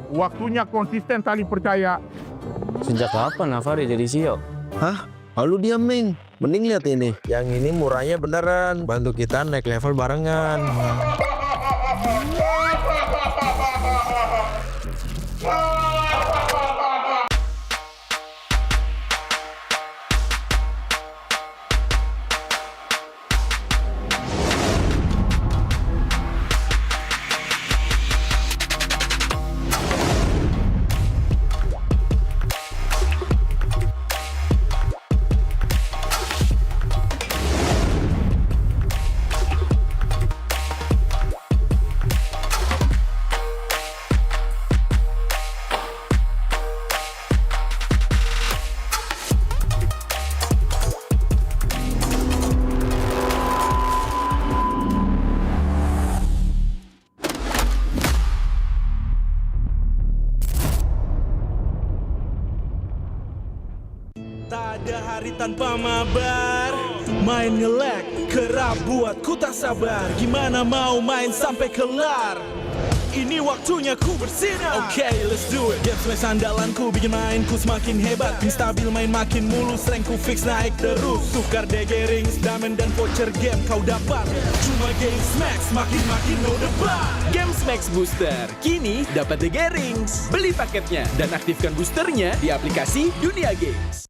Waktunya konsisten saling percaya. Sejak kapan Nafari jadi CEO? Hah? Lalu dia Ming. Mending lihat ini. Yang ini murahnya beneran. Bantu kita naik level barengan. Tak ada hari tanpa mabar. Main nge-lag, kerap buatku tak sabar. Gimana mau main sampai kelar? Ini waktunya ku bersinar. Okay, let's do it. Game smash andalanku bikin mainku semakin hebat. Pin stabil main makin mulus, rankku fix naik terus. Tukar DG rings, diamond dan voucher game kau dapat. Cuma game smash, makin no debat. Games Max Booster, kini dapat DG Rings. Beli paketnya dan aktifkan boosternya di aplikasi Dunia Games.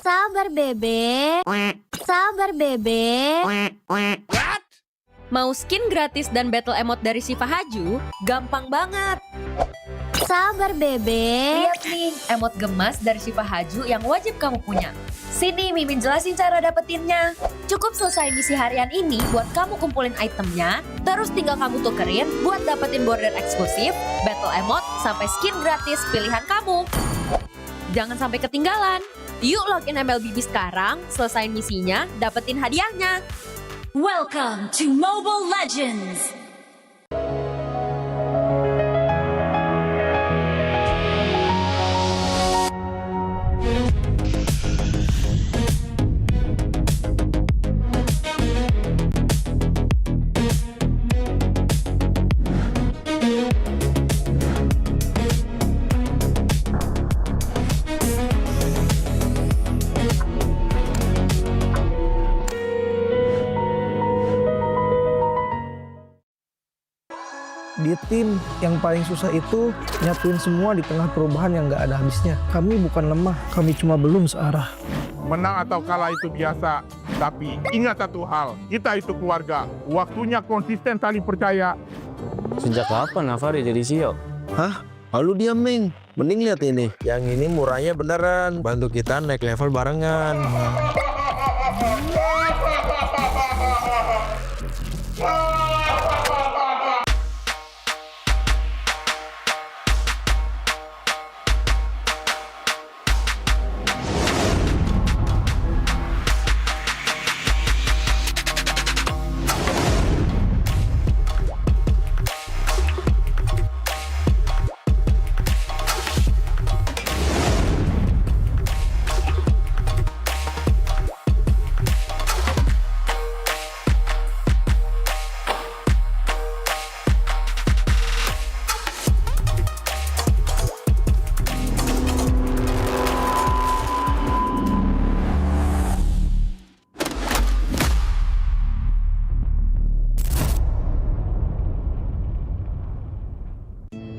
Sabar bebe. Sabar bebe. Mau skin gratis dan battle emote dari Shiva Haju? Gampang banget. Sabar bebe. Lihat nih, emote gemas dari Shiva Haju yang wajib kamu punya. Sini Mimin jelasin cara dapetinnya. Cukup selesai misi harian ini buat kamu kumpulin itemnya, terus tinggal kamu tukerin buat dapetin border eksklusif, battle emote, sampai skin gratis pilihan kamu. Jangan sampai ketinggalan. Yuk login MLBB sekarang, selesain misinya, dapetin hadiahnya. Welcome to Mobile Legends! Di tim yang paling susah itu nyatuin semua di tengah perubahan yang nggak ada habisnya. Kami bukan lemah, kami cuma belum searah. Menang atau kalah itu biasa. Tapi ingat satu hal, kita itu keluarga. Waktunya konsisten saling percaya. Sejak kapan Nafari jadi CEO? Hah? Lalu dia Ming. Mending lihat ini. Yang ini murahnya beneran. Bantu kita naik level barengan.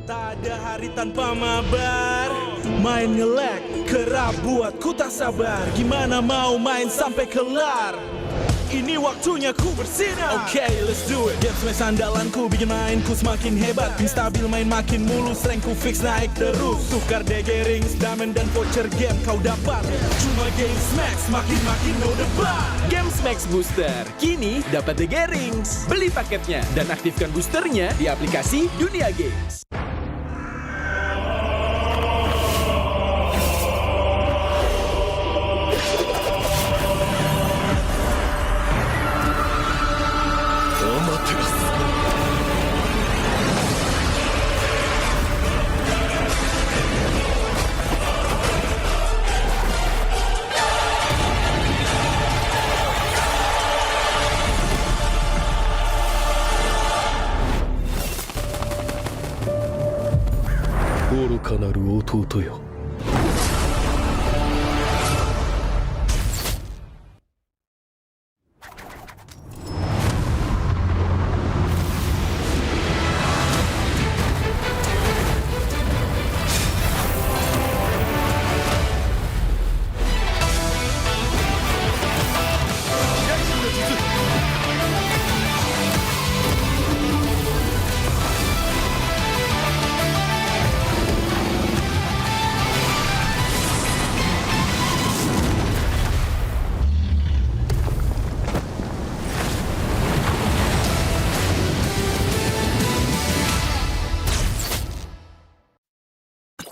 Tak ada hari tanpa mabar, main nge-lag, kerap buat ku tak sabar. Gimana mau main sampai kelar? Ini waktunya ku bersinar. Okay, let's do it. Game smash andalanku bikin mainku semakin hebat. Pin stabil main makin mulus, rankku fix naik terus. Tukar DG rings, diamond dan voucher game kau dapat. Cuma game smash makin no debat. Game Max Booster, kini dapat DG Rings. Beli paketnya dan aktifkan boosternya di aplikasi Dunia Games.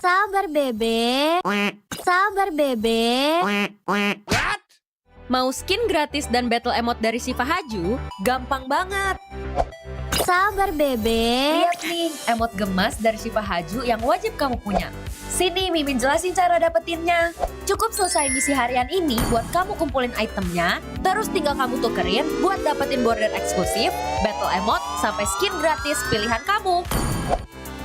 Sabar bebek. Sabar bebek. Mau skin gratis dan battle emote dari Siva Haju? Gampang banget. Sabar bebek. Lihat nih, emote gemas dari Siva Haju yang wajib kamu punya. Sini Mimin jelasin cara dapetinnya. Cukup selesai misi harian ini buat kamu kumpulin itemnya, terus tinggal kamu tukerin buat dapetin border eksklusif, battle emote, sampai skin gratis pilihan kamu.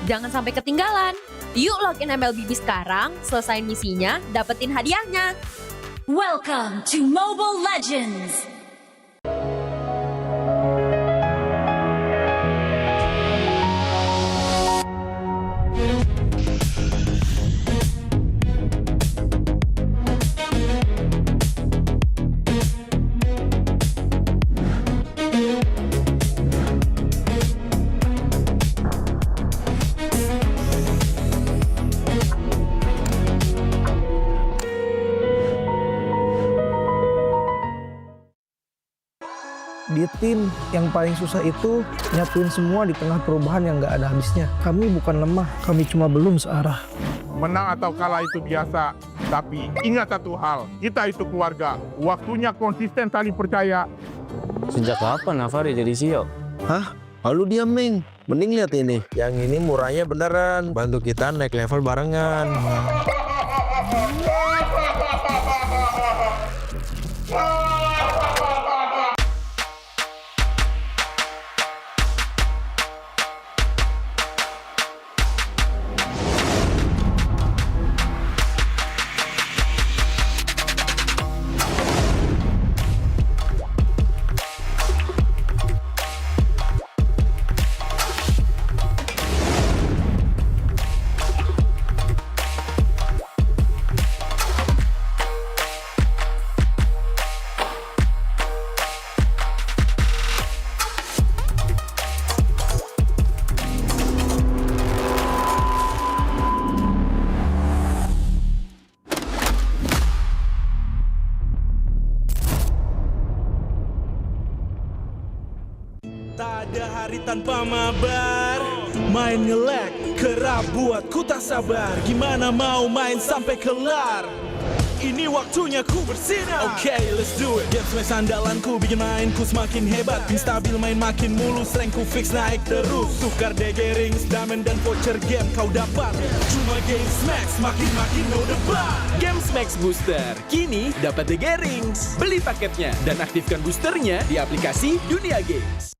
Jangan sampai ketinggalan. Yuk login MLBB sekarang, selesain misinya, dapetin hadiahnya. Welcome to Mobile Legends! Di tim yang paling susah itu nyatuin semua di tengah perubahan yang nggak ada habisnya. Kami bukan lemah, kami cuma belum searah. Menang atau kalah itu biasa, tapi ingat satu hal, kita itu keluarga. Waktunya konsisten saling percaya. Sejak kapan Navari jadi CEO? Hah? Lalu dia Ming, mending lihat ini. Yang ini murahnya beneran, bantu kita naik level barengan. Tak ada hari tanpa mabar, main nge-lag, kerap buat ku tak sabar. Gimana mau main sampai kelar? Ini waktunya ku bersinar. Okay, let's do it. Game smash andalanku bikin mainku semakin hebat. Pin stabil main makin mulus, rankku fix naik terus. Tukar DG rings, diamond dan voucher game kau dapat. Cuma game smash makin no debat. Game Max Booster, kini dapat DG Rings. Beli paketnya dan aktifkan boosternya di aplikasi Dunia Games.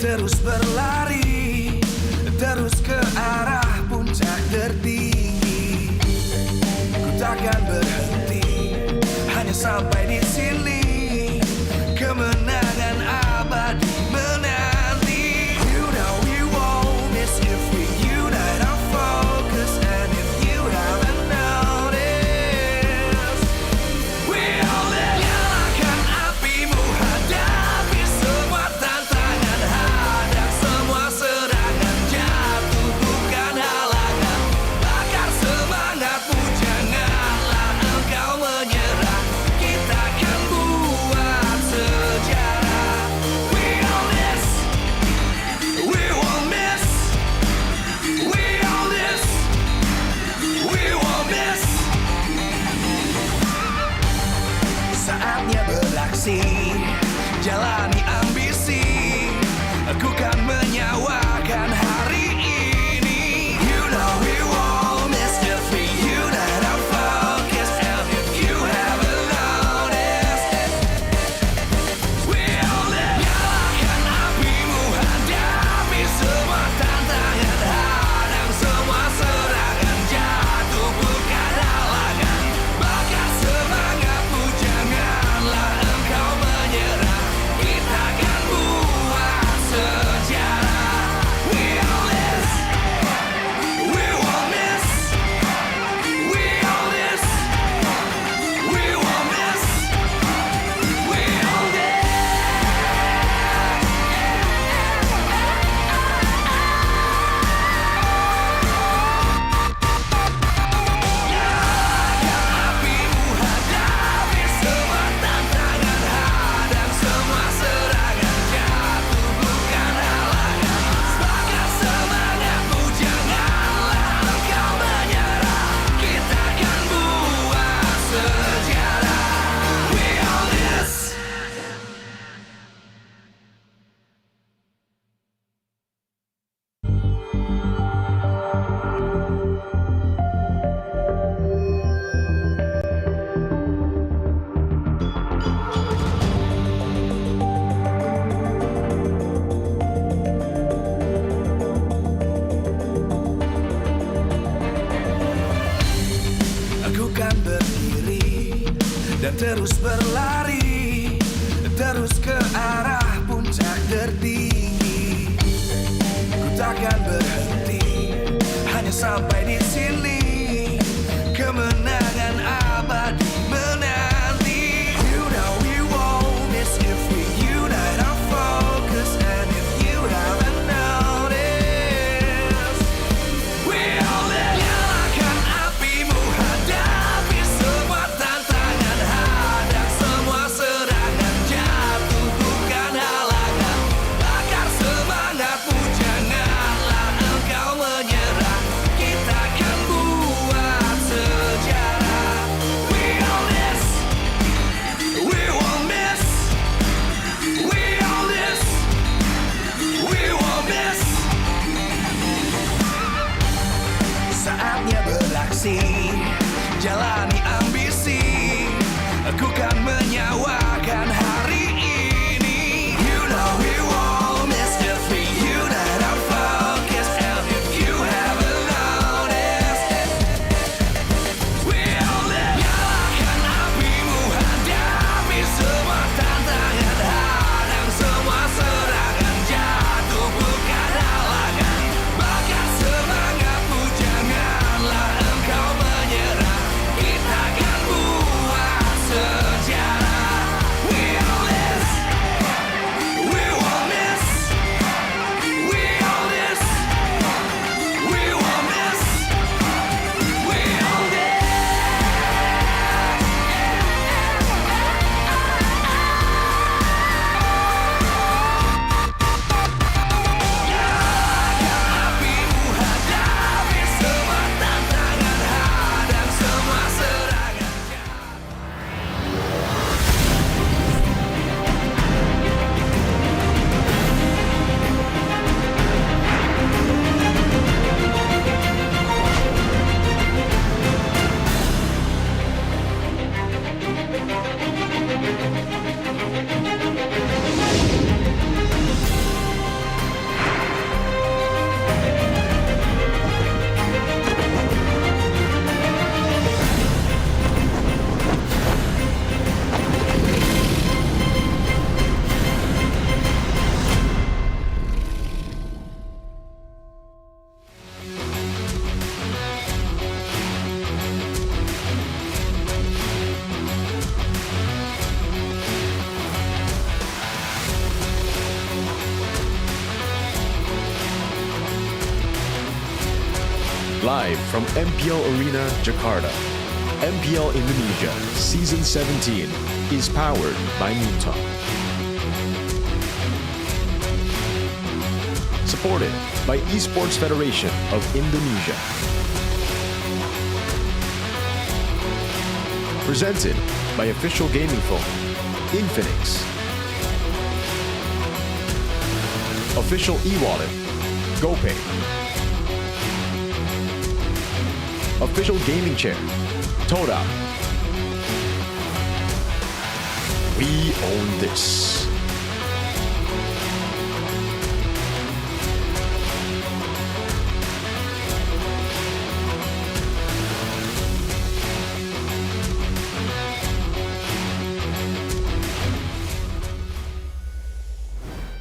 terus berlari, terus ke arah puncak tertinggi. Ku takkan berhenti, hanya sampai di sini. Kemenangan abadi menanti. You know we won't miss if we unite our focus. And if you haven't noticed, we all nyalakan apimu, hadapi semua tantangan, hadang semua serangan, jatuh bukan halangan, bakar semangatmu, janganlah engkau menyerah, kita akan buat sejarah. We all this, we won't miss, we all this, we won't miss. Saatnya beraksi, jalani ambisi, aku kan menyawakan hari ini. You know we won't miss if we unite our focus. And if you haven't noticed, we all nyalakan apimu, hadapi semua tantangan, hadang semua serangan, jatuh bukan halangan, bakar semangatmu, janganlah engkau menyerah, kita akan buat sejarah. We all this, we won't miss, we all this, we won't miss, we all this. Apimu, hadapi semua tantangan, hadang semua serangan, jatuh bukan halangan, bakar semangatmu, janganlah engkau menyerah, kita akan buat sejarah. We all this. Aku kan berdiri dan terus berlari, terus ke arah puncak tertinggi. Ku takkan berhenti, hanya sampai di sini. Kemenangan abadi menanti. You know we won't miss if we unite our focus. And if you haven't noticed, we all nyalakan apimu, hadapi semua tantangan, hadang semua serangan, jatuh bukan halangan, bakar semangatmu, janganlah engkau menyerah, kita akan buat sejarah. We all this, we won't miss, we all this, we won't miss. Saatnya beraksi, jalani ambisi, aku kan menyawakan hari ini. You know we won't miss if we unite our focus. And if you haven't noticed, we all nyalakan apimu, hadapi semua tantangan, hadang semua serangan, jatuh bukan halangan, bakar semangatmu, janganlah engkau menyerah, kita Live from MPL Arena, Jakarta, MPL Indonesia Season 17 is powered by Muta. Supported by Esports Federation of Indonesia. Presented by official gaming phone, Infinix. Official e-wallet, GoPay. Official gaming chair, Toda. We own this.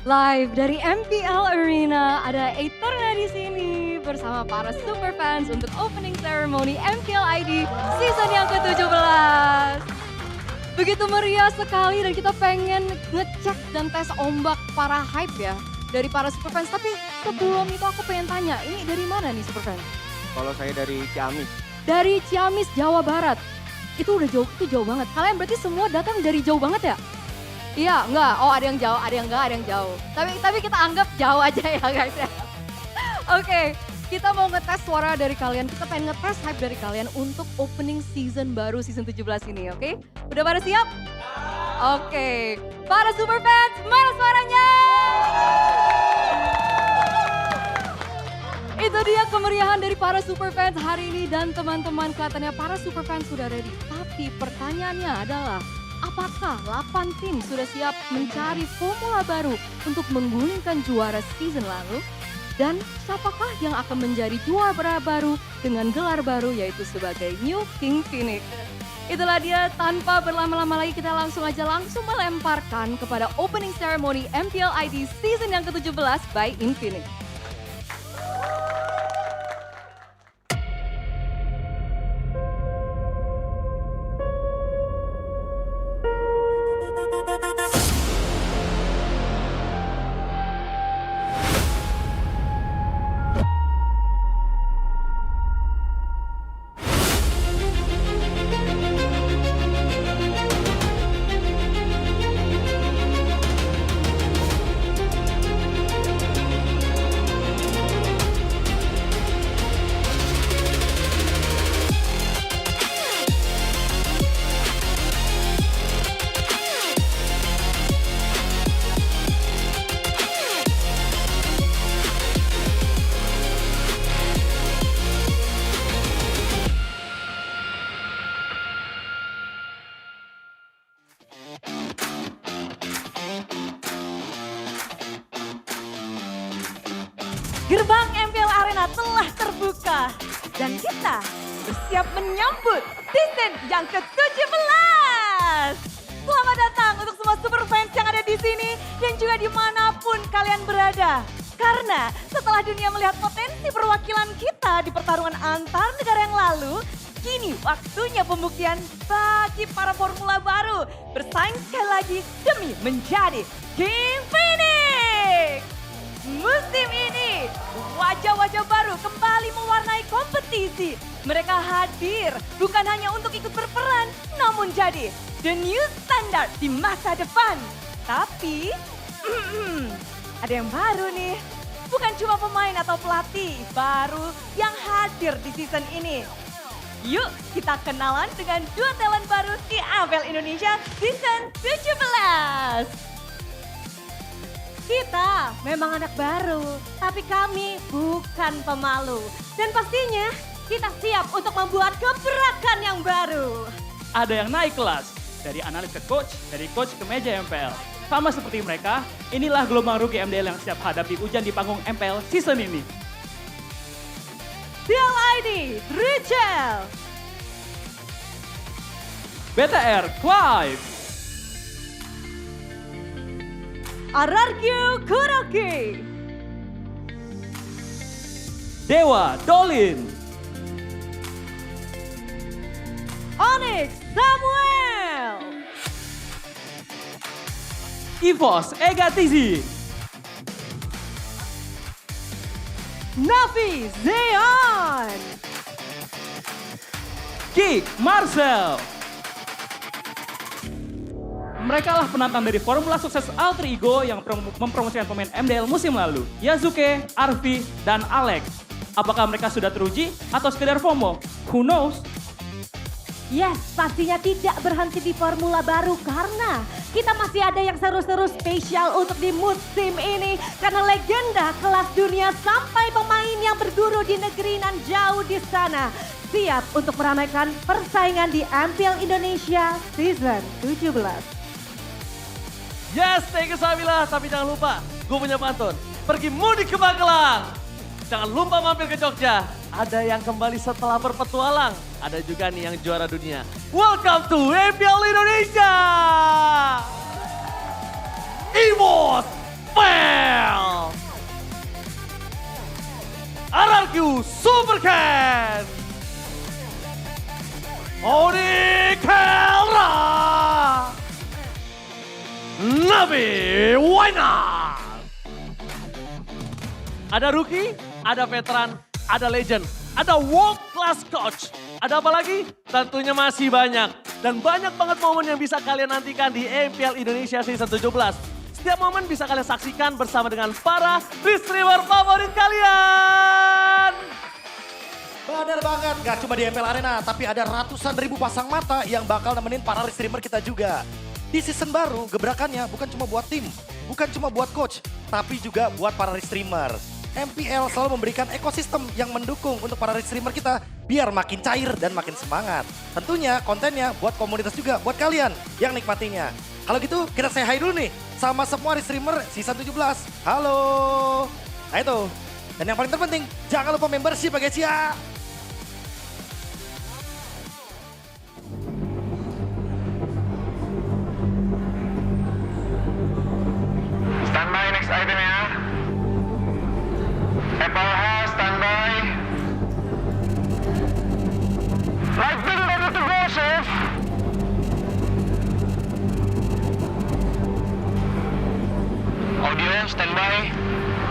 Live dari MPL Arena, ada Eterna di sini bersama para super fans untuk opening ceremony MPL ID season yang ke-17. Begitu meriah sekali dan kita pengen ngecek dan tes ombak para hype ya dari para super fans. Tapi sebelum itu aku pengen tanya, ini dari mana nih super fans? Kalau saya dari Ciamis. Dari Ciamis, Jawa Barat. Itu udah jauh, itu jauh banget. Kalian berarti semua datang dari jauh banget ya? Iya, enggak. Oh, ada yang jauh, ada yang enggak, ada yang jauh. Tapi kita anggap jauh aja ya guys ya. Oke, kita mau ngetes suara dari kalian. Kita pengen ngetes hype dari kalian untuk opening season baru season 17 ini, oke? Udah pada siap? Oke. Para super fans, mana suaranya? Itu dia kemeriahan dari para super fans hari ini dan teman-teman, kelihatannya para super fans sudah ready. Tapi pertanyaannya adalah, apakah 8 tim sudah siap mencari formula baru untuk menggulingkan juara season lalu? Dan siapakah yang akan menjadi juara baru dengan gelar baru yaitu sebagai New King Phoenix? Itulah dia, tanpa berlama-lama lagi kita langsung melemparkan kepada opening ceremony MPL ID season yang ke-17 by Infinix. Gerbang MPL Arena telah terbuka dan kita bersiap menyambut season yang ke-17. Selamat datang untuk semua super fans yang ada di sini dan juga dimanapun kalian berada. Karena setelah dunia melihat potensi perwakilan kita di pertarungan antar negara yang lalu, kini waktunya pembuktian bagi para formula baru bersaing sekali lagi demi menjadi King Phoenix. Musim ini, wajah-wajah baru kembali mewarnai kompetisi. Mereka hadir bukan hanya untuk ikut berperan, namun jadi the new standard di masa depan. Tapi, ada yang baru nih. Bukan cuma pemain atau pelatih baru yang hadir di season ini. Yuk kita kenalan dengan dua talent baru di MPL Indonesia season 17. Kita memang anak baru, tapi kami bukan pemalu. Dan pastinya kita siap untuk membuat gebrakan yang baru. Ada yang naik kelas, dari analis ke coach, dari coach ke meja MPL. Sama seperti mereka, inilah gelombang rookie MDL yang siap hadapi ujian di panggung MPL season ini. MPL ID Rachel, BTR Clive, Ararkyu Kuroki, Dewa Dolin, Onyx Samuel, Evos Egatizi, Navi Zeon. Kick Marcel. Mereka lah penantang dari formula sukses Alter Ego yang mempromosikan pemain MDL musim lalu. Yasuke, Arvi, dan Alex. Apakah mereka sudah teruji atau sekedar FOMO? Who knows? Yes, pastinya tidak berhenti di formula baru karena kita masih ada yang seru-seru spesial untuk di musim ini. Karena legenda kelas dunia sampai pemain yang berguru di negeri nan jauh di sana siap untuk meramaikan persaingan di MPL Indonesia Season 17. Yes, thank you Sabila. Tapi jangan lupa, gue punya pantun. Pergi mudik ke Magelang. Jangan lupa mampir ke Jogja. Ada yang kembali setelah berpetualang. Ada juga nih yang juara dunia. Welcome to MPL Indonesia. Imos Pel. RRQ Supercan. Oni Kelra. Nabi Waina. Ada rookie, ada veteran, ada legend, ada world class coach. Ada apa lagi? Tentunya masih banyak. Dan banyak banget momen yang bisa kalian nantikan di MPL Indonesia Season 17. Setiap momen bisa kalian saksikan bersama dengan para streamer favorit kalian. Benar banget, gak cuma di MPL Arena, tapi ada ratusan ribu pasang mata yang bakal nemenin para streamer kita juga. Di season baru, gebrakannya bukan cuma buat tim, bukan cuma buat coach, tapi juga buat para streamer. MPL selalu memberikan ekosistem yang mendukung untuk para streamer kita biar makin cair dan makin semangat. Tentunya kontennya buat komunitas juga, buat kalian yang nikmatinya. Kalau gitu kita say hi dulu nih sama semua streamer Season 17. Halo. Nah itu. Dan yang paling terpenting, jangan lupa membership ya guys ya. Standby next item ya. MPL standby. Lighting ready to go, chef. Audio standby.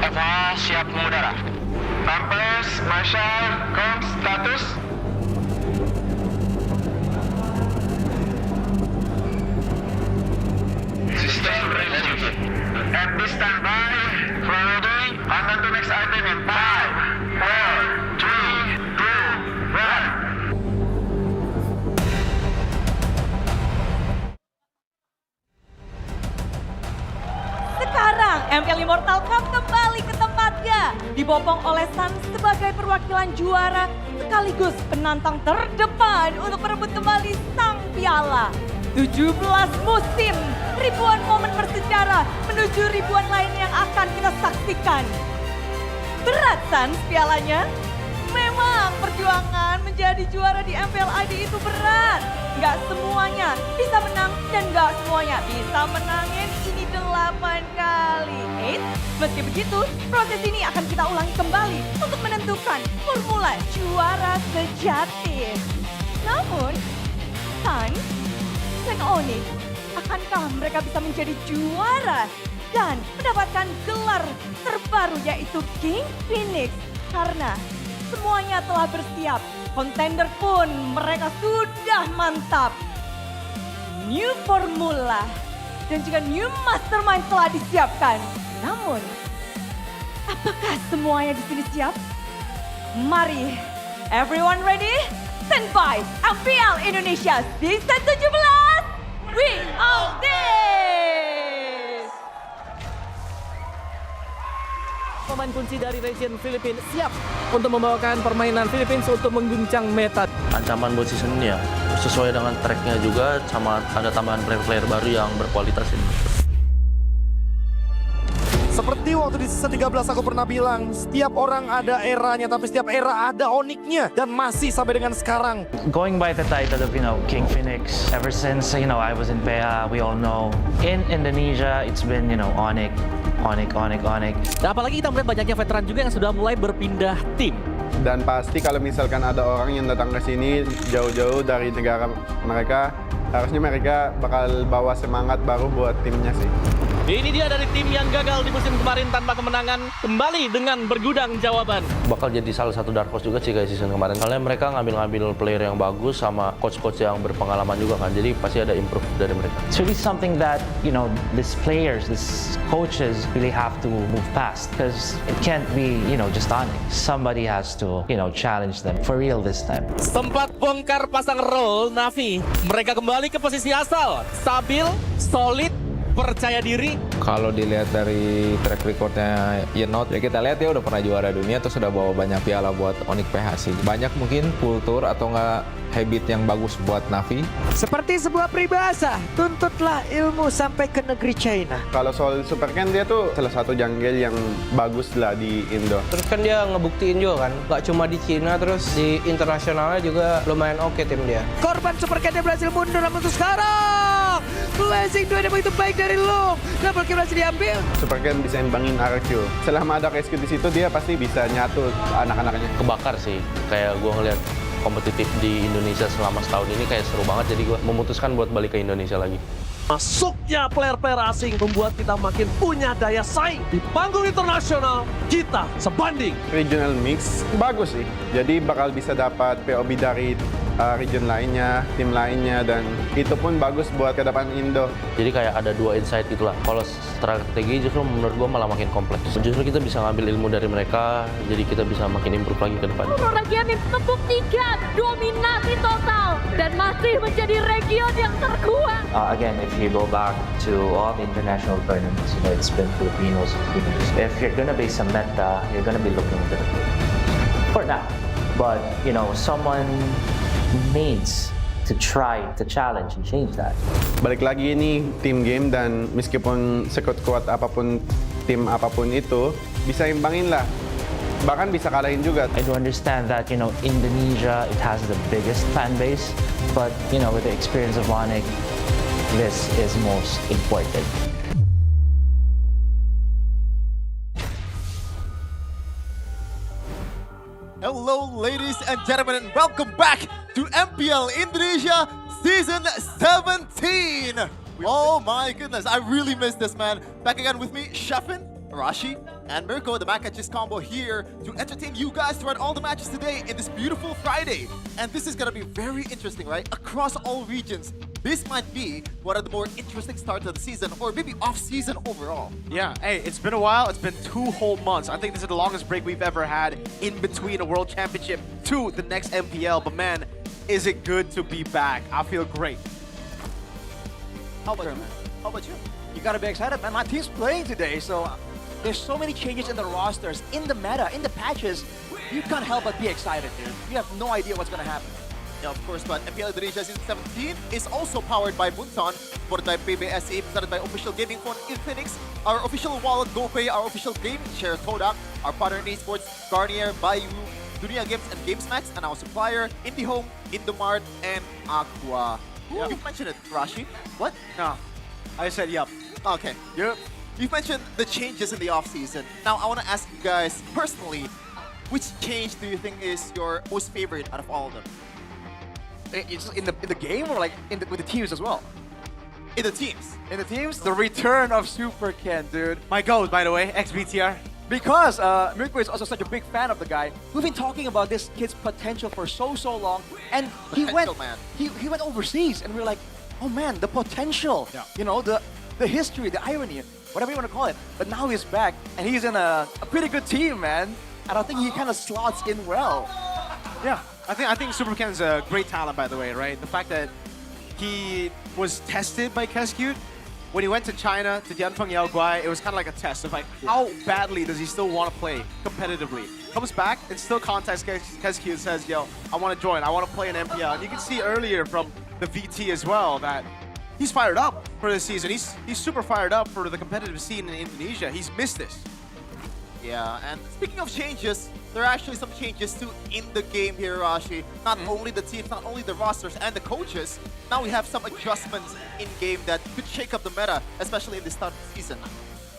FH siap mengudara. Tampes, Marshal, comms, status. System ready. MD standby. Flow ready. On to next item in 5, 4, 3, 2, 1. Sekarang MPL Immortal Cup kembali ke tempatnya. Dibopong oleh Sun sebagai perwakilan juara sekaligus penantang terdepan untuk merebut kembali sang piala. 17 musim, ribuan momen bersejarah menuju ribuan lain yang akan kita saksikan. Berat Sun pialanya? Memang perjuangan menjadi juara di MPL ID itu berat. Gak semuanya bisa menang dan gak semuanya bisa menangin ini 8 kali. Meski begitu, proses ini akan kita ulangi kembali untuk menentukan formula juara sejati. Namun, Sun dan Onyx, akankah mereka bisa menjadi juara dan mendapatkan gelar terbaru yaitu King Phoenix? Karena semuanya telah bersiap, kontender pun mereka sudah mantap. New formula dan juga new mastermind telah disiapkan. Namun, apakah semuanya di sini siap? Mari, everyone ready? Stand by, MPL Indonesia Season 17. We own this! Pemain kunci dari region Filipina siap untuk membawakan permainan Filipina untuk mengguncang meta. Ancaman buat season ini ya, sesuai dengan tracknya juga, sama ada tambahan player-player baru yang berkualitas ini. Seperti waktu di season 13 aku pernah bilang, setiap orang ada eranya, tapi setiap era ada Onyx-nya. Dan masih sampai dengan sekarang. Going by the title of, King Phoenix, ever since, I was in PA, we all know. In Indonesia, it's been, Onyx. Dan apalagi kita melihat banyaknya veteran juga yang sudah mulai berpindah tim. Dan pasti kalau misalkan ada orang yang datang ke sini jauh-jauh dari negara mereka, harusnya mereka bakal bawa semangat baru buat timnya sih. Ini dia dari tim yang gagal di musim kemarin tanpa kemenangan, kembali dengan bergudang jawaban. Bakal jadi salah satu dark horse juga sih kayak season kemarin. Soalnya mereka ngambil player yang bagus sama coach-coach yang berpengalaman juga kan. Jadi pasti ada improve dari mereka. It's really something that, these players, these coaches really have to move past because it can't be, just on it. Somebody has to, challenge them for real this time. Sempat bongkar pasang roll Navi. Mereka kembali ke posisi asal, stabil, solid, percaya diri. Kalau dilihat dari track recordnya Yenot, ya kita lihat dia udah pernah juara dunia, terus udah bawa banyak piala buat Onyx PHC. Banyak mungkin kultur atau enggak habit yang bagus buat Navi. Seperti sebuah peribahasa, tuntutlah ilmu sampai ke negeri China. Kalau soal Super Ken, dia tuh salah satu jungle yang bagus lah di Indo. Terus kan dia ngebuktiin juga kan, gak cuma di Cina, terus di internasionalnya juga lumayan oke tim dia. Korban Super Ken berhasil mundur, namun untuk sekarang blazing 2 yang begitu baik dari Long. Double kill berhasil diambil. Super Ken bisa imbangin RQ. Selama ada Rescue di situ, dia pasti bisa nyatu anak-anaknya. Kebakar sih, kayak gue ngeliat kompetitif di Indonesia selama setahun ini kayak seru banget, jadi gue memutuskan buat balik ke Indonesia lagi. Masuknya player-player asing membuat kita makin punya daya saing. Di panggung internasional, kita sebanding. Regional mix bagus sih, jadi bakal bisa dapat POB dari region lainnya, tim lainnya, dan itu pun bagus buat ke depan Indo. Jadi kayak ada dua insight gitulah. Kalau strategi justru menurut gue malah makin kompleks. Justru kita bisa ngambil ilmu dari mereka, jadi kita bisa makin improve lagi ke depan. Region membuktikan dominasi total dan masih menjadi region yang terkuat. Again, if you go back to all the international tournaments, it's been Filipinos. If you're gonna be some meta, you're gonna be looking to for now. But, someone needs to try to challenge and change that. Balik lagi ini team game, dan meskipun sekuat-kuat apapun tim apapun itu, bisa imbangin lah. Bahkan bisa kalahin juga. I do understand that, Indonesia, it has the biggest fan base, but, with the experience of Onyx, this is most important. Hello ladies and gentlemen, and welcome back to MPL Indonesia Season 17! Oh my goodness, I really missed this, man. Back again with me, Sheffin, Arashi, and Mirko, the Macatches combo here to entertain you guys throughout all the matches today in this beautiful Friday. And this is gonna be very interesting, right? Across all regions, this might be one of the more interesting starts of the season, or maybe off-season overall. Yeah, hey, it's been a while. It's been 2 whole months. I think this is the longest break we've ever had in between a World Championship to the next MPL. But man, is it good to be back. I feel great. How about you, man? How about you? You gotta be excited, man. My team's playing today, so there's so many changes in the rosters, in the meta, in the patches. You can't help but be excited, dude. You have no idea what's gonna happen. Yeah, of course, but MPL Indonesia Season 17 is also powered by Munton, supported by PBSE, presented by official gaming phone Infinix, our official wallet GoPay, our official gaming share Kodak, our partner in esports Garnier, Bayou, Dunia Games and GamesMax, and our supplier IndieHome, Indomart, and Aqua. Yeah. You mentioned it, Rashi. What? No, I said yup. Okay. Yep. You've mentioned the changes in the off-season. Now, I want to ask you guys personally, which change do you think is your most favorite out of all of them? It's in the game, or like with the teams as well? In the teams. In the teams, the return of Super Ken, dude. My goat, by the way, XBTR. Because Mirko is also such a big fan of the guy. We've been talking about this kid's potential for so long, and he went overseas, and we're like, oh man, the potential. Yeah. The history, the irony, whatever you want to call it. But now he's back, and he's in a pretty good team, man. And I think he kind of slots in well. Yeah, I think Super Ken's a great talent, by the way, right? The fact that he was tested by Keskute when he went to China, to Dianfeng Yaoguai, it was kind of like a test of like, how badly does he still want to play competitively? Comes back and still contacts Keskute and says, yo, I want to join, I want to play an MPL. And you can see earlier from the VT as well that he's fired up for this season. He's super fired up for the competitive scene in Indonesia. He's missed this. Yeah, and speaking of changes, there are actually some changes too in the game here, Rashi. Not only the teams, not only the rosters and the coaches. Now we have some adjustments in-game that could shake up the meta, especially in the start of the season.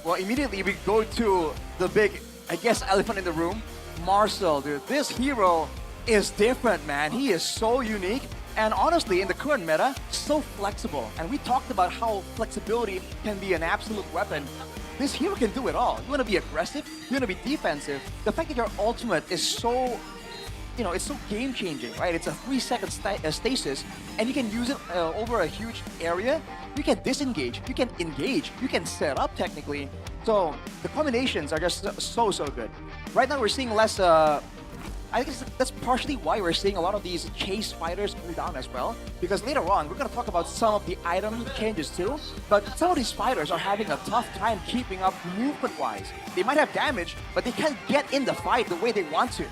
Well, immediately we go to the big, I guess, elephant in the room. Marcel, dude. This hero is different, man. He is so unique. And honestly, in the current meta, so flexible. And we talked about how flexibility can be an absolute weapon. This hero can do it all. You want to be aggressive, you want to be defensive. The fact that your ultimate is so, it's so game-changing, right? It's a 3-second stasis, and you can use it over a huge area. You can disengage, you can engage, you can set up technically. So the combinations are just so good. Right now we're seeing less, I guess that's partially why we're seeing a lot of these chase fighters go down as well. Because later on, we're going to talk about some of the item changes too. But some of these fighters are having a tough time keeping up movement-wise. They might have damage, but they can't get in the fight the way they want to.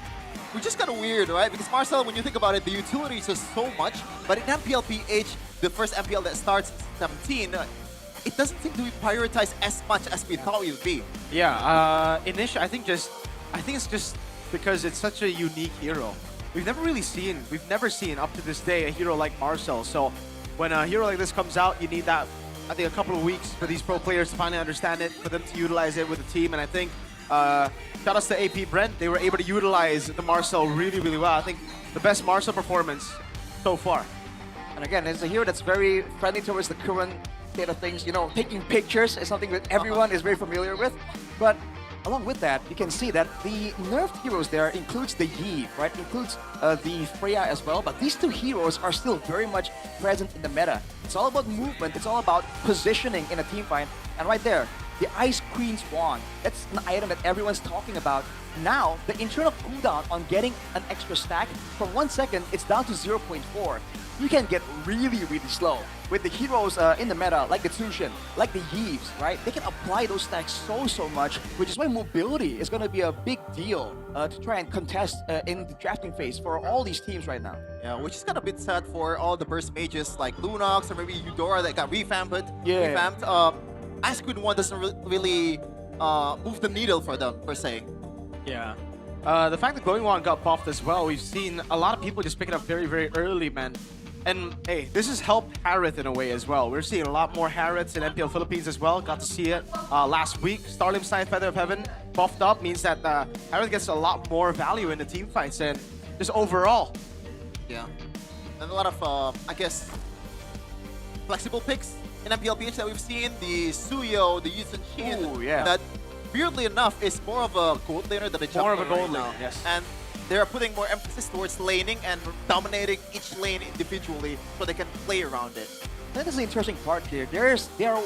Which is kind of weird, right? Because Marcel, when you think about it, the utility is just so much. But in MPL PH, the first MPL that starts in 17, it doesn't seem to be prioritized as much as we thought it would be. Yeah, initially, I think it's just because it's such a unique hero. We've never seen up to this day a hero like Marcel. So when a hero like this comes out, you need that, I think, a couple of weeks for these pro players to finally understand it, for them to utilize it with the team. And I think, shout outs to AP Brent, they were able to utilize the Marcel really, really well. I think the best Marcel performance so far. And again, it's a hero that's very friendly towards the current state of things. Taking pictures is something that everyone is very familiar with. But along with that, you can see that the nerfed heroes there includes the Yi, right? Includes the Freya as well. But these two heroes are still very much present in the meta. It's all about movement. It's all about positioning in a team fight. And right there, the Ice Queen's Wand. That's an item that everyone's talking about. Now, the internal cooldown on getting an extra stack, from 1 second, it's down to 0.4. You can get really, really slow. With the heroes in the meta, like the Tsushin, like the Yves, right? They can apply those stacks so much, which is why mobility is going to be a big deal to try and contest in the drafting phase for all these teams right now. Yeah, which is kind of a bit sad for all the burst mages like Lunox or maybe Eudora that got revamped. Ice Queen 1 doesn't really move the needle for them, per se. Yeah. The fact that Going One got buffed as well, we've seen a lot of people just pick it up very, very early, man. And hey, this has helped Harith in a way as well. We're seeing a lot more Hariths in MPL Philippines as well. Got to see it last week. Starlim Side Feather of Heaven buffed up means that Harith gets a lot more value in the team fights and just overall. Yeah. And a lot of, I guess, flexible picks in MPL PH that we've seen. The Suyo, the Yusun Shin. Ooh, yeah. That, weirdly enough, is more of a gold laner than a jungler. More of a gold right laner, now. yes. And they're putting more emphasis towards laning and dominating each lane individually so they can play around it. That is the interesting part here. There are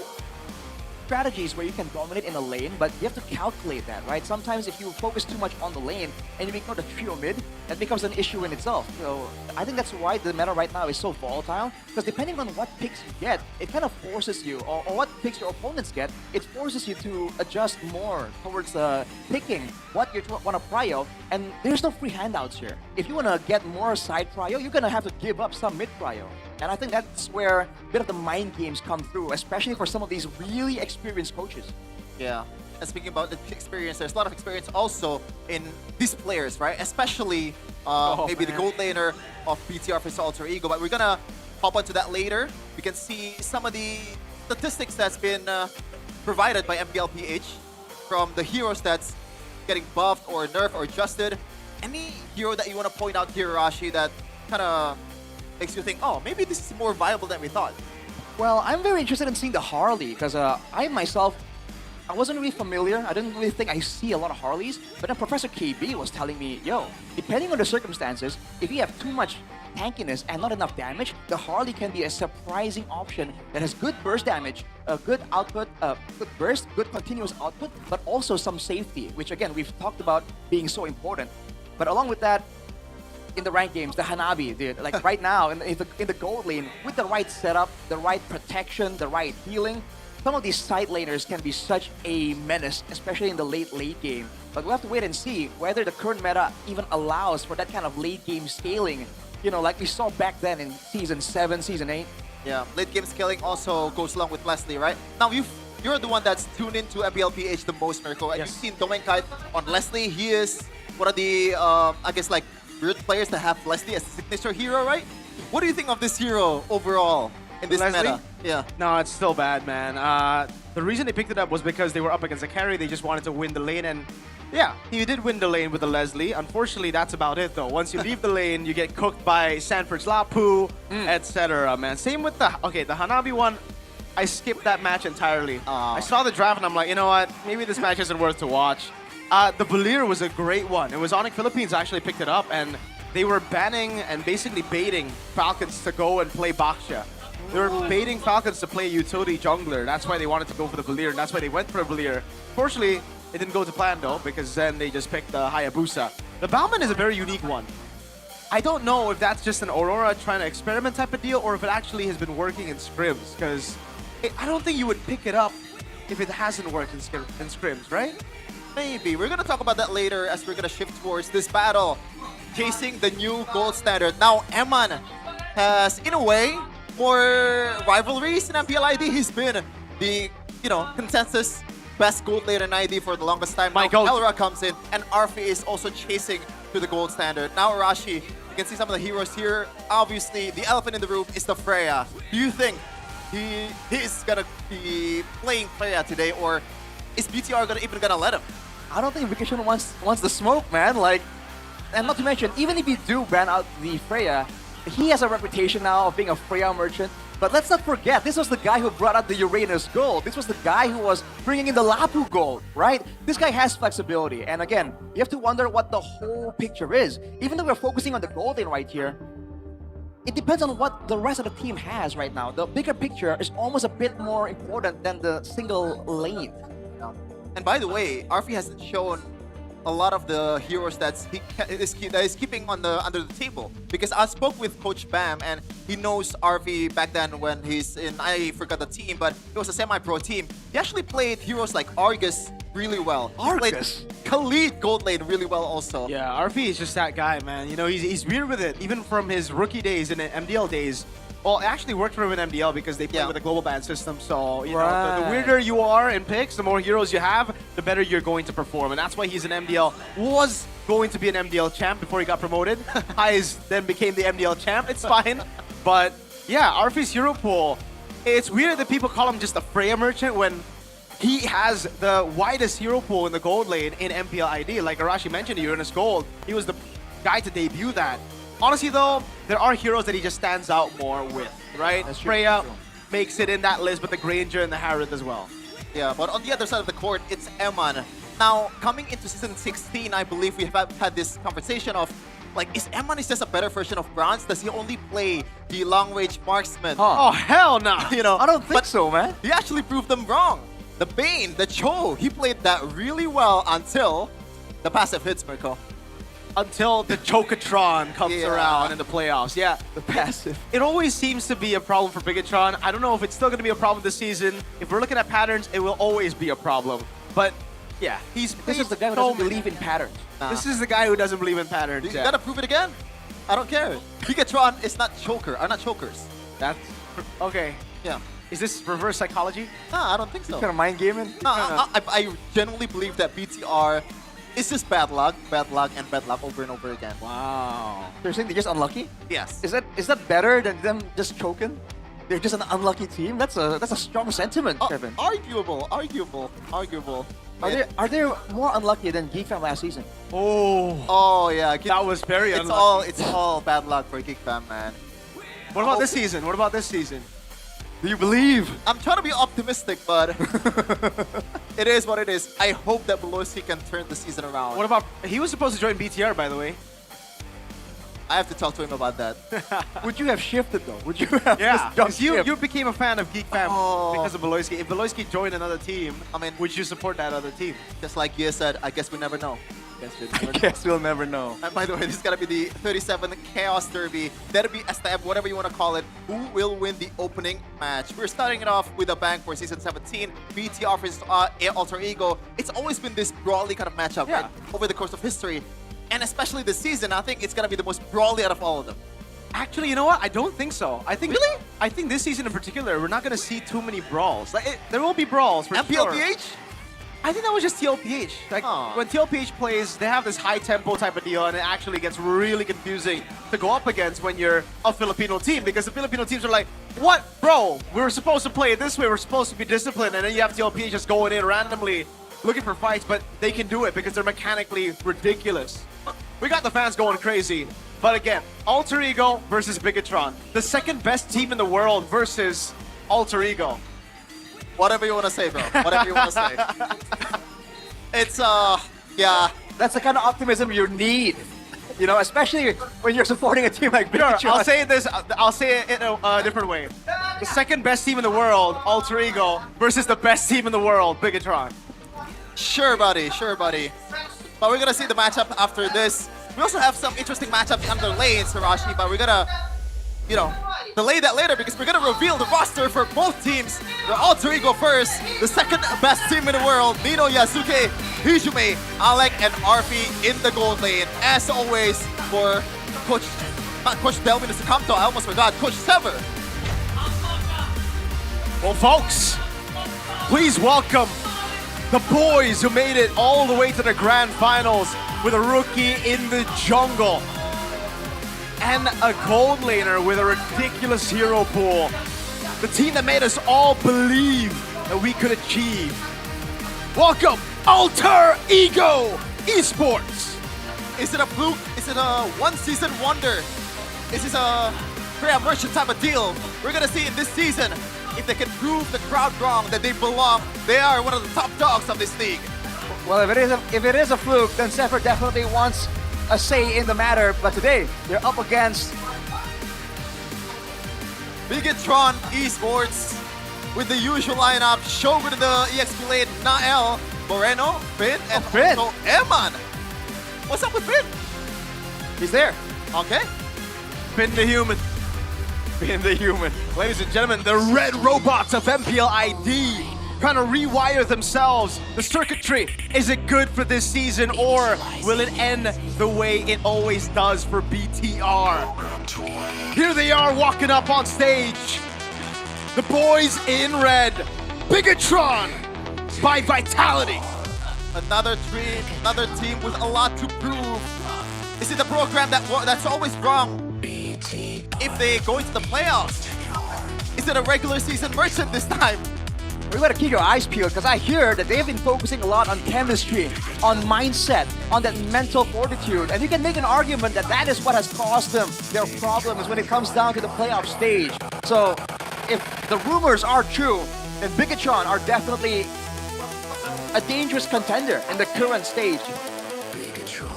strategies where you can dominate in a lane, but you have to calculate that, right? Sometimes if you focus too much on the lane and you ignore the trio mid, that becomes an issue in itself. So I think that's why the meta right now is so volatile, because depending on what picks you get, it kind of forces you, or what picks your opponents get, it forces you to adjust more towards picking what you want to prio, and there's no free handouts here. If you want to get more side prio, you're going to have to give up some mid prio. And I think that's where a bit of the mind games come through, especially for some of these really experienced coaches. Yeah. And speaking about the experience, there's a lot of experience also in these players, right? Especially maybe the gold laner of BTR versus Alter Ego. But we're going to hop onto that later. We can see some of the statistics that's been provided by MPL PH from the heroes that's getting buffed or nerfed or adjusted. Any hero that you want to point out here, Rashi, that kind of makes you think, oh, maybe this is more viable than we thought? Well, I'm very interested in seeing the Harley, because I myself, I wasn't really familiar. I didn't really think I see a lot of Harleys. But then Professor KB was telling me, yo, depending on the circumstances, if you have too much tankiness and not enough damage, the Harley can be a surprising option that has good burst damage, good output, good burst, good continuous output, but also some safety, which again, we've talked about being so important. But along with that, in the ranked games, the Hanabi, dude, like right now in the gold lane, with the right setup, the right protection, the right healing, some of these side laners can be such a menace, especially in the late game. But we'll have to wait and see whether the current meta even allows for that kind of late game scaling, like we saw back then in Season 7, Season 8. Yeah, late game scaling also goes along with Leslie, right? Now, you're the one that's tuned into MPL PH the most, Mirko. And you've seen Domain Kite on Leslie. He is one of the, I guess, like, weird players that have Leslie as a signature hero, right? What do you think of this hero overall in this meta? Yeah. No, it's still bad, man. The reason they picked it up was because they were up against a carry. They just wanted to win the lane, and Yeah, he did win the lane with the Leslie. Unfortunately, that's about it though. Once you leave the lane, you get cooked by Sanford's Lapu, etc. Man, same with the Hanabi one. I skipped that match entirely. I saw the draft and I'm like, you know what? Maybe this match isn't worth to watch. The Valir was a great one. It was Onyx Philippines actually picked it up, and they were banning and basically baiting Falcons to go and play Baksha. They were baiting Falcons to play utility jungler. That's why they wanted to go for the Valir, and that's why they went for the Valir. Fortunately, it didn't go to plan though, because then they just picked the Hayabusa. The Bauman is a very unique one. I don't know if that's just an Aurora trying to experiment type of deal, or if it actually has been working in scrims, because I don't think you would pick it up if it hasn't worked in scrims, right? Maybe. We're gonna talk about that later as we're gonna shift towards this battle. Chasing the new gold standard. Now, Eman has, in a way, more rivalries in MPL ID. He's been the, consensus best gold laner in ID for the longest time. Now, Elra comes in, and Arfi is also chasing to the gold standard. Now, Arashi, you can see some of the heroes here. Obviously, the elephant in the room is the Freya. Do you think he's gonna be playing Freya today, or is BTR even gonna let him? I don't think Vacation wants the smoke, man. And not to mention, even if you do ban out the Freya, he has a reputation now of being a Freya merchant. But let's not forget, this was the guy who brought out the Uranus gold. This was the guy who was bringing in the Lapu gold, right? This guy has flexibility. And again, you have to wonder what the whole picture is. Even though we're focusing on the gold lane right here, it depends on what the rest of the team has right now. The bigger picture is almost a bit more important than the single lane. And by the way, Arfi hasn't shown a lot of the heroes that is keeping under the table, because I spoke with Coach Bam and he knows Arfi back then when he's in, I forgot the team, but it was a semi-pro team. He actually played heroes like Argus really well. Argus? Khalid gold lane really well also. Yeah, Arfi is just that guy, man. He's weird with it, even from his rookie days and MDL days. Well, it actually worked for him in MDL because they play with a global ban system. So, the weirder you are in picks, the more heroes you have, the better you're going to perform. And that's why he's an MDL, was going to be an MDL champ before he got promoted. Highs then became the MDL champ. It's fine. But yeah, Arfi's hero pool, it's weird that people call him just a Freya merchant when he has the widest hero pool in the gold lane in MPL ID. Like Arashi mentioned, Uranus Gold, he was the guy to debut that. Honestly though, there are heroes that he just stands out more with, right? Freya makes it in that list, but the Granger and the Harith as well. Yeah, but on the other side of the court, it's Eman. Now, coming into Season 16, I believe we have had this conversation of, is Eman just a better version of Bronze? Does he only play the long-range marksman? Oh, hell no! I don't think so, man. He actually proved them wrong. The Bane, the Cho, he played that really well until the passive hits, Mirko. Until the Chokatron comes around in the playoffs. Yeah, the passive. It always seems to be a problem for Bigatron. I don't know if it's still going to be a problem this season. If we're looking at patterns, it will always be a problem. But yeah, this is the guy who doesn't believe in patterns. This is the guy who doesn't believe in patterns. You gotta prove it again. I don't care. Bigatron is not chokers. That's okay. Yeah. Is this reverse psychology? No, I don't think so. Kind of mind gaming? No, I genuinely believe that BTR is just bad luck, and bad luck over and over again. Wow. You're saying they're just unlucky? Yes. Is that better than them just choking? They're just an unlucky team? That's a strong sentiment, Kevin. Arguable. Are they more unlucky than GeekFam last season? Oh yeah. That was very unlucky. It's all bad luck for GeekFam, man. What about this season? What about this season? Do you believe? I'm trying to be optimistic, but it is what it is. I hope that Beloski can turn the season around. What about, he was supposed to join BTR, by the way. I have to talk to him about that. Would you have shifted though? Would you have just jumped you became a fan of Geek Fam because of Beloski. If Beloski joined another team, would you support that other team? Just like you said, I guess we never know. I guess we'll never know. And by the way, this is gonna be the 37 Chaos Derby. That'll be STM, whatever you want to call it. Who will win the opening match? We're starting it off with a bang for Season 17. BTR versus Alter Ego. It's always been this brawly kind of matchup right, over the course of history. And especially this season, I think it's gonna be the most brawly out of all of them. Actually, you know what? I don't think so. I think I think this season in particular, we're not gonna see too many brawls. There will be brawls for sure. MPLPH? I think that was just TLPH. When TLPH plays, they have this high tempo type of deal, and it actually gets really confusing to go up against when you're a Filipino team, because the Filipino teams are like, what, bro? We were supposed to play it this way. We're supposed to be disciplined, and then you have TLPH just going in randomly. looking for fights, but they can do it because they're mechanically ridiculous. We got the fans going crazy. But again, Alter Ego versus Bigatron. The second best team in the world versus Alter Ego. Whatever you want to say, bro. Whatever you want to say. It's, yeah. That's the kind of optimism you need. You know, especially when you're supporting a team like Bigatron. Sure, I'll say it in a different way. The second best team in the world, Alter Ego, versus the best team in the world, Bigatron. Sure, buddy. Sure, buddy. But we're gonna see the matchup after this. We also have some interesting matchups on the lanes, Hirashi, but we're gonna, you know, delay that later because we're gonna reveal the roster for both teams. The Alter Ego first, the second best team in the world, Nino, Yasuke, Hijume, Alec, and Arfi in the gold lane. As always, for Coach Delvin Sukamto, I almost forgot, Coach Sever. Well, folks, please welcome the boys who made it all the way to the grand finals with a rookie in the jungle and a gold laner with a ridiculous hero pool. The team that made us all believe that we could achieve. Welcome, Alter Ego Esports. Is it a fluke? Is it a one-season wonder? Is this a Graham Merchant type of deal? We're gonna see in this season if they can prove the crowd wrong that they belong. They are one of the top dogs of this league. Well, if it is a fluke, then Zephyr definitely wants a say in the matter. But today, they're up against Bigatron Esports with the usual lineup. Shogun in the EXP lane, Nael, Moreno, Finn, and also Eman. What's up with Finn? He's there. Okay. Finn the human. Finn the human. Ladies and gentlemen, the red robots of MPL ID trying to rewire themselves. The circuitry, is it good for this season or will it end the way it always does for BTR? Here they are walking up on stage. The boys in red. Bigatron by Vitality. Another team with a lot to prove. Is it the program that's always wrong if they go into the playoffs? Is it a regular season Merchant this time? We gotta keep your eyes peeled because I hear that they've been focusing a lot on chemistry, on mindset, on that mental fortitude. And you can make an argument that that is what has caused them their problems when it comes down to the playoff stage. So if the rumors are true, then Bigatron are definitely a dangerous contender in the current stage.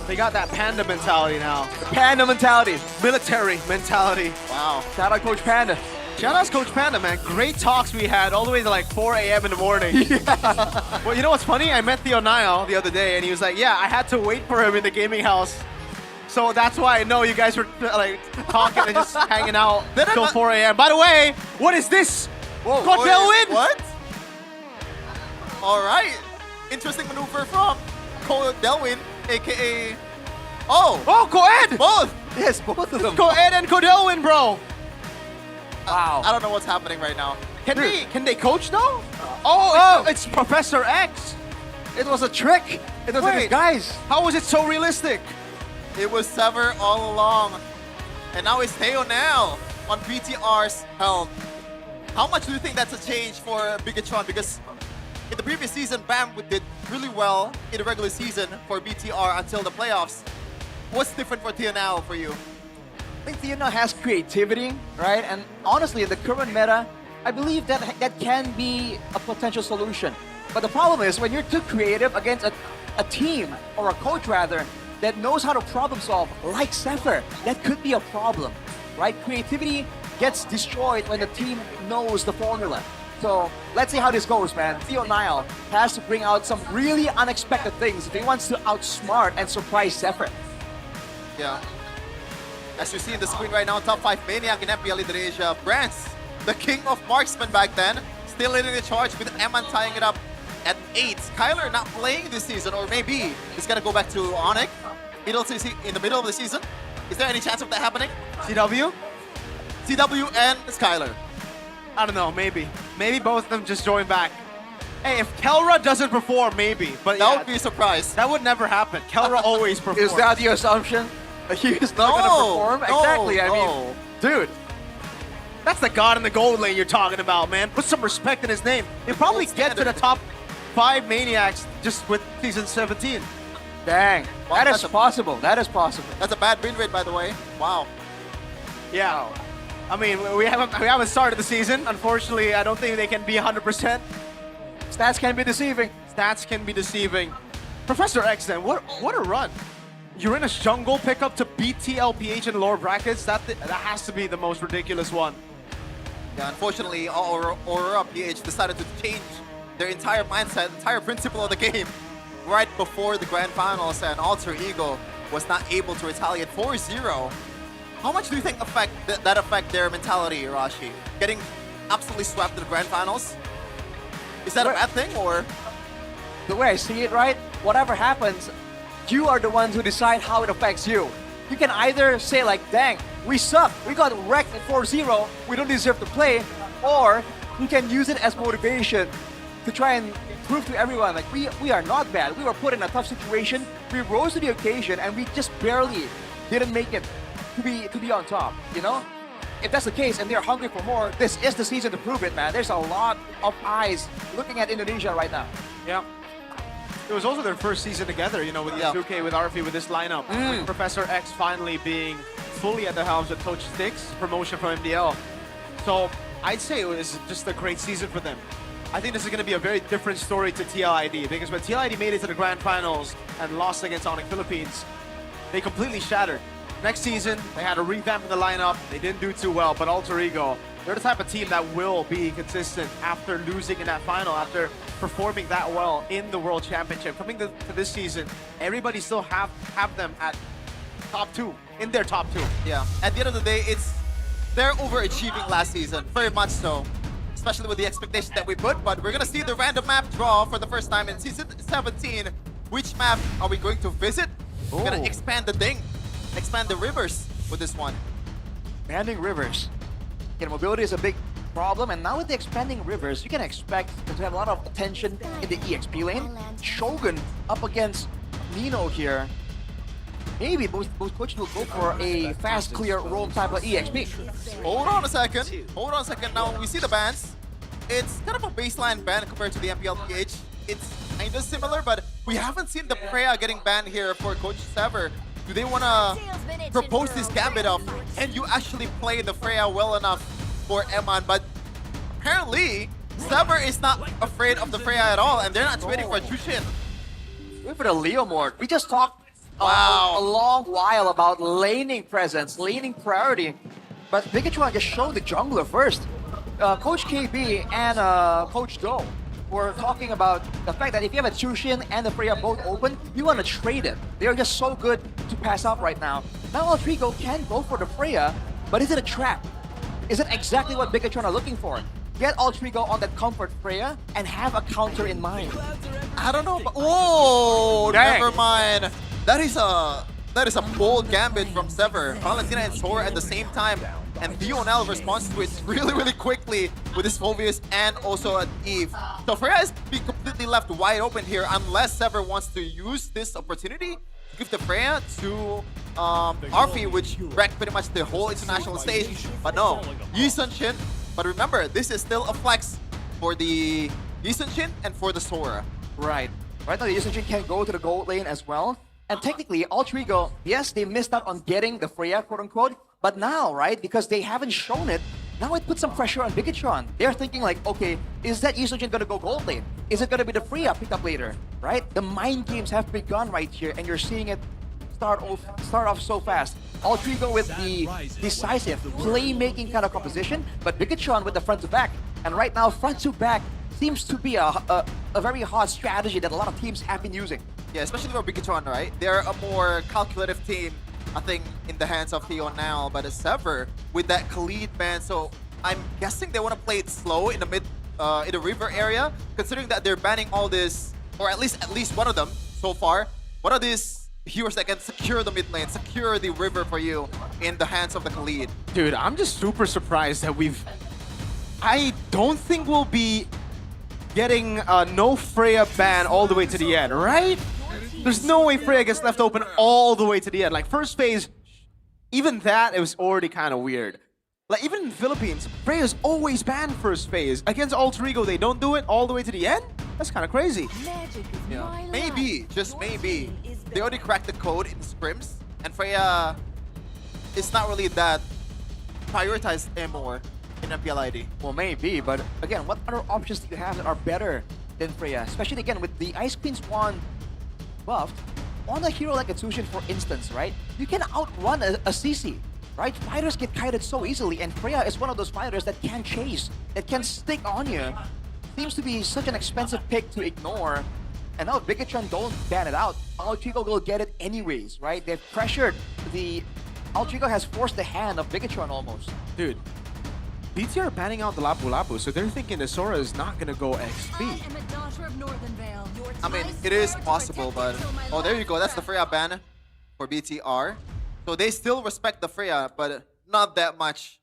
They got that panda mentality now. The panda mentality. Military mentality. Wow. Shout out Coach Panda. Shout out Coach Panda, man. Great talks we had all the way to like 4 a.m. in the morning. Yeah. Well, you know what's funny? I met Theo Nile the other day and he was like, yeah, I had to wait for him in the gaming house. So that's why I know you guys were like talking and just hanging out till 4 a.m. By the way, what is this? Whoa, Delwin? What? All right. Interesting maneuver from Delwin, aka... Oh! Coed! Both! Yes, both of them. Coed and Codelwin, bro! Wow. I don't know what's happening right now. Can they coach though? It's Professor X. It was a trick. It was a disguise. How was it so realistic? It was Sever all along. And now it's Teo now on BTR's helm. How much do you think that's a change for Bigatron? Because in the previous season, Bam did really well in the regular season for BTR until the playoffs. What's different for Teo now for you? I think Theo now has creativity, right? And honestly, in the current meta, I believe that that can be a potential solution. But the problem is when you're too creative against a team, or a coach rather, that knows how to problem solve, like Zephyr, that could be a problem, right? Creativity gets destroyed when the team knows the formula. So let's see how this goes, man. Theo Nile has to bring out some really unexpected things if he wants to outsmart and surprise Zephyr. Yeah. As you see in the screen right now, top 5 Maniac in MPL Indonesia. Brance, the king of marksmen back then, still leading the charge with Eman tying it up at 8. Skyler not playing this season, or maybe he's gonna go back to Onyx in the middle of the season. Is there any chance of that happening? CW? CW and Skyler. I don't know, maybe. Maybe both of them just join back. Hey, if Kelra doesn't perform, maybe. But that would be a surprise. That would never happen. Kelra always performs. Is that the assumption? He is not going to perform? Exactly, I mean, dude. That's the god in the gold lane you're talking about, man. Put some respect in his name. He'll probably get to the top 5 Maniacs just with Season 17. Dang, Wow, that is that's a- possible. That is possible. That's a bad win rate, by the way. Wow. Yeah. I mean, we haven't started the season. Unfortunately, I don't think they can be 100%. Stats can be deceiving. Stats can be deceiving. Professor X, then, what a run. Uranus Jungle pickup to beat TLPH in lower brackets. That has to be the most ridiculous one. Yeah, unfortunately, Aurora PH decided to change their entire mindset, entire principle of the game right before the grand finals, and Alter Ego was not able to retaliate 4-0. How much do you think that affect their mentality, Rashi? Getting absolutely swept in the grand finals? Is that a bad thing, or? The way I see it, right? Whatever happens, you are the ones who decide how it affects you. You can either say like, dang, we suck, we got wrecked at 4-0, we don't deserve to play, or you can use it as motivation to try and prove to everyone like we are not bad. We were put in a tough situation, we rose to the occasion, and we just barely didn't make it to be on top, you know? If that's the case and they're hungry for more, this is the season to prove it, man. There's a lot of eyes looking at Indonesia right now. Yeah. It was also their first season together, you know, with Yasuke, with Arfi, with this lineup. With Professor X finally being fully at the helm with Coach Sticks, promotion from MPL. So I'd say it was just a great season for them. I think this is going to be a very different story to TLID, because when TLID made it to the grand finals and lost against Onyx Philippines, they completely shattered. Next season, they had a revamp in the lineup. They didn't do too well, but Alter Ego, they're the type of team that will be consistent after losing in that final, after performing that well in the World Championship. Coming to this season, everybody still have them at top 2, in their top 2. Yeah, at the end of the day, they're overachieving last season, very much so. Especially with the expectations that we put, but we're gonna see the random map draw for the first time in Season 17. Which map are we going to visit? We're gonna expand the thing. Expand the rivers with this one. Expanding rivers. You know, mobility is a big problem, and now with the expanding rivers, you can expect to have a lot of attention in the EXP lane. Shogun up against Nino here. Maybe both coaches will go for a fast clear roam type of EXP. Hold on a second. Hold on a second. Now we see the bans. It's kind of a baseline ban compared to the MPL PH. It's kind of similar, but we haven't seen the Freya getting banned here for Coach Sever. Do they want to propose this gambit of, can you actually play the Freya well enough for Eman? But apparently, Sever is not afraid of the Freya at all, and they're not trading for Chushin. Wait for the Leo Mord. We just talked a long while about laning presence, laning priority, but Pikachu just showed the jungler first. Coach KB and Coach Do were talking about the fact that if you have a Chushin and the Freya both open, you want to trade it. They're just so good to pass up right now. Now Altrigo can go for the Freya, but is it a trap? Is it exactly what Pikachu are looking for? Get Altrigo on that comfort Freya and have a counter in mind. I don't know, but whoa, never mind. That is a bold gambit from Sever. Valentina and Sora at the same time, and Theonel responds to it really quickly with his Phobius and also an Eve. So Freya is being completely left wide open here unless Sever wants to use this opportunity to give the Freya to Arfi, which wrecked pretty much the whole international stage. But no, Yi Sun-shin. But remember, this is still a flex for the Yi Sun-shin and for the Sora. Right. Right now, the Yi Sun-shin can go to the gold lane as well. And technically, Altrigo, yes, they missed out on getting the Freya, quote-unquote, but now, right, because they haven't shown it, now it puts some pressure on Bigatron. They're thinking like, okay, is that Yi Sun-shin gonna go gold lane? Is it gonna be the Freya pickup later, right? The mind games have begun right here, and you're seeing it start off so fast. Altrigo with the decisive, playmaking kind of composition, but Bigatron with the front to back. And right now, front to back seems to be a very hot strategy that a lot of teams have been using. Yeah, especially for Bigatron, right? They're a more calculative team, I think, in the hands of Theo now, but a Sever with that Khalid ban. So I'm guessing they want to play it slow in the in the river area, considering that they're banning all this, or at least one of them so far. What are these heroes that can secure the mid lane, secure the river for you in the hands of the Khalid? Dude, I'm just super surprised that I don't think we'll be getting no Freya ban all the way to the end, right? There's no way Freya gets left open all the way to the end. Like, first phase, even that, it was already kind of weird. Like, even in the Philippines, Freya's always banned first phase. Against Alter Ego, they don't do it all the way to the end? That's kind of crazy. Yeah. Maybe, just maybe, they already cracked the code in scrims, and Freya is not really that prioritized anymore in MPL ID. Well, maybe, but again, what other options do you have that are better than Freya? Especially again with the Ice Queen's wand buffed, on a hero like a Tushin, for instance, right? You can outrun a CC, right? Fighters get kited so easily, and Freya is one of those fighters that can chase, that can stick on you. Seems to be such an expensive pick to ignore. And now if Bigatron don't ban it out, Altrigo will get it anyways, right? They've pressured the... Altrigo has forced the hand of Bigatron almost. Dude, BT are banning out the Lapu Lapu, so they're thinking the Sora is not gonna go XP. I mean, it is possible, but... Oh, there you go. That's the Freya ban for BTR. So they still respect the Freya, but not that much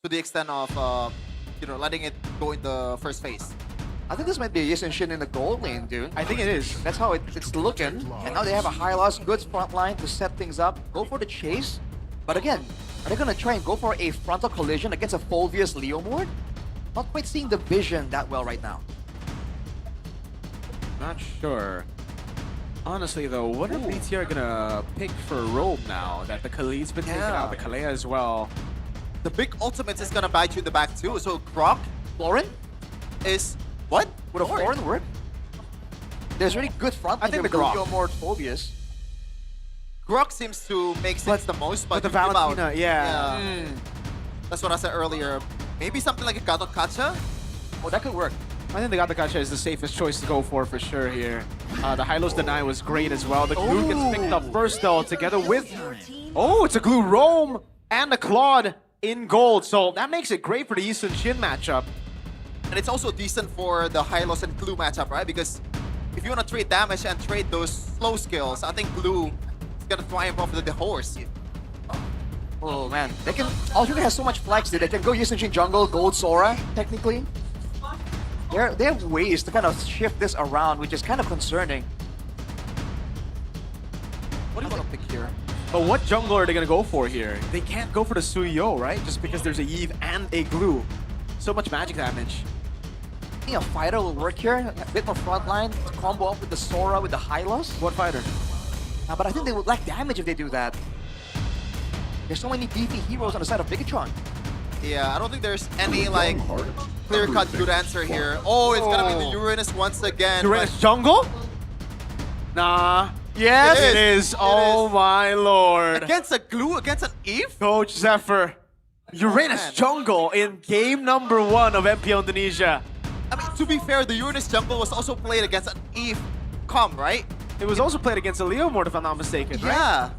to the extent of, you know, letting it go in the first phase. I think this might be a Yisen Shin in the gold lane, dude. I think it is. That's how it's looking. And now they have a high loss, good front line to set things up. Go for the chase. But again, are they gonna try and go for a frontal collision against a Fulvius Leomord? Not quite seeing the vision that well right now. Not sure. Honestly though, what are BTR gonna pick for Robe now that the Khalid's been taken out, the Kalea as well? The big ultimate is gonna bite you in the back too. So Grok, Florin is what? Would a Florin work? There's really good front line I think with the Grok. Leomord Fulvius. Grok seems to make sense the most, but the you give out- Valentina, yeah. That's what I said earlier. Maybe something like a Gato Kacha? Oh, that could work. I think the Gata Gacha is the safest choice to go for sure here. The Hylos Deny was great as well. The glue gets picked up first though, together with... Oh, it's a glue roam and a Claude in gold. So that makes it great for the Yisen Shin matchup. And it's also decent for the Hylos and Glue matchup, right? Because if you want to trade damage and trade those slow skills, I think Glue is going to triumph over the horse. Oh man, they can... Altrigo has so much flex that they can go Yisen Shin jungle, gold Sora, technically. They have ways to kind of shift this around, which is kind of concerning. What do you want to pick here? But what jungle are they going to go for here? They can't go for the Suyo, right? Just because there's a Eve and a glue. So much magic damage. I think a fighter will work here, a bit more frontline to combo up with the Sora, with the Hylos. What fighter? But I think they would lack damage if they do that. There's so many beefy heroes on the side of Bigatron. Yeah, I don't think there's any like clear-cut good answer here. Oh, it's gonna be the Uranus once again. Uranus jungle? Nah. Yes, it is. Oh my lord. Against a glue, against an Eve? Coach Zephyr. Uranus jungle in game number 1 of MPL Indonesia. I mean, to be fair, the Uranus jungle was also played against an Eve com, right? It was also played against a Leomord, if I'm not mistaken, right? Yeah.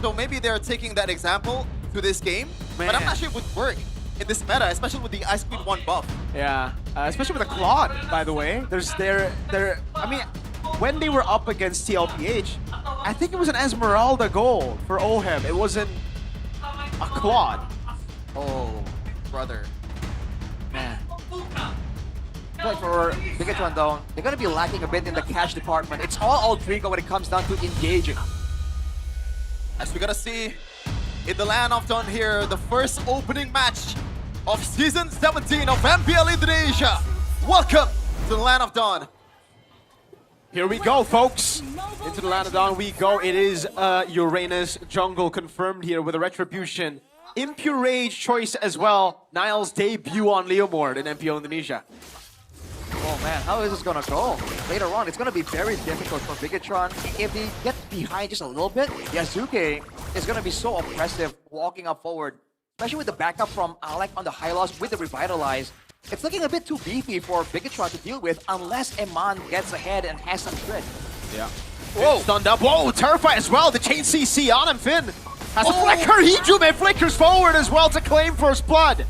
So maybe they're taking that example to this game, but I'm not sure it would work in this meta, especially with the Ice Queen 1 buff. Yeah, especially with the Claude, by the way. I mean, when they were up against TLPH, I think it was an Esmeralda goal for Ohem. It wasn't a Claude. Oh, brother. Man. But for Bigatron though, they're gonna be lacking a bit in the cash department. It's all Altrigo when it comes down to engaging. As we're gonna see in the Land of Dawn here, the first opening match of Season 17 of MPL Indonesia. Welcome to the Land of Dawn. Here we go, folks. Into the Land of Dawn we go. It is Uranus jungle confirmed here with a Retribution. Impure Rage choice as well. Niall's debut on Leomord in MPL Indonesia. Oh man, how is this gonna go? Later on, it's gonna be very difficult for Bigatron. If they get behind just a little bit, Yasuke is gonna be so oppressive walking up forward. Especially with the backup from Alec on the high loss with the Revitalize. It's looking a bit too beefy for Bigatron to deal with unless Eman gets ahead and has some shred. Yeah. Whoa! Stunned up. Whoa! Terrified as well. The chain CC on him, Finn. Has a flicker. Hijume flickers forward as well to claim first blood.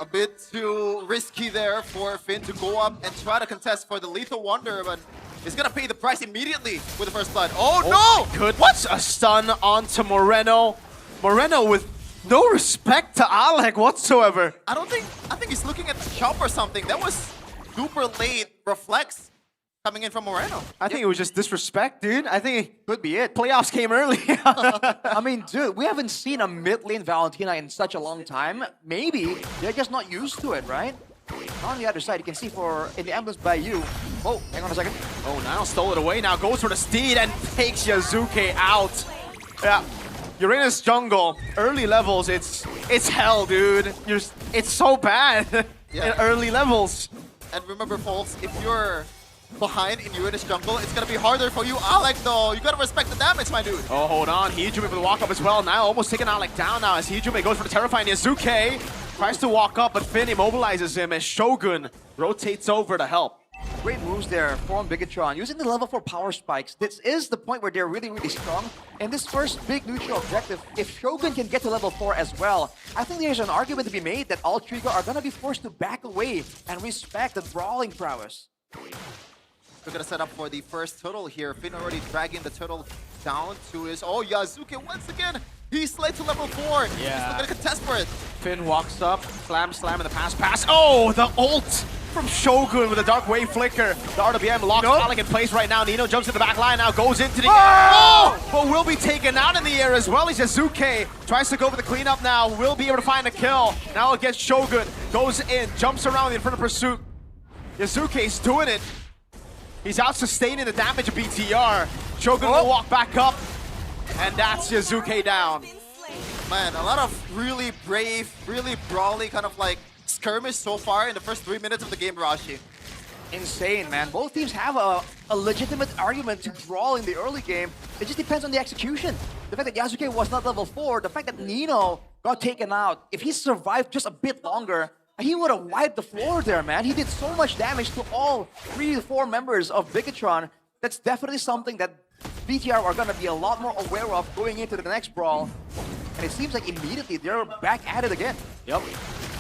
A bit too risky there for Finn to go up and try to contest for the Lethal Wonder, but he's gonna pay the price immediately with the first blood. Oh no! Good. What's a stun onto Moreno? Moreno with no respect to Alec whatsoever. I think he's looking at the shop or something. That was super late reflex coming in from Moreno. I think it was just disrespect, dude. I think it could be it. Playoffs came early. I mean, dude, we haven't seen a mid lane Valentina in such a long time. Maybe they're just not used to it, right? On the other side, you can see in the ambulance by you. Oh, hang on a second. Oh, now stole it away. Now goes for the steed and takes Yazuke out. Yeah, Uranus jungle, early levels, it's hell, dude. It's so bad in early levels. And remember, folks, if you're behind in Uranus jungle, it's gonna be harder for you, Alec, though. You gotta respect the damage, my dude. Oh, hold on. Hijume for the walk-up as well. Now almost taking Alec down now as Hijume goes for the terrifying Yazuke. Tries to walk up, but Finn immobilizes him as Shogun rotates over to help. Great moves there from Bigatron, using the level 4 power spikes. This is the point where they're really, really strong. And this first big neutral objective, if Shogun can get to level 4 as well, I think there's an argument to be made that all Trigo are gonna be forced to back away and respect the brawling prowess. We're gonna set up for the first turtle here. Finn already dragging the turtle down to his... Oh, Yazuke once again! He slayed to level 4. He's still gonna contest for it. Finn walks up, slam in the pass. Oh, the ult from Shogun with a Dark Wave Flicker. The RWM locks Alec in place right now. Nino jumps in the back line now, goes into the air. Oh! But will be taken out in the air as well. Yazuke tries to go for the cleanup now. Will be able to find a kill. Now against Shogun. Goes in, jumps around in front of pursuit. Yazuke's doing it. He's out sustaining the damage of BTR. Shogun will walk back up. And that's Yazuke down. Man, a lot of really brave, really brawly kind of like skirmish so far in the first 3 minutes of the game, Rashi. Insane, man. Both teams have a legitimate argument to brawl in the early game. It just depends on the execution. The fact that Yazuke was not level 4, the fact that Nino got taken out, if he survived just a bit longer, he would have wiped the floor there, man. He did so much damage to all 3 to 4 members of Bigatron. That's definitely something that BTR are going to be a lot more aware of going into the next brawl. And it seems like immediately they're back at it again. Yep.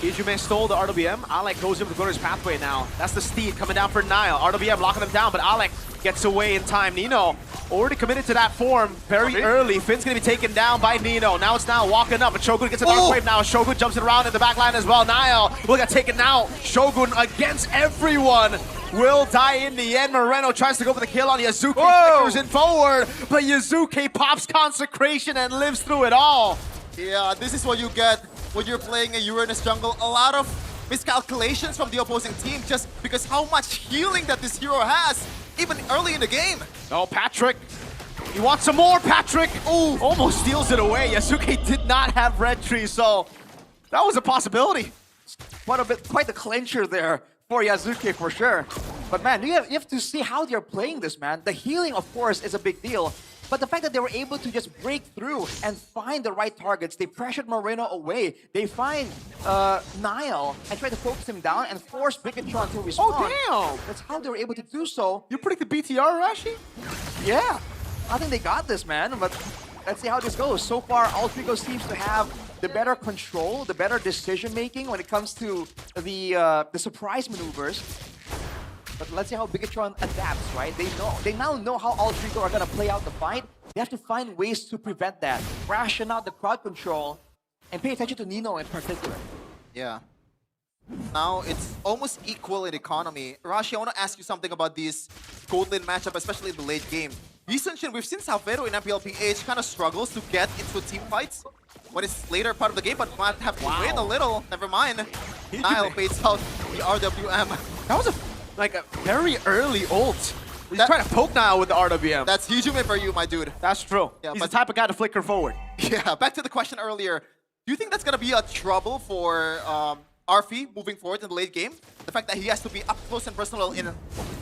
Hijume stole the RWM. Alec goes in with Gunner's pathway now. That's the steed coming down for Nile. RWM locking them down, but Alec gets away in time. Nino already committed to that form very early. Finn's going to be taken down by Nino. Now it's now walking up, but Shogun gets a Dark Wave now. Shogun jumps it around in the back line as well. Nile will get taken out. Shogun against everyone. Will die in the end. Moreno tries to go for the kill on Yazuke. Flickers in forward, but Yazuke pops Consecration and lives through it all. Yeah, this is what you get when you're playing a Uranus jungle. A lot of miscalculations from the opposing team just because how much healing that this hero has, even early in the game. Oh, Patrick. You want some more, Patrick? Ooh, almost steals it away. Yazuke did not have red tree, so that was a possibility. Quite the clincher there for Yazuke for sure. But man, you have to see how they're playing this, man. The healing, of course, is a big deal. But the fact that they were able to just break through and find the right targets, they pressured Moreno away. They find Nile and try to focus him down and force Bigatron to respond. Oh, damn! That's how they were able to do so. You predicted BTR, Rashi? Yeah. I think they got this, man. But let's see how this goes. So far, Altrigo seems to have the better control, the better decision-making when it comes to the surprise maneuvers. But let's see how Bigatron adapts, right? They now know how Altrigo are gonna play out the fight. They have to find ways to prevent that, ration out the crowd control, and pay attention to Nino in particular. Yeah. Now it's almost equal in economy. Rashi, I want to ask you something about this gold lane matchup, especially in the late game. Recently, we've seen Salvero in MPL PH kind of struggles to get into team fights when it's later part of the game, but might have to wait a little. Never mind. Nile baits out the RWM. That was a very early ult. He's trying to poke Nile with the RWM. That's Hijume for you, my dude. That's true. Yeah, He's the type of guy to flicker forward. Yeah, back to the question earlier. Do you think that's going to be a trouble for Arfi moving forward in the late game? The fact that he has to be up close and personal in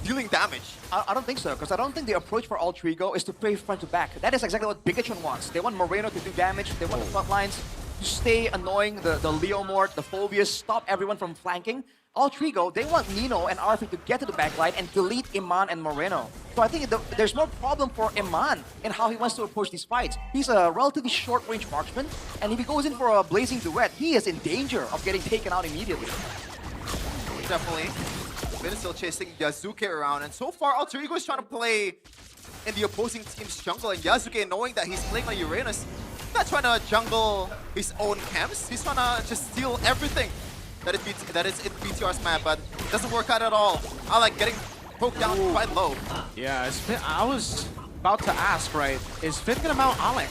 dealing damage. I don't think so, because I don't think the approach for Altrigo is to play front to back. That is exactly what Bigatron wants. They want Moreno to do damage. They want the front lines to stay annoying, the Leomort, the Phobius, stop everyone from flanking. Altrigo, they want Nino and Arfi to get to the backline and delete Iman and Moreno. So I think there's more problem for Iman in how he wants to approach these fights. He's a relatively short-range marksman, and if he goes in for a blazing duet, he is in danger of getting taken out immediately. Definitely. Finn is still chasing Yazuke around, and so far Altrigo is trying to play in the opposing team's jungle, and Yazuke, knowing that he's playing on Uranus, he's not trying to jungle his own camps, he's trying to just steal everything that is in BTR's map, but it doesn't work out at all. I like getting poked down quite low. Yeah, I was about to ask, right, is Finn gonna mount Alec?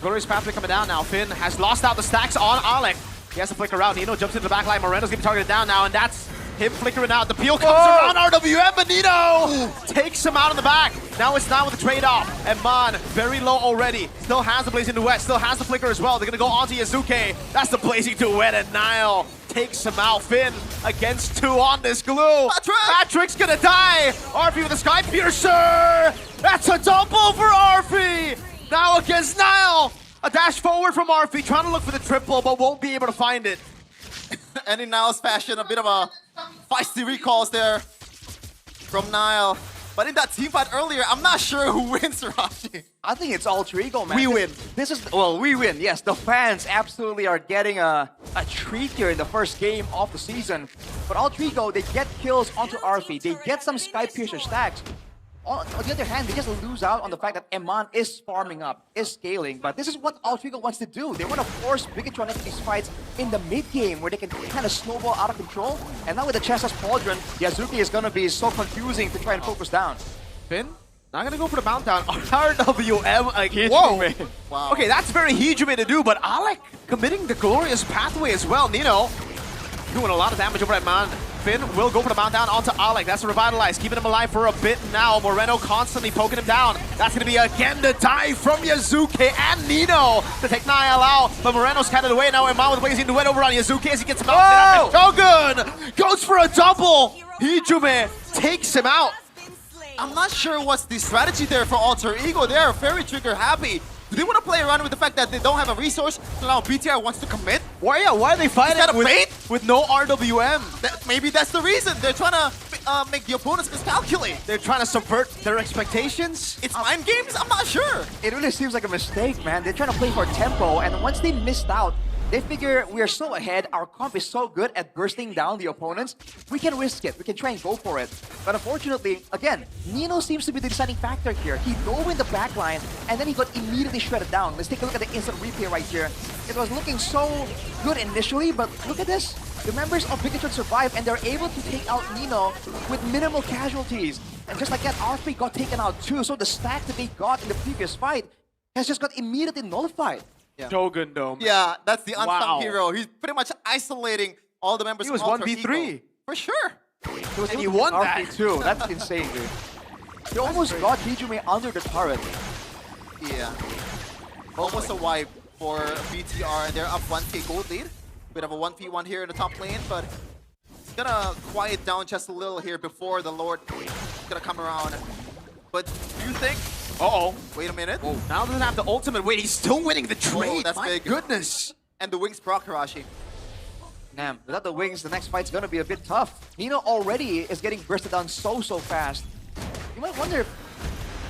Glorious Pathway coming down now. Finn has lost out the stacks on Alec. He has to flicker out. Nino jumps into the back line. Moreno's gonna be targeted down now, and that's Him flickering out. The peel comes around RWM, but Nino takes him out in the back. Now it's now with the trade-off. And Man, very low already. Still has the Blazing Duet, still has the flicker as well. They're gonna go onto Yazuke. That's the Blazing Duet, and Nile takes him out. Finn against 2 on this glue. Patrick's gonna die. Arfi with a Sky Piercer. That's a double for Arfi. Now against Nile. A dash forward from Arfi, trying to look for the triple, but won't be able to find it. And in Nile's fashion, a bit of a feisty recalls there from Nile. But in that team fight earlier, I'm not sure who wins, Rashi. I think it's Alter Ego, man. We win. This is, well, we win, yes. The fans absolutely are getting a treat here in the first game of the season. But Alter Ego, they get kills onto Arfi. They get some Sky Piercer stacks. On the other hand, they just lose out on the fact that Eman is farming up, is scaling. But this is what Alter Ego wants to do. They want to force Bigatron into these fights in the mid-game where they can kind of snowball out of control. And now with the Chessa's Pauldron, Yazuki is going to be so confusing to try and focus down. Finn, not going to go for the mount down. RWM again. Whoa! Wow. Okay, that's very Hijume to do, but Alec committing the glorious pathway as well. Nino doing a lot of damage over at Man. Finn will go for the mount down onto Alec. That's a revitalize, keeping him alive for a bit now. Moreno constantly poking him down. That's going to be again the dive from Yazuke and Nino to take Niall out. But Moreno's carried away now. Eman with Blazing Duet over on Yazuke as he gets him out. Shogun goes for a double. Hijume takes him out. I'm not sure what's the strategy there for Alter Ego. They are very trigger happy. Do they want to play around with the fact that they don't have a resource? So now BTR wants to commit? Why are they fighting with no RWM? Maybe that's the reason. They're trying to make the opponents miscalculate. They're trying to subvert their expectations? It's mind games? I'm not sure. It really seems like a mistake, man. They're trying to play for tempo, and once they missed out, they figure we're so ahead, our comp is so good at bursting down the opponents, we can risk it, we can try and go for it. But unfortunately, again, Nino seems to be the deciding factor here. He dove in the backline, and then he got immediately shredded down. Let's take a look at the instant replay right here. It was looking so good initially, but look at this. The members of Bigatron survive, and they're able to take out Nino with minimal casualties. And just like that, Arfi got taken out too, so the stack that they got in the previous fight has just got immediately nullified. Yeah. Shogun Dome. Yeah, that's the unsung hero. He's pretty much isolating all the members He was of Alter 1v3. Ego. For sure. And he won that too. That's insane, dude. He almost got Hijume under the turret. Yeah. Almost a wipe for BTR, and they're up 1k gold lead. Bit of a 1v1 here in the top lane, but it's gonna quiet down just a little here before the Lord is gonna come around. But do you think... Uh-oh. Wait a minute. Whoa. Now doesn't have the ultimate. Wait, he's still winning the trade. Whoa, that's My big. goodness. And the wings proc Hirashi. Damn, without the wings, the next fight's gonna be a bit tough. Nino already is getting bursted down so fast. You might wonder,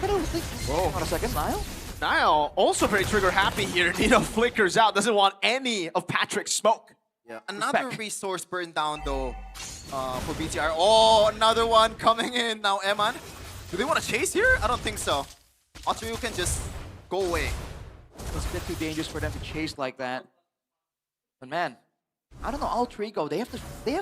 I don't think... Whoa. On a second, Niall? Niall also very trigger happy here. Nino flickers out, doesn't want any of Patrick's smoke. Yeah, another resource burned down though for BTR. Oh, another one coming in now, Eman. Do they want to chase here? I don't think so. Alter Ego can just go away. It's a bit too dangerous for them to chase like that. But man, I don't know, Alter Ego, they have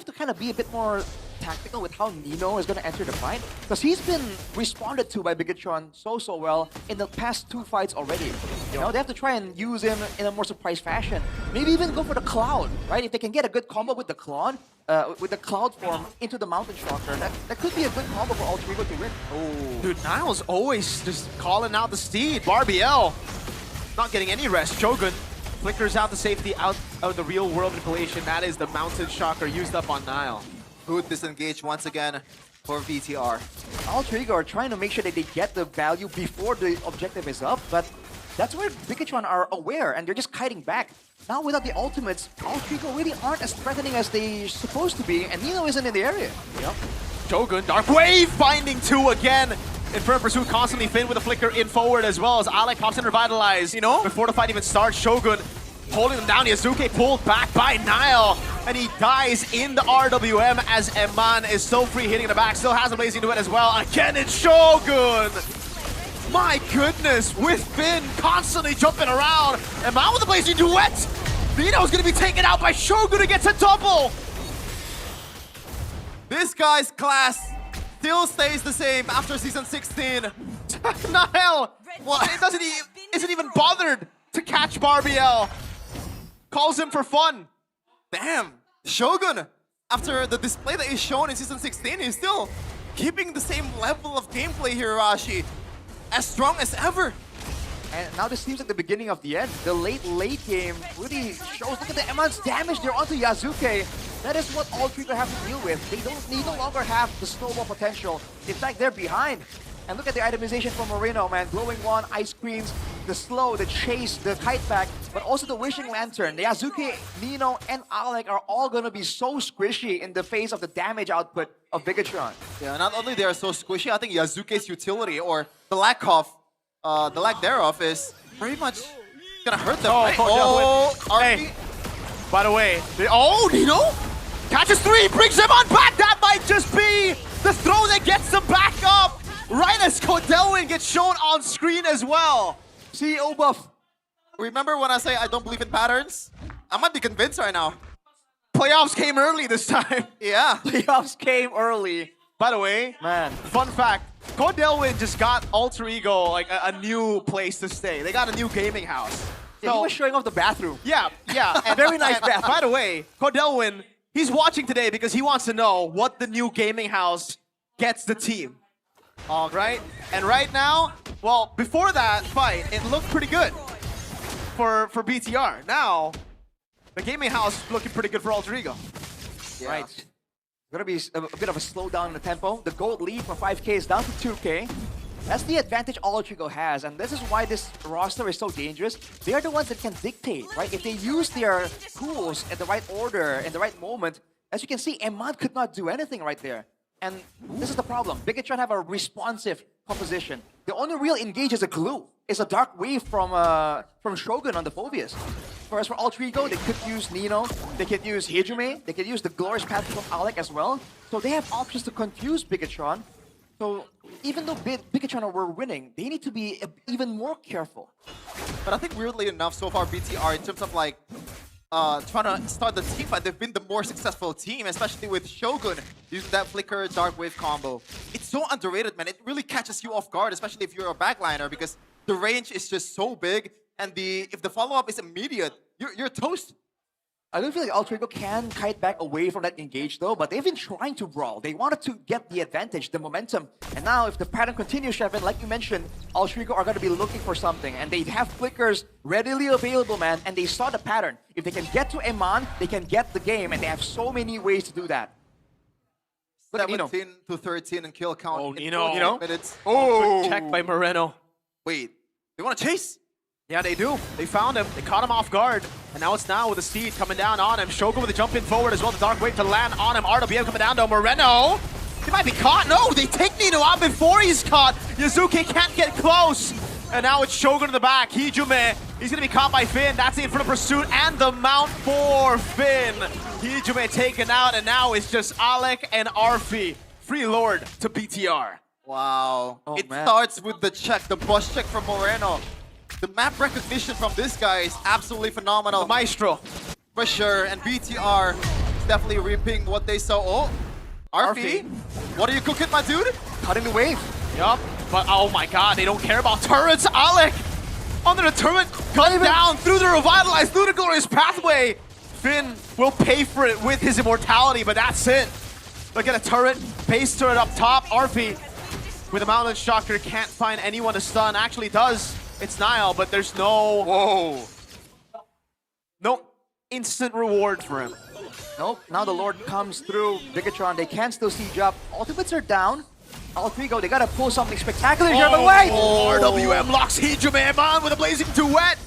to kind of be a bit more tactical with how Nino is going to enter the fight. Because he's been responded to by Bigatron so well in the past 2 fights already. You know, they have to try and use him in a more surprise fashion. Maybe even go for the Cloud, right? If they can get a good combo with the Cloud, form into the Mountain Shocker, that could be a good combo for Alter Ego to win. Oh, dude, Niall's always just calling out the steed. Barbiel not getting any rest. Shogun flickers out the safety out of the real world manipulation. That is the Mountain Shocker used up on Niall. Good disengage once again for VTR. Alter Ego are trying to make sure that they get the value before the objective is up, but that's where Bigatron are aware, and they're just kiting back. Now without the ultimates, Alter Ego really aren't as threatening as they're supposed to be, and Nino isn't in the area. Yep. Shogun, Dark Wave finding 2 again. Infernal Pursuit constantly Finn with a flicker in forward as well as Alec pops in Revitalize. You know, before the fight even starts, Shogun holding him down. Yazuke pulled back by Niall, and he dies in the RWM as Eman is still free hitting the back. Still has a Blazing Duet as well. Again, it's Shogun. My goodness, with Finn constantly jumping around. Eman with the Blazing Duet. Nino's gonna be taken out by Shogun who gets a double. This guy's class still stays the same after season 16. Niall isn't even bothered to catch Barbiel. Calls him for fun. Damn, Shogun after the display that is shown in Season 16, he's still keeping the same level of gameplay here, Rashi. As strong as ever. And now this seems like the beginning of the end. The late game really shows, look at the amount of damage they're onto Yasuke. That is what all Trico have to deal with. They no longer have the snowball potential. In fact, they're behind. And look at the itemization from Moreno, man. Glowing Wand, Ice Creams, the slow, the chase, the kite back, but also the Wishing Lantern. The Yasuke, Nino, and Alec are all gonna be so squishy in the face of the damage output of Bigatron. Yeah, not only they are so squishy, I think Yasuke's utility, or the lack thereof, is pretty much gonna hurt them. Right? Hey, by the way, Nino catches 3, brings him on back. That might just be the throw that gets them back up. Right as Codelwin gets shown on screen as well. CEO buff. Remember when I say I don't believe in patterns? I might be convinced right now. Playoffs came early this time. Yeah. Playoffs came early. By the way, man, fun fact, Codelwin just got Alter Ego like a new place to stay. They got a new gaming house. Yeah, he was showing off the bathroom. Yeah. And very nice bathroom. By the way, Codelwin, he's watching today because he wants to know what the new gaming house gets the team. All right, and right now, well, before that fight, it looked pretty good for BTR. Now, the gaming house is looking pretty good for Alter Ego. Yeah. Right. Gonna be a bit of a slowdown in the tempo. The gold lead from 5K is down to 2K. That's the advantage Alter Ego has, and this is why this roster is so dangerous. They are the ones that can dictate, right? If they use their tools in the right order, in the right moment, as you can see, Emad could not do anything right there. And this is the problem. Bigatron have a responsive composition. The only real engage is a glue. It's a dark wave from Shogun on the Phobius. Whereas for Alter Ego, they could use Nino, they could use Hijume, they could use the Glorious Path from Alec as well. So they have options to confuse Bigatron. So even though Bigatron were winning, they need to be even more careful. But I think weirdly enough, so far BTR, in terms of like trying to start the team fight, they've been the more successful team, especially with Shogun using that Flicker Dark Wave combo. It's so underrated, man. It really catches you off guard, especially if you're a backliner, because the range is just so big, and if the follow-up is immediate, you're toast. I don't feel like Alter Ego can kite back away from that engage though, but they've been trying to brawl. They wanted to get the advantage, the momentum. And now if the pattern continues, Shevin, like you mentioned, Alter Ego are going to be looking for something. And they have flickers readily available, man, and they saw the pattern. If they can get to Eman, they can get the game, and they have so many ways to do that. 17 to 13 and kill count. Oh, Nino. Minutes. Oh, checked by Moreno. Wait, they want to chase? Yeah, they do. They found him. They caught him off guard. And now it's now with the Steed coming down on him. Shogun with a jump in forward as well. The Dark Wave to land on him. RWM coming down to Moreno. He might be caught. No, they take Nino out before he's caught. Yasuke can't get close. And now it's Shogun in the back. Hijume, he's going to be caught by Finn. That's it for the pursuit and the mount for Finn. Hijume taken out, and now it's just Alec and Arfi. Free Lord to BTR. Wow. It starts with the check, the bus check from Moreno. The map recognition from this guy is absolutely phenomenal. The maestro. For sure, and BTR is definitely reaping what they saw. Oh, Arfi, what are you cooking, my dude? Cutting the wave. Yup, but oh my god, they don't care about turrets. Alec, under the turret, cut down through the Revitalize, through the Glorious Pathway. Finn will pay for it with his immortality, but that's it. Look at a turret, base turret up top. Arfi, with a Mountain Shocker, can't find anyone to stun. Actually does. It's Nile, but there's no instant reward for him. Nope, now the Lord comes through. Bigatron, they can still siege up. Ultimates are down. Alter Ego, they gotta pull something spectacular here, but wait! RWM locks Hijume on with a blazing duet.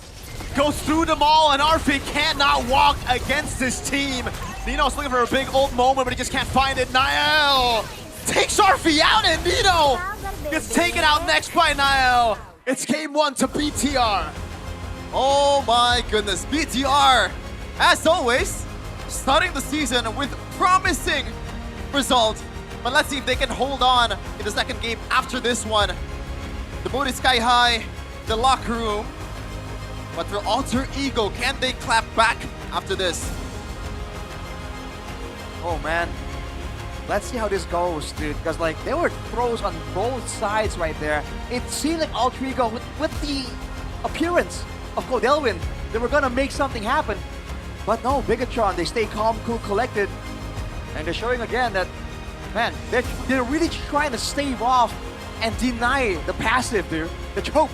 Goes through them all, and Arfi cannot walk against this team. Nino's looking for a big ult moment, but he just can't find it. Niall takes Arfi out, and Nino gets taken out next by Niall. It's game 1 to BTR. Oh my goodness, BTR, as always, starting the season with promising results. But let's see if they can hold on in the second game after this one. The mood is sky high, the locker room. But for Alter Ego, can they clap back after this? Oh man. Let's see how this goes, dude. Because like there were throws on both sides right there. It seemed like Alter Ego, with the appearance of Codelwin, they were gonna make something happen. But no, Bigatron, they stay calm, cool, collected. And they're showing again that, man, they're really trying to stave off and deny the passive, dude. The choke.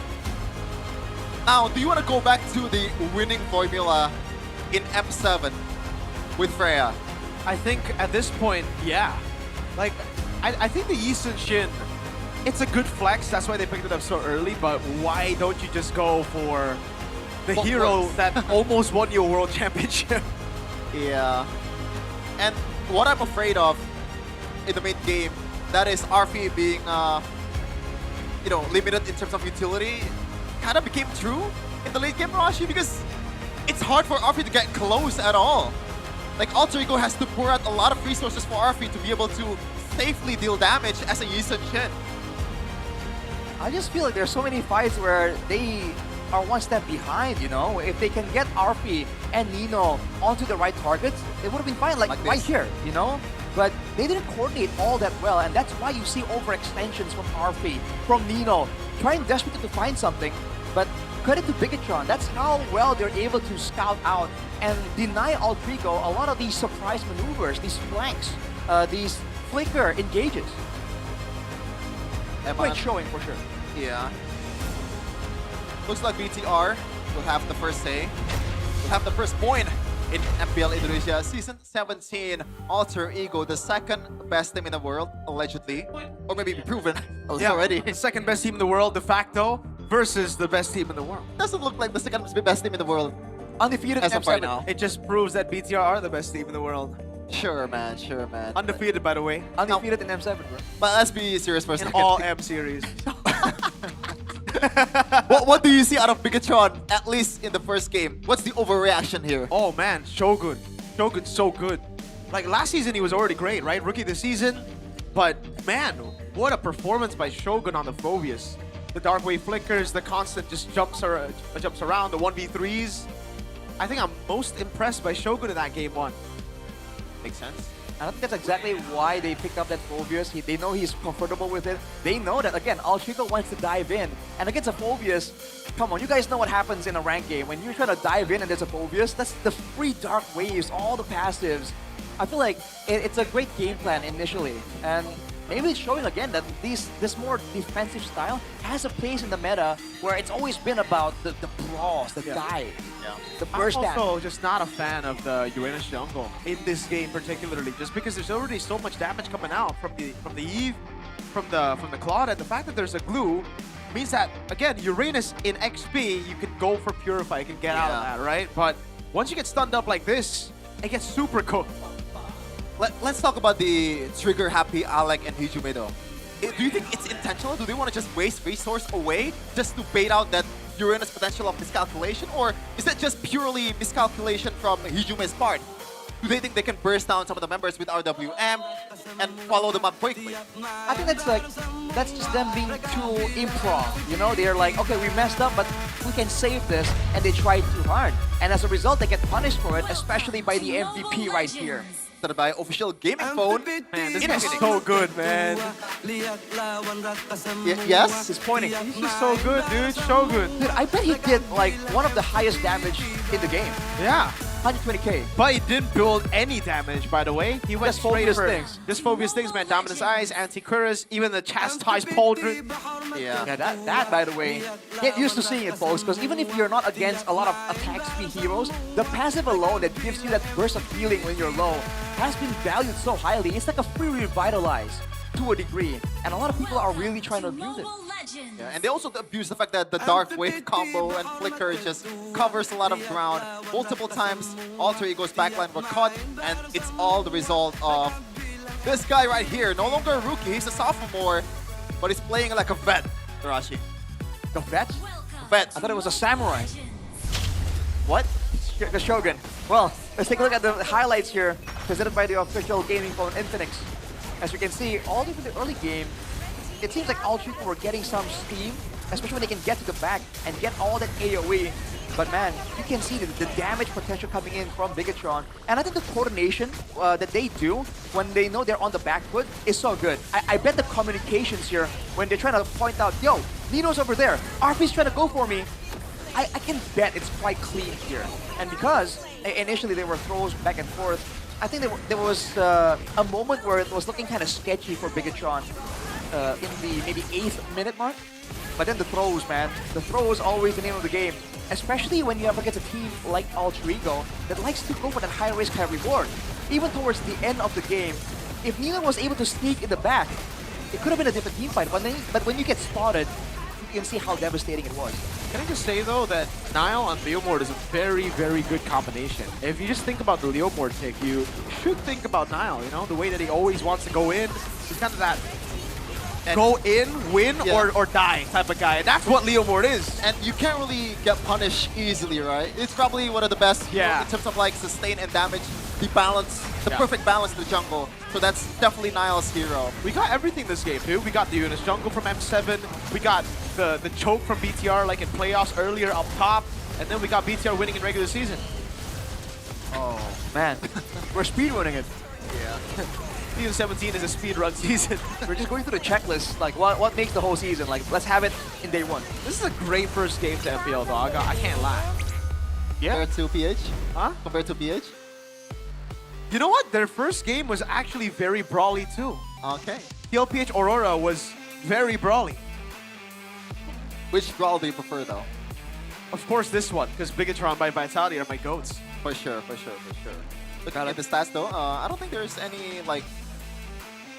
Now, do you want to go back to the winning formula in M7 with Freya? I think at this point, yeah. Like, I think the Yi Sun-shin, it's a good flex. That's why they picked it up so early. But why don't you just go for the hero that almost won your world championship? Yeah. And what I'm afraid of in the mid game, that is RV being, you know, limited in terms of utility, kind of became true in the late game, Rashi, because it's hard for RV to get close at all. Like, Alter Ego has to pour out a lot of resources for RV to be able to safely deal damage as a Yi Sun-shin. I just feel like there's so many fights where they are one step behind, you know? If they can get RP and Nino onto the right targets, it would have been fine, like right here, you know? But they didn't coordinate all that well, and that's why you see overextensions from RP, from Nino, trying desperately to find something, but credit to Bigatron, that's how well they're able to scout out and deny Alter Ego a lot of these surprise maneuvers, these flanks, these flicker engages. Great showing for sure. Yeah. Looks like BTR will have the first say. Will have the first point in MPL Indonesia Season 17. Alter Ego, the second best team in the world, allegedly. Or maybe proven already. The second best team in the world, de facto, versus the best team in the world. Doesn't look like the second best team in the world. Undefeated as of right now. It just proves that BTR are the best team in the world. Sure, man. Sure, man. Undefeated, by the way. Undefeated in M7, bro. But let's be serious for a In second. all M series. What do you see out of Bigatron, at least in the first game? What's the overreaction here? Oh man, Shogun. Shogun's so good. Like last season he was already great, right? Rookie of the season. But man, what a performance by Shogun on the Phobius. The Dark Wave flickers, the constant just jumps around, the 1v3s. I think I'm most impressed by Shogun in that game 1. Makes sense. I think that's exactly why they picked up that Phobius. They know he's comfortable with it. They know that, again, Alter Ego wants to dive in. And against a Phobius, come on, you guys know what happens in a ranked game. When you try to dive in and there's a Phobius, that's the free Dark Waves, all the passives. I feel like it's a great game plan initially. And maybe it's showing again that this more defensive style has a place in the meta where it's always been about the brawls, the dive, the burst I'm damage. also just not a fan of the Uranus jungle in this game particularly, just because there's already so much damage coming out from the Eve, from the Claude, and the fact that there's a glue means that again Uranus in XP you can go for Purify, you can get out of that, right? But once you get stunned up like this, it gets super cooked. Let's talk about the trigger-happy Alec and Hijume though. Do you think it's intentional? Do they want to just waste resource away just to bait out that Uranus potential of miscalculation? Or is that just purely miscalculation from Hijume's part? Do they think they can burst down some of the members with RWM and follow them up quickly? I think that's just them being too improv. You know, they're like, okay, we messed up, but we can save this, and they tried too hard. And as a result, they get punished for it, especially by the MVP right here. By official gaming phone. Man, this guy's so good, man. Yes? He's pointing. He's just so good, dude. Shogun. Dude, I bet he did like one of the highest damage in the game. Yeah. 120k. But he didn't build any damage, by the way. He went Just straight Phobius for things. Just Phobius things, man. Dominance Eyes, Anti-Cuirass, even the Chastised Pauldron. Yeah, that by the way, get used to seeing it, folks, because even if you're not against a lot of attack speed heroes, the passive alone that gives you that burst of healing when you're low has been valued so highly. It's like a free revitalize to a degree, and a lot of people are really trying to abuse it. Yeah, and they also abuse the fact that the Dark Wave combo and Flicker just covers a lot of ground. Multiple times, Alter Ego's backline were caught, and it's all the result of this guy right here. No longer a rookie, he's a sophomore, but he's playing like a vet, Tarashi. The vet? Vet. I thought it was a samurai. What? The Shogun. Well, let's take a look at the highlights here, presented by the official gaming phone Infinix. As you can see, all through the early game, it seems like Alter Ego were getting some steam, especially when they can get to the back and get all that AoE. But man, you can see the damage potential coming in from Bigatron. And I think the coordination that they do when they know they're on the back foot is so good. I bet the communications here, when they're trying to point out, yo, Nino's over there, RP's trying to go for me, I can bet it's quite clean here. And because initially there were throws back and forth, I think there was a moment where it was looking kind of sketchy for Bigatron in the maybe 8th minute mark. But then the throws, man. The throw is always the name of the game. Especially when you have against a team like Alter Ego that likes to go for that high risk, high reward. Even towards the end of the game, if Nina was able to sneak in the back, it could have been a different team fight. But when you get spotted, you can see how devastating it was. Can I just say though that Nile on Leomord is a very, very good combination. If you just think about the Leomord pick, you should think about Nile, you know, the way that he always wants to go in. He's kind of that go in, win, or die type of guy. And that's what Leomord is. And you can't really get punished easily, right? It's probably one of the best in terms of like sustain and damage, the balance, the perfect balance in the jungle. So that's definitely Nile's hero. We got everything this game, dude. We got the Eunice jungle from M7. We got the choke from BTR like in playoffs earlier up top. And then we got BTR winning in regular season. Oh, man. We're speedrunning it. Yeah. Season 17 is a speedrun season. We're just going through the checklist. Like, what makes the whole season? Like, let's have it in day 1. This is a great first game to MPL, dog. I can't lie. Yeah. Compared to PH? Huh? Compared to PH? You know what? Their first game was actually very brawly too. Okay. TLPH Aurora was very brawly. Which brawl do you prefer though? Of course this one, because Bigatron by Vitality are my goats. For sure. Looking at the stats though, I don't think there's any like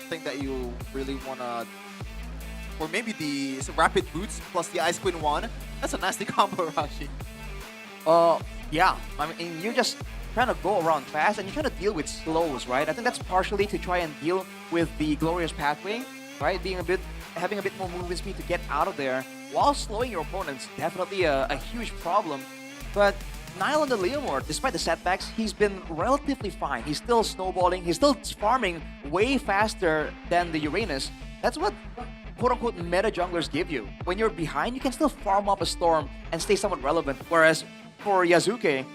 thing that you really wanna, or maybe the rapid boots plus the Ice Queen 1. That's a nasty combo, Rashi. Yeah. I mean, you're just trying to go around fast and you're trying to deal with slows, right? I think that's partially to try and deal with the Glorious Pathway, right? Having a bit more movement speed to get out of there while slowing your opponents. Definitely a huge problem. But Nile on the Leomord, despite the setbacks, he's been relatively fine. He's still snowballing. He's still farming way faster than the Uranus. That's what quote-unquote meta junglers give you. When you're behind, you can still farm up a storm and stay somewhat relevant. Whereas for Yasuke,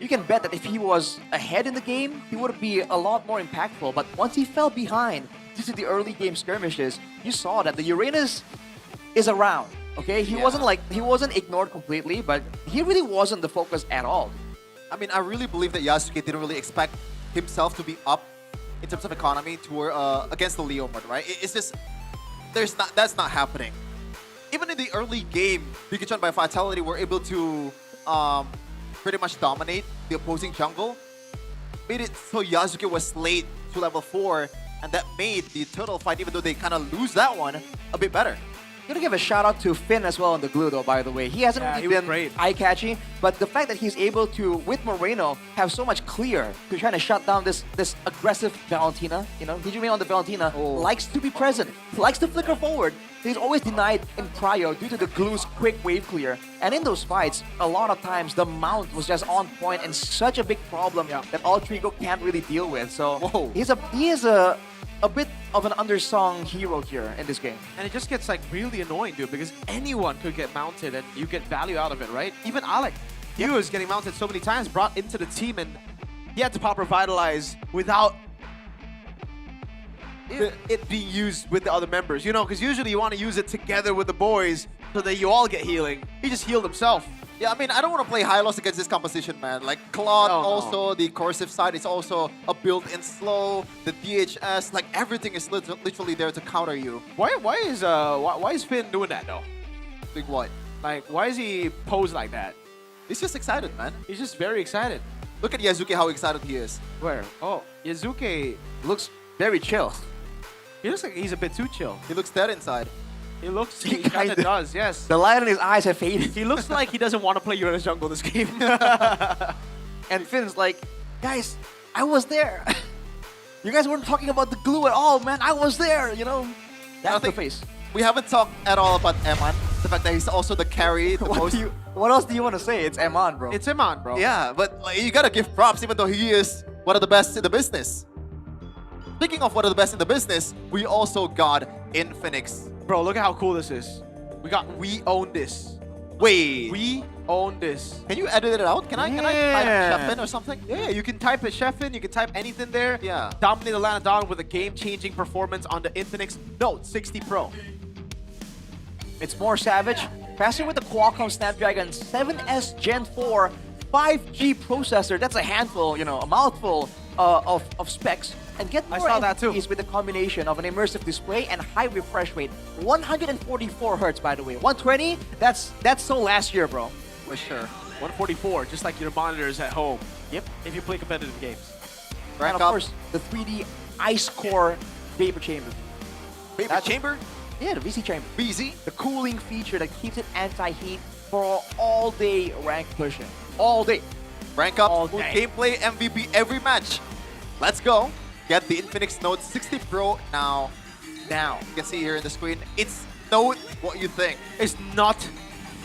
you can bet that if he was ahead in the game, he would be a lot more impactful. But once he fell behind due to the early game skirmishes, you saw that the Uranus is around. Okay, he wasn't ignored completely, but he really wasn't the focus at all. I mean, I really believe that Yasuke didn't really expect himself to be up in terms of economy to against the Leomord, right? It's just that's not happening. Even in the early game, Bigatron by Vitality were able to pretty much dominate the opposing jungle. Made it so Yasuke was late to level 4, and that made the turtle fight, even though they kind of lose that one, a bit better. I'm gonna give a shout out to Finn as well on the glue though, by the way. He hasn't really been eye-catchy, but the fact that he's able to, with Moreno, have so much clear to try to shut down this aggressive Valentina. You know, Hijime on the Valentina likes to be present, likes to flicker forward. He's always denied in prio due to the glue's quick wave clear. And in those fights, a lot of times the mount was just on point and such a big problem that Alter Ego can't really deal with. So he is a bit of an undersung hero here in this game. And it just gets like really annoying, dude, because anyone could get mounted and you get value out of it, right? Even Alec, he was getting mounted so many times, brought into the team, and he had to pop Revitalize without it being used with the other members, you know, because usually you want to use it together with the boys so that you all get healing. He just healed himself. Yeah, I mean, I don't want to play high-loss against this composition, man. Like, Claude also, the Corrosive side is also a built-in slow, the DHS, like, everything is literally there to counter you. Why is Finn doing that, though? Like what? Like, why is he posed like that? He's just excited, man. He's just very excited. Look at Yasuke, how excited he is. Where? Oh, Yasuke looks very chill. He looks like he's a bit too chill. He looks dead inside. He kind of does, yes. The light in his eyes have faded. He looks like he doesn't want to play Uranus jungle this game. And Finn's like, guys, I was there. You guys weren't talking about the glue at all, man. I was there, you know. That's the face. We haven't talked at all about Eman. The fact that he's also the carry. What else do you want to say? It's Eman, bro. It's Eman, bro. Yeah, but like, you gotta give props even though he is one of the best in the business. Speaking of one of the best in the business, we also got Infinix. Bro, look at how cool this is. We own this. Wait. We own this. Can you edit it out? Can I type Chefin or something? Yeah, you can type it Chefin, you can type anything there. Yeah. Dominate the Lanadon with a game-changing performance on the Infinix Note 60 Pro. It's more savage. Faster with the Qualcomm Snapdragon 7S Gen 4 5G processor. That's a handful, you know, a mouthful. of specs and get more saw that too. NFTs with the combination of an immersive display and high refresh rate. 144 hertz, by the way. 120, that's so last year, bro. For sure. 144, just like your monitors at home. Yep. If you play competitive games. And of course, the 3D Ice Core Vapor Chamber. Vapor Chamber? Yeah, the VC Chamber. VC? The cooling feature that keeps it anti-heat for all-day rank pushing. All day. Rank up, All smooth day. gameplay, MVP every match. Let's go. Get the Infinix Note 60 Pro now. Now. You can see here in the screen, it's Note what you think. It's not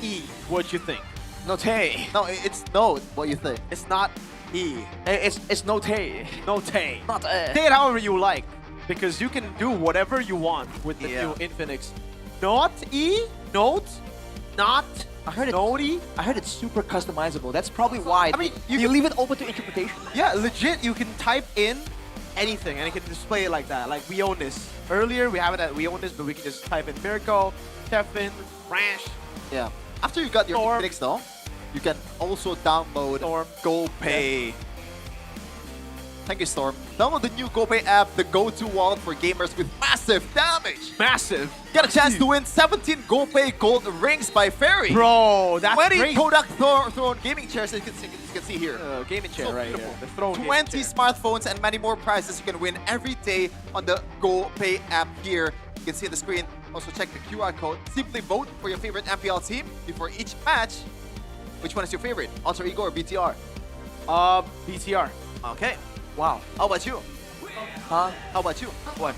E what you think. Note. No, it's Note what you think. It's not E. It's Note. Note. Not Say it however you like, because you can do whatever you want with the new Infinix. Not E, Note, not I heard Noti. I heard it's super customizable. That's probably why. I mean, you leave it open to interpretation. Yeah, legit, you can type in anything and it can display it like that. Like, we own this. Earlier, we have it at we own this, but we can just type in Miracle, Teflon, Rash. Yeah. After you got your Infinix though, you can also download GoPay. Yeah. Thank you, Storm. Download the new GoPay app, the go-to wallet for gamers with massive damage. Massive. Get a chance to win 17 GoPay Gold Rings by Ferry. Bro, that's 20 great. Kodak Throne gaming chairs, as you can see here. Gaming chair So right beautiful. here. The Throne 20 smartphones and many more prizes you can win every day on the GoPay app here. You can see on the screen. Also check the QR code. Simply vote for your favorite MPL team before each match. Which one is your favorite? Alter Ego or BTR? BTR. Okay. Wow. How about you? Huh? How about you? What?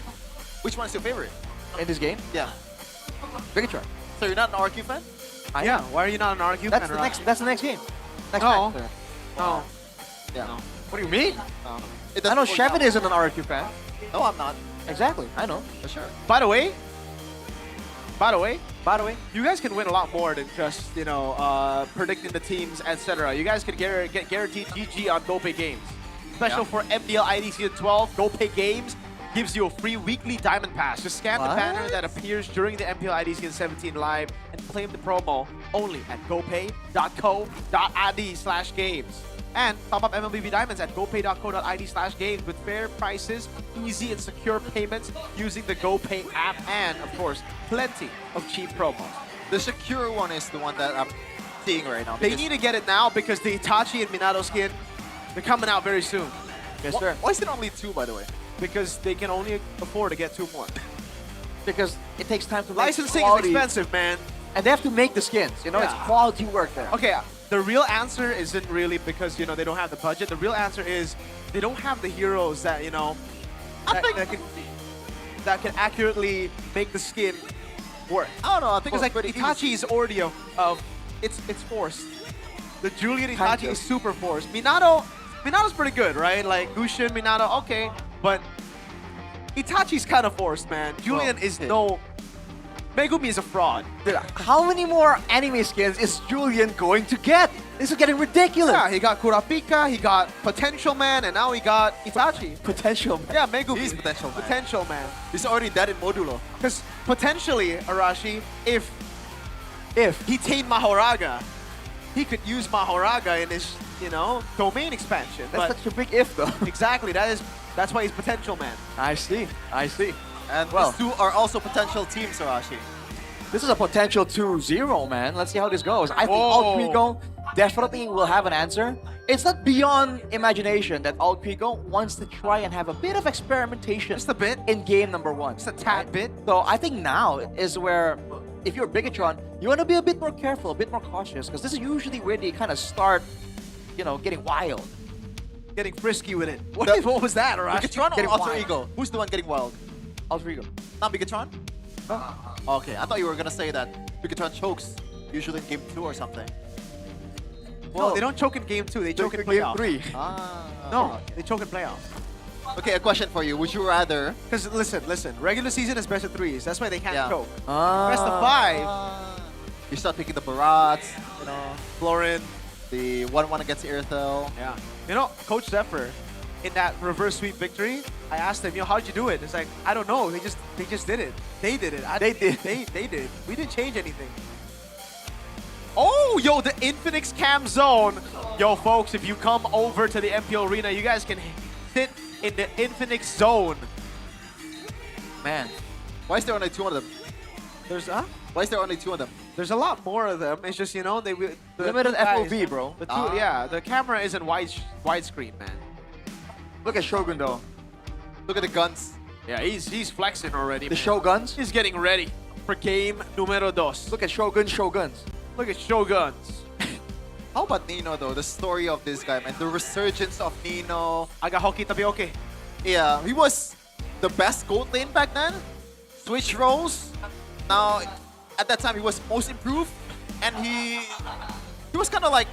Which one is your favorite? In this game? Yeah. Bigatron. So you're not an RQ fan? Yeah, why are you not an RQ That's fan? the next. That's the next game. Next No. match. No. Yeah. No. What do you mean? No. I know Shepard isn't an RQ fan. No, I'm not. Exactly. I know. For sure. By the way, you guys can win a lot more than just, you know, predicting the teams, etc. You guys can get guaranteed GG on GoPay games. Special for MPL ID Season 12, GoPay Games gives you a free weekly Diamond Pass. Just scan the banner that appears during the MPL ID Season 17 live and claim the promo only at gopay.co.id/games. And top up MLBB Diamonds at gopay.co.id/games with fair prices, easy and secure payments using the GoPay app, and, of course, plenty of cheap promos. The secure one is the one that I'm seeing right now. They need to get it now because the Itachi and Minato skin, they're coming out very soon. Yes, sir. Why is it only 2, by the way? Because they can only afford to get 2 more. Because it takes time to make Licensing quality. is expensive, man. And they have to make the skins. You know, it's quality work there. Okay, the real answer isn't really because, you know, they don't have the budget. The real answer is they don't have the heroes that, you know, that can accurately make the skin work. I don't know. I think Because, like, Itachi is already it's forced. The Julian Itachi is super forced. Minato's pretty good, right? Like, Gushin, Minato, okay. But Itachi's kind of forced, man. Julian is no... Megumi is a fraud. Dude, how many more anime skins is Julian going to get? This is getting ridiculous. Yeah, he got Kurapika, he got Potential Man, and now he got Itachi. Potential Man. Yeah, Megumi. He's Potential Man. Potential Man. He's already dead in Modulo. Because potentially, Arashi, if he tamed Mahoraga, he could use Mahoraga in his, you know, domain expansion. That's such a big if, though. Exactly. That's why he's Potential Man. I see. And these two are also potential teams, Arashi. This is a potential 2-0, man. Let's see how this goes. I think Altrigo definitely will have an answer. It's not beyond imagination that Altrigo wants to try and have a bit of experimentation. Just a bit. In game number 1. Just a tad bit. So I think now is where, if you're Bigatron, you want to be a bit more careful, a bit more cautious, because this is usually where they kind of start, you know, getting wild. Getting frisky with it. What was that, Arashi? Bigatron or Getting Alter wild. Ego? Who's the one getting wild? Altrigo. Not Bigatron? Okay, I thought you were gonna say that Bigatron chokes usually in game 2 or something. Well, they don't choke in game 2, they choke in playoffs. Game 3. No, they choke in playoffs. Okay, a question for you. Would you rather... Because listen, regular season is best of 3s. That's why they can't choke. Ah. Best of 5. You start picking the Barats, you know, Florin, the 1-1 against Irithel. Yeah. You know, Coach Zephyr, in that reverse sweep victory, I asked him, you know, how'd you do it? It's like, I don't know. They just did it. They did it. They did. We didn't change anything. Oh, yo, the Infinix Cam Zone. Yo, folks, if you come over to the MPL Arena, you guys can sit in the infinite zone. Man, why is there only 2 of them? There's Why is there only 2 of them? There's a lot more of them. It's just, you know, the Limited two guys- FOV, bro. The two, yeah, the camera isn't widescreen, man. Look at Shogun though. Look at the guns. Yeah, he's flexing already. The man. Shoguns. He's getting ready for game numero dos. Look at Shoguns. Look at Shoguns. How about Nino though? The story of this guy, man. The resurgence of Nino. Agak hoki tapi okay. Yeah, he was the best gold lane back then. Switch roles. Now, at that time, he was most improved, and he was kind of like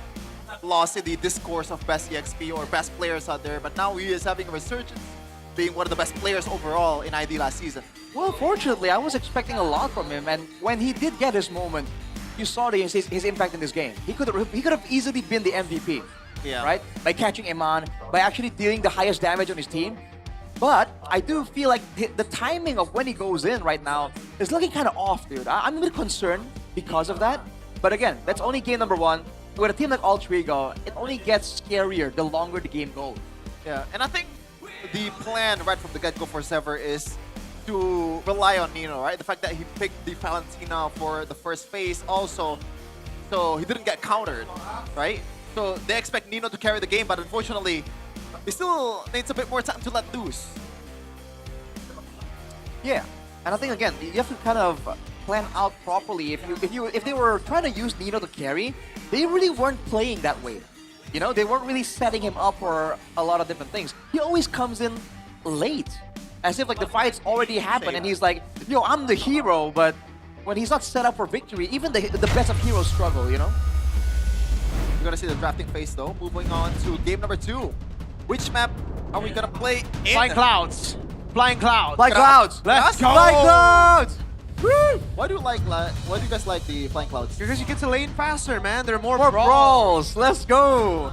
lost in the discourse of best EXP or best players out there. But now he is having a resurgence, being one of the best players overall in ID last season. Well, fortunately, I was expecting a lot from him, and when he did get his moment, you saw his impact in this game. He could have easily been the MVP, Yeah. right? By catching Iman, by actually dealing the highest damage on his team. But I do feel like the timing of when he goes in right now is looking kind of off, dude. I'm a bit concerned because of that. But again, that's only game number 1. With a team like Alter Ego, it only gets scarier the longer the game goes. Yeah, and I think the plan right from the get-go for Sever is to rely on Nino, right? The fact that he picked the Valentina for the first phase also, so he didn't get countered, right? So they expect Nino to carry the game, but unfortunately, he still needs a bit more time to let loose. Yeah, and I think again, you have to kind of plan out properly. If they were trying to use Nino to carry, they really weren't playing that way. You know, they weren't really setting him up for a lot of different things. He always comes in late, as if like the fight's already happened, and he's like, yo, I'm the hero, but when he's not set up for victory, even the best of heroes struggle, you know? We're gonna see the drafting phase though. Moving on to game number 2. Which map are we gonna play in? Flying Clouds. Flying Clouds. Flying Clouds. Let's go. Flying Clouds. Woo! Why do you guys like the Flying Clouds? Because you get to lane faster, man. There are more brawls. Let's go.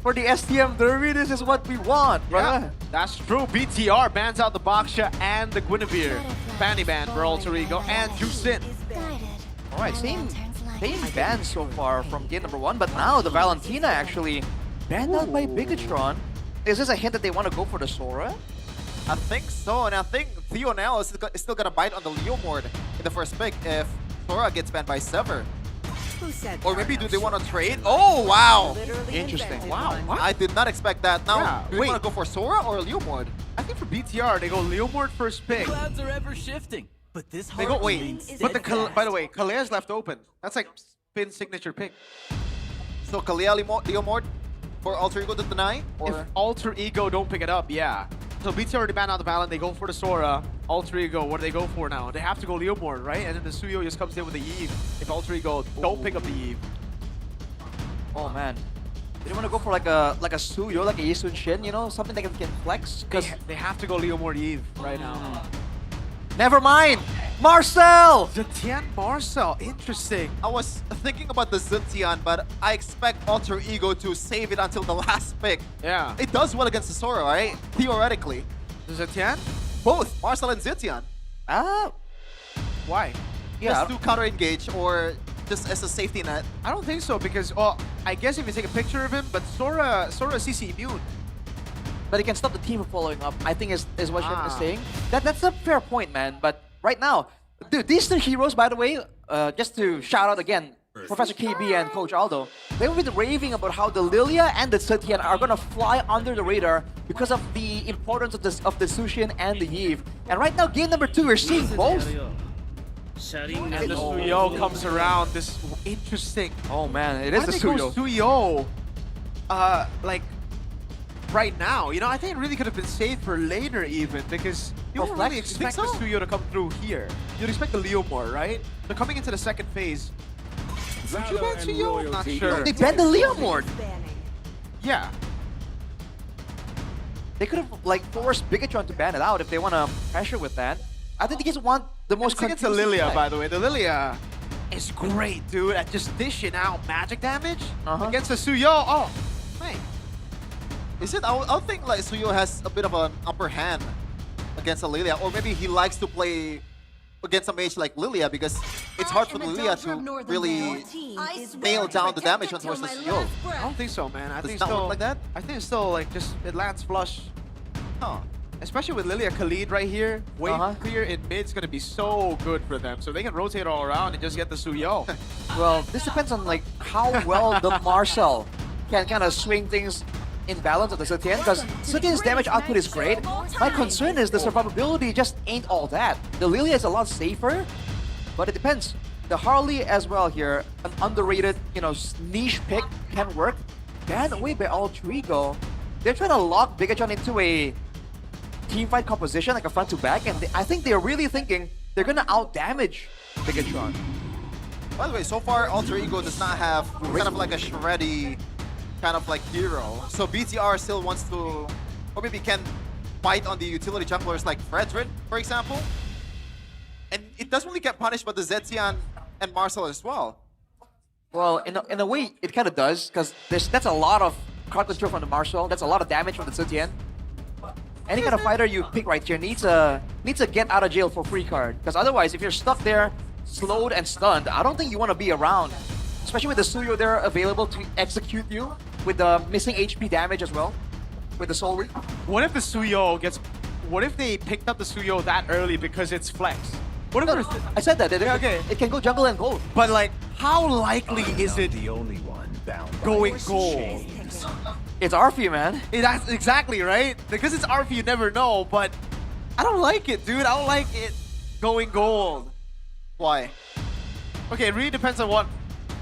For the STM Derby, this is what we want, brother. Yeah, that's true. BTR bans out the Baksha and the Guinevere. Fanny ban for Alter Ego and Jusin. All right, same ban so far from game number 1, but now the Valentina actually banned out by Bigatron. Is this a hint that they want to go for the Sora? I think so, and I think Theo now is still gonna bite on the Leo Mord in the first pick if Sora gets banned by Sever. Or maybe do they want to trade? Oh, wow! Interesting. Wow. What? I did not expect that. Now, Yeah, do they want to go for Sora or Leo Mord? I think for BTR, they go Leo Mord first pick. Clouds are ever shifting, but this They go, wait, but by the way, Kalea's left open. That's like Spin's signature pick. So Kalea Leo Mord for Alter Ego to deny? Or If Alter Ego don't pick it up, yeah. So BTR already banned out the Valen, they go for the Sora. Alter Ego, what do they go for now? They have to go Leo Mord, right? And then the Suyo just comes in with the Eve. If Alter Ego don't pick up the Eve. Oh man. They want to go for like a Suyo, like a Yisun Shin, you know? Something that can flex? Because They have to go Leo Mord Eve right now. never mind! Marcel! Zetian Marcel, interesting. I was thinking about the Zetian, but I expect Alter Ego to save it until the last pick. Yeah. It does well against the Sora, right? Theoretically. Zetian? Both, Marcel and Zetian. Ah. Why? Just to counter-engage or just as a safety net. I don't think so because, well, I guess if you take a picture of him, but Sora CC immune. But he can stop the team from following up, I think is what Shin is saying. That's a fair point, man. But right now, dude, these 2 heroes, by the way, just to shout out again, Professor KB and Coach Aldo, they were raving about how the Lilia and the Zetian are gonna fly under the radar because of the importance of the Sushin and the Eve. And right now, game number 2, we're seeing both. And the Suyo comes around. This interesting. Oh man, it is the Suyo. Suyo. Like right now, you know, I think it really could have been saved for later even because you don't really expect the Suyo to come through here. You'd expect the Leo more, right? So coming into the second phase, would you ban Suyo? I'm not sure. They banned the Leo Mord. Yeah. They could have like forced Bigatron to ban it out if they want to pressure with that. I think they just want the most. It's a Lilia, by the way. The Lilia is great, dude, at just dishing out magic damage against the Suyo. Oh, man. Is it? I'll think like Suyo has a bit of an upper hand against a Lilia, or maybe he likes to play against a mage like Lilia because it's hard for Lilia to really nail down the damage on towards the Suyo. I don't think so, man. I think Does it's it not still work like that? I think it's still like just it lands flush Huh. Especially with Lilia Khalid right here, wave clear in mid's gonna be so good for them. So they can rotate all around and just get the Suyo. Well, this depends on like how well the Marcel can kind of swing things in balance of the Zetian, because Zetian's damage output is great. My concern is the survivability just ain't all that. The Lilia is a lot safer, but it depends. The Harley as well here, an underrated, you know, niche pick can work. Banned away by Alter Ego. They're trying to lock Bigatron into a teamfight composition, like a front to back, and I think they're really thinking they're gonna out-damage Bigatron. By the way, so far, Alter Ego does not have kind of like a shreddy kind of like hero. So BTR still wants to, or maybe can fight on the utility junglers like Fredrin, for example. And it doesn't really get punished by the Zetian and Marcel as well. Well, in a way, it kind of does, because that's a lot of crowd control from the Marcel. That's a lot of damage from the Zetian. Any kind of fighter you pick right here needs a get out of jail for free card, because otherwise, if you're stuck there, slowed and stunned, I don't think you want to be around. Especially with the Suyo there available to execute you with the missing HP damage as well, with the Soul Reap. What if the Suyo gets... What if they picked up the Suyo that early because it's flex? What if I said that. Okay. It can go jungle and gold. But like, how likely is it the only one going gold? It's Arfi, man. That's exactly right. Because it's Arfi, you never know. But I don't like it, dude. I don't like it going gold. Why? Okay, it really depends on what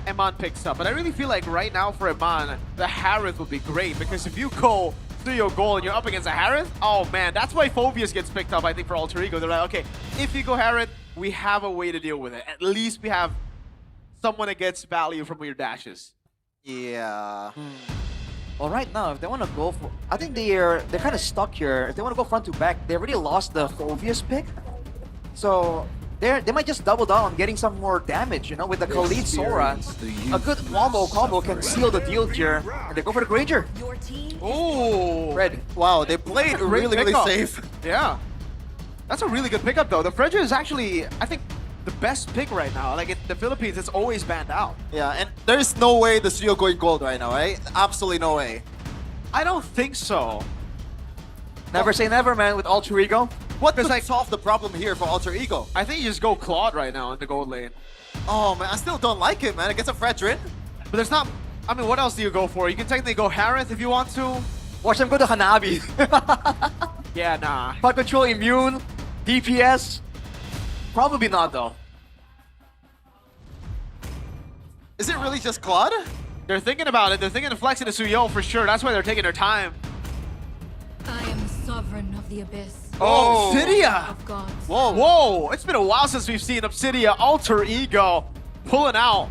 Eman picks up. But I really feel like right now for Eman, the Harith would be great. Because if you go Suyo gold and you're up against a Harith, oh man, that's why Phobius gets picked up, I think, for Alter Ego. They're like, okay, if you go Harith, we have a way to deal with it. At least we have someone that gets value from your dashes. Yeah. Well, right now, if they want to go for... I think they're kind of stuck here. If they want to go front to back, they already lost the Phobius pick. So they might just double down on getting some more damage, you know, with the Khalid Sora. A good wombo combo can seal the deal here. And they go for the Granger. Oh! Red. Wow, they played really safe. Yeah. That's a really good pickup, though. The Fredger is actually, I think, the best pick right now. Like, in the Philippines, it's always banned out. Yeah, and there's no way the Suyo going gold right now, right? Absolutely no way. I don't think so. Never say never, man, with Alter Ego. What could solve the problem here for Alter Ego? I think you just go Claude right now in the gold lane. Oh, man, I still don't like it, man. Against a Fredrin. But there's not... I mean, what else do you go for? You can technically go Harith if you want to. Watch them go to Hanabi. Yeah, nah. Crowd control, immune, DPS. Probably not, though. Is it really just Claude? They're thinking about it. They're thinking of flexing the Suyo for sure. That's why they're taking their time. I am sovereign of the abyss. Oh, Obsidia! Of gods. Whoa. Whoa! It's been a while since we've seen Obsidia, Alter Ego, pulling out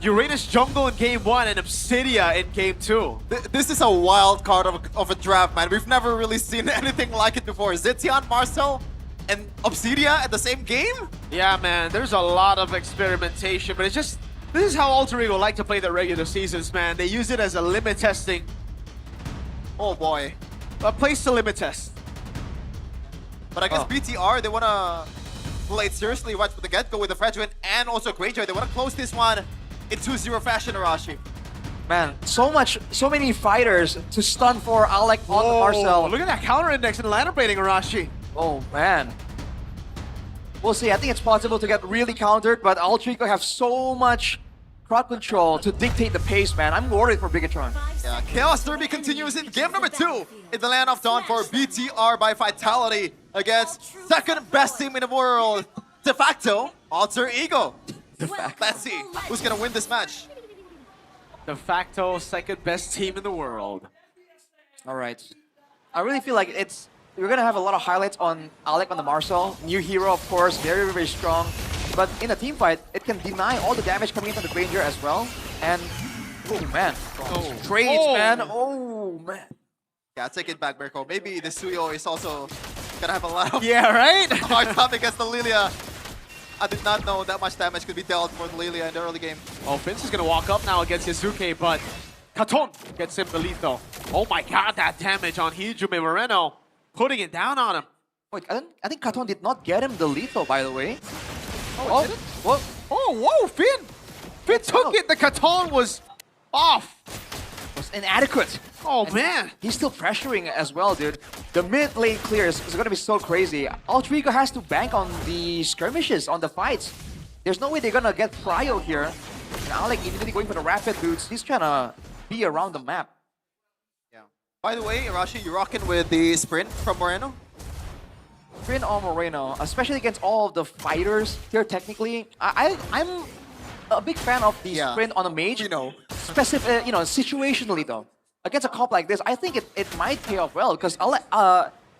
Uranus Jungle in Game 1 and Obsidia in Game 2. This is a wild card of a draft, man. We've never really seen anything like it before. Zetian, Marcel, and Obsidia at the same game? Yeah, man. There's a lot of experimentation, but it's just... This is how Alter Ego like to play their regular seasons, man. They use it as a limit testing. Oh, boy. A place to limit test. But I guess BTR, they want to play it seriously right from the get-go with the Fredrin and also Greyjoy. They want to close this one in 2-0 fashion, Arashi. Man, so many fighters to stun for Alec on the Marcel. Look at that counter index and ladder baiting, Arashi. Oh, man. We'll see. I think it's possible to get really countered, but Alter Ego have so much crowd control to dictate the pace, man. I'm worried for Bigatron. Yeah, Chaos Derby continues in game number 2 in the Land of Dawn for BTR by Vitality against second best team in the world, de facto, Alter Ego. Let's see who's gonna win this match. De facto second best team in the world. All right. I really feel like we're gonna have a lot of highlights on Alec on the Marcel. New hero, of course, very, very strong. But in a team fight, it can deny all the damage coming in from the Granger as well. And, oh man, trades, man. Oh man. Yeah, take it back, Mirko. Maybe the Suyo is also gonna have a lot of right? hard time against the Lilia. I did not know that much damage could be dealt for the Lilia in the early game. Oh, Vince is gonna walk up now against Yazuke, but Katon gets him the lethal. Oh my god, that damage on Hijume Moreno. Putting it down on him. Wait, I think Katon did not get him the lethal, by the way. Oh, did it? What? Oh, whoa, Finn! Finn took it. The Katon was off. Was inadequate. Oh, And man. He's still pressuring as well, dude. The mid lane clear is going to be so crazy. Alter Ego has to bank on the skirmishes, on the fights. There's no way they're going to get prio here. And Alec immediately going for the rapid boots. He's trying to be around the map. Yeah. By the way, Rashi, you rocking with the sprint from Moreno? Sprint on Moreno, especially against all of the fighters here technically. I'm a big fan of the sprint on a mage. You know. Specific, situationally though. Against a comp like this, I think it might pay off well because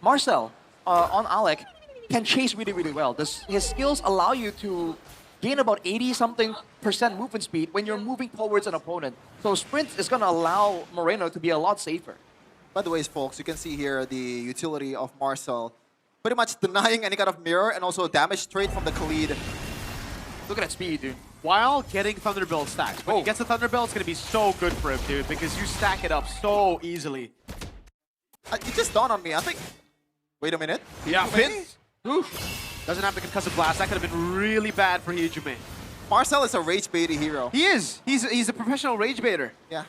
Marcel on Alec can chase really, really well. His skills allow you to gain about 80-something% movement speed when you're moving towards an opponent. So sprint is going to allow Moreno to be a lot safer. By the way, folks, you can see here the utility of Marcel. Pretty much denying any kind of mirror and also damage straight from the Khalid. Look at that speed, dude. While getting Thunderbolt stacks. When he gets the Thunderbolt, it's going to be so good for him, dude, because you stack it up so easily. It just dawned on me. I think... Wait a minute. Yeah, Finn. Doesn't have the concussive blast. That could have been really bad for Hijume. Marcel is a rage baity hero. He is. He's a professional rage baiter. Yeah.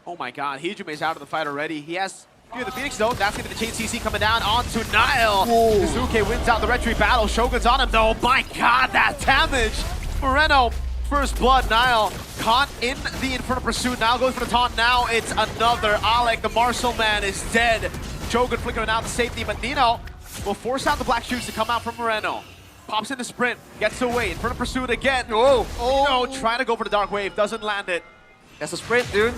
Oh my god, Hijume is out of the fight already. He has the Phoenix though. That's gonna be the chain CC coming down onto Nile. Suzuki wins out the retreat battle. Shogun's on him though. My god, that damage! Moreno, first blood. Nile caught in the Inferno pursuit. Nile goes for the taunt. Now it's another Alec. The Marcel man is dead. Shogun flickering out the safety, but Nino will force out the black shoots to come out from Moreno. Pops in the sprint, gets away. Inferno pursuit again. Whoa! Oh, no, trying to go for the dark wave, doesn't land it. That's a sprint, dude.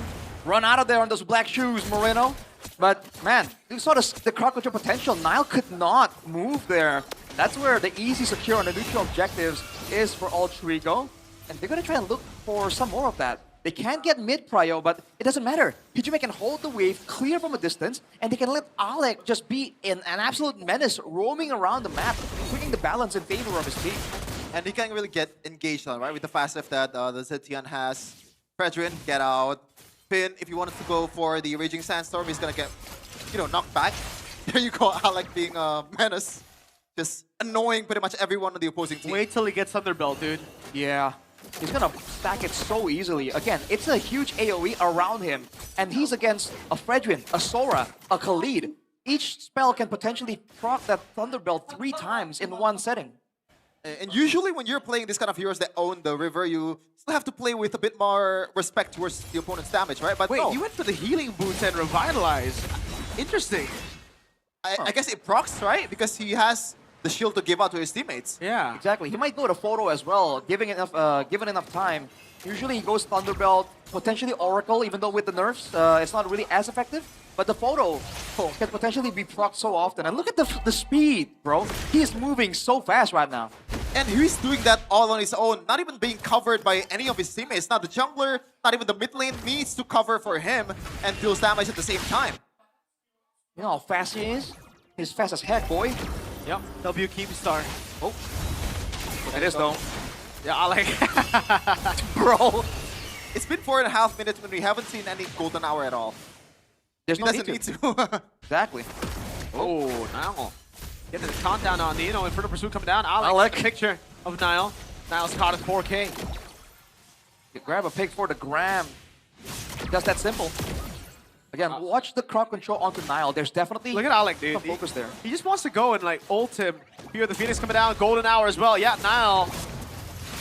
Run out of there on those black shoes, Moreno. But, man, you saw the crowd control potential. Nile could not move there. That's where the easy secure on the neutral objectives is for Alter Ego. And they're going to try and look for some more of that. They can't get mid-prio, but it doesn't matter. Hijume can hold the wave clear from a distance, and they can let Alec just be an absolute menace roaming around the map, putting the balance in favor of his team. And he can't really get engaged on, right? With the fast F that the Zetian has. Fredrin, get out. Finn, if you wanted to go for the Raging Sandstorm, he's gonna get, knocked back. There you go, Alec being a menace. Just annoying pretty much everyone on the opposing team. Wait till he gets Thunderbelt, dude. Yeah. He's gonna stack it so easily. Again, it's a huge AoE around him. And he's against a Fredrin, a Sora, a Khalid. Each spell can potentially proc that Thunderbelt 3 times in one setting. And usually when you're playing this kind of heroes that own the river, you still have to play with a bit more respect towards the opponent's damage, right? But wait, no. you went for the healing boots and revitalize. Interesting. I guess it procs, right? Because he has the shield to give out to his teammates. Yeah, exactly. He might go to photo as well, given enough time. Usually he goes Thunderbelt, potentially Oracle, even though with the nerfs, it's not really as effective. But the photo can potentially be procced so often. And look at the speed, bro. He is moving so fast right now. And he's doing that all on his own, not even being covered by any of his teammates. Now the jungler, not even the mid lane, needs to cover for him and deals damage at the same time. You know how fast he is? He's fast as heck, boy. Yep, W Keemstar. Oh. It is though. Yeah, Alec. Bro. It's been 4.5 minutes when we haven't seen any golden hour at all. There's he no doesn't need to. Exactly. Oh, Nile. Getting the countdown on Nino. Inferno Pursuit coming down. Alec. Picture of Nile. Nile's caught at 4K. You grab a pick for the gram. Just that simple. Again, watch the crowd control onto Nile. There's definitely look at Alec, dude. Focus there. He just wants to go and ult him. Here, the Phoenix coming down. Golden hour as well. Yeah, Nile.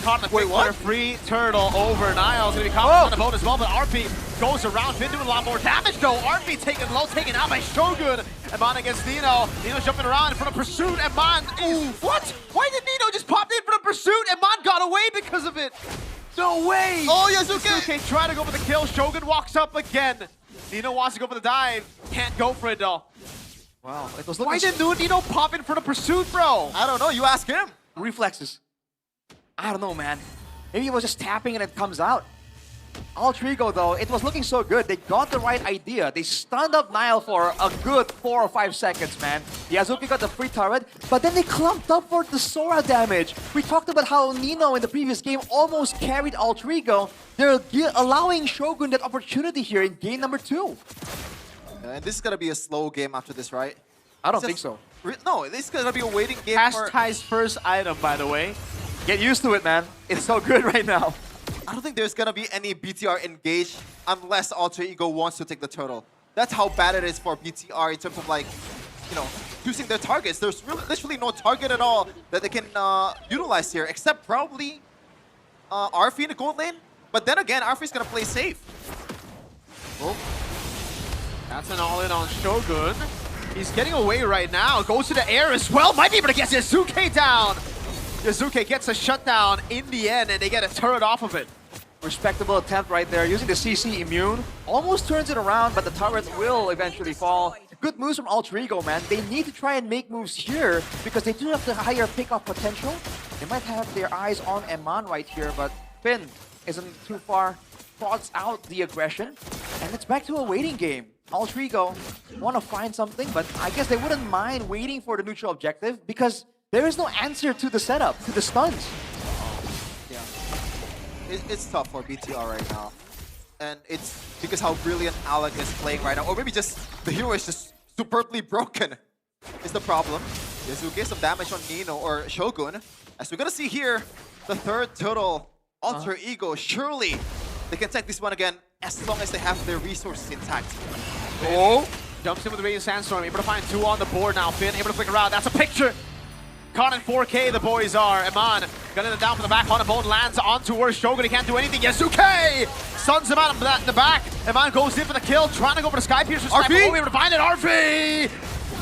Caught in the pick for a free turtle over. Nile's gonna be caught on the boat as well, but RP goes around. Finn doing a lot more damage though. RP taken low, taken out by Shogun. Eman against Nino. Nino jumping around in front of Pursuit. Eman. What? Why did Nino just pop in front of Pursuit? Eman got away because of it. No way. Oh, Yasuke. Yasuke trying to go for the kill. Shogun walks up again. Nino wants to go for the dive. Can't go for it though. Wow. It was Why didn't Nino pop in front of Pursuit, bro? I don't know. You ask him. Reflexes. I don't know, man. Maybe he was just tapping and it comes out. Alter Ego, though, it was looking so good. They got the right idea. They stunned up Nile for a good 4 or 5 seconds, man. Yasuki got the free turret, but then they clumped up for the Sora damage. We talked about how Nino in the previous game almost carried Alter Ego. They're allowing Shogun that opportunity here in game number 2. And this is going to be a slow game after this, right? I don't think so. No, this is going to be a waiting game for... Ty's first item, by the way. Get used to it, man. It's so good right now. I don't think there's going to be any BTR engaged unless Alter Ego wants to take the turtle. That's how bad it is for BTR in terms of like, you know, choosing their targets. There's literally no target at all that they can utilize here, except probably Arfi in the gold lane. But then again, Arfi's gonna play safe. Oh. That's an all-in on Shogun. He's getting away right now. Goes to the air as well. Might be able to get Yazuke down. Yazuke gets a shutdown in the end, and they get a turret off of it. Respectable attempt right there, using the CC immune. Almost turns it around, but the turret will eventually fall. Good moves from Alter Ego, man. They need to try and make moves here because they do have the higher pickoff potential. They might have their eyes on Eman right here, but Finn isn't too far. Prods out the aggression, and it's back to a waiting game. Alter Ego want to find something, but I guess they wouldn't mind waiting for the neutral objective because there is no answer to the setup, to the stuns. Yeah. It's tough for BTR right now. And it's because how brilliant Alec is playing right now. Or maybe just the hero is just superbly broken is the problem. Yazuke some damage on Nino or Shogun. As we're gonna see here, the third total Alter Ego. Surely they can take this one again as long as they have their resources intact. Oh! Jumps in with the Radiant Sandstorm. Able to find 2 on the board now. Finn able to flick around. That's a picture! Caught in 4K, the boys are. Eman gunning it down from the back. Hanabone lands on towards Shogun. He can't do anything. Yazuke stuns him out in the back. Eman goes in for the kill, trying to go for the Sky Piercer. RV able to find it. RV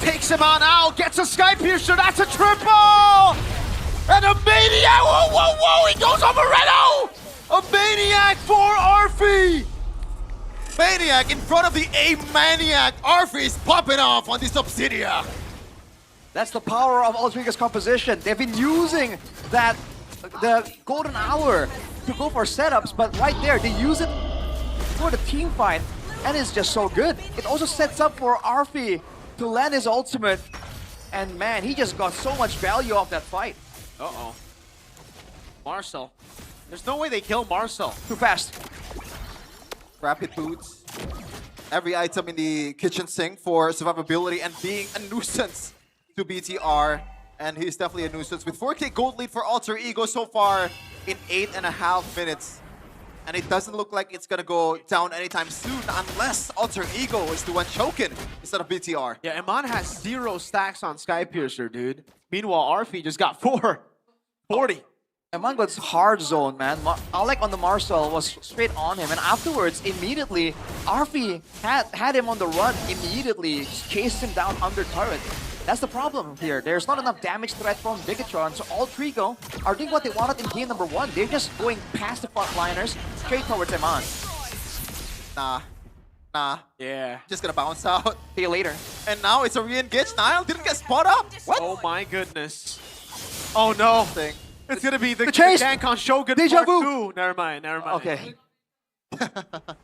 takes him on out, gets a Sky Piercer. That's a triple! And a Maniac! Whoa, whoa, whoa! He goes over Reno! A Maniac for Arfi! Maniac in front of the A-Maniac. Arfi is popping off on this Obsidia. That's the power of Alter Ego's composition. They've been using the golden hour to go for setups, but right there, they use it for the team fight, and it's just so good. It also sets up for Arfi to land his ultimate, and man, he just got so much value off that fight. Uh-oh. Marcel. There's no way they kill Marcel. Too fast. Rapid boots. Every item in the kitchen sink for survivability and being a nuisance to BTR. And he's definitely a nuisance with 4K gold lead for Alter Ego so far in 8.5 minutes. And it doesn't look like it's gonna go down anytime soon unless Alter Ego is the one choking instead of BTR. Yeah, Eman has 0 stacks on Sky Piercer, dude. Meanwhile, Arfi just got 40. Eman got hard zone, man. Alec on the Marcel was straight on him, and afterwards, immediately, Arfi had him on the run immediately, chased him down under turret. That's the problem here. There's not enough damage threat from Bigatron, so Alter Ego are doing what they wanted in game number 1. They're just going past the frontliners, straight towards Eman. Nah. Yeah. Just gonna bounce out. See you later. And now it's a re-engage. Nile didn't get spot up. What? Oh my goodness. Oh no. It's gonna be the chase. gank on Shogun Deja Part vu. 2. Never mind. Okay. That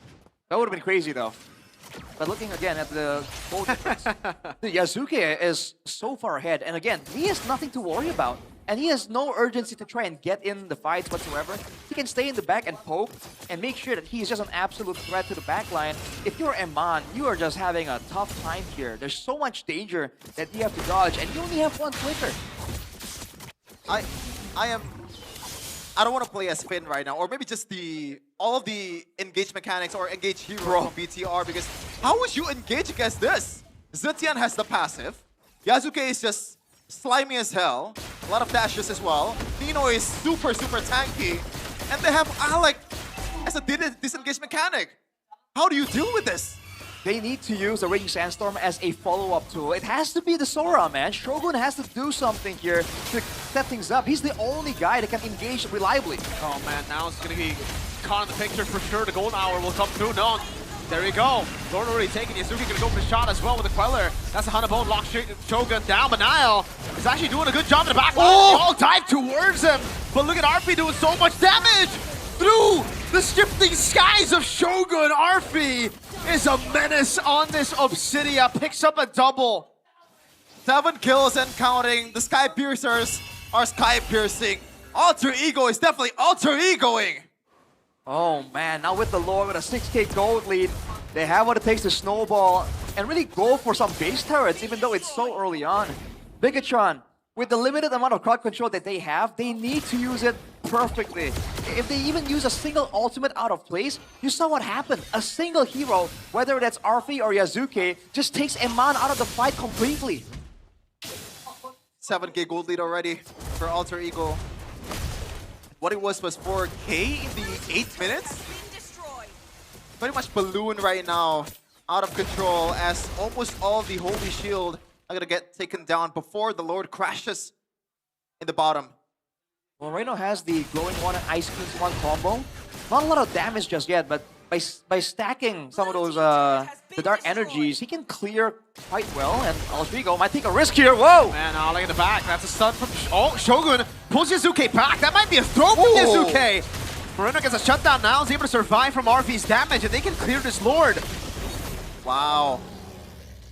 would have been crazy though. But looking again at the goal difference, Yazuke is so far ahead, and again, he has nothing to worry about. And he has no urgency to try and get in the fights whatsoever. He can stay in the back and poke and make sure that he's just an absolute threat to the backline. If you're Eman, you are just having a tough time here. There's so much danger that you have to dodge, and you only have one flicker. I don't want to play as Finn right now, or maybe just all of the engage mechanics or engage hero from BTR, because how would you engage against this? Zetian has the passive. Yazuke is just slimy as hell. A lot of dashes as well. Nino is super tanky. And they have Alec as a disengage mechanic. How do you deal with this? They need to use the Raging Sandstorm as a follow-up tool. It has to be the Sora, man. Shogun has to do something here to set things up. He's the only guy that can engage reliably. Oh man, now it's gonna be caught in the picture for sure. The golden hour will come through. No, there we go. Lord already taken. Yazuki gonna go for the shot as well with the Queller. That's a Hanabone lock Shogun down, but Nile is actually doing a good job in the back. Oh! All dive towards him. But look at Arfi doing so much damage through the shifting skies of Shogun. Arfi is a menace on this Obsidia. Picks up a double. 7 kills and counting. The Sky Piercers are Sky Piercing. Alter Ego is definitely Alter Egoing. Oh man, now with the lore, with a 6K gold lead, they have what it takes to snowball and really go for some base turrets, even though it's so early on. Bigatron, with the limited amount of crowd control that they have, they need to use it perfectly. If they even use a single ultimate out of place, you saw what happened. A single hero, whether that's Arfi or Yazuke, just takes Eman out of the fight completely. 7k gold lead already for Alter Ego. What it was 4k in the 8 minutes. Pretty much balloon right now, out of control, as almost all the Holy Shield are gonna get taken down before the Lord crashes in the bottom. Well, Reno has the Glowing One and Ice Queen's One combo. Not a lot of damage just yet, but by stacking some of those the dark energies, he can clear quite well. And Alter Ego might take a risk here. Whoa! Man, Ollie in the back. That's a stun from Shogun. Pulls Yazuke back. That might be a throw from Yazuke. Moreno gets a shutdown now. He's able to survive from Arfi's damage, and they can clear this Lord. Wow.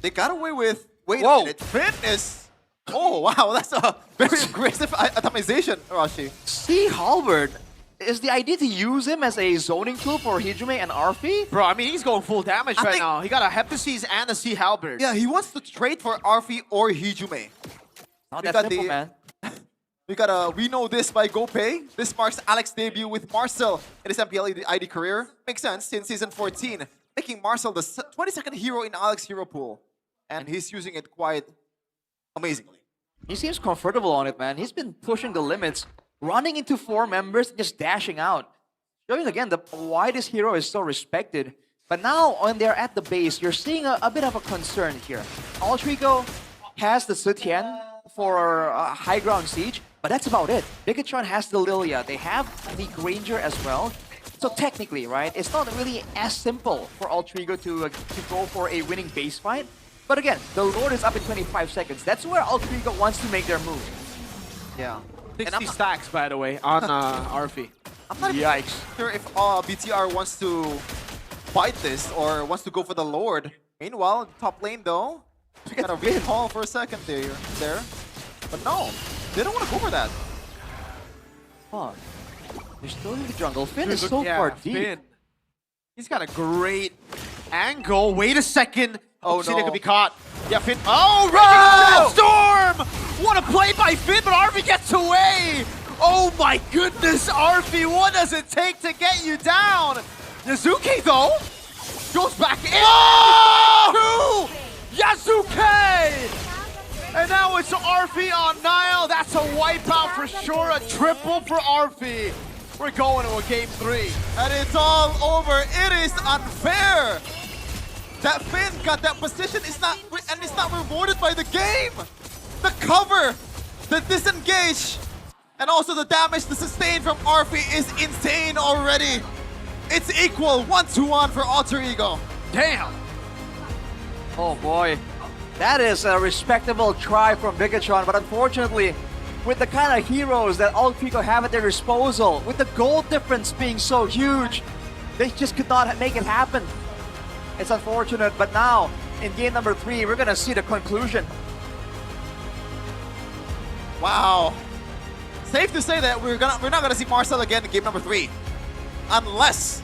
They got away with... Wait a minute. Finn is... Oh, wow. That's a very aggressive atomization, Rashi. See, Halberd, is the idea to use him as a zoning tool for Hijime and Arfi? Bro, I mean, he's going full damage right now. He got a Heptasis and a Sea Halberd. Yeah, he wants to trade for Arfi or Hijime. Not that simple, man. We know this by GoPay. This marks Alex's debut with Marcel in his MPL ID career. Makes sense since Season 14, making Marcel the 22nd hero in Alex's hero pool. And he's using it quite amazingly. He seems comfortable on it, man. He's been pushing the limits, running into 4 members, just dashing out. Showing again why this hero is so respected. But now, when they're at the base, you're seeing a bit of a concern here. Alter Ego has the Sutian for high ground siege, but that's about it. Bigatron has the Lilia. They have the Granger as well. So technically, right, it's not really as simple for Alter Ego to go for a winning base fight. But again, the Lord is up in 25 seconds. That's where Alter Ego wants to make their move. Yeah. 60 stacks, by the way, on Arfi. I'm not even sure if BTR wants to fight this or wants to go for the Lord. Meanwhile, top lane though, kind of recall for a second there. But no, they don't want to go for that. Huh. They're still in the jungle. Finn is so far deep. Finn. He's got a great angle. Wait a second. Oh no. no. Could be caught. Yeah, Finn. Oh, right! Storm! What a play by Finn, but Arfi gets away! Oh my goodness, Arfi, what does it take to get you down? Yazuke, though, goes back in! Oh! Yazuke! And now it's Arfi on Nile. That's a wipeout for sure, a triple for Arfi. We're going to a game 3. And it's all over. It is unfair. That Finn got that position and it's not rewarded by the game. The cover, the disengage, and also the damage, the sustain from Arfi is insane already. It's equal 1-1 for Alter Ego. Damn. Oh boy. That is a respectable try from Bigatron, but unfortunately, with the kind of heroes that Alter Ego have at their disposal, with the gold difference being so huge, they just could not make it happen. It's unfortunate, but now, in game number 3, we're gonna see the conclusion. Wow. Safe to say that we're not gonna see Marcel again in game number 3. Unless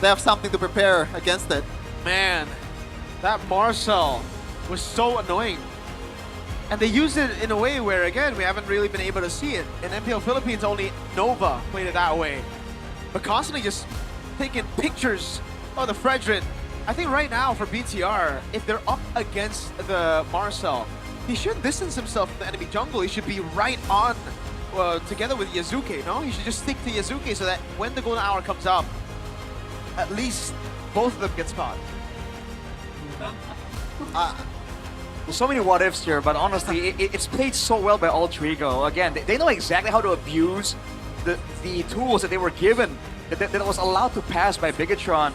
they have something to prepare against it. Man, that Marcel was so annoying. And they used it in a way where, again, we haven't really been able to see it. In MPL Philippines, only Nova played it that way. But constantly just taking pictures of the Fredrin. I think right now for BTR, if they're up against the Marcel, he shouldn't distance himself from the enemy jungle. He should be right on together with Yazuke, no? He should just stick to Yazuke so that when the golden hour comes up, at least both of them get spot. There's so many what ifs here, but honestly, it's played so well by Alter Ego. Again, they know exactly how to abuse the tools that they were given, that was allowed to pass by Bigatron.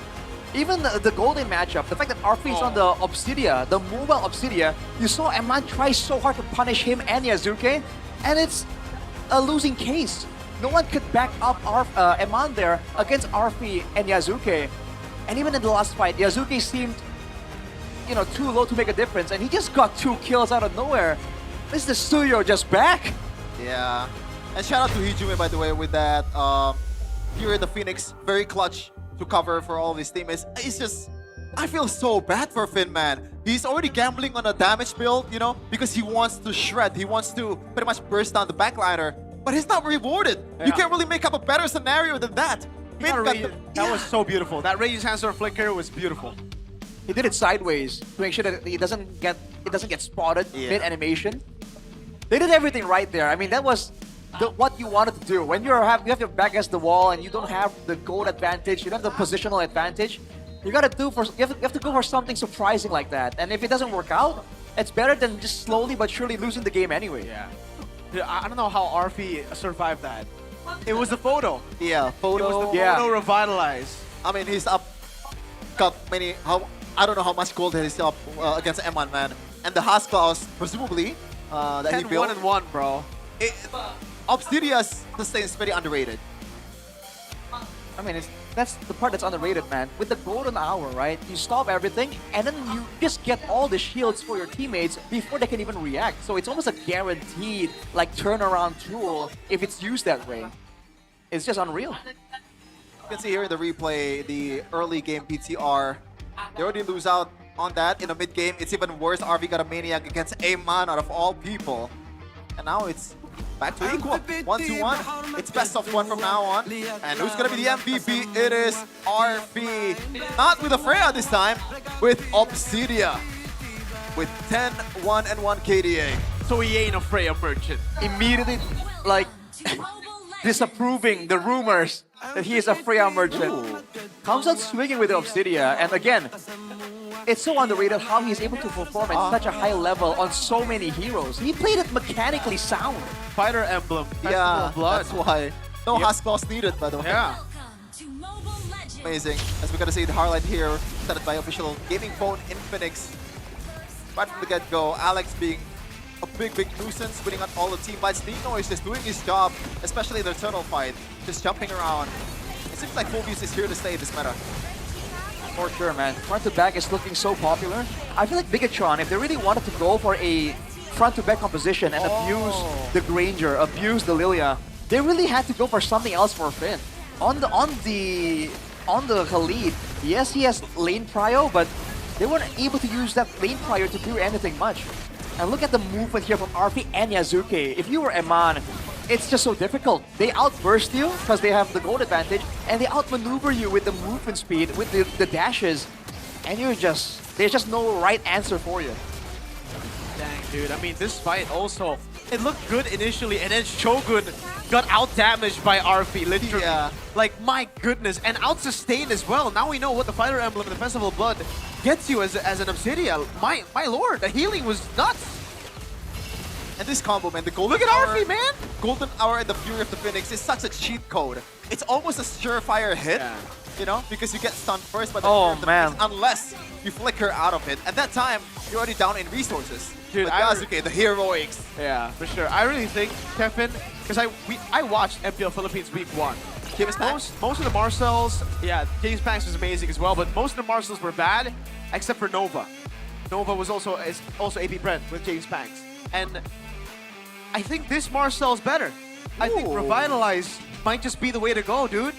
Even the golden matchup, the fact that Arfi is on the Obsidia, the mobile Obsidia, you saw Eman try so hard to punish him and Yazuke, and it's a losing case. No one could back up Eman there against Arfi and Yazuke. And even in the last fight, Yazuke seemed, too low to make a difference, and he just got 2 kills out of nowhere. This is the studio just back. Yeah. And shout out to Hijime, by the way, with that Fury of the Phoenix, very clutch to cover for all of his teammates. It's just, I feel so bad for Finn, man. He's already gambling on a damage build, because he wants to shred. He wants to pretty much burst down the backliner. but he's not rewarded. You Yeah. can't really make up a better scenario than that. He got that was so beautiful. That Rage Enhancer flicker was beautiful. He did it sideways to make sure that it doesn't get spotted mid animation. They did everything right there. I mean, that was what you wanted to do. When you have your back against the wall and you don't have the gold advantage, you don't have the positional advantage. You have to go for something surprising like that. And if it doesn't work out, it's better than just slowly but surely losing the game anyway. Yeah. Dude, I don't know how Arfi survived that. It was the photo. Yeah, photo. It was the photo revitalized. I mean, he's up. Got many. I don't know how much gold he's up against M1, man. And the Haskell, presumably, that he 10, built. 1 and 1, bro. Obsidia's sustain is very underrated. I mean, that's the part that's underrated, man. With the golden hour, right? You stop everything, and then you just get all the shields for your teammates before they can even react. So it's almost a guaranteed, like, turnaround tool if it's used that way. It's just unreal. You can see here in the replay, the early game PTR. They already lose out on that. In the mid game, it's even worse. RV got a Maniac against A-Man out of all people. And now it's back to equal. 1-1. It's best of 1 from now on. And who's going to be the MVP? It is RV. Not with a Freya this time, with Obsidia. With 10-1 and 1 KDA. So he ain't a Freya merchant. Immediately, like, disapproving the rumors that he is a Freya merchant. Comes out swinging with the Obsidia. And again, it's so underrated how he's able to perform at such a high level on so many heroes. He played it mechanically sound. Fighter emblem. Yeah, blood. that's why. No Haskell's needed, by the way. Yeah. Amazing. As we're going to see the highlight here, set by official gaming phone Infinix. Right from the get-go, Alex being a big nuisance, winning on all the team fights. Nino is just doing his job, especially in the turtle fight, just jumping around. It seems like Phobius is here to stay in this meta. For sure, man. Front to back is looking so popular. I feel like Bigatron, if they really wanted to go for a front to back composition and abuse the Granger, abuse the Lilia, they really had to go for something else for Finn. On the Khalid, yes, he has lane prio, but they weren't able to use that lane prio to do anything much. And look at the movement here from RP and Yazuke. If you were Eman, it's just so difficult. They outburst you because they have the gold advantage, and they outmaneuver you with the movement speed, with the dashes, and there's just no right answer for you. Dang, dude. I mean, this fight also, it looked good initially, and then Shogun got out-damaged by RP, literally. Yeah. Like, my goodness. And out-sustained as well. Now we know what the Fighter Emblem in the Festival of Blood gets you as an Obsidia. My lord, the healing was nuts. And this combo, man, the Golden Look at Hour, RP, man! Golden Hour and the Fury of the Phoenix is such a cheat code. It's almost a surefire hit, you know, because you get stunned first by the Fury of the Phoenix, unless you flicker out of it. At that time, you're already down in resources. Dude, but Yazuke, the heroics. Yeah, for sure. I really think, Kevin, because I watched MPL Philippines week 1. Most of the Marcells, yeah, James Banks was amazing as well, but most of the Marcells were bad, except for Nova. Nova was also AP Brent with James Banks. And I think this Marcel's better. I think Revitalize might just be the way to go, dude.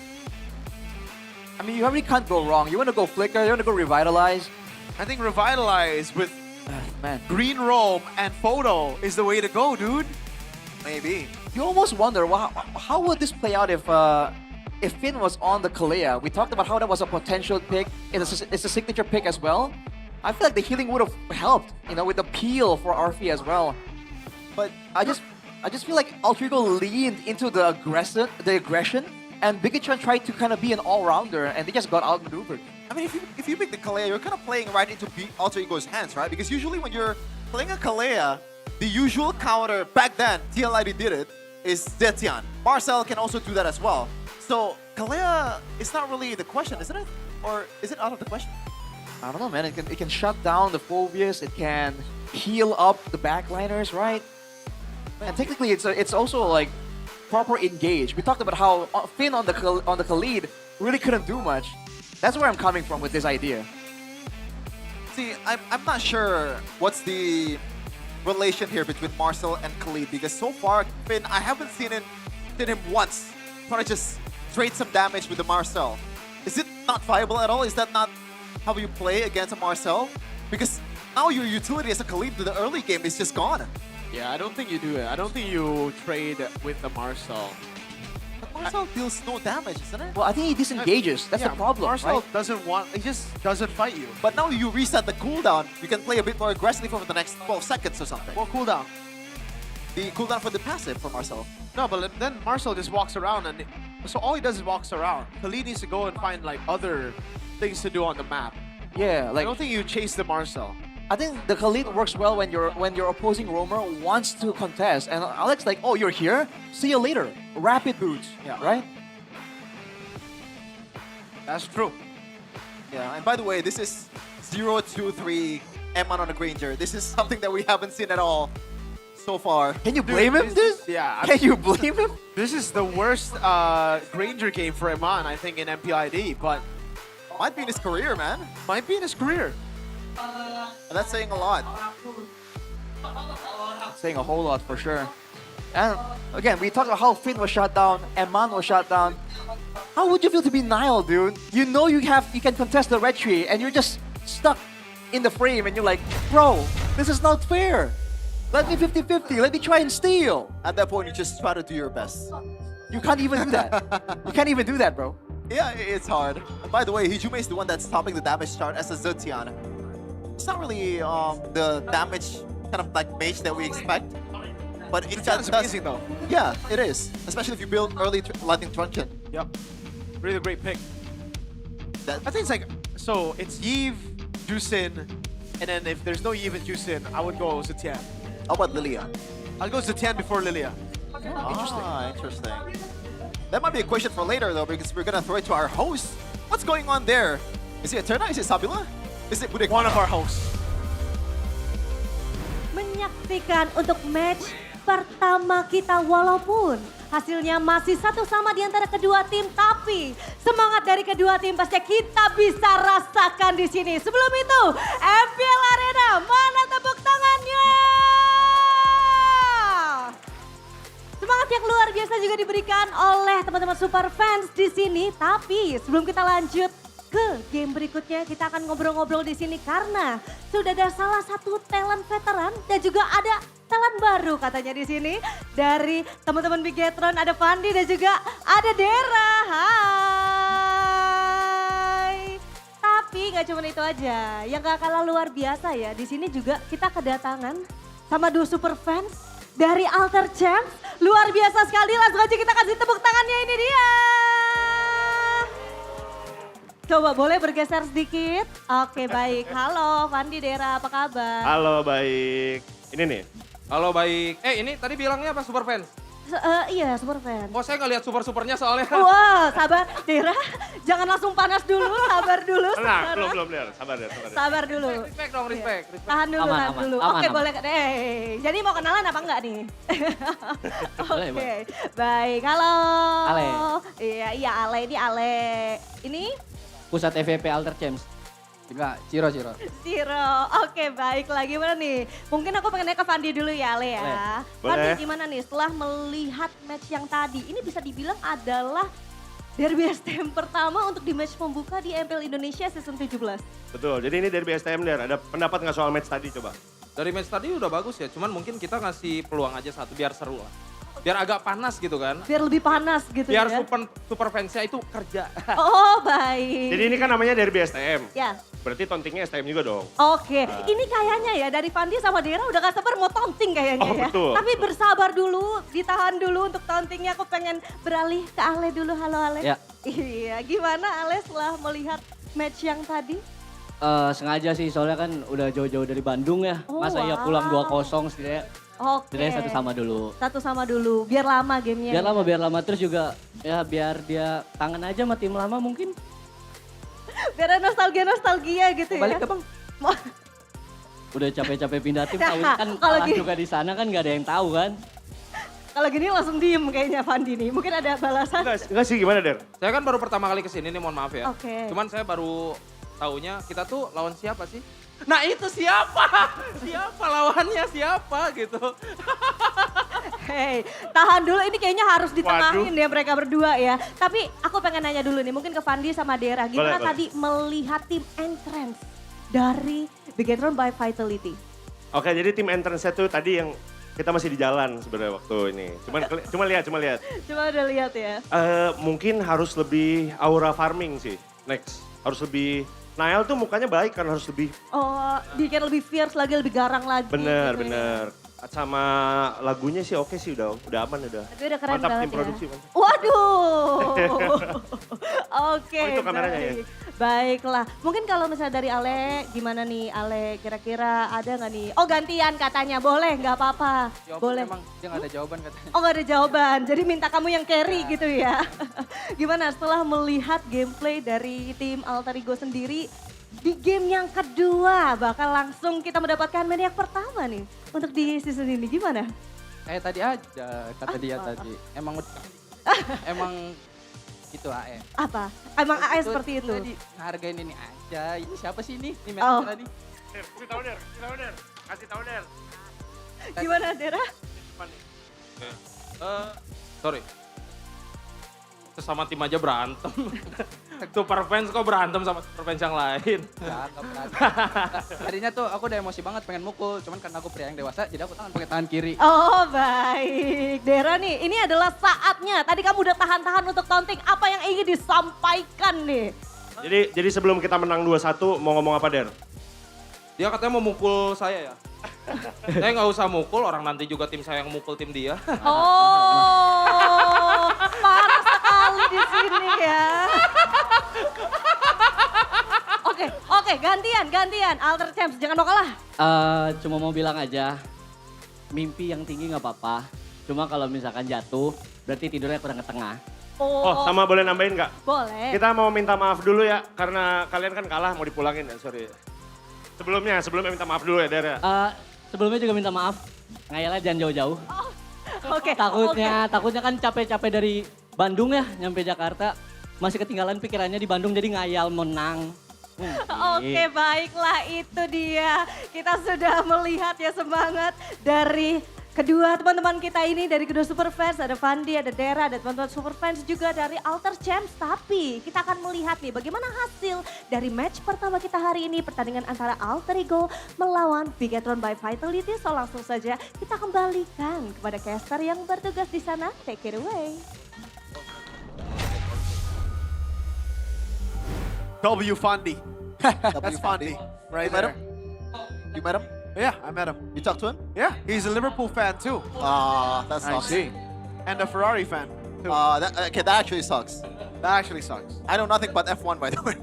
I mean, you really can't go wrong. You want to go Flicker, you want to go Revitalize. I think Revitalize with Green Roam and Photo is the way to go, dude. Maybe. You almost wonder, how would this play out if Finn was on the Kalea? We talked about how that was a potential pick. It's a signature pick as well. I feel like the healing would have helped, you know, with the peel for Arfi as well. But I just feel like Alter Ego leaned into the aggression, and Bigatron tried to kind of be an all-rounder, and they just got outmaneuvered. I mean, if you pick the Kalea, you're kind of playing right into Alter Ego's hands, right? Because usually when you're playing a Kalea, the usual counter, back then, TLID did it, is Zetian. Marcel can also do that as well. So, Kalea is not really the question, isn't it? Or is it out of the question? I don't know, man. It can shut down the Phobius. It can heal up the backliners, right? And technically, it's also like proper engage. We talked about how Finn on the Khalid really couldn't do much. That's where I'm coming from with this idea. See, I'm not sure what's the relation here between Marcel and Khalid, because so far, Finn, I haven't seen him once try to just trade some damage with the Marcel. Is it not viable at all? Is that not how you play against a Marcel? Because now your utility as a Khalid to the early game is just gone. Yeah, I don't think you do it. I don't think you trade with the Marcel. But Marcel deals no damage, isn't it? Well, I think he disengages. That's Yeah, the problem, Marcel right? doesn't want, he just doesn't fight you. But now you reset the cooldown. You can play a bit more aggressively for the next 12 seconds or something. What cooldown? The cooldown for the passive for Marcel. No, but then Marcel just walks around and so all he does is walks around. Khalid needs to go and find like other things to do on the map. Yeah, I like don't think you chase the Marcel. I think the Khalid works well when your opposing roamer wants to contest, and Alex like, oh, you're here? See you later. Rapid boots, yeah, right? That's true. Yeah, and by the way, this is 0-2-3 M1 on the Granger. This is something that we haven't seen at all so far. Can you blame him, dude? Yeah. Can you blame him? This is the worst Granger game for Iman, I think, in MPL ID, but might be in his career, man. Might be in his career. And that's saying a lot. Saying a whole lot for sure. And again, we talked about how Finn was shot down, Eman was shot down. How would you feel to be Nile, dude? You know you can contest the red tree, and you're just stuck in the frame, and you're like, bro, this is not fair. Let me 50-50. Let me try and steal. At that point, you just try to do your best. You can't even do that. You can't even do that, bro. Yeah, it's hard. And by the way, Hijume is the one that's stopping the damage chart as a Zetian. It's not really the damage kind of like mage that we expect. But it Zetian's amazing though. Yeah, it is. Especially if you build early Lightning Truncheon. Yep. Really great pick. I think it's like, so it's Yves, Jusin, and then if there's no Yves and Jusin, I would go Zetian. How about Lilia? I'll go Zetian before Lilia. Interesting. That might be a question for later though, because we're gonna throw it to our host. What's going on there? Is it Eterna? Is it Sabila? Is it Budek? One of our hosts. Menyaksikan untuk match pertama kita, walaupun hasilnya masih satu sama di antara kedua tim, tapi semangat dari kedua tim pasti kita bisa rasakan di sini. Sebelum itu, MPL Arena, mana tepuk tangannya? Semangat yang luar biasa juga diberikan oleh teman-teman super fans di sini. Tapi sebelum kita lanjut ke game berikutnya, kita akan ngobrol-ngobrol di sini karena sudah ada salah satu talent veteran dan juga ada talent baru katanya di sini dari teman-teman Bigetron. Ada Fandi dan juga ada Dera. Hai. Tapi nggak cuma itu aja, yang gak kalah luar biasa ya. Di sini juga kita kedatangan sama dua super fans dari Alter Champs. Luar biasa sekali, langsung aja kita kasih tepuk tangannya, ini dia. Coba boleh bergeser sedikit? Oke baik, halo Fandi, Dera, apa kabar? Halo, baik. Ini nih. Halo baik. Ini tadi bilangnya apa super fans? Iya, super fans. Oh saya nggak lihat super-supernya soalnya. Wah, sabar Dera, jangan langsung panas dulu, sabar dulu. Nah, belum, Der. Sabar, Der. Sabar dulu. Respect dong, respect. Tahan dulu, tahan dulu. Oke, boleh. Jadi mau kenalan apa enggak nih? Oke, baik. Halo. Ale. Iya, Ale, ini Ale. Ini? Pusat EVP Alter Champs. Enggak, Ciro. Ciro, oke baik lagi mana nih? Mungkin aku pengen nanya ke Fandi dulu ya Ale ya. Fandi gimana nih setelah melihat match yang tadi? Ini bisa dibilang adalah derby STM pertama untuk di match pembuka di MPL Indonesia season 17. Betul, jadi ini derby STM, Der. Ada pendapat nggak soal match tadi coba? Dari match tadi udah bagus ya, cuman mungkin kita ngasih peluang aja satu biar seru lah. Biar agak panas gitu kan. Biar lebih panas gitu biar ya. super fansnya itu kerja. Oh baik. Jadi ini kan namanya derby STM. Ya. Berarti tauntingnya STM juga dong. Oke, ini kayaknya ya dari Fandi sama Dera udah gak sabar mau taunting kayaknya ya. Betul. Tapi bersabar dulu, ditahan dulu untuk tauntingnya. Aku pengen beralih ke Ale dulu. Halo Ale. Ya. Iya, gimana Ale setelah melihat match yang tadi? Sengaja sih, soalnya kan udah jauh-jauh dari Bandung ya. Masa ya pulang 2-0 setidaknya. Oke. Setidaknya satu sama dulu. Biar lama gamenya. Biar lama. Terus juga ya biar dia kangen aja sama tim lama mungkin. Biar nostalgia gitu ya. Balik ke Bang. Udah capek-capek pindah tim, tahu kan kalau kalah gini- juga di sana kan gak ada yang tahu kan. Kalau gini langsung diem kayaknya Fandi nih. Mungkin ada balasan. Enggak sih, gimana, Der? Saya kan baru pertama kali kesini nih, mohon maaf ya. Oke. Cuman saya baru taunya kita tuh lawan siapa sih? Nah itu siapa? Siapa lawannya siapa gitu. Hei, tahan dulu, ini kayaknya harus ditengahin ya mereka berdua ya. Tapi aku pengen nanya dulu nih, mungkin ke Fandi sama Dera. Gimana Boleh. tadi melihat tim entrance dari Bigetron by Vitality? Oke, jadi tim entrance itu tadi yang kita masih di jalan sebenarnya waktu ini. Cuma lihat. Coba udah lihat ya. Mungkin harus lebih aura farming sih, next. Harus lebih, Nael tuh mukanya baik kan, harus lebih. Oh, bikin lebih fierce lagi, lebih garang lagi. Bener. Gitu ya. Sama lagunya sih oke sih, udah aman udah. Tapi udah keren Mantap banget tim produksi. ya. Mantap. Waduh. Oke. Oh, itu kameranya ya? Baiklah. Mungkin kalau misalnya dari Ale, gimana nih Ale? Kira-kira ada nggak nih? Oh gantian katanya, boleh nggak apa-apa. Boleh. Emang dia nggak ada jawaban katanya. Oh nggak ada jawaban, jadi minta kamu yang carry gitu ya. Gimana setelah melihat gameplay dari tim Alter Ego sendiri, di game yang kedua bakal langsung kita mendapatkan maniak pertama nih untuk di season ini, gimana? Tadi aja kata dia tadi. Emang gitu AE. Apa? Emang AE seperti itu? Tadi hargain ini aja. Ini siapa sih ini? Ini Oh. tadi. Kasih tahu Der. Gimana Dera? Sorry. Sesama tim aja berantem. Super fans kok berantem sama super fans yang lain. Ya, nggak berantem. Tadinya tuh aku udah emosi banget pengen mukul. Cuman karena aku pria yang dewasa, jadi aku pakai tangan kiri. Oh baik, Dera nih, ini adalah saatnya. Tadi kamu udah tahan-tahan untuk taunting, apa yang ingin disampaikan nih? Jadi sebelum kita menang 2-1, mau ngomong apa Der? Dia katanya mau mukul saya ya. Saya nggak usah mukul, orang nanti juga tim saya yang mukul tim dia. Oh, parah sekali di sini ya. Oke, gantian. Alter Champs, jangan mau kalah. Cuma mau bilang aja, mimpi yang tinggi nggak apa-apa. Cuma kalau misalkan jatuh, berarti tidurnya kurang ke tengah. Oh, sama boleh nambahin nggak? Boleh. Kita mau minta maaf dulu ya, karena kalian kan kalah mau dipulangin ya, sorry. Sebelumnya minta maaf dulu ya Der ya. Sebelumnya juga minta maaf, ngayalnya jangan jauh-jauh. Oke. Takutnya kan capek-capek dari Bandung ya, nyampe Jakarta. Masih ketinggalan pikirannya di Bandung, jadi ngayal menang. Oke, baiklah itu dia. Kita sudah melihat ya semangat dari kedua teman-teman kita ini, dari kedua super fans. Ada Fandi, ada Dera, ada teman-teman super fans juga dari Alter Champs. Tapi kita akan melihat nih bagaimana hasil dari match pertama kita hari ini. Pertandingan antara Alter Ego melawan Bigatron by Vitality. So langsung saja kita kembalikan kepada caster yang bertugas di sana. Take it away. W Fandi. That's Fandi. Right You met there. him? You met him? Yeah, I met him. You talked to him? Yeah, he's a Liverpool fan too. That I sucks. see. And a Ferrari fan too. That actually sucks. That actually sucks. I know nothing but F1 by the way.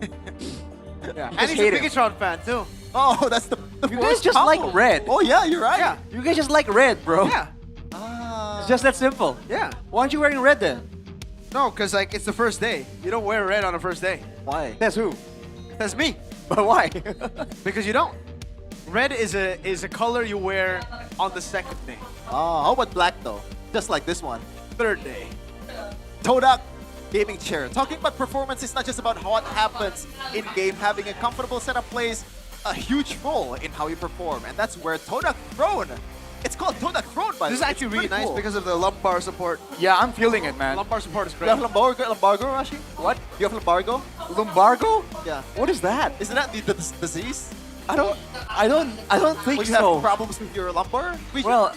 Yeah, and he's a Bigatron fan too. Oh, that's the You guys worst just combo. like red. Oh yeah, you're right. Yeah, you guys just like red, bro. Yeah. It's just that simple. Yeah. Why aren't you wearing red then? No, because like it's the first day. You don't wear red on the first day. Why? That's who? That's me. But why? Because you don't. Red is a color you wear on the second day. Oh, how about black though? Just like this one. Third day. Todak gaming chair. Talking about performance is not just about what happens in game. Having a comfortable setup plays a huge role in how you perform, and that's where Todak Throne. It's called Todak Throne, by the way. This is actually It's really pretty nice cool. because of the lumbar support. Yeah, I'm feeling it, man. Lumbar support is You great. have lumbargo, Rashi? What? You have lumbargo? Lumbargo? Yeah. What is that? Isn't that the disease? I don't think Well, you so. have problems with your lumbar? Well,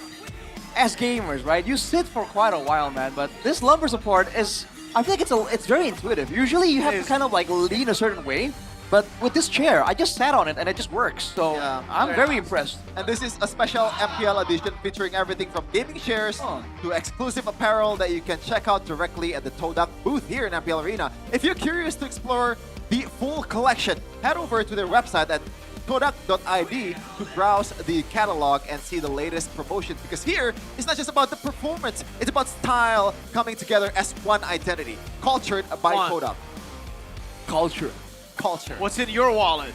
as gamers, right? You sit for quite a while, man. But this lumbar support is, I think it's very intuitive. Usually you have to kind of like lean a certain way. But with this chair, I just sat on it and it just works. So I'm very impressed. And this is a special MPL edition featuring everything from gaming chairs to exclusive apparel that you can check out directly at the Todak booth here in MPL Arena. If you're curious to explore the full collection, head over to their website at todak.id to browse the catalog and see the latest promotions. Because here, it's not just about the performance, it's about style coming together as one identity. Cultured by Todak. Culture. What's in your wallet?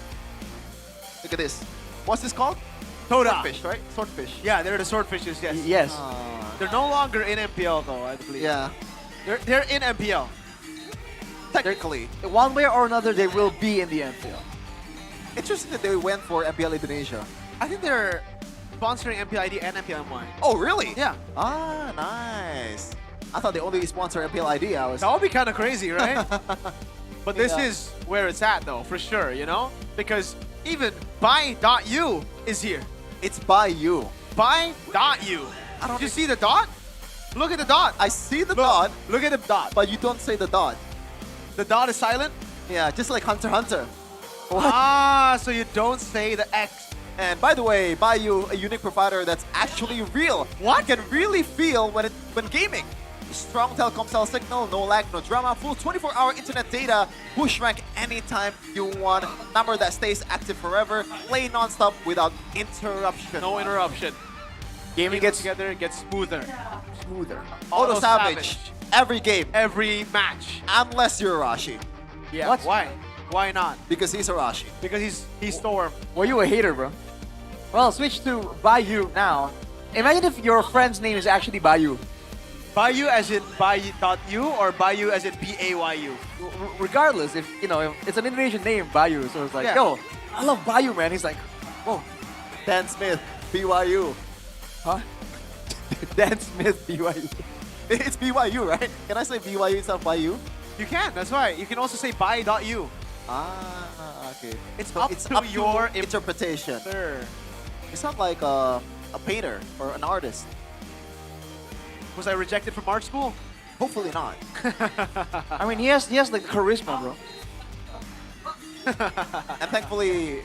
Look at this. What's this called? Todak. Swordfish, right? Swordfish. Yeah, they're the swordfishes, yes. Yes. They're no longer in MPL though, I believe. Yeah. They're in MPL. Technically. One way or another, they will be in the MPL. Interesting that they went for MPL Indonesia. I think they're sponsoring MPL ID and MPL MY. Oh, really? Yeah. Ah, nice. I thought they only sponsor MPL ID. That would be kind of crazy, right? But this Yeah. is where it's at though, for sure, you know? Because even buy.u is here. It's by you. Buy.u. Did you see the dot? Look at the dot. I see the dot. Look at the dot. But you don't say the dot. The dot is silent? Yeah, just like Hunter x Hunter. Ah, so you don't say the X. And by the way, Bayou, a unique provider that's actually real. What? You can really feel when gaming. Strong telecom cell signal, no lag, no drama, full 24-hour internet data, push rank anytime you want, number that stays active forever, play non-stop without interruption. No interruption. Gaming gets together, it gets smoother. Auto Savage. Every game. Every match. Unless you're Arashi. Yeah, What? why? Why not? Because he's Arashi. Because he's Storm. Well, you a hater, bro. Well, switch to Bayou now. Imagine if your friend's name is actually Bayou. Bayou as in Bayou.u or Bayou as in B-A-Y-U? Regardless, if it's an Indonesian name, Bayou. So it's like, Yeah. yo, I love Bayou, man. He's like, whoa. Dan Smith, BYU. Huh? Dan Smith, BYU. It's BYU, right? Can I say BYU instead of Bayou? You can, that's right. You can also say Bay.u. Ah, okay. It's So up it's to up your to interpretation. Sir. It's not like a painter or an artist. Was I rejected from art school? Hopefully not. I mean, he has like charisma, bro. And thankfully,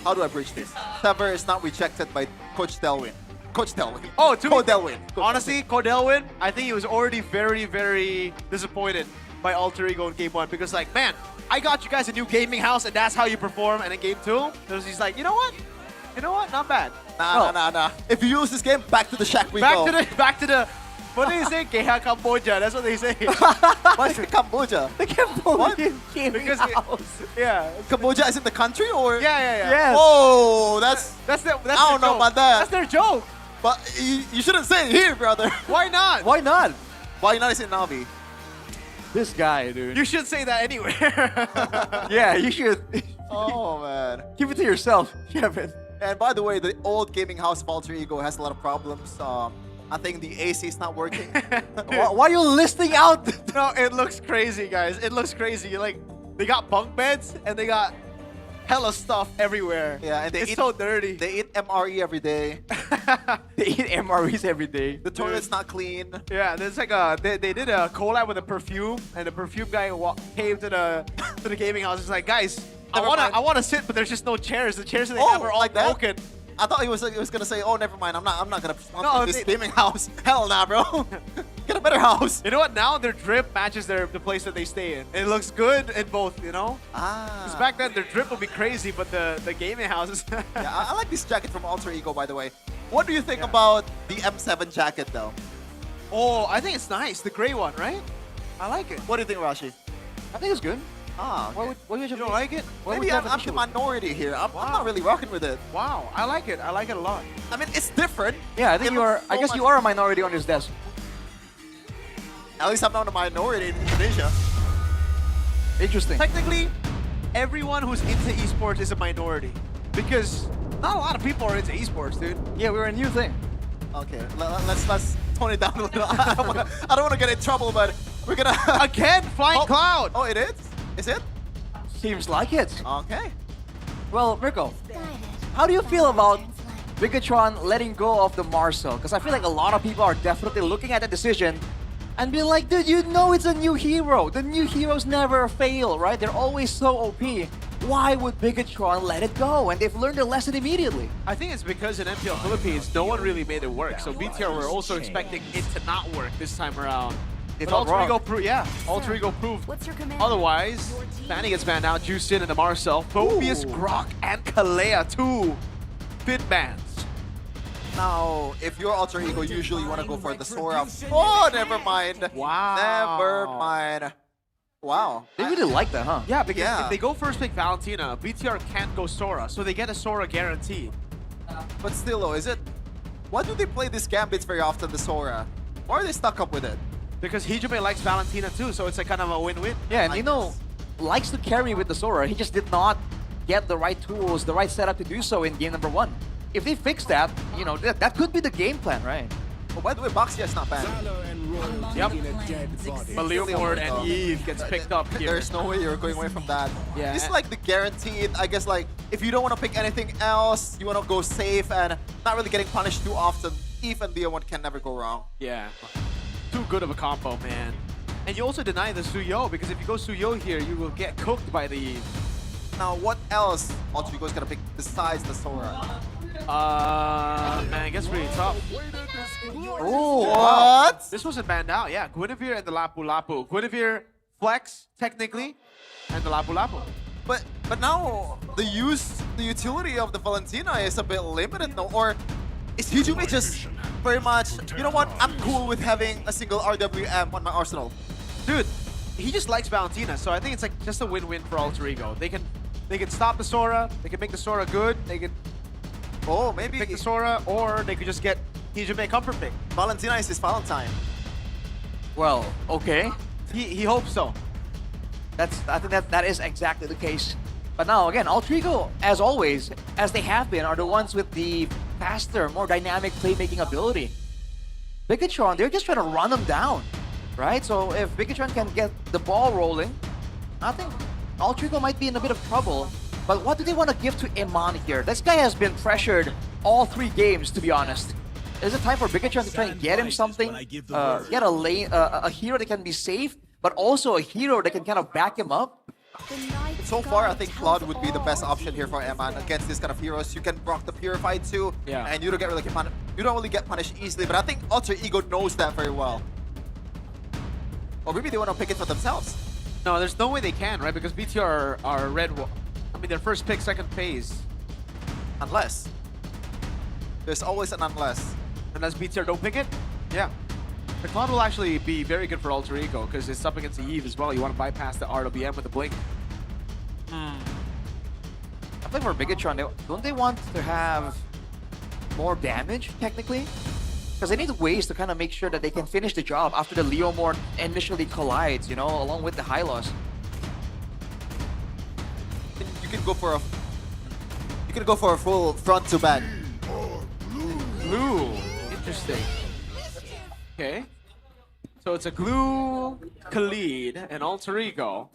how do I bridge this? Sever is not rejected by Coach Delwin. Coach Delwin. Oh, to Coach Delwin. Honestly, Codelwin, I think he was already very, very disappointed by Alter Ego in Game 1 because like, man, I got you guys a new gaming house and that's how you perform. And in Game 2, he's like, you know what? Not bad. Nah. If you use this game, back to the shack we go. Back to the. What do they say? Keha Cambodia. That's what they say. What's Cambodia? The Cambodian gaming Because house. Yeah. Cambodia is in the country or? Yeah. Yes. Oh, that's I I don't know about that. That's their joke. But you shouldn't say it here, brother. Why not? Why not? Why not is in Navi? This guy, dude. You should say that anywhere. Yeah, you should. Oh, man. Keep it to yourself, Kevin. And by the way, the old gaming house of Alter Ego has a lot of problems. I think the AC is not working. Why are you listing out? No, it looks crazy, guys. It looks crazy. Like, they got bunk beds and they got hella stuff everywhere. Yeah, and it's so dirty. They eat MRE every day. They eat MREs every day. The toilet's not clean. Yeah, there's like they did a collab with a perfume, and the perfume guy came to the gaming house. He's like, guys, I wanna sit, but there's just no chairs. The chairs that they have are all like that? broken. I thought he was gonna say, oh, never mind. I'm not gonna sponsor No, this gaming house. Hell nah, bro. Get a better house. You know what? Now their drip matches the place that they stay in. It looks good in both, you know? Because back then their drip would be crazy, but the gaming houses. Yeah, I like this jacket from Alter Ego, by the way. What do you think about the M7 jacket, though? Oh, I think it's nice. The gray one, right? I like it. What do you think, Rashi? I think it's good. Ah, Why would you don't like it? Maybe I'm the minority here. I'm not really rocking with it. Wow, I like it. I like it a lot. I mean, it's different. Yeah, I think you are. I guess you are a minority on this desk. At least I'm not a minority in Indonesia. Interesting. Technically, everyone who's into esports is a minority. Because not a lot of people are into esports, dude. Yeah, we're a new thing. Okay, let's tone it down a little. I don't want to get in trouble, but we're gonna again flying cloud. Oh, it is? Is it? Seems like it. Okay. Well, Mirko, how do you feel about Bigatron letting go of the Marcel? Because I feel like a lot of people are definitely looking at that decision and be like, dude, you know it's a new hero. The new heroes never fail, right? They're always so OP. Why would Bigatron let it go? And they've learned their lesson immediately. I think it's because in MPL Philippines, no one really made it work. So BTR were also expecting it to not work this time around. But Alter Ego proved. What's your command? Otherwise, Fanny gets banned out, Juicin and the Marcel, Phobius, Grok, and Kalea, 2 fit bans. Now, if you're Alter Ego, usually you want to go for the Sora. Oh, never mind. Wow. Never mind. Wow. They really like that, huh? Yeah, because if they go first pick Valentina, BTR can't go Sora, so they get a Sora guaranteed. But still, though, is it... Why do they play these gambits very often, the Sora? Why are they stuck up with it? Because Hijime likes Valentina too, so it's a kind of a win-win. Yeah, and Nino likes to carry with the Sora. He just did not get the right tools, the right setup to do so in game number 1. If they fix that, you know, that could be the game plan, right? Oh, by the way, Baxia is not banned. Yep. But Leopard and Eve gets picked up here. There's no way you're going away from that. Yeah. This is like the guaranteed, I guess, like, if you don't want to pick anything else, you want to go safe and not really getting punished too often. Eve and Leomord can never go wrong. Yeah. Too good of a combo, man. And you also deny the Suyo, because if you go Suyo here, you will get cooked by the Eve. Now, what else Ultrigo is gonna pick besides the Sora? Man, it gets pretty tough. Oh, what? This wasn't banned out, yeah. Guinevere and the Lapu Lapu. Guinevere flex, technically, and the Lapu Lapu. But now the utility of the Valentina is a bit limited now, or is Hijumi just very much, you know what, I'm cool with having a single RWM on my arsenal. Dude, he just likes Valentina, so I think it's like just a win-win for Alter Ego. They can stop the Sora, they can make the Sora good, they can maybe pick the Sora, or they could just get Hijime comfort pick. Valentina is his Valentine. Well, okay. He hopes so. I think that is exactly the case. But now again, Alter Ego, as always, as they have been, are the ones with the faster, more dynamic playmaking ability. Bigatron, they're just trying to run them down, right? So if Bigatron can get the ball rolling, I think Alter Ego might be in a bit of trouble. But what do they want to give to Iman here? This guy has been pressured all 3 games, to be honest. Is it time for Bigatron to try and get him something? Get a lane, a hero that can be safe, but also a hero that can kind of back him up? So far, I think Claude would be the best option here for Eman against this kind of heroes. You can proc the Purify too, and you don't really get punished easily. But I think Alter Ego knows that very well. Or maybe they want to pick it for themselves. No, there's no way they can, right? Because BTR are red. I mean, their first pick, second phase. Unless. There's always an unless. Unless BTR don't pick it? Yeah. The Cloud will actually be very good for Alter Ego because it's up against the Eve as well. You want to bypass the RWM with the Blink. I think for Bigatron, don't they want to have more damage, technically? Because they need ways to kind of make sure that they can finish the job after the Leomord initially collides, you know, along with the Hylos. You can go for a full front to back. Glue. Interesting. Okay. So it's a Glue, Khalid, and Alter Ego.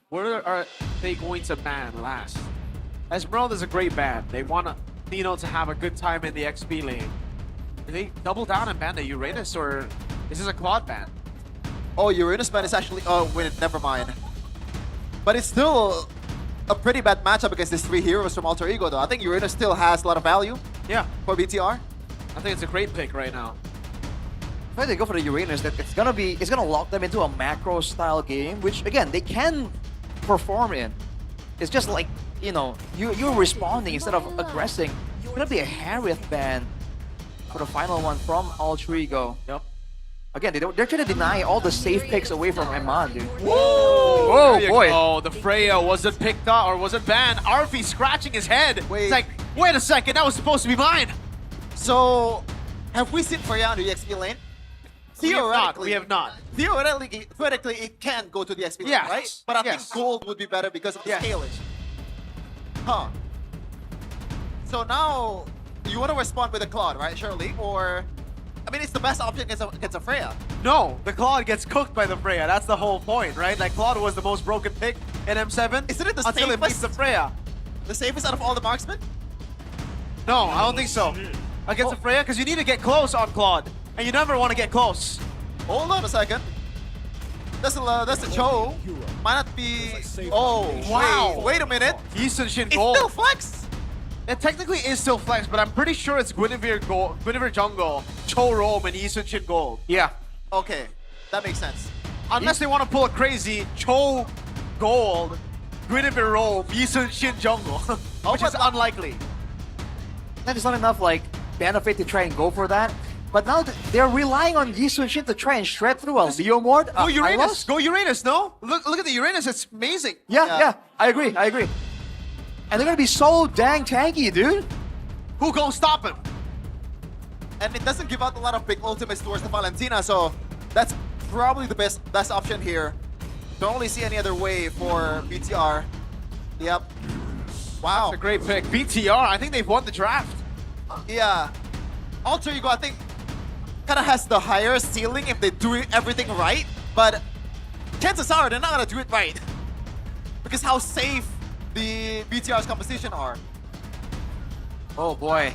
Where are they going to ban last? Esmeralda's a great ban. They want Nino to have a good time in the XP lane. Do they double down and ban the Uranus, or is this a Claude ban? Oh, Uranus ban is actually... Oh, wait, never mind. But it's still a pretty bad matchup against these 3 heroes from Alter Ego, though. I think Uranus still has a lot of value. Yeah. For BTR. I think it's a great pick right now. If they go for the Uranus, that it's gonna lock them into a macro style game, which again they can perform in. It's just like, you know, you're responding instead of aggressing. It's gonna be a Harith ban for the final one from Alter Ego. Yep. Again, they're trying to deny all the safe picks away from Eman, dude. Whoa! Whoa, boy! Oh, the Freya, was it picked up or was it banned? Arfi scratching his head. Wait. It's like, wait a second, that was supposed to be mine. So, have we seen Freya on the XP lane? Theoretically, we have not. Theoretically, it can go to the XP lane, Yes. right? But I think gold would be better because of the scalage. Huh. So now, you want to respond with a Claude, right, Shirley? Or, I mean, it's the best option against a Freya. No, the Claude gets cooked by the Freya. That's the whole point, right? Like, Claude was the most broken pick in M7. Isn't it the until it beats safest? the Freya. The safest out of all the marksmen? No, I don't think so. Against the Freya, because you need to get close on Claude. And you never want to get close. Hold on a second. That's a Cho. Might not be... Oh, Wow. Wait a minute. Yisun Shin It's Gold. still flex. It technically is still flex, but I'm pretty sure it's Guinevere Jungle, Cho Rome, and Yisun Shin Gold. Yeah. Okay, that makes sense. Unless they want to pull a crazy Cho Gold, Guinevere Rome, Yisun Shin Jungle, which is unlikely. That is not enough, like, benefit to try and go for that. But now they're relying on Yisun Shin to try and shred through a Leomord. Go Uranus! Go Uranus, no? Look at the Uranus, it's amazing. Yeah, I agree. And they're gonna be so dang tanky, dude. Who gonna stop him? And it doesn't give out a lot of big ultimates towards the Valentina, so that's probably the best option here. Don't really see any other way for BTR. Yep. Wow. That's a great pick. BTR, I think they've won the draft. Yeah. Alter Ego, I think, kind of has the higher ceiling if they do everything right, but chances are they're not gonna do it right. Because how safe the BTR's composition are. Oh boy.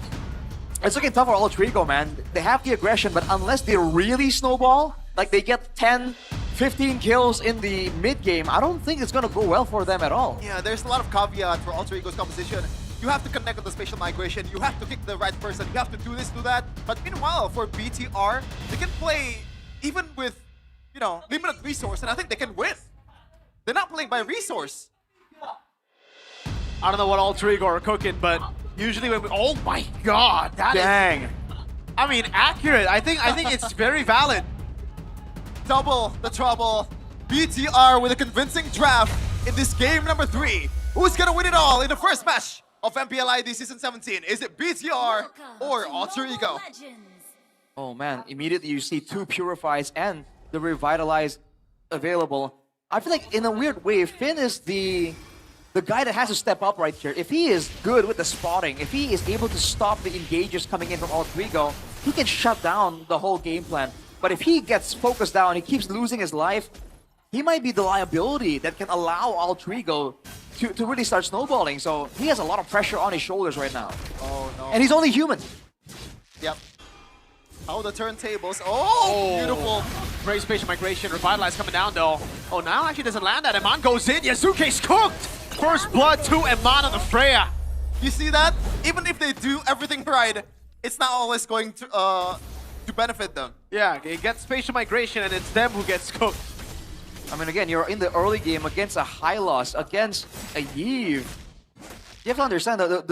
It's looking tough for Altrigo, man. They have the aggression, but unless they really snowball, like they get 10, 15 kills in the mid game, I don't think it's gonna go well for them at all. Yeah, there's a lot of caveat for Alter Ego's composition. You have to connect with the spatial migration, you have to kick the right person, you have to do this, do that. But meanwhile, for BTR, they can play even with, you know, limited resource, and I think they can win. They're not playing by resource. I don't know what Altrigo are cooking, but usually when we, oh my god, that Dang. is, I mean, accurate. I think it's very valid. Double the trouble. BTR with a convincing draft in this game number 3. Who's gonna win it all in the first match of MPL ID Season 17? Is it BTR or Alter Ego? Oh man, immediately you see 2 Purifies and the Revitalize available. I feel like in a weird way, Finn is the guy that has to step up right here. If he is good with the spotting, if he is able to stop the engages coming in from Altrigo, he can shut down the whole game plan. But if he gets focused down, he keeps losing his life, he might be the liability that can allow Altrigo to really start snowballing. So he has a lot of pressure on his shoulders right now. Oh no. And he's only human. Yep. How the turntables. Oh, beautiful. Great spatial migration. Revitalize coming down though. Oh, now actually doesn't land that. Eman goes in. Yasuke's cooked. First blood to Eman on the Freya. You see that? Even if they do everything right, it's not always going to benefit them. Yeah, it gets spatial migration and it's them who gets cooked. I mean, again, you're in the early game against a Hylos, against a Yve. You have to understand that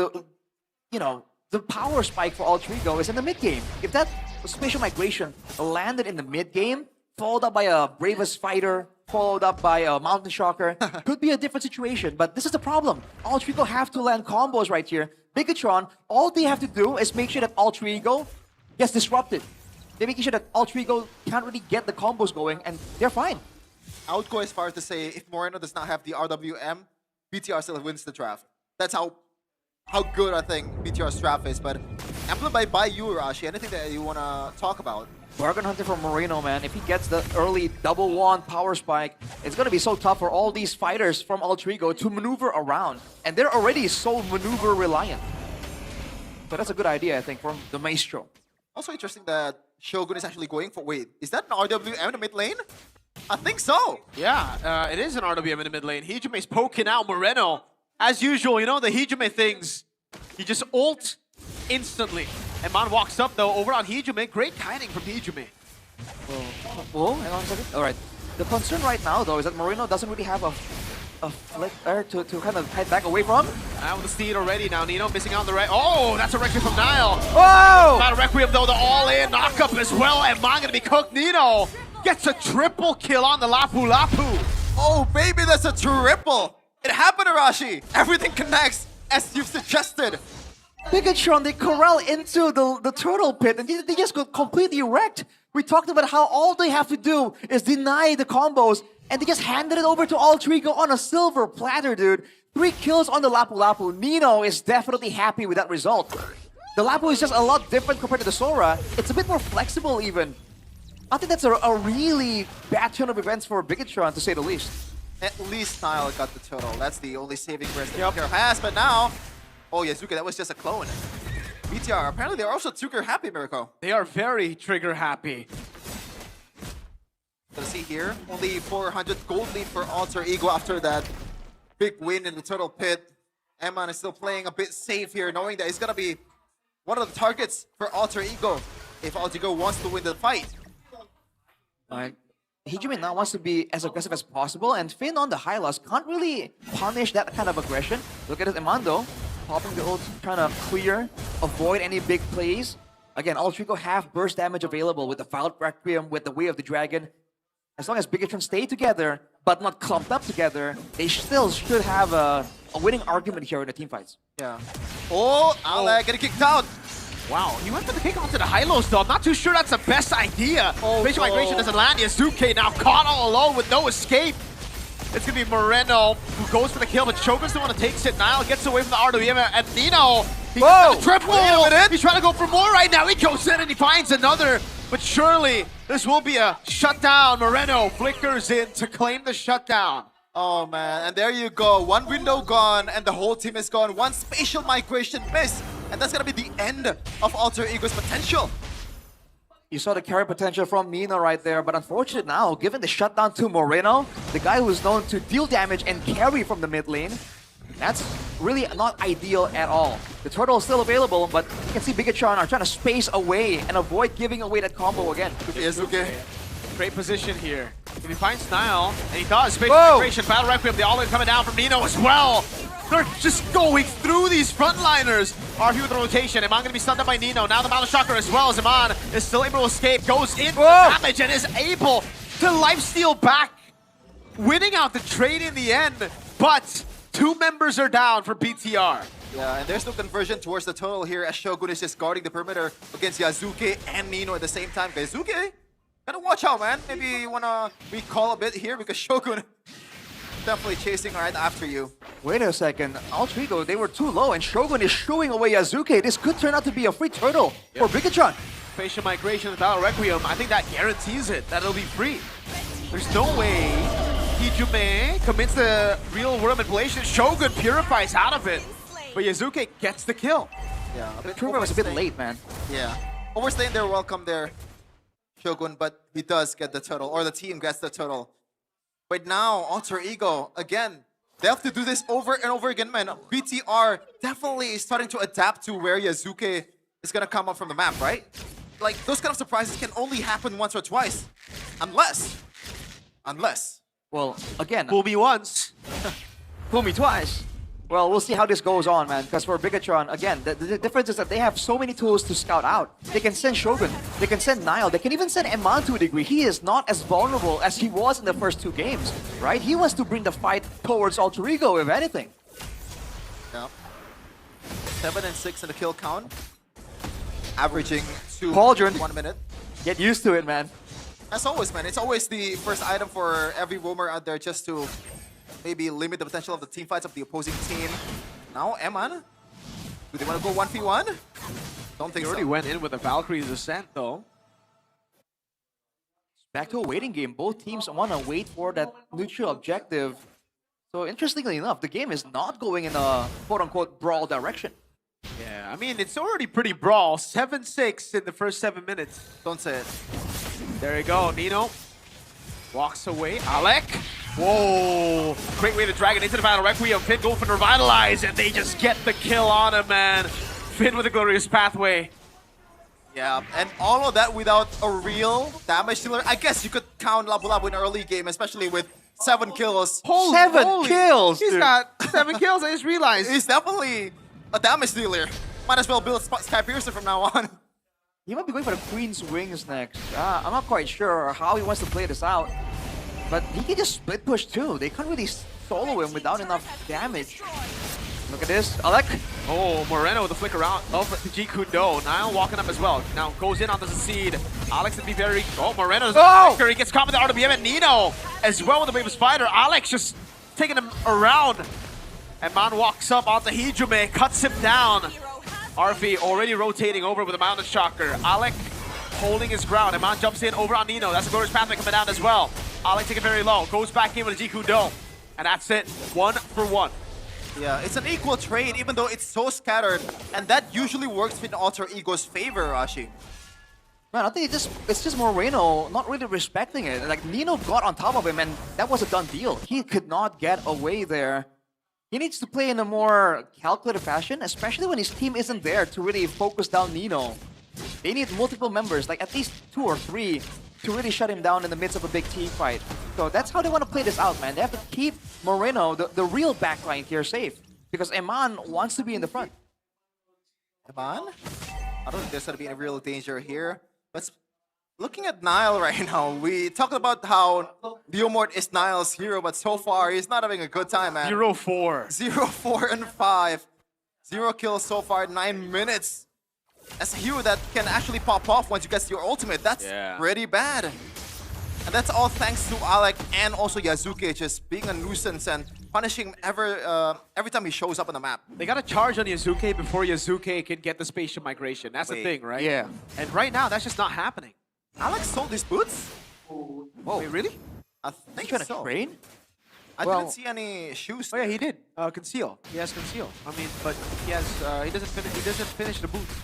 the power spike for Altrigo is in the mid game. If that spatial migration landed in the mid game, followed up by a Bravest Fighter, followed up by a Mountain Shocker, could be a different situation. But this is the problem. Altrigo have to land combos right here. Bigatron, all they have to do is make sure that Altrigo gets disrupted. They're making sure that Altrigo can't really get the combos going, and they're fine. I would go as far as to say if Moreno does not have the RWM, BTR still wins the draft. That's how good I think BTR's draft is. But amplified by you, Rashi, anything that you want to talk about? Bargain hunter from Moreno, man. If he gets the early double wand power spike, it's going to be so tough for all these fighters from Altrigo to maneuver around. And they're already so maneuver reliant. So that's a good idea, I think, from the Maestro. Also interesting that Shogun is actually going for... Wait, is that an RWM in the mid lane? I think so. Yeah, it is an RWM in the mid lane. Hijume's poking out Moreno. As usual, you know, the Hijume things, he just ult instantly. Eman walks up, though, over on Hijume. Great kiting from Hijume. Oh, hang on a second. All right. The concern right now, though, is that Moreno doesn't really have a flick there to kind of head back away from. Out with the steed already now. Nino missing out on the right. Oh, that's a Requiem from Nile. Whoa! Not a Requiem, though. The all-in knock-up as well. Eman gonna be cooked. Nino gets a triple kill on the Lapu Lapu. Oh, baby, that's a triple. It happened, Arashi. Everything connects, as you've suggested. Bigatron, they corral into the turtle pit, and they just got completely wrecked. We talked about how all they have to do is deny the combos, and they just handed it over to Altrigo on a silver platter, dude. 3 kills on the Lapu Lapu. Nino is definitely happy with that result. The Lapu is just a lot different compared to the Sora. It's a bit more flexible, even. I think that's a really bad turn of events for Bigatron, to say the least. At least Nile got the turtle. That's the only saving grace that BTR has. But now, oh Yasuke, that was just a clone. BTR, apparently they're also trigger happy, Mirko. They are very trigger happy. Let's see here, only 400 gold lead for Alter Ego after that big win in the turtle pit. Eman is still playing a bit safe here, knowing that he's gonna be one of the targets for Alter Ego if Alter Ego wants to win the fight. Hijume now wants to be as aggressive as possible, and Finn on the Hylos can't really punish that kind of aggression. Look at it, Emando popping the ult, trying to clear, avoid any big plays. Again, Altrigo have burst damage available with the Foul Requiem, with the Way of the Dragon. As long as Bigatron stay together, but not clumped up together, they still should have a winning argument here in the team fights. Yeah. Oh, Alec getting kicked out. Wow, he went for the kick onto the Hylos, though. I'm not too sure that's the best idea. Spatial migration doesn't land. Yasuke now caught all alone with no escape. It's going to be Moreno who goes for the kill, but Shogun's the one who takes it. Nile gets away from the RWM, and Nino, he gets the triple! He's trying to go for more right now. He goes in and he finds another, but surely this will be a shutdown. Moreno flickers in to claim the shutdown. Oh man, and there you go. One window gone, and the whole team is gone. One spatial migration miss And that's gonna be the end of Alter Ego's potential. You saw the carry potential from Nino right there, but unfortunately now, given the shutdown to Moreno, the guy who's known to deal damage and carry from the mid lane, that's really not ideal at all. The turtle is still available, but you can see Bigatron are trying to space away and avoid giving away that combo again. Okay. Great position here. If he finds Nile, and he does, space migration, Battle Requiem, the all-in coming down from Nino as well. They're just going through these frontliners. RP with the rotation. Iman gonna be stunned up by Nino. Now the Mountain Shocker as well as Iman is still able to escape. Goes in for damage and is able to lifesteal back. Winning out the trade in the end, but 2 members are down for BTR. Yeah, and there's no conversion towards the tunnel here as Shogun is just guarding the perimeter against Yazuke and Nino at the same time. Yazuke, gotta watch out, man. Maybe you wanna recall a bit here because Shogun definitely chasing right after you. Wait a second, Alter Ego, they were too low and Shogun is shooing away Yazuke. This could turn out to be a free turtle for Bigatron. Facial migration with Battle Requiem, I think that guarantees it, that it'll be free. There's no way Hijume commits the real world manipulation. Shogun purifies out of it, but Yazuke gets the kill. Yeah, a bit Trooper was a bit late, man. Yeah, overstaying their welcome there, Shogun, but he does get the turtle, or the team gets the turtle. But now, Alter Ego, again, they have to do this over and over again, man. BTR definitely is starting to adapt to where Yazuke is gonna come up from the map, right? Like, those kind of surprises can only happen once or twice. Unless. Well, again. Fool me once. Fool me twice. Well, we'll see how this goes on, man. Because for Bigatron, again, the difference is that they have so many tools to scout out. They can send Shogun, they can send Nile, they can even send Eman to a degree. He is not as vulnerable as he was in the first 2 games, right? He wants to bring the fight towards Alter Ego, if anything. Yeah. 7 and 6 in the kill count. Averaging 2 Pauldron. 1 minute. Get used to it, man. As always, man. It's always the first item for every roamer out there just to maybe limit the potential of the team fights of the opposing team. Now, Eman, do they want to go 1v1? Don't think He so. already went in with a Valkyrie's Ascent, though. Back to a waiting game. Both teams want to wait for that neutral objective. So interestingly enough, the game is not going in a quote-unquote brawl direction. Yeah, I mean, it's already pretty brawl. 7-6 in the first 7 minutes. Don't say it. There you go, Nino. Walks away. Alec. Whoa. Great way to drag it into the Battle Requiem. Finn go for the Revitalize, and they just get the kill on him, man. Finn with a glorious pathway. Yeah, and all of that without a real damage dealer. I guess you could count Labu Labu in an early game, especially with 7 kills. Seven kills, He's dude. got 7 kills, I just realized. He's definitely a damage dealer. Might as well build Sky Piercer from now on. He might be going for the Queen's Wings next. I'm not quite sure how he wants to play this out. But he can just split push too. They can't really solo him without enough damage. Look at this, Alec. Oh, Moreno with the flicker out of the G Kundo. Nile walking up as well. Now goes in on the seed. Alex to be very. Oh, Moreno's flicker. He gets caught with the RWM and Nino as well with the Wave of Spider. Alex just taking him around. And Man walks up onto Hijume, cuts him down. Arfi already rotating over with a Mountain Shocker. Alec holding his ground. And Man jumps in over on Nino. That's a glorious pathway coming down as well. Alec taking very low. Goes back in with a G Kundo. And that's it. 1 for 1. Yeah, it's an equal trade, even though it's so scattered, and that usually works in Alter Ego's favor, Rashi. Man, I think it's just Moreno not really respecting it. Like, Nino got on top of him, and that was a done deal. He could not get away there. He needs to play in a more calculated fashion, especially when his team isn't there to really focus down Nino. They need multiple members, like at least 2 or 3, to really shut him down in the midst of a big team fight. So that's how they want to play this out, man. They have to keep Moreno, the real backline here, safe. Because Eman wants to be in the front. Eman? I don't think there's going to be any real danger here. But looking at Nile right now, we talked about how Leomort is Nile's hero, but so far he's not having a good time, man. 0-4. 0-4 and 5. 0 kills so far, 9 minutes. As a hero that can actually pop off once you get your ultimate, that's pretty bad. And that's all thanks to Alec and also Yazuke just being a nuisance and punishing him every time he shows up on the map. They got to charge on Yazuke before Yazuke can get the spatial migration. That's the thing, right? Yeah. And right now, that's just not happening. Alex sold his boots? Whoa. Wait, really? I think trying to so. trade? I didn't see any shoes. Oh yeah, he did. Conceal. He has conceal. I mean, but he has he doesn't finish the boots.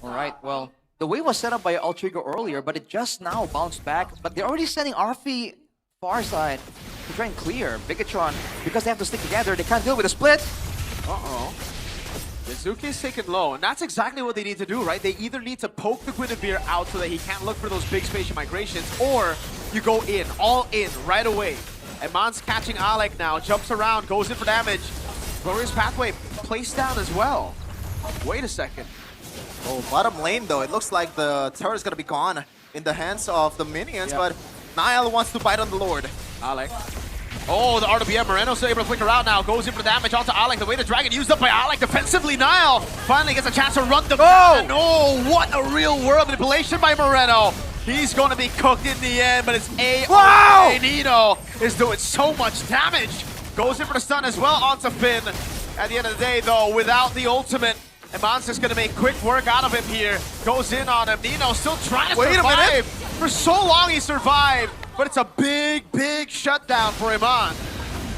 All right, well, the wave was set up by Ultrigo earlier, but it just now bounced back. But they're already sending Arfi far side to try and clear Bigatron. Because they have to stick together, they can't deal with a split. Uh-oh. Yazuki is taken low, and that's exactly what they need to do, right? They either need to poke the Guinevere out so that he can't look for those big spatial migrations, or you go in, all in, right away. And Mon's catching Alec now, jumps around, goes in for damage. Glorious Pathway placed down as well. Wait a second. Oh, bottom lane though, it looks like the turret is gonna be gone in the hands of the minions, but Niall wants to bite on the Lord. Alec. Oh, the RWM Moreno still able to flicker out now. Goes in for damage onto Alec. The way the dragon used up by Alec defensively. Niall finally gets a chance to run the man. Oh, what a real world manipulation by Moreno. He's going to be cooked in the end, but it's A.O.A. Nino is doing so much damage. Goes in for the stun as well onto Finn. At the end of the day, though, without the ultimate, Eman's just going to make quick work out of him here. Goes in on him. Nino still trying to survive. Wait a minute. For so long he survived. But it's a big, big shutdown for Iman.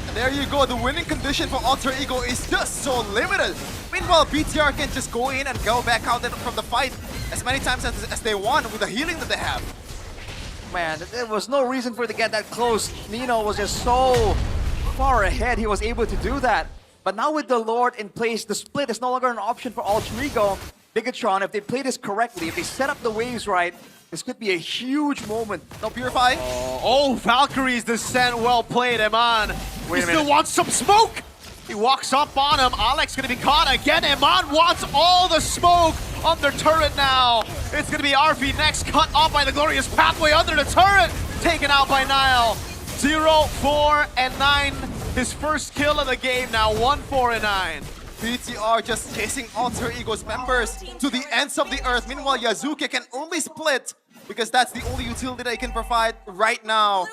And there you go, the winning condition for Alter Ego is just so limited. Meanwhile, BTR can just go in and go back out from the fight as many times as they want with the healing that they have. Man, there was no reason for it to get that close. Nino was just so far ahead, he was able to do that. But now with the Lord in place, the split is no longer an option for Alter Ego. Bigatron, if they play this correctly, if they set up the waves right, this could be a huge moment. No Purify. Oh, Valkyrie's descent, well played, Eman. He still wants some smoke. He walks up on him. Alec's gonna be caught again. Eman wants all the smoke on their turret now. It's gonna be Arfi next, cut off by the Glorious Pathway under the turret. Taken out by Niall. 0, 4, and 9. His first kill of the game now, 1, 4, and 9. BTR just chasing Alter Ego's members to the ends of the earth. Meanwhile, Yazuki can only split because that's the only utility they can provide right now.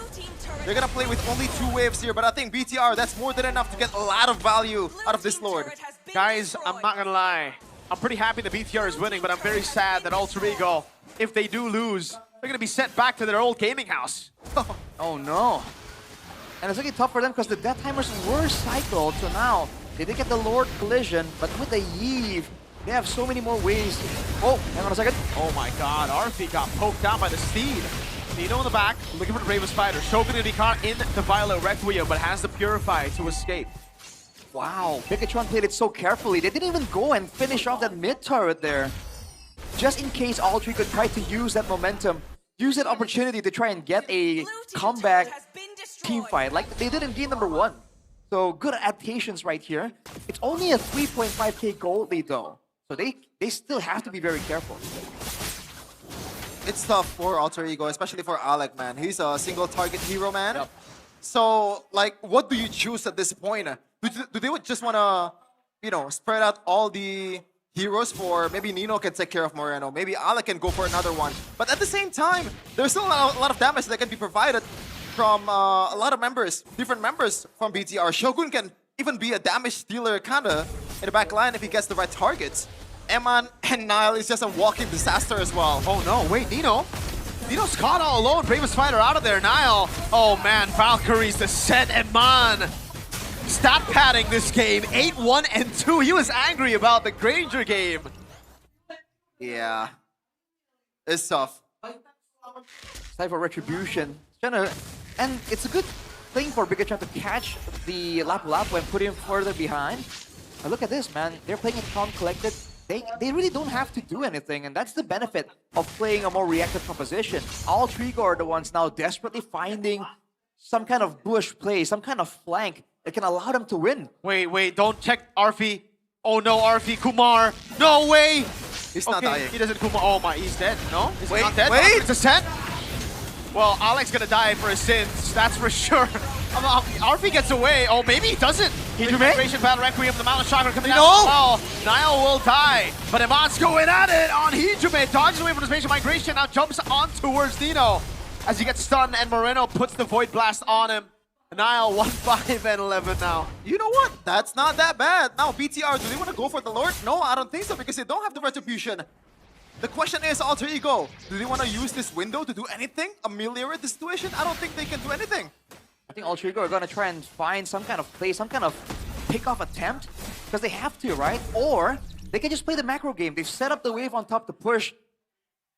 They're gonna play with only 2 waves here, but I think BTR, that's more than enough to get a lot of value out of this Lord. Guys, I'm not gonna lie. I'm pretty happy that BTR is winning, but I'm very sad that Alter Ego, if they do lose, they're gonna be sent back to their old gaming house. Oh no. And it's looking tough for them because the death timers were cycled, so now they did get the Lord collision, but with the Yeve, they have so many more ways. Oh, hang on a second. Oh my god, Arfi got poked down by the Steed. Nino in the back, looking for the Raven Spider. Shogun to be caught in the Violet Requiem, but has the Purify to escape. Wow, Bigatron played it so carefully. They didn't even go and finish off that mid turret there. Just in case Alter Ego tried to use that momentum, use that opportunity to try and get a comeback team fight, like they did in game number 1. So good adaptations right here. It's only a 3.5k gold lead though. So they still have to be very careful. It's tough for Alter Ego, especially for Alec, man. He's a single target hero, man. Yep. So, like, what do you choose at this point? Do they just want to, you know, spread out all the heroes for maybe Nino can take care of Moreno, maybe Alec can go for another one. But at the same time, there's still a lot of damage that can be provided from a lot of members, different members from BTR. Shogun can even be a damage stealer kinda in the back line if he gets the right targets. Eman and Niall is just a walking disaster as well. Oh no, wait, Nino's caught all alone. Raven Spider out of there. Niall. Oh man, Valkyrie's descent. Eman. Stat padding this game. 8-1 and 2. He was angry about the Granger game. Yeah. It's tough. It's time for retribution. And it's a good thing for Bigatron to catch the Lapu Lapu and put him further behind. Now look at this, man. They're playing it calm, collected. They really don't have to do anything, and that's the benefit of playing a more reactive composition. All Trigo are the ones now desperately finding some kind of bush play, some kind of flank that can allow them to win. Wait, don't check Arfi. Oh no, Arfi, Kumar. No way! He's not dying. He doesn't Kumar. Oh my, he's dead. No? Is he not dead? Wait! It's a set? Well, Alec's gonna die for his sins, that's for sure. Arfi gets away. Oh, maybe he doesn't. Migration Battle Requiem, the Mountain Chakra coming down as well. Niall will die, but Eman's going at it on Hijume. Dodges away from the spatial migration, now jumps on towards Nino as he gets stunned, and Moreno puts the Void Blast on him. Niall 1-5 and 11 now. You know what? That's not that bad. Now, BTR, do they want to go for the Lord? No, I don't think so because they don't have the retribution. The question is, Alter Ego, do they want to use this window to do anything? Ameliorate the situation? I don't think they can do anything. I think Alter Ego are going to try and find some kind of play, some kind of pick-off attempt, because they have to, right? Or they can just play the macro game. They've set up the wave on top to push.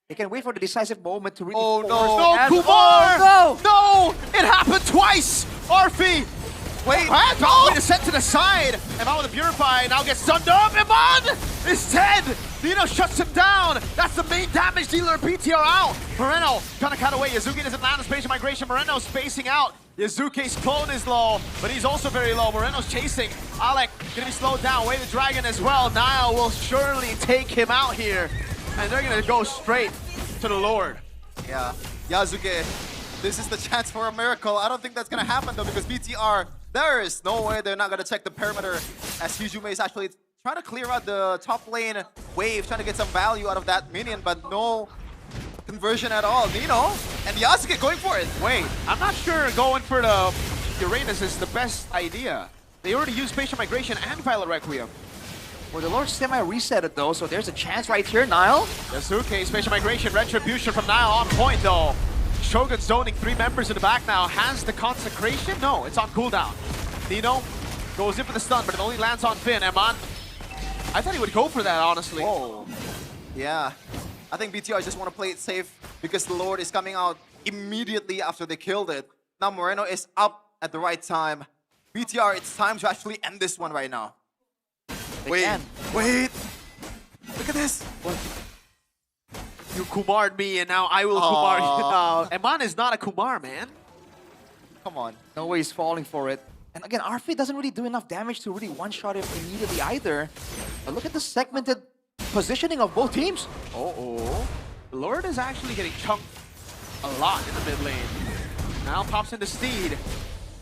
They can wait for the decisive moment to really force No, and- Kumar! Oh, No! It happened twice! Arfi! Wait, Way to set to the side. Iman with the Purify now gets stunned up. Iman is dead! Nino shuts him down. That's the main damage dealer in PTR out. Moreno trying to cut away. Yazuki doesn't land the spatial migration. Moreno's spacing out. Yazuki's clone is low, but he's also very low. Moreno's chasing. Alec gonna be slowed down. Way the Dragon as well. Nile will surely take him out here. And they're gonna go straight to the Lord. Yeah, Yazuki, this is the chance for a miracle. I don't think that's gonna happen though, because BTR, there is no way they're not gonna check the perimeter, as Hijume is actually trying to clear out the top lane wave, trying to get some value out of that minion, but no conversion at all. Nino and Yazuki going for it. Wait, I'm not sure going for the Uranus is the best idea. They already used Spatial Migration and Violet Requiem. Well, the Lord semi-reset it though, so there's a chance right here, Nile. Yasuke, Spatial Migration, Retribution from Nile on point though. Shogun zoning 3 members in the back now. Has the Consecration? No, it's on cooldown. Nino goes in for the stun, but it only lands on Finn. Eman, I thought he would go for that, honestly. Whoa. Yeah, I think BTR just want to play it safe because the Lord is coming out immediately after they killed it. Now Moreno is up at the right time. BTR, it's time to actually end this one right now. Wait. Look at this. You Kumar'd me and now I will Kumar you now. Eman is not a Kumar, man. Come on. No way he's falling for it. And again, Arfi doesn't really do enough damage to really one-shot him immediately either. But look at the segmented positioning of both teams. The Lord is actually getting chunked a lot in the mid lane. Now pops into Steed,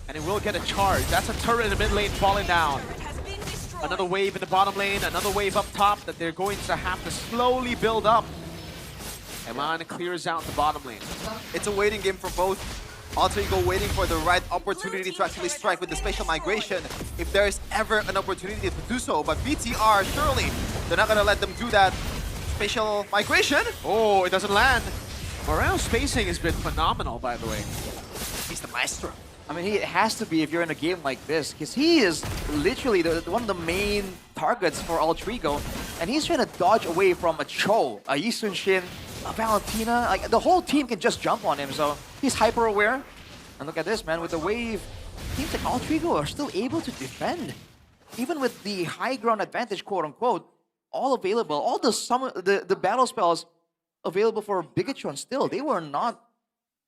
and it will get a charge. That's a turret in the mid lane falling down. Another wave in the bottom lane, another wave up top that they're going to have to slowly build up. Eman clears out the bottom lane. It's a waiting game for both. Alter Ego waiting for the right opportunity to actually strike with the spatial migration if there is ever an opportunity to do so. But BTR, surely, they're not going to let them do that. Spatial migration. Oh, it doesn't land. Moreno's spacing has been phenomenal, by the way. He's the maestro. I mean, he has to be if you're in a game like this, because he is literally one of the main targets for Alter Ego, and he's trying to dodge away from a Cho, a Yi Sun-shin, a Valentina. Like, the whole team can just jump on him, so he's hyper-aware. And look at this, man, with the wave, teams like Alter Ego are still able to defend. Even with the high ground advantage, quote-unquote, all available, all the battle spells available for Bigatron still, they were not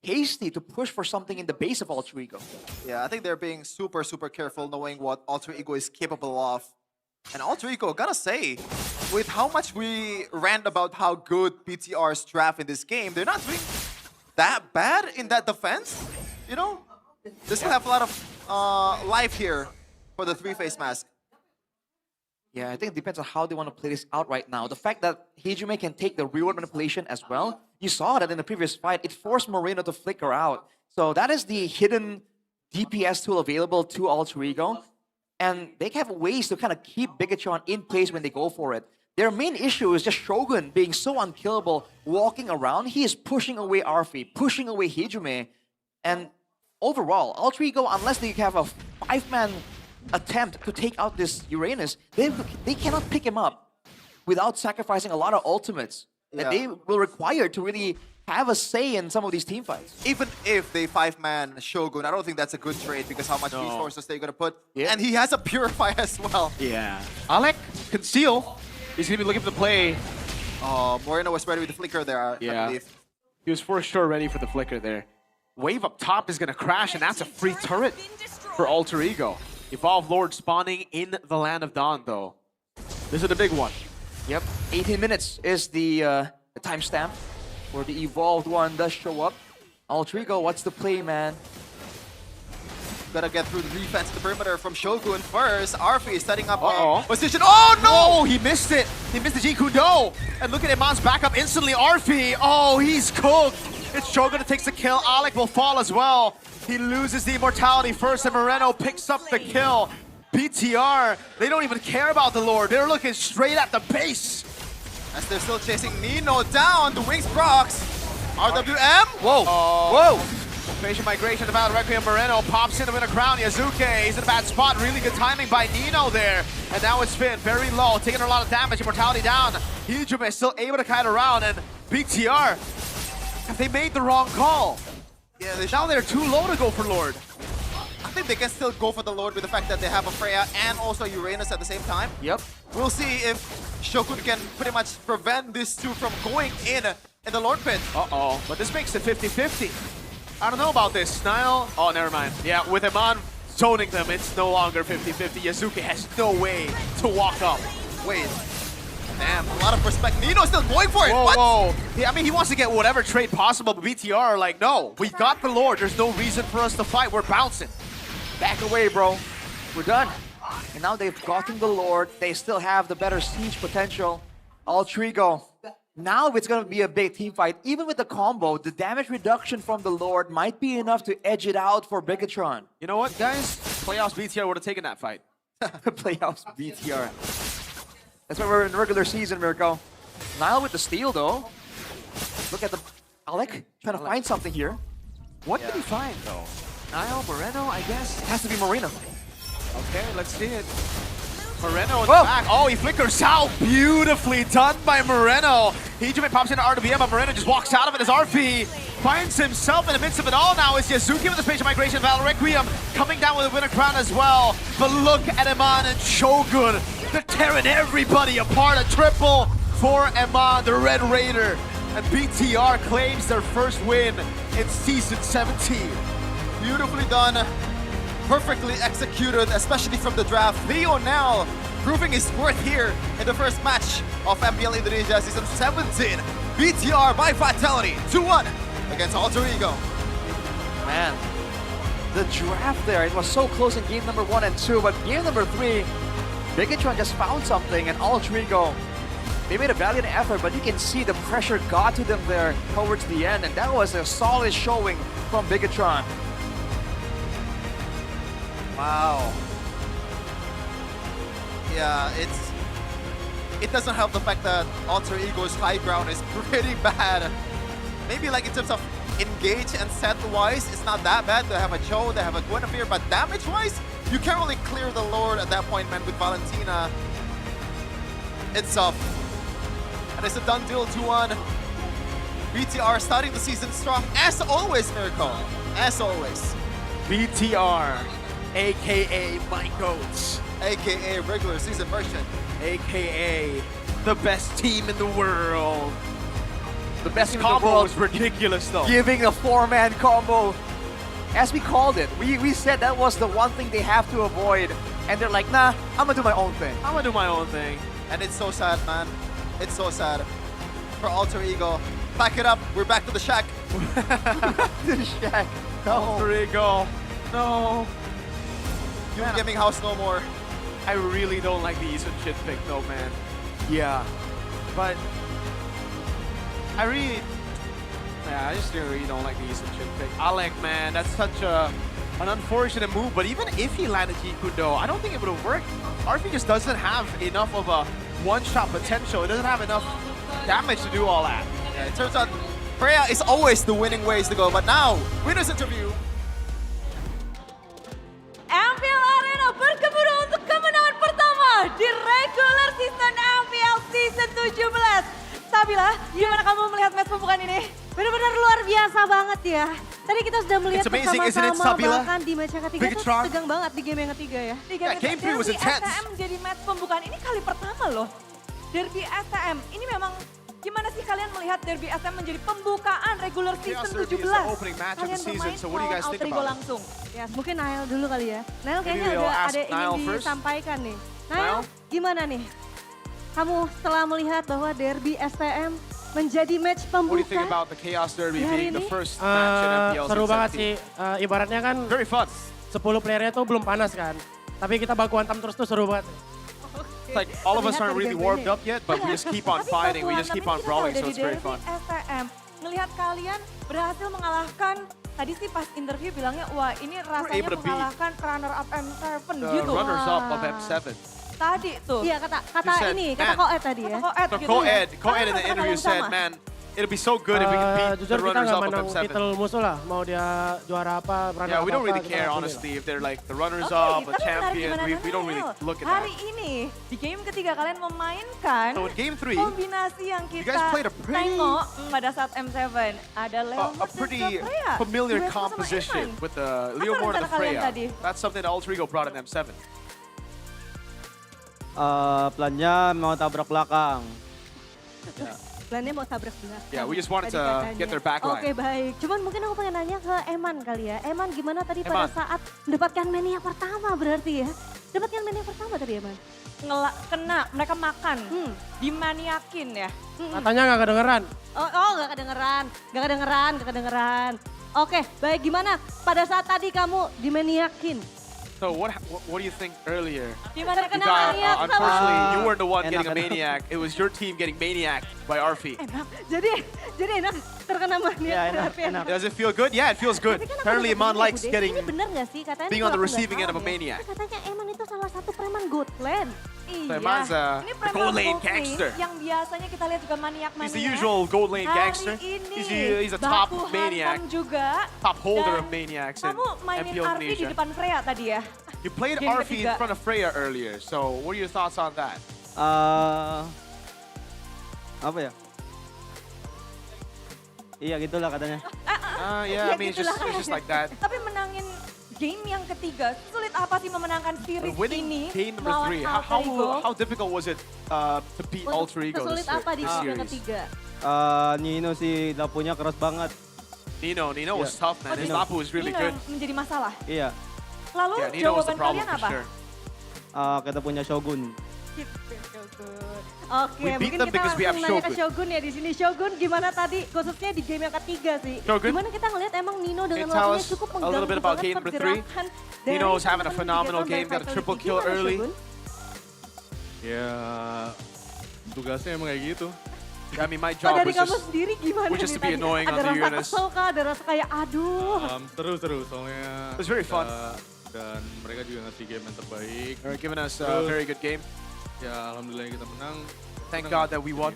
hasty to push for something in the base of Alter Ego. Yeah, I think they're being super, super careful knowing what Alter Ego is capable of. And Alter Ego, gotta say, with how much we rant about how good BTR's draft in this game, they're not doing that bad in that defense. You know, they still have a lot of life here for the 3-face mask. Yeah, I think it depends on how they want to play this out right now. The fact that Hijume can take the real-world manipulation as well, you saw that in the previous fight, it forced Moreno to flicker out. So that is the hidden DPS tool available to Alter Ego. And they have ways to kind of keep Bigatron in place when they go for it. Their main issue is just Shogun being so unkillable, walking around. He is pushing away Arfi, pushing away Hijume. And overall, Alter Ego, unless they have a 5-man attempt to take out this Uranus, they cannot pick him up without sacrificing a lot of ultimates that they will require to really have a say in some of these team fights. Even if they 5-man Shogun, I don't think that's a good trade because how much resources they're going to put. And he has a Purify as well. Yeah. Alec, conceal. He's going to be looking for the play. Moreno was ready with the flicker there, I believe. He was for sure ready for the flicker there. Wave up top is going to crash, and that's a free turret for Alter Ego. Evolve Lord spawning in the Land of Dawn, though. This is the big one. Yep, 18 minutes is the timestamp where the Evolved one does show up. Alter Ego, what's the play, man? Gotta get through the defense, the perimeter from Shogun first. Arfi is setting up a position. Oh, no! He missed it. He missed the Jikudo. And look at Eman's backup instantly. Arfi, oh, he's cooked. It's Shogun that takes the kill. Alec will fall as well. He loses the immortality first, and Moreno picks up the kill. BTR, they don't even care about the Lord. They're looking straight at the base. As they're still chasing Nino down, the wings procs. RWM. Whoa. Whoa. Facial migration to Battle Requiem. Moreno pops in to win a crown. Yazuke, he's in a bad spot. Really good timing by Nino there. And now it's Finn, very low, taking a lot of damage. Immortality down. Hijume still able to kite around. And BTR, they made the wrong call. Yeah, now they're too low to go for Lord. I think they can still go for the Lord with the fact that they have a Freya and also Uranus at the same time. Yep. We'll see if Shogun can pretty much prevent these two from going in the Lord pit. Uh-oh, but this makes it 50-50. I don't know about this. Nile, oh, never mind. Yeah, with Iman zoning them, it's no longer 50-50. Yazuki has no way to walk up. Wait. Damn, a lot of respect. Nino's still going for it. Whoa, what? whoa. Yeah, I mean, he wants to get whatever trade possible, but BTR are like, no, we got the Lord. There's no reason for us to fight. We're bouncing. Back away, bro. We're done. And now they've gotten the Lord. They still have the better siege potential. Altrigo. Now it's going to be a big team fight. Even with the combo, the damage reduction from the Lord might be enough to edge it out for Bigatron. You know what, guys? Playoffs BTR would have taken that fight. Playoffs BTR. That's why we're in regular season, Mirko. Nile with the steal, though. Look at the Alec trying to find something here. What did he find, though? Nile, Moreno, I guess? It has to be Marina. Okay, let's see it. Moreno in the back. Oh, he flickers out. Beautifully done by Moreno. Hijume pops into RWM, but Moreno just walks out of it as RP finds himself in the midst of it all now. It's Yazuki with the spatial migration. Battle Requiem coming down with a winner crown as well. But look at Eman and Shogun. They're tearing everybody apart. A triple for Eman, the Red Raider. And BTR claims their first win in Season 17. Beautifully done. Perfectly executed, especially from the draft. Leo now proving his worth here in the first match of MPL Indonesia Season 17. BTR by Fatality, 2-1 against Alter Ego. Man, the draft there, it was so close in game number 1 and 2, but game number 3, Bigatron just found something, and Alter Ego, they made a valiant effort, but you can see the pressure got to them there towards the end, and that was a solid showing from Bigatron. Wow. Yeah, it doesn't help the fact that Alter Ego's high ground is pretty bad. Maybe like in terms of engage and set-wise, it's not that bad. They have a Cho, they have a Guinevere, but damage-wise, you can't really clear the Lord at that point, man, with Valentina itself. And it's a done deal, 2-1. BTR starting the season strong, as always, Miracle. As always. BTR, a.k.a. my goats. A.k.a. regular season version. A.k.a. the best team in the world. The best team combo in the world was ridiculous, though. Giving a 4-man combo. As we called it, we said that was the one thing they have to avoid. And they're like, nah, I'm gonna do my own thing. I'm gonna do my own thing. And it's so sad, man. It's so sad for Alter Ego. Back it up. We're back to the shack. To the shack. No. Alter Ego. No. You gaming house no more. I really don't like the Eason shit pick though, man. Yeah. But I just really don't like the Eason shit pick. Alec, man, that's such an unfortunate move. But even if he landed Jikundo, I don't think it would have worked. RP just doesn't have enough of a one-shot potential. It doesn't have enough damage to do all that. Yeah, it turns out Freya is always the winning ways to go. But now, winners interview. MPL Arena berkeburu untuk kemenangan pertama di regular season MPL Season 17. Sabila, gimana kamu melihat match pembukaan ini? Benar-benar luar biasa banget ya. Tadi kita sudah melihat It's amazing, isn't it, bersama-sama, Sabila? bahkan di match yang ketiga tuh Bigatron. tegang banget di game yang ketiga ya. Di game game three was Derby intense. STM menjadi match pembukaan ini kali pertama loh. Derby STM, ini memang gimana sih kalian melihat Derby STM menjadi pembukaan regular season 17? Kalian bermain melawan Alter Ego langsung. Ya, mungkin Nail dulu kali ya. Nail kayaknya Maybe we'll ask ada Nail ingin first. disampaikan nih. Nail? Nail, gimana nih? Kamu setelah melihat bahwa Derby STM menjadi match What do you think pembuka? about the Chaos Derby Di hari being the ini? first match in MPL Seru Season banget 17? sih. Ibaratnya kan Very fun. 10 playernya tuh belum panas kan. Tapi kita baku hantam terus tuh seru banget. It's like all of us aren't really warmed up yet, but we just keep on fighting. We just keep on brawling, so it's very fun. STM, ngelihat kalian berhasil mengalahkan, tadi sih pas interview bilangnya, wah ini rasanya able to beat mengalahkan runner up M7 The gitu. runners up of M7. Tadi tuh. Iya kata She said, ini, "Man." kata Koed tadi ya. Koed The gitu ya. Co-Ed in the Kalian interview merasakan hal said, yang man, it'd be so good if we could beat the Jujur kita runners nggak up of mandang M7. title musuh lah. Mau dia juara apa, runner Yeah, we don't apa, really kita care nggak peduli honestly if they're like the runners Oke, up, a tapi menarik champion. gimana We don't really Daniel. look at Hari that. ini di game ketiga kalian memainkan So in game 3, kombinasi yang you kita guys played a pretty- tengok pada saat M7. Ada Leo a pretty familiar composition with the Leo Mort and the rencana kalian Freya. tadi? That's something that Alter Ego brought in M7. Plannya mau tabrak belakang. Plannya mau tabrak belakang. Yeah, we just wanted tadi to katanya. get their back line. Oke, baik. Cuman mungkin aku pengen nanya ke Eman kali ya. Eman gimana tadi pada Eman. saat mendapatkan mania pertama berarti ya? Dapatkan mania pertama tadi Eman? Kena, mereka makan, dimaniakin ya. Katanya nggak kedengeran. Oh nggak kedengeran. Oke, baik gimana pada saat tadi kamu dimaniakin? So what do you think earlier? Gimana You kena got, maniak sama? unfortunately, you weren't the one Enak, getting a enak. maniac. It was your team getting maniac by Arfi. Enak. Jadi enak terkena mania. Iya, enak, terapi. enak. Does it feel good? Yeah, it feels good. Tapi kan aku Apparently, dapat Iman info, likes Bude. getting Ini bener gak sih katanya? being kalau on the aku nggak receiving end salah of a ya, maniac. Katanya Eman itu salah satu preman Goatland. So Iman's Ini the preman gold lane gold gangster. yang biasanya kita lihat juga maniak-maniak. He's the usual gold lane gangster. Hari ini He's a top baku maniac, hantam juga. top holder Dan of maniacs in Kamu mainin MPL Arfi di Indonesia. depan Freya tadi ya? You played Game Arfi in ketiga. front of Freya earlier. So what are your thoughts on that? Apa ya? Iya gitulah katanya. Yeah, I mean, it's just like that. Tapi menangin game yang ketiga, sulit apa sih memenangkan series Winning ini game number melawan 3, Alter Ego? how difficult was it to beat Alter Ego Kesulit apa di this game series? ketiga? Nino sih dapunya keras banget. Nino was Yeah. tough, man. His Nino. Dapu was really Ini good. yang menjadi masalah. Iya. Lalu Yeah, Nino was the jawaban problem kalian for apa? sure. Kita punya Shogun. Oke, We beat mungkin them kita because we langsung have nanya ke Shogun. Shogun ya di sini. Shogun gimana tadi khususnya di game yang ketiga sih? Shogun? Gimana kita ngelihat emang Nino dengan Can you tell lawannya us cukup a mengganggu little bit about banget game number 3? pergerakan dari Nino's having a teman-teman phenomenal Bigetron game, by got a triple Vitality. kill Gimana, early. Shogun? Ya, tugasnya emang kayak gitu. I mean, my Oh, job dari was kamu just sendiri gimana was just nih to be tadi? annoying Ada on the rasa units. kesel kah? Ada rasa kayak aduh. Seru soalnya. It was very fun. Dan mereka juga ngasih game yang terbaik. They're giving us a Terus, very good game. Ya, alhamdulillah kita menang. Thank Senang God ya. that we won.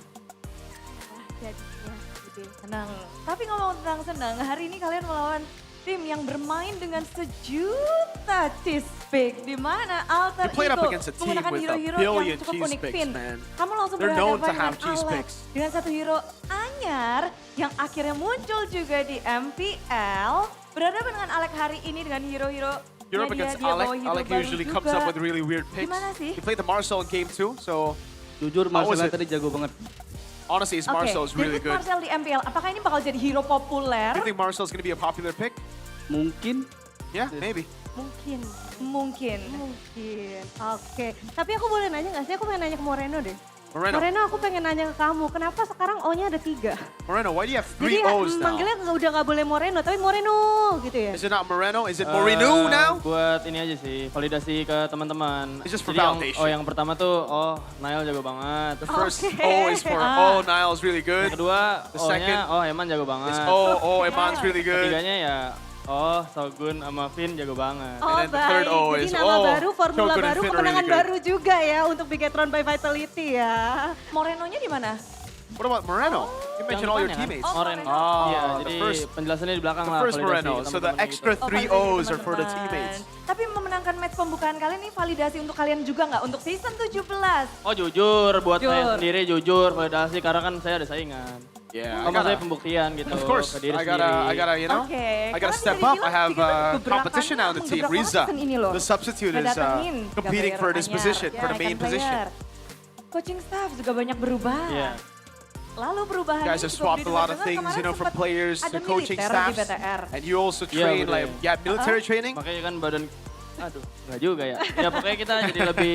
Jadinya gitu. Senang. Tapi ngomong tentang senang, hari ini kalian melawan tim yang bermain dengan sejuta cheese pick. Di mana Alter You played up Ego against a team menggunakan with a hero-hero billion yang cukup cheese unik picks, pin. man. Kamu langsung They're known berhadapan to have dengan cheese Alex. picks. Dengan satu hero anyar yang akhirnya muncul juga di MPL. Berhadapan dengan Alex hari ini dengan hero-hero You're up against Alec. Alec usually comes up with really weird picks. Gimana sih? He played the Marcel in game 2, so Jujur How was Marcel it? tadi jago banget. honestly, his Marcel is really debut good. Marcel di MPL, apakah ini bakal jadi hero populer? Do you think Marcel's going to be a popular pick? Mungkin. Yeah, maybe. Mungkin. Oke. Tapi aku boleh nanya nggak sih? Aku pengen nanya ke Moreno deh. Moreno. Aku pengen nanya ke kamu. Kenapa sekarang O-nya ada 3? Moreno, why do you have 3 Jadi O's now? manggilnya udah nggak boleh Moreno, tapi Moreno gitu ya? Is it not Moreno? Is it Moreno now? Buat ini aja sih, validasi ke teman-teman. It's just for Jadi validation. yang pertama tuh, Niall jago banget. The first O is for, Niall's really good. Yang kedua, The second, O-nya, Eman jago banget. It's Eman's really good. Ketiganya ya, Shogun sama Finn jago banget. Oh And then the third baik, O jadi is, nama baru, formula Shogun and baru, Finn are kemenangan really good. baru juga ya untuk Bigetron by Vitality ya. Morenonya di mana? What about Moreno? You mentioned all your teammates. Moreno. Oh, Iya, the jadi first, penjelasannya di belakang the lah. first validasi Moreno. So the teman-teman extra gitu. 3 O's are for the teammates. Tapi memenangkan match pembukaan kalian ini validasi untuk kalian juga nggak? Untuk season 17? Oh jujur, buat Jujur. saya sendiri jujur, validasi karena kan saya ada saingan. Yeah, Sama saya pembuktian gitu Of course, ke diri I gotta, you know, Oke, I gotta karena step bisa up. I dibilang have gebrakannya competition now in the team. menggebrak Riza, season ini loh. the substitute, is Ngedatengin competing for this Gabriel position, Anyar, for the ya, main kan position. player. Coaching staff juga banyak berubah. Iya. Lalu perubahan You guys ini have juga swapped a lot of didengar things, kemarin you know, from sempat players ada to coaching militer staffs. di BTR. And you also Iya, train, betul. like, military training? Makanya kan badan, enggak juga ya. Ya pokoknya kita jadi lebih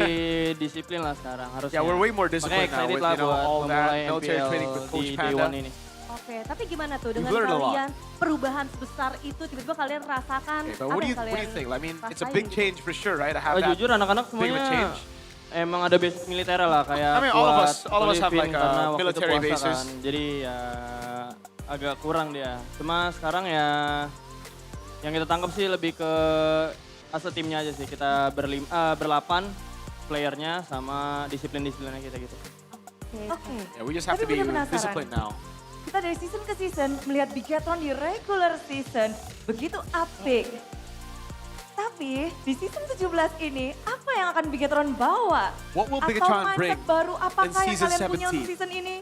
disiplin lah sekarang harusnya. Yeah, we're way more disciplined now Makanya with, excited lah you know, buat all that memulai military MPL training with Coach di Panda. Day One ini. Oke, tapi gimana tuh dengan You've learned a lot. kalian perubahan sebesar itu tiba-tiba kalian rasakan Okay, but apa what do yang you kalian think? I mean, it's a rasain big gitu? change for sure, right? I have that Jujur anak-anak big of a semuanya change. emang ada basic militer lah kayak I mean, all of buat us have Olivin like karena waktu itu military puasa bases. kan. Jadi ya agak kurang dia. Cuma sekarang ya yang kita tangkap sih lebih ke asa timnya aja sih. Kita berlapan playernya sama disiplin-disiplinnya kita gitu. Oke. Yeah, we just have to Tapi be bener penasaran. disciplined now. kita dari season ke season melihat Bigatron di regular season begitu apik. Tapi di season 17 ini apa yang akan Bigatron bawa? What will Atau Bigatron mindset bring baru apakah in yang season kalian punya untuk 17? season ini?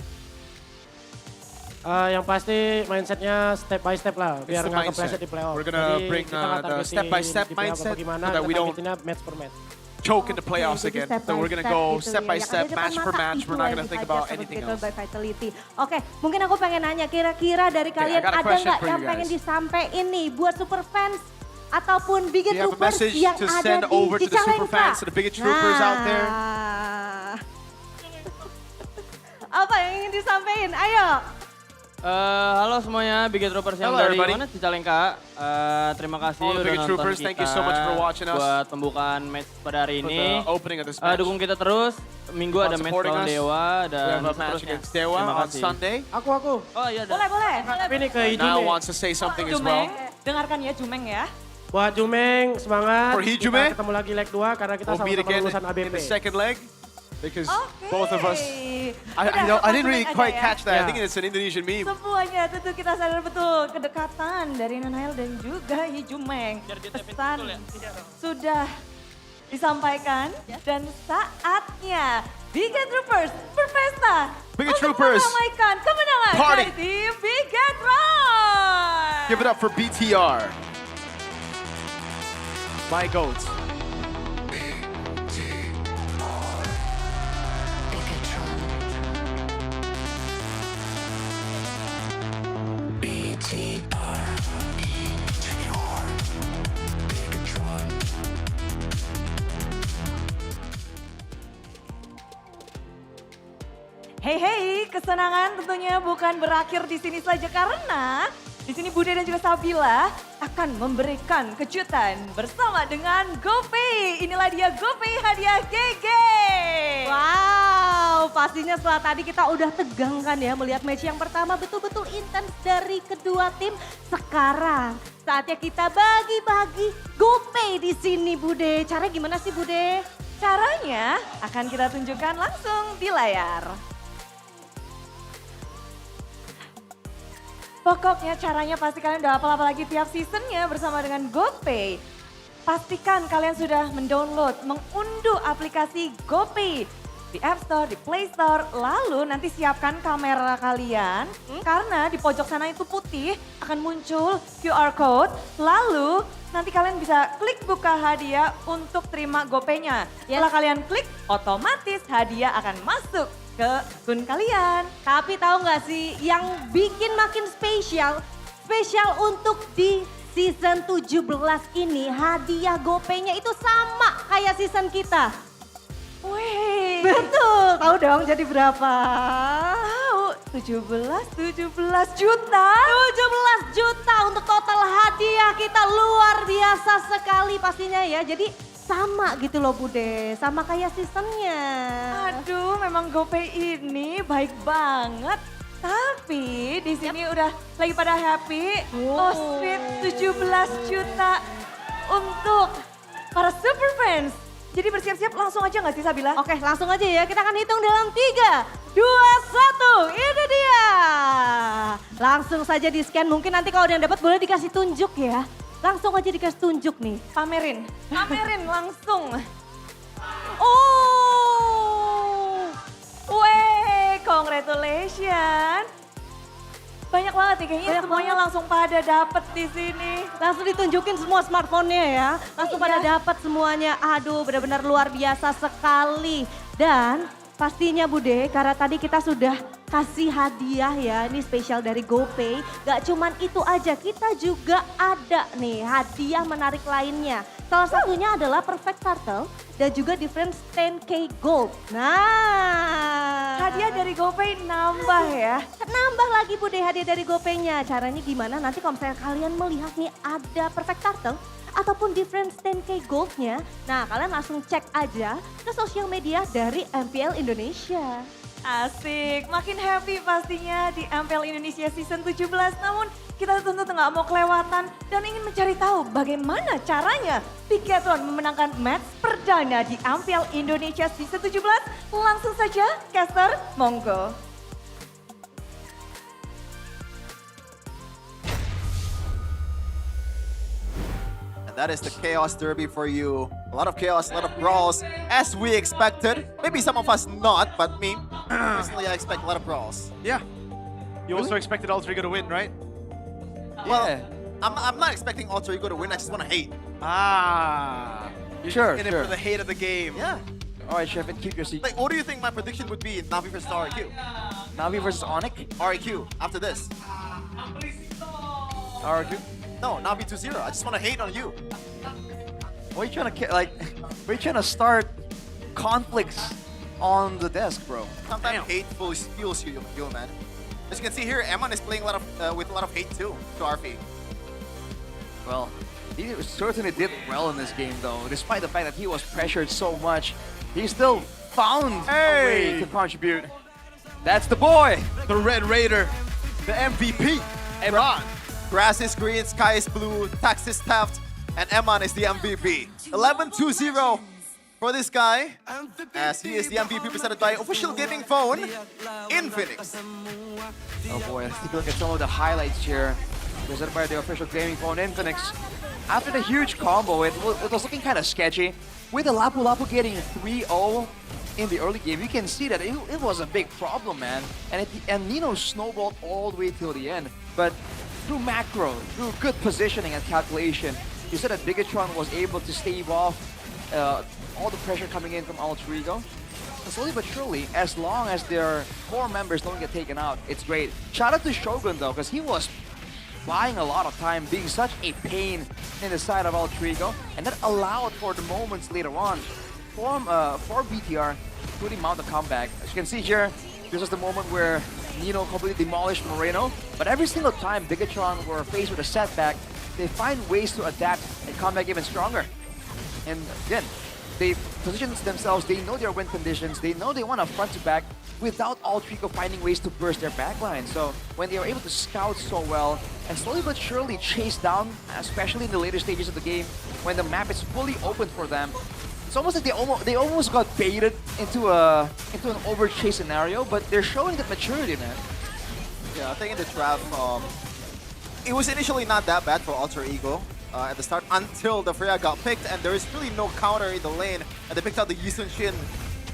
Yang pasti mindsetnya step by step lah, It's biar the nggak mindset. kepleset di playoff. We're gonna Jadi bring kita nggak the targetin step-by-step di playoff mindset apa gimana, so that we kita don't targetinnya match per match. choke in the playoffs Oke, jadi again. So we're gonna step by go step step gitu by ya. Yang step, ada depan match per mata match. itu We're not yang gonna think dihajar about sama anything Bigatron else. by Vitality. Oke, mungkin aku pengen nanya kira-kira dari kalian I got a ada question nggak for yang you pengen guys. disampaikan nih buat super fans ataupun Do Bigot you have a Troopers message yang to ada send di over to the super Cicalengka? fans, to the Bigot Troopers out there? Apa yang ingin disampaikan? Ayo. Halo semuanya, Bigot Troopers yang Hello, dari everybody. mana? Cicalengka. Terima kasih All the udah Bigot nonton Troopers, kita thank you so much for watching us. buat pembukaan match pada hari For ini. the opening of this match. Dukung kita terus. Minggu For ada match supporting lawan us. Dewa We dan have a match seterusnya. against Dewa Terima on kasih. Sunday. Aku. Oh iya. Boleh. Tapi ini ke Now Ijume. wants to say something as Jumeng, well. dengarkan ya Jumeng ya. Buat Jumeng, semangat. For Hijume, Kita ketemu lagi leg 2 karena kita We'll meet sama-sama again lulusan in ABP. the second leg because Oke. both of us. Udah, I didn't really Jumeng quite aja ya. catch that. I Yeah. think it's an Indonesian meme. Semuanya tentu kita sadar betul kedekatan dari Nanael dan juga Hijumeng. Pesan sudah disampaikan dan saatnya Bigot Troopers berpesta Bigot untuk Troopers. meramaikan kemenangan Party. dari tim Bigatron. Give it up for BTR. My goats. Hey, kesenangan tentunya bukan berakhir di sini saja karena di sini Bude dan juga Sabila akan memberikan kejutan bersama dengan GoPay. Inilah dia GoPay hadiah GG. Wow, pastinya setelah tadi kita udah tegang kan ya melihat match yang pertama betul-betul intens dari kedua tim. Sekarang saatnya kita bagi-bagi GoPay di sini Bude. Caranya gimana sih Bude? Caranya akan kita tunjukkan langsung di layar. Pokoknya caranya pasti kalian udah hafal apalagi tiap seasonnya bersama dengan GoPay. Pastikan kalian sudah mendownload, mengunduh aplikasi GoPay di App Store, di Play Store. Lalu nanti siapkan kamera kalian karena di pojok sana itu putih akan muncul QR code. Lalu nanti kalian bisa klik buka hadiah untuk terima GoPay-nya. Setelah kalian klik, otomatis hadiah akan masuk ke akun kalian. Tapi tahu nggak sih yang bikin makin spesial untuk di season 17 ini hadiah GoPay-nya itu sama kayak season kita. Wih. Betul, tahu dong jadi berapa? Tahu, 17 juta. 17 juta untuk total hadiah kita, luar biasa sekali pastinya ya. Jadi sama gitu loh Bude, sama kayak seasonnya. Aduh, memang GoPay ini baik banget. Tapi di sini udah lagi pada happy. Oh sweet, 17 juta untuk para super fans. Jadi bersiap-siap langsung aja gak sih Sabila? Oke, langsung aja ya. Kita akan hitung dalam 3, 2, 1. Ini dia. Langsung saja di scan. Mungkin nanti kalau ada yang dapat boleh dikasih tunjuk ya. Langsung aja dikasih tunjuk nih. Pamerin langsung. Oh. Weh, congratulations. Banyak banget nih, kayaknya semuanya langsung pada dapet di sini. Langsung ditunjukin semua smartphone-nya ya. Langsung pada dapat semuanya. Aduh, benar-benar luar biasa sekali. Dan pastinya Bude, karena tadi kita sudah kasih hadiah ya, ini spesial dari GoPay. Gak cuman itu aja, kita juga ada nih hadiah menarik lainnya. Salah satunya adalah Perfect Turtle dan juga Difference 10K Gold. Nah, hadiah dari GoPay nambah ya. Nambah lagi Bude hadiah dari GoPay-nya. Caranya gimana? Nanti kalau misalnya kalian melihat nih ada Perfect Turtle ataupun Difference 10K Gold-nya. Nah, kalian langsung cek aja ke sosial media dari MPL Indonesia. Asik, makin happy pastinya di MPL Indonesia Season 17. Namun kita tentu nggak mau kelewatan dan ingin mencari tahu bagaimana caranya Bigatron memenangkan match perdana di MPL Indonesia Season 17. Langsung saja, caster, monggo. And that is the Chaos Derby for you. A lot of chaos, a lot of brawls, as we expected. Maybe some of us not, but me, personally, I expect a lot of brawls. Yeah. You also expected Alter Ego to win, right? Well, I'm not expecting Alter Ego to win, I just want to hate. Ah. Sure, In it sure. for the hate of the game. Yeah. All right, Chef, and keep your seat. Like, what do you think my prediction would be in Navi versus RIQ? Navi versus Onyx? RIQ, after this. RIQ? No, Navi 2-0. I just want to hate on you. What are you trying to, like, we're you trying to start conflicts on the desk, bro? Sometimes hate fuels you, man. As you can see here, Eman is playing a lot of with a lot of hate too to RP. Well, he certainly did well in this game, though. Despite the fact that he was pressured so much, he still found a way to contribute. That's the boy! The Red Raider, the MVP, Eman. Grass is green, sky is blue, tax is theft, and Eman is the MVP. 11-2-0 for this guy, as he is the MVP presented by Official Gaming Phone in Phoenix. Oh boy, let's take a look at some of the highlights here. Presented by the Official Gaming Phone in Phoenix. After the huge combo, it was looking kind of sketchy. With the Lapu Lapu getting 3-0 in the early game, you can see that it was a big problem, man. And Nino snowballed all the way till the end. But through macro, through good positioning and calculation, you said that Bigatron was able to stave off all the pressure coming in from Alter Ego. And slowly but surely, as long as their core members don't get taken out, it's great. Shout out to Shogun though, because he was buying a lot of time, being such a pain in the side of Alter Ego, and that allowed for the moments later on for BTR to really mount a comeback. As you can see here, this is the moment where Nino completely demolished Moreno, but every single time Bigatron were faced with a setback, they find ways to adapt and come back even stronger. And again, they position themselves, they know their win conditions, they know they want to front to back without Alter Ego finding ways to burst their backline. So when they were able to scout so well and slowly but surely chase down, especially in the later stages of the game, when the map is fully open for them, it's almost like they almost got baited into an over-chase scenario, but they're showing that maturity, man. Yeah, I think in the draft, it was initially not that bad for Alter Ego at the start until the Freya got picked, and there is really no counter in the lane, and they picked out the Yisun Shin.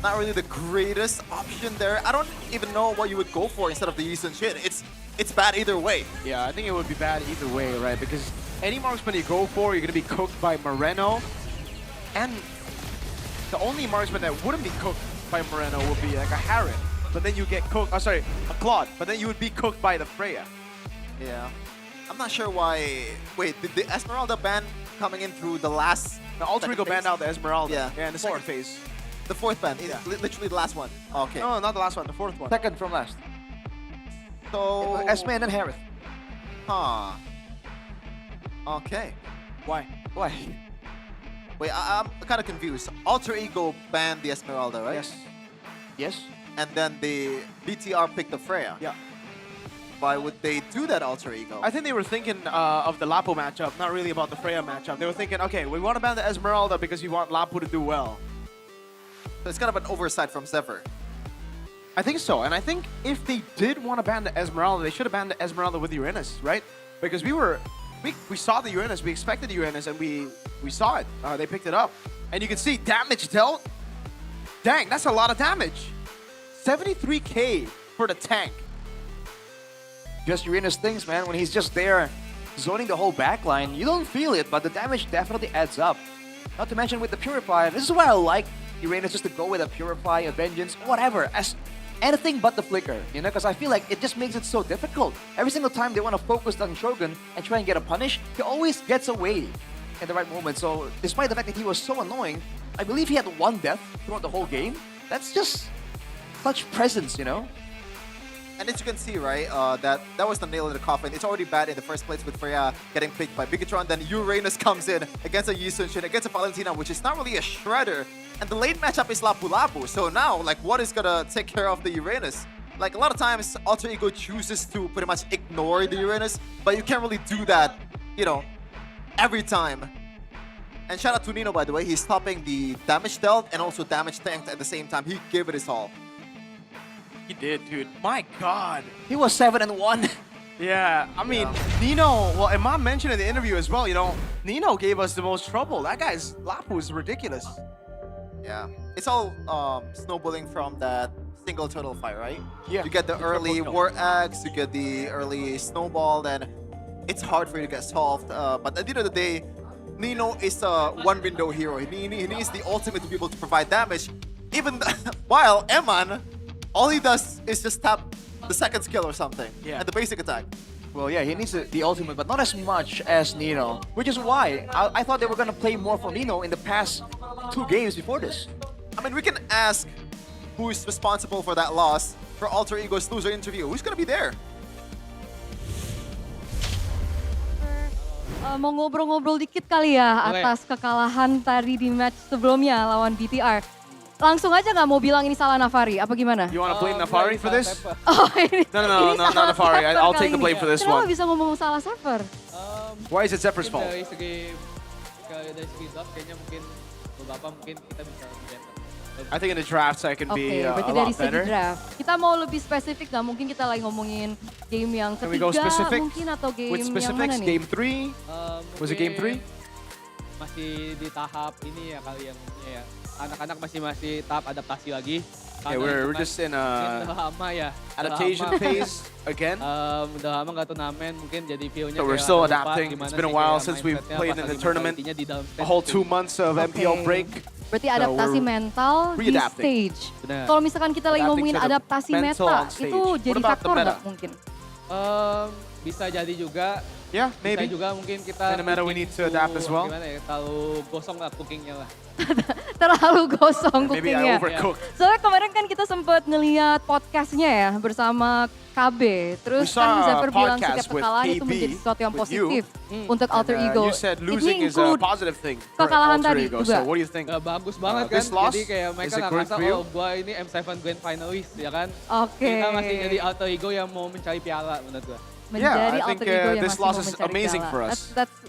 Not really the greatest option there. I don't even know what you would go for instead of the Yisun Shin. It's bad either way. Yeah, I think it would be bad either way, right? Because any marksman you go for, you're going to be cooked by Moreno. And the only marksman that wouldn't be cooked by Moreno would be like a Harren. But then you get cooked, a Claude. But then you would be cooked by the Freya. Yeah. I'm not sure why. Wait, did the Esmeralda ban coming in through the last? The Alter Ego banned out the Esmeralda. Yeah, in the second phase. The fourth ban, literally the last one. Okay. No, not the last one, the fourth one. Second from last. So Esme and then Harith. Huh. Okay. Why? Why? Wait, I'm kind of confused. Alter Ego banned the Esmeralda, right? Yes. Yes. And then the BTR picked the Freya. Yeah. Why would they do that, Alter Ego? I think they were thinking of the Lapu matchup, not really about the Freya matchup. They were thinking, okay, we want to ban the Esmeralda because we want Lapu to do well. So it's kind of an oversight from Zephyr. I think so, and I think if they did want to ban the Esmeralda, they should have banned the Esmeralda with Uranus, right? Because we saw the Uranus, we expected the Uranus, and we saw it. They picked it up. And you can see damage dealt. Dang, that's a lot of damage. 73k for the tank. Just Uranus things, man. When he's just there zoning the whole backline, you don't feel it, but the damage definitely adds up. Not to mention with the Purify, this is why I like Uranus just to go with a Purify, a Vengeance, whatever, as anything but the Flicker, you know, because I feel like it just makes it so difficult. Every single time they want to focus on Shogun and try and get a punish, he always gets away in the right moment. So despite the fact that he was so annoying, I believe he had one death throughout the whole game. That's just such presence, you know? And as you can see, right, that was the nail in the coffin. It's already bad in the first place with Freya getting picked by Bigatron. Then Uranus comes in against a Yisun Shin, against a Valentina, which is not really a shredder. And the late matchup is Lapu Lapu. So now, like, what is gonna take care of the Uranus? Like, a lot of times, Alter Ego chooses to pretty much ignore the Uranus, but you can't really do that, you know, every time. And shout out to Nino, by the way. He's topping the damage dealt and also damage tanked at the same time. He gave it his all. He did, dude. My God. He was 7-1. Yeah, I mean, Nino, well, Imam mentioned in the interview as well, Nino gave us the most trouble. That guy's Lapu is ridiculous. Yeah, it's all snowballing from that single turtle fight, right? Yeah. You get the early War Axe, you get the early snowball, then it's hard for you to get solved. But at the end of the day, Nino is a one-window hero. He needs the ultimate to be able to provide damage. Even while Eman, all he does is just tap the second skill or something, and the basic attack. Well, yeah, he needs the ultimate, but not as much as Nino, which is why I thought they were going to play more for Nino in the past 2 games before this. I mean, we can ask who is responsible for that loss for Alter Ego's loser interview. Who's gonna be there? Mau ngobrol-ngobrol dikit kali ya Boleh. atas kekalahan tadi di match sebelumnya lawan BTR. Langsung aja nggak mau bilang ini salah Nafari, apa gimana? You want to blame Nafari for this? Oh, ini, No, not Nafari. I'll take the blame for this Kenapa one. bisa ngomong salah server? Why is it Zephyr's fault? Dari segi draft kayaknya mungkin beberapa mungkin kita bisa better. I think in the drafts I can Oke, be a berarti lot dari segi better. draft. Kita mau lebih spesifik nggak? Mungkin kita lagi ngomongin game yang Can we go ketiga specific? mungkin atau game With yang specifics, mana nih? game 3? Was it game 3? Masih di tahap ini ya kali yang ya. Anak-anak masih tahap adaptasi lagi. Yeah, we're just in a udah lama ya. adaptation phase again. Udah lama nggak turnamen, mungkin jadi view-nya So we're kayak still lupa adapting. gimana It's been a sih while kayak since we've mindsetnya played pas in the lagi tournament. mentalitinya di dalam stage A whole gitu. 2 months of MPL Oke. break. Berarti So adaptasi we're mental di readapting. stage. Benar. Kalau misalkan kita lagi Adapting ngomongin to the adaptasi mental meta, on stage. itu What jadi about the faktor meta? nggak mungkin? Bisa jadi juga. Yeah, Bisa maybe. juga mungkin kita In the meta we need to adapt as well. Gimana ya, terlalu gosong lah cookingnya lah. Terlalu gosong Maybe cookingnya. I overcooked. Soalnya kemarin kan kita sempat ngeliat podcastnya ya bersama KB. Terus We saw kan a Zephyr bilang podcast setiap with kekalahan itu KB, menjadi sesuatu yang with you. positif untuk Alter And, Ego. You said Ini losing is a include positive thing for kekalahan Alter tadi Ego. juga. So what do you think? Bagus banget kan, This loss, jadi kayak is mereka it nggak good ngerasa, for you? oh gua ini M7 Grand Finalist ya kan. Oke. Kita masih jadi Alter Ego yang mau mencari piala menurut gua. Menjadi I Alter think, Ego yang this masih loss mau is mencari amazing piala. for us.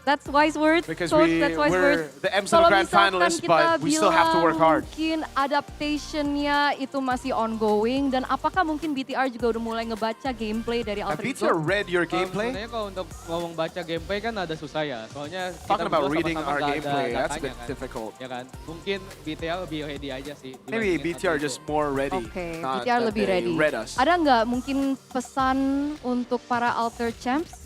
That's wise words, Because Coach. That's wise we're words. the M7 Kalau Grand misalkan Finalists, kita but we still have to work hard. Mungkin adaptationnya itu masih ongoing dan apakah mungkin BTR juga udah mulai ngebaca gameplay dari Alter Ego? BTR read your gameplay? Sebenarnya kalau untuk ngomong baca gameplay kan ada susah ya. Soalnya kita Talking about berdua reading sama-sama our nggak ada gameplay, that's a datanya bit kan. difficult. Ya kan? Mungkin BTR lebih ready aja sih. Maybe dibandingin BTR Alter just Ego. more ready. Oke, not BTR that lebih they ready. read us. Ada nggak mungkin pesan untuk para Alter Champs?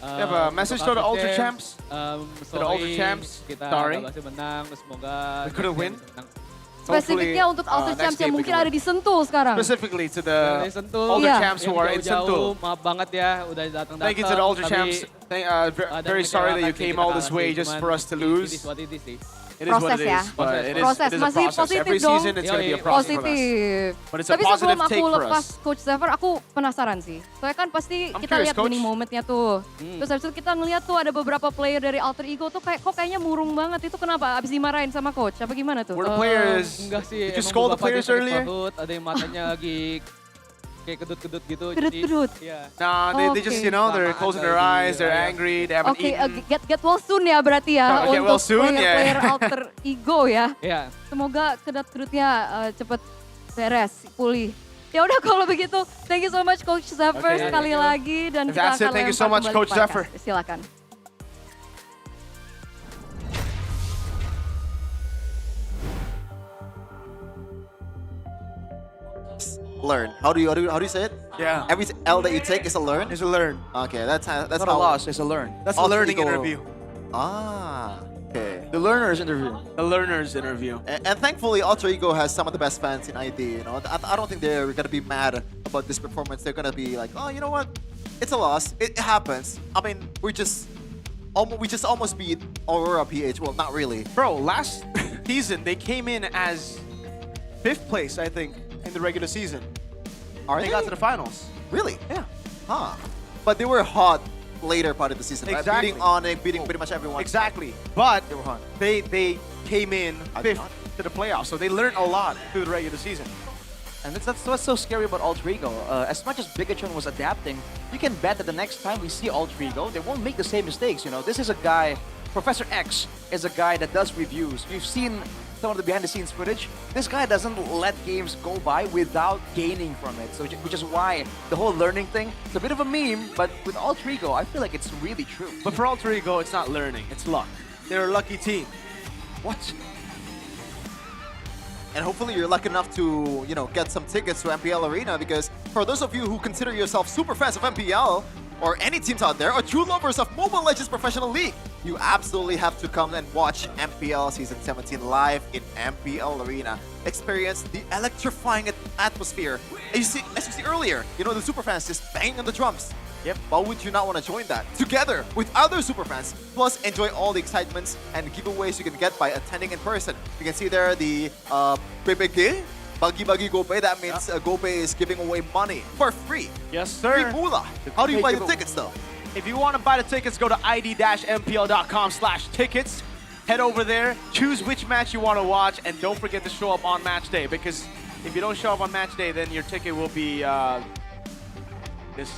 You have a message to the Ultra Champs? To the Ultra Champs? Kita Sorry. nggak berhasil menang, semoga We couldn't win? Spesifiknya untuk Alter Champs yang mungkin ada di Sentul sekarang. Specifically to the Dari Sentul. Ultra Iya. Champs who are in Sentul. Maaf banget ya, udah datang-datang. Thank you to the Ultra Champs. Very sorry that you came all this way just for us to lose. It is what it is sih. It is what Proses it ya. is, but it is Proses a masih process. positif Every dong. season it's going to be a process for us. Positif. But it's a Tapi positive sebelum aku take for lepas us. Coach Zephyr, aku penasaran sih. Soalnya kan pasti I'm kita curious, lihat winning Coach. momentnya tuh. Terus habis itu kita ngeliat tuh ada beberapa player dari Alter Ego tuh kayak kok kayaknya murung banget. Itu kenapa? Abis dimarahin sama coach? Apa gimana tuh? Were the players, Enggak sih. did you emang scold the beberapa players dia sakit earlier? perut, ada yang matanya lagi kayak kedut-kedut gitu. Kedut-kedut? Iya. Nah, they just, Okay. you know, they're Lamaan closing their lagi, eyes, they're iya. angry, they haven't Oke, eaten. get well soon ya berarti ya Get untuk well soon, player-player yeah. Alter Ego ya. Iya. Semoga kedut-kedutnya cepet beres, pulih. Ya udah kalau begitu, thank you so much Coach Zephyr Okay. sekali lagi dan If kita that's it, akan thank you so lempar much, kembali Coach ke Zephyr. podcast. Silakan. Learn. How do you say it? Yeah. Every L that you take is a learn. It's a learn. Okay, that's Not how. a loss, it's a learn. That's a Alter learning Ego. interview. Ah. Okay. The learner's interview. A learner's interview. And thankfully, Alter Ego has some of the best fans in ID. You know, I don't think they're gonna be mad about this performance. They're gonna be like, oh, you know what? It's a loss. It happens. I mean, we just almost beat Aurora PH. Well, not really. Bro, last season they came in as 5th place, I think, in the regular season. They got to the finals. Really? Yeah. Huh. But they were hot later part of the season, right? Exactly. Beating Onyx, beating pretty much everyone. Exactly. But They were hot. they came in I did 5th not. to the playoffs, so they learned a lot through the regular season. And that's what's so scary about Alter Ego. As much as Bigatron was adapting, you can bet that the next time we see Alter Ego, they won't make the same mistakes. You know, this is a guy, Professor X is a guy that does reviews. We've seen some of the behind the scenes footage, this guy doesn't let games go by without gaining from it. So which is why the whole learning thing, it's a bit of a meme, but with Alter Ego, I feel like it's really true. But for Alter Ego, it's not learning, it's luck. They're a lucky team. What? And hopefully you're lucky enough to, get some tickets to MPL Arena, because for those of you who consider yourself super fans of MPL, or any teams out there, or true lovers of Mobile Legends Professional League, you absolutely have to come and watch MPL Season 17 live in MPL Arena. Experience the electrifying atmosphere. As you see earlier, the super fans just banging on the drums. Yep. Why would you not want to join that? Together with other superfans, plus enjoy all the excitements and giveaways you can get by attending in person. You can see there the BBG, Bagi-Bagi GoPay. That means GoPay is giving away money for free. Yes, sir. Free moolah. How do you buy the tickets though? If you want to buy the tickets, go to id-mpl.com/tickets. Head over there, choose which match you want to watch, and don't forget to show up on match day, because if you don't show up on match day, then your ticket will be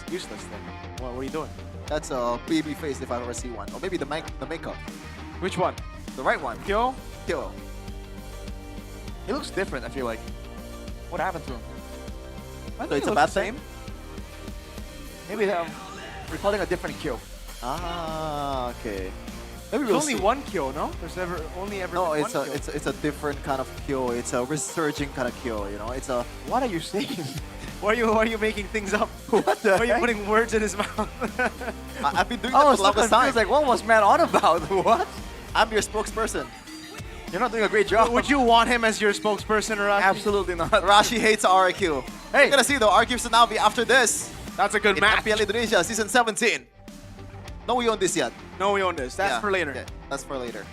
useless then. What are you doing? That's a baby face if I ever see one. Or maybe the makeup. Which one? The right one. Kyo? Kyo. He looks different, I feel like. What happened to him? So it's a bad thing? Maybe recalling a different Kyo. Ah, okay. Maybe There's we'll only see. one Kyo, no? There's only ever No, been it's one a Kyo. it's a different kind of Kyo. It's a resurging kind of Kyo. It's a. What are you saying? Why are you making things up? What the Why are you heck? putting words in his mouth? I've been doing I that was for the longest time. confused, like, what was man on about? What? I'm your spokesperson. You're not doing a great job. Would you want him as your spokesperson, Rashi? Absolutely not. Rashi hates RQ. Hey, you're gonna see though. RQ Tsunavi after this. That's a good in match. MPL Indonesia Season 17. No, we own this yet. No, we own this. That's Yeah, for later. okay, that's for later.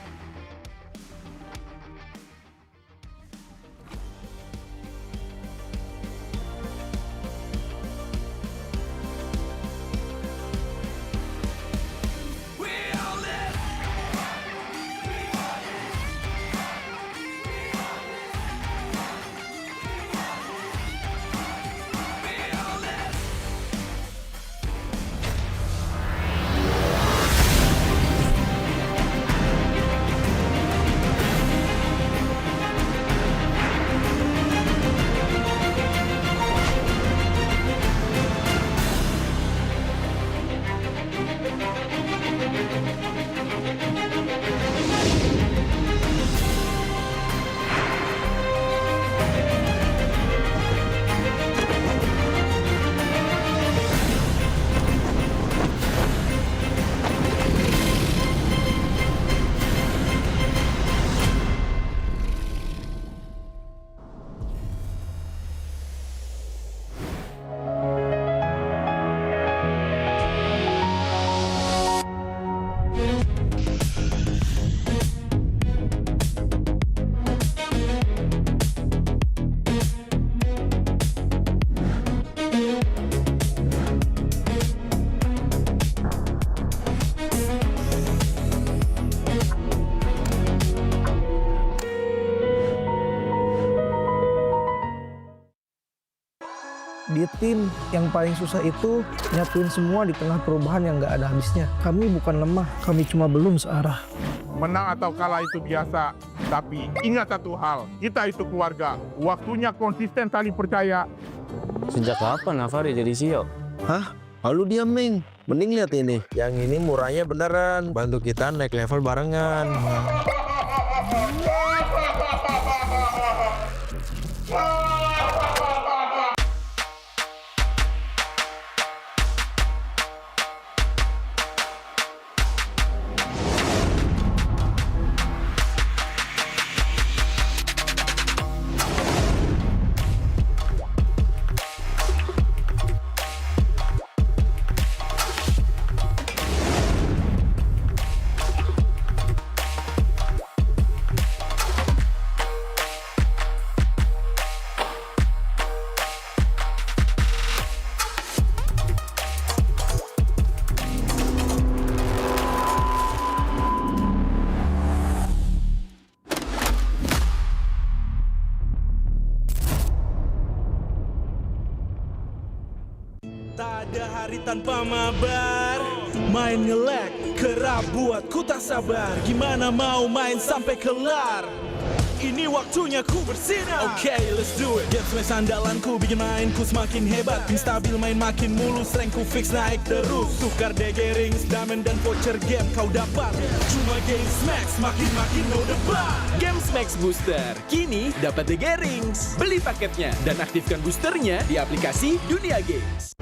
Di tim yang paling susah itu nyatuin semua di tengah perubahan yang nggak ada habisnya. Kami bukan lemah, kami cuma belum searah. Menang atau kalah itu biasa, tapi ingat satu hal, kita itu keluarga. Waktunya konsisten saling percaya. Sejak kapan Navari jadi CEO? Hah? Lalu dia Ming. Mending lihat ini. Yang ini murahnya beneran. Bantu kita naik level barengan. Tak ada hari tanpa mabar. Main nge-lag, kerap buatku tak sabar. Gimana mau main sampai kelar? ini waktunya ku bersinar. Oke, let's do it. Game smash andalanku bikin mainku semakin hebat. Pin stabil main makin mulus, rankku fix naik terus. Tukar DG rings, diamond dan voucher game kau dapat. Cuma Game Smash makin no debat. Game Smash Booster, kini dapat DG Rings. Beli paketnya dan aktifkan boosternya di aplikasi Dunia Games.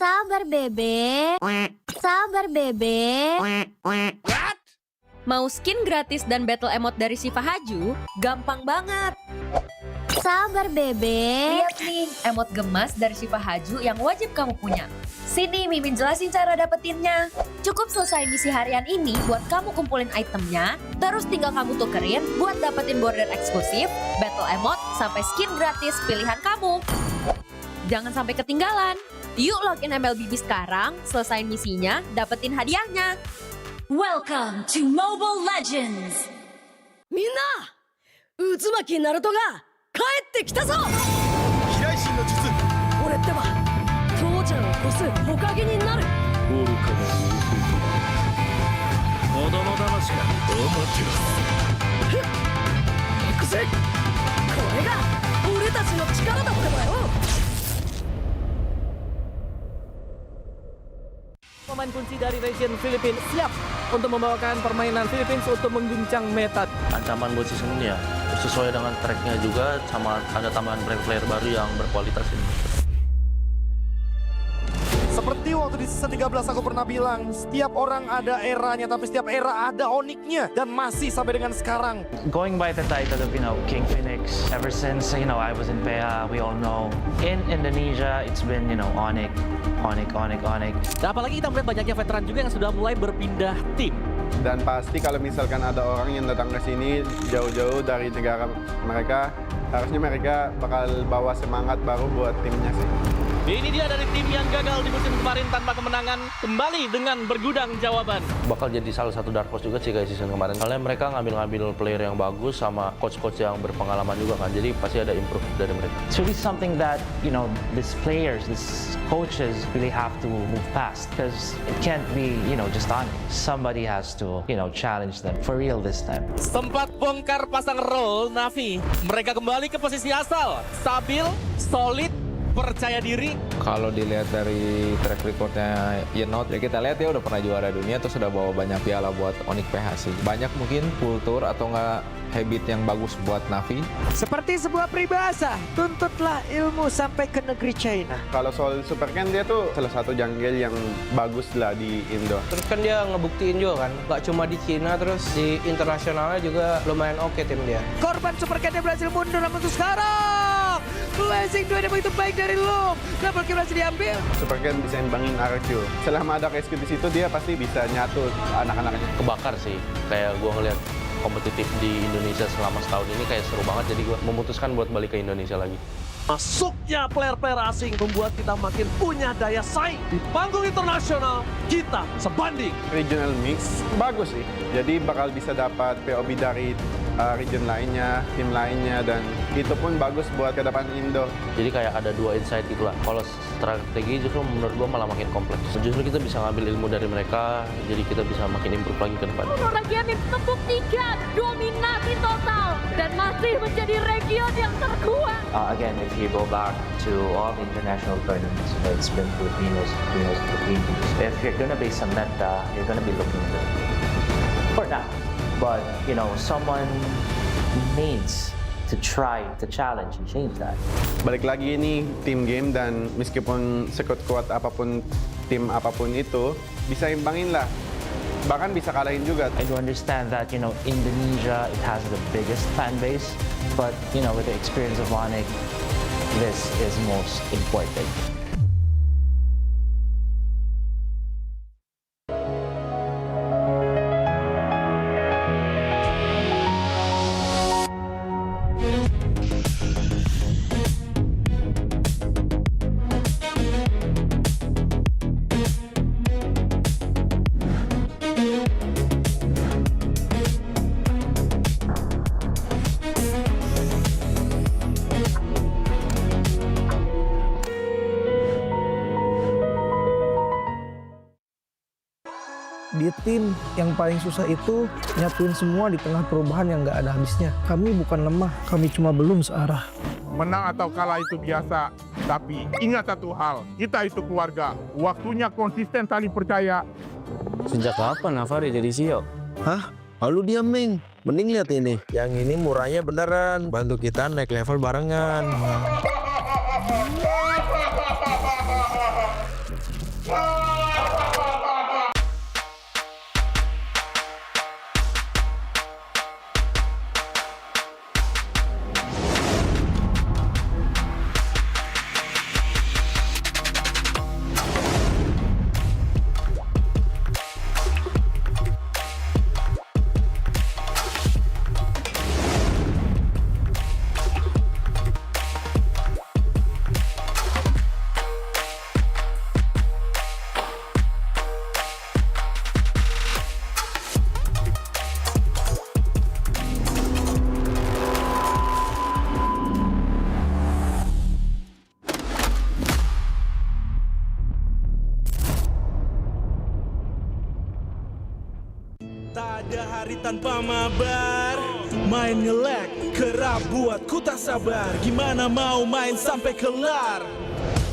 Sabar bebe. Sabar bebe. Mau skin gratis dan battle emote dari Shiva Haju? Gampang banget. Sabar bebe. Lihat nih, emote gemas dari Shiva Haju yang wajib kamu punya. Sini Mimin jelasin cara dapetinnya. Cukup selesai misi harian ini buat kamu kumpulin itemnya, terus tinggal kamu tukerin buat dapetin border eksklusif, battle emote, sampai skin gratis pilihan kamu. Jangan sampai ketinggalan. Yuk login MLBB sekarang, selesain misinya, dapetin hadiahnya. Welcome to Mobile Legends. Minna, Uzumaki Naruto ga kaette kita zo. Hirai shin no jutsu. Ore tte wa Kyou-chan o kosu Hokage ni naru. Oruka no Ufuto. Kodomo damashi ka omotte masu. Ikuze. Kore ga ore tachi no chikara da tte wa yo. Pemain kunci dari region Filipina siap untuk membawakan permainan Philippines untuk mengguncang meta. Ancaman buat season ini ya sesuai dengan tracknya juga, sama ada tambahan player baru yang berkualitas ini. Seperti waktu di season 13 aku pernah bilang, setiap orang ada eranya, tapi setiap era ada oniknya. Dan masih sampai dengan sekarang. Going by the title of, King Phoenix, ever since, I was in PEA, we all know. In Indonesia, it's been, Onyx. Dan apalagi kita melihat banyaknya veteran juga yang sudah mulai berpindah tim. Dan pasti kalau misalkan ada orang yang datang ke sini jauh-jauh dari negara mereka, harusnya mereka bakal bawa semangat baru buat timnya sih. Ini dia dari tim yang gagal di musim kemarin tanpa kemenangan, kembali dengan bergudang jawaban. Bakal jadi salah satu dark horse juga sih kayak season kemarin. Soalnya mereka ngambil player yang bagus sama coach-coach yang berpengalaman juga kan. Jadi pasti ada improve dari mereka. It's really something that, these players, these coaches really have to move past. Because it can't be, just on. Somebody has to, challenge them for real this time. Sempat bongkar pasang role Navi. Mereka kembali ke posisi asal. Stabil, solid, percaya diri. Kalau dilihat dari track recordnya Yenot, ya kita lihat ya udah pernah juara dunia, terus udah bawa banyak piala buat Onyx PH sih. Banyak mungkin kultur atau nggak habit yang bagus buat Navi. Seperti sebuah peribahasa, tuntutlah ilmu sampai ke negeri China. Kalau soal Super Ken, dia tuh salah satu jungle yang bagus lah di Indo. Terus kan dia ngebuktiin juga kan, nggak cuma di Cina, terus di internasionalnya juga lumayan oke tim dia. Korban Super Ken yang berhasil mundur, namun untuk sekarang Blazing 2 yang begitu baik dari Loom. Double kill berhasil diambil. Super Ken bisa imbangin RQ. Selama ada KSQ di situ, dia pasti bisa nyatu anak-anaknya. Kebakar sih, kayak gue ngeliat kompetitif di Indonesia selama setahun ini kayak seru banget, jadi gue memutuskan buat balik ke Indonesia lagi. Masuknya player-player asing membuat kita makin punya daya saing. Di panggung internasional, kita sebanding. Regional mix bagus sih, jadi bakal bisa dapat POB dari region lainnya, tim lainnya, dan itu pun bagus buat ke depan Indo. Jadi kayak ada dua insight itulah. Kalau strategi justru menurut gua malah makin kompleks. Justru kita bisa ngambil ilmu dari mereka, jadi kita bisa makin improve lagi ke depan. Game membuktikan dominasi total dan masih menjadi region yang terkuat. Again, if you go back to all the international tournaments, it's been Filipinos. If you're gonna be Samantha, you're gonna be looking good for now. But someone needs to try to challenge and change that. Balik lagi ini team game, dan meskipun sekuat-kuat apapun tim apapun itu, bisa imbangin lah. Bahkan bisa kalahin juga. I do understand that Indonesia, it has the biggest fan base, but with the experience of Onyx, this is most important. Di tim yang paling susah itu nyatuin semua di tengah perubahan yang nggak ada habisnya. Kami bukan lemah, kami cuma belum searah. Menang atau kalah itu biasa, tapi ingat satu hal, kita itu keluarga. Waktunya konsisten saling percaya. Sejak kapan Navari jadi CEO? Hah? Lalu dia Ming. Mending lihat ini. Yang ini murahnya beneran. Bantu kita naik level barengan. Tak ada hari tanpa mabar. Main nge-lag, kerap buatku tak sabar. Gimana mau main sampai kelar?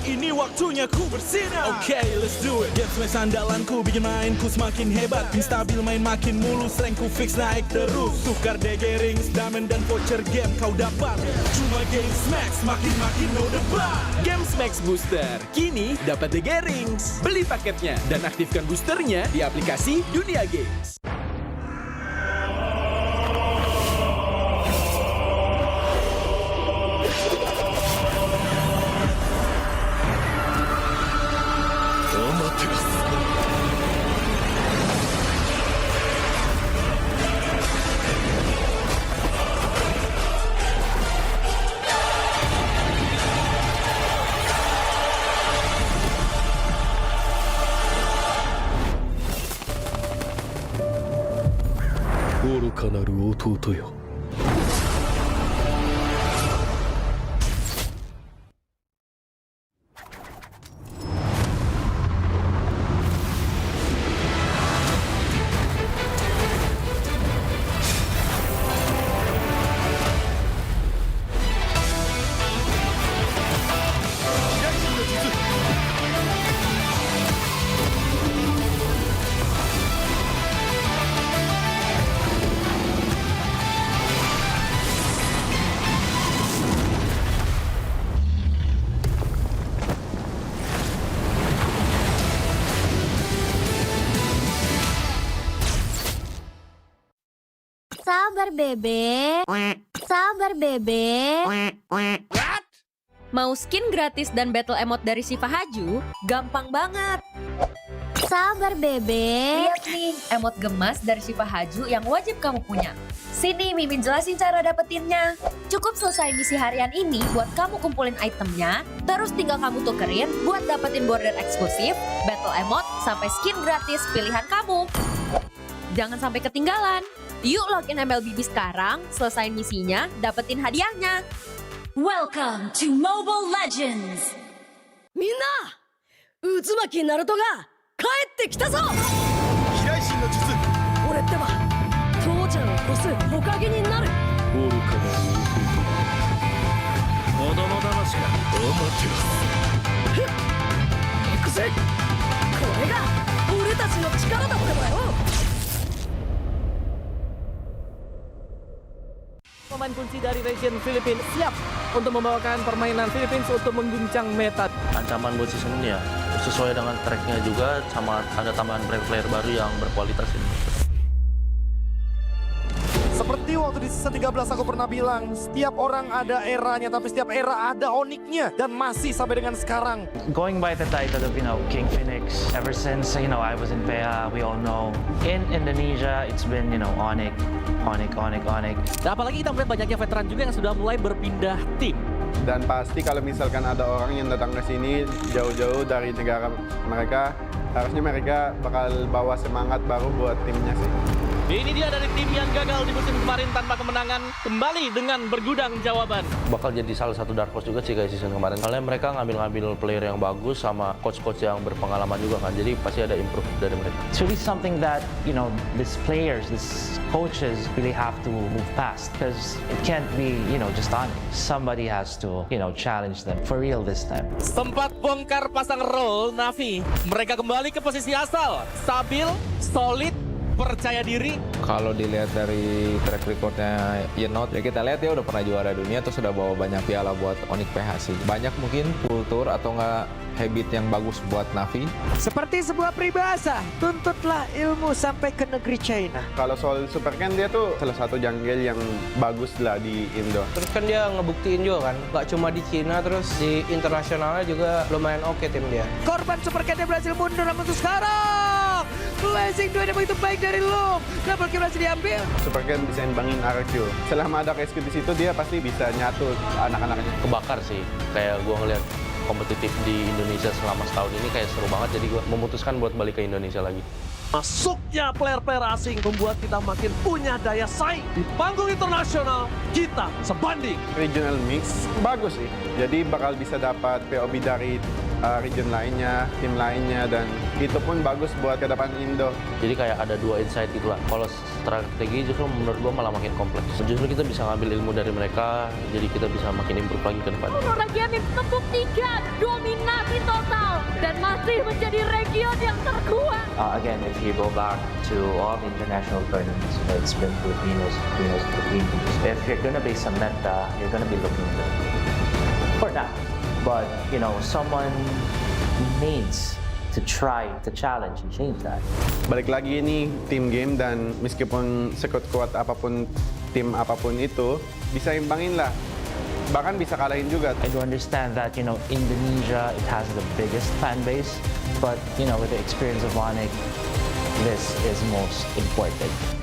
Ini waktunya ku bersinar. Okay, let's do it. Game smash andalanku bikin mainku semakin hebat. Pin stabil main makin mulus, rankku fix naik terus. Tukar DG rings, diamond dan voucher game kau dapat. Cuma Game Max makin no debat. Game Max Booster, kini dapat DG Rings. Beli paketnya dan aktifkan boosternya di aplikasi Dunia Games. Sabar bebe. Sabar bebe. Mau skin gratis dan battle emote dari Shiva Haju? Gampang banget. Sabar bebe. Lihat nih, emote gemas dari Shiva Haju yang wajib kamu punya. Sini Mimin jelasin cara dapetinnya. Cukup selesai misi harian ini buat kamu kumpulin itemnya, terus tinggal kamu tukerin buat dapetin border eksklusif, battle emote, sampai skin gratis pilihan kamu. Jangan sampai ketinggalan. Yuk login MLBB sekarang, selesain misinya, dapetin hadiahnya. Welcome to Mobile Legends! みんな渦巻きナルトが帰ってきたぞ飛来神の術俺ってば父ちゃんを越す火影になる愚かな子供騙しが頑張ってます行くぜこれが俺たちの力だってばよPemain kunci dari region Filipina siap untuk membawakan permainan Philippines untuk mengguncang meta. Ancaman buat season ini ya sesuai dengan tracknya juga, sama ada tambahan player baru yang berkualitas ini. Seperti waktu di season 13 aku pernah bilang, setiap orang ada eranya, tapi setiap era ada oniknya. Dan masih sampai dengan sekarang. Going by the title of, King Phoenix, ever since, I was in PA, we all know. In Indonesia, it's been, Onyx. Dan apalagi kita melihat banyaknya veteran juga yang sudah mulai berpindah tim. Dan pasti kalau misalkan ada orang yang datang ke sini jauh-jauh dari negara mereka, harusnya mereka bakal bawa semangat baru buat timnya sih. Ini dia dari tim yang gagal di musim kemarin tanpa kemenangan, kembali dengan bergudang jawaban. Bakal jadi salah satu dark horse juga sih kayak season kemarin. Soalnya mereka ngambil player yang bagus sama coach-coach yang berpengalaman juga kan. Jadi pasti ada improve dari mereka. It's really something that, these players, these coaches really have to move past. Because it can't be, just on it. Somebody has to, challenge them for real this time. Sempat bongkar pasang role Navi. Mereka kembali ke posisi asal. Stabil, solid, percaya diri. Kalau dilihat dari track recordnya Yenot, ya kita lihat ya udah pernah juara dunia, terus sudah bawa banyak piala buat Onyx PHC. Banyak mungkin kultur atau enggak habit yang bagus buat Navi. Seperti sebuah peribahasa, tuntutlah ilmu sampai ke negeri China. Kalau soal Super Ken, dia tuh salah satu jungle yang bagus lah di Indo. Terus kan dia ngebuktiin juga kan, gak cuma di Cina, terus di internasionalnya juga lumayan oke tim dia. Korban Super Ken berhasil mundur, namun untuk sekarang Blazing 2 yang begitu baik dari Loom. Double kill berhasil diambil. Super Ken bisa imbangin RQ. Selama ada KSQ di situ, dia pasti bisa nyatu anak-anaknya. Kebakar sih, kayak gua ngeliat kompetitif di Indonesia selama setahun ini kayak seru banget, jadi gue memutuskan buat balik ke Indonesia lagi. Masuknya player-player asing membuat kita makin punya daya saing. Di panggung internasional, kita sebanding. Regional mix bagus sih, jadi bakal bisa dapat POB dari region lainnya, tim lainnya, dan itu pun bagus buat ke depan Indo. Jadi kayak ada dua insight gitu lah. Kalau strategi justru menurut gue malah makin kompleks. Justru kita bisa ngambil ilmu dari mereka, jadi kita bisa makin improve lagi ke depan. Region membuktikan dominasi total dan masih menjadi region yang terkuat. Again, if you go back to all the international tournaments, it's been Filipinos. If you're gonna base a meta, you're gonna be looking good for that. But, someone needs to try to challenge and change that. Balik lagi ini team game, dan meskipun sekuat-kuat apapun tim apapun itu, bisa imbangin lah. Bahkan bisa kalahin juga. I do understand that, Indonesia, it has the biggest fan base, but, with the experience of Onyx, this is most important.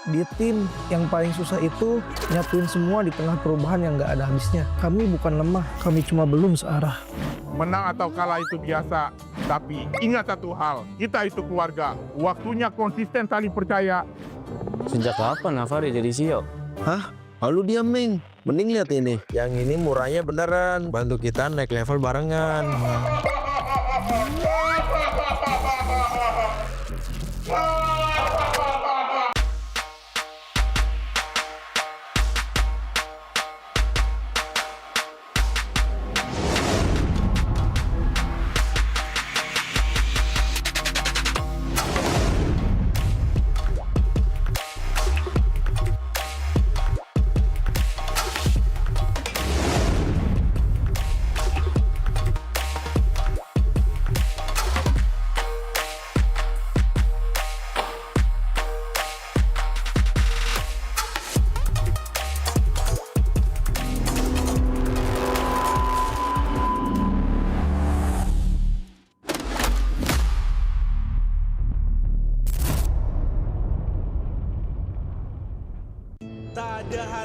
Di tim yang paling susah itu nyatuin semua di tengah perubahan yang nggak ada habisnya. Kami bukan lemah, kami cuma belum searah. Menang atau kalah itu biasa, tapi ingat satu hal, kita itu keluarga. Waktunya konsisten saling percaya. Sejak kapan Navari jadi CEO? Hah? Lalu dia Ming. Mending lihat ini. Yang ini murahnya beneran. Bantu kita naik level barengan.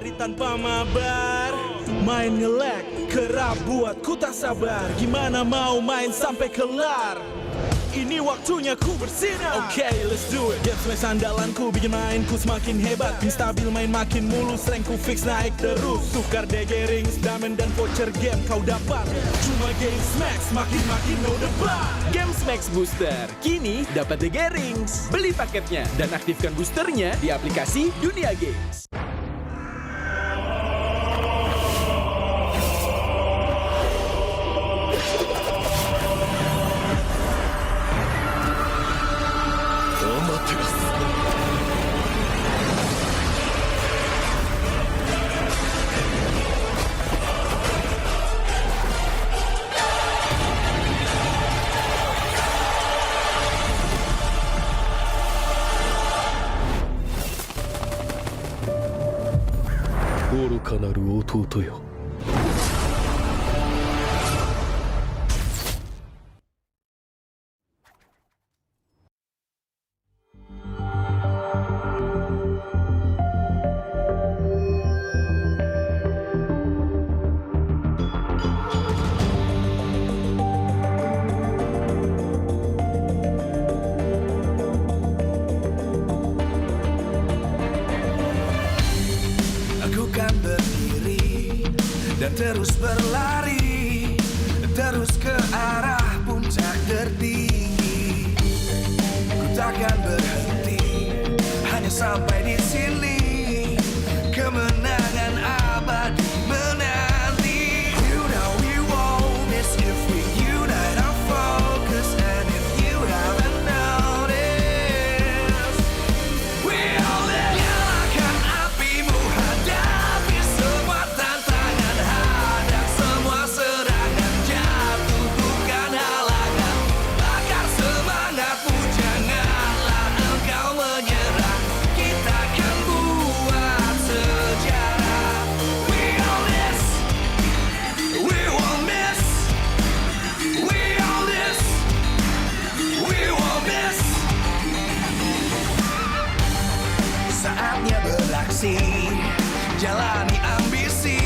Lari tanpa mabar, main nge-lag, kerap buatku tak sabar. Gimana mau main sampai kelar? Ini waktunya ku bersinar. Oke, let's do it. Game smash andalanku bikin mainku semakin hebat. Tim stabil main makin mulus, rankku fix naik terus. Tukar DG rings, diamond dan voucher game kau dapat. Cuma game smash makin no debat. Game Max Booster, kini dapat DG Rings. Beli paketnya dan aktifkan boosternya di aplikasi Dunia Games. Aku kan berdiri dan terus berlari, terus ke arah puncak tertinggi. Ku takkan berhenti, hanya sampai di sini. Kemenangan abadi menanti. You know we won't miss if we unite our focus. And if you haven't noticed, we all live. Nyalakan apimu, hadapi semua tantangan, hadang semua serangan, jatuh bukan halangan. Bakar semangatmu, janganlah engkau menyerah. Kita akan buat sejarah. We all this, we won't miss. We all this, we won't miss. Saatnya beraksi, jalani ambisi.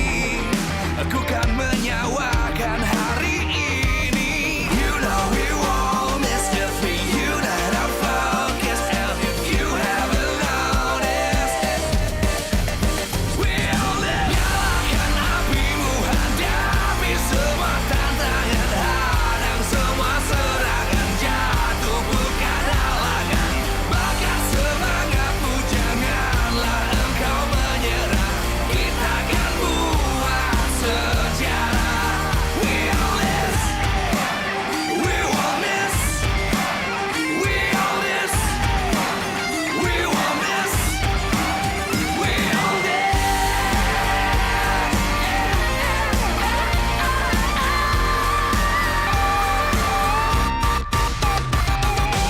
Aku kan menyawakan hari ini. You know we won't miss if we unite our focus. And if you haven't noticed, we all live. Nyalakan apimu, hadapi semua tantangan, hadang semua serangan, jatuh bukan halangan. Bakar semangatmu, janganlah engkau menyerah. Kita akan buat sejarah. We all this, we won't miss. We all this, we won't miss. We all this.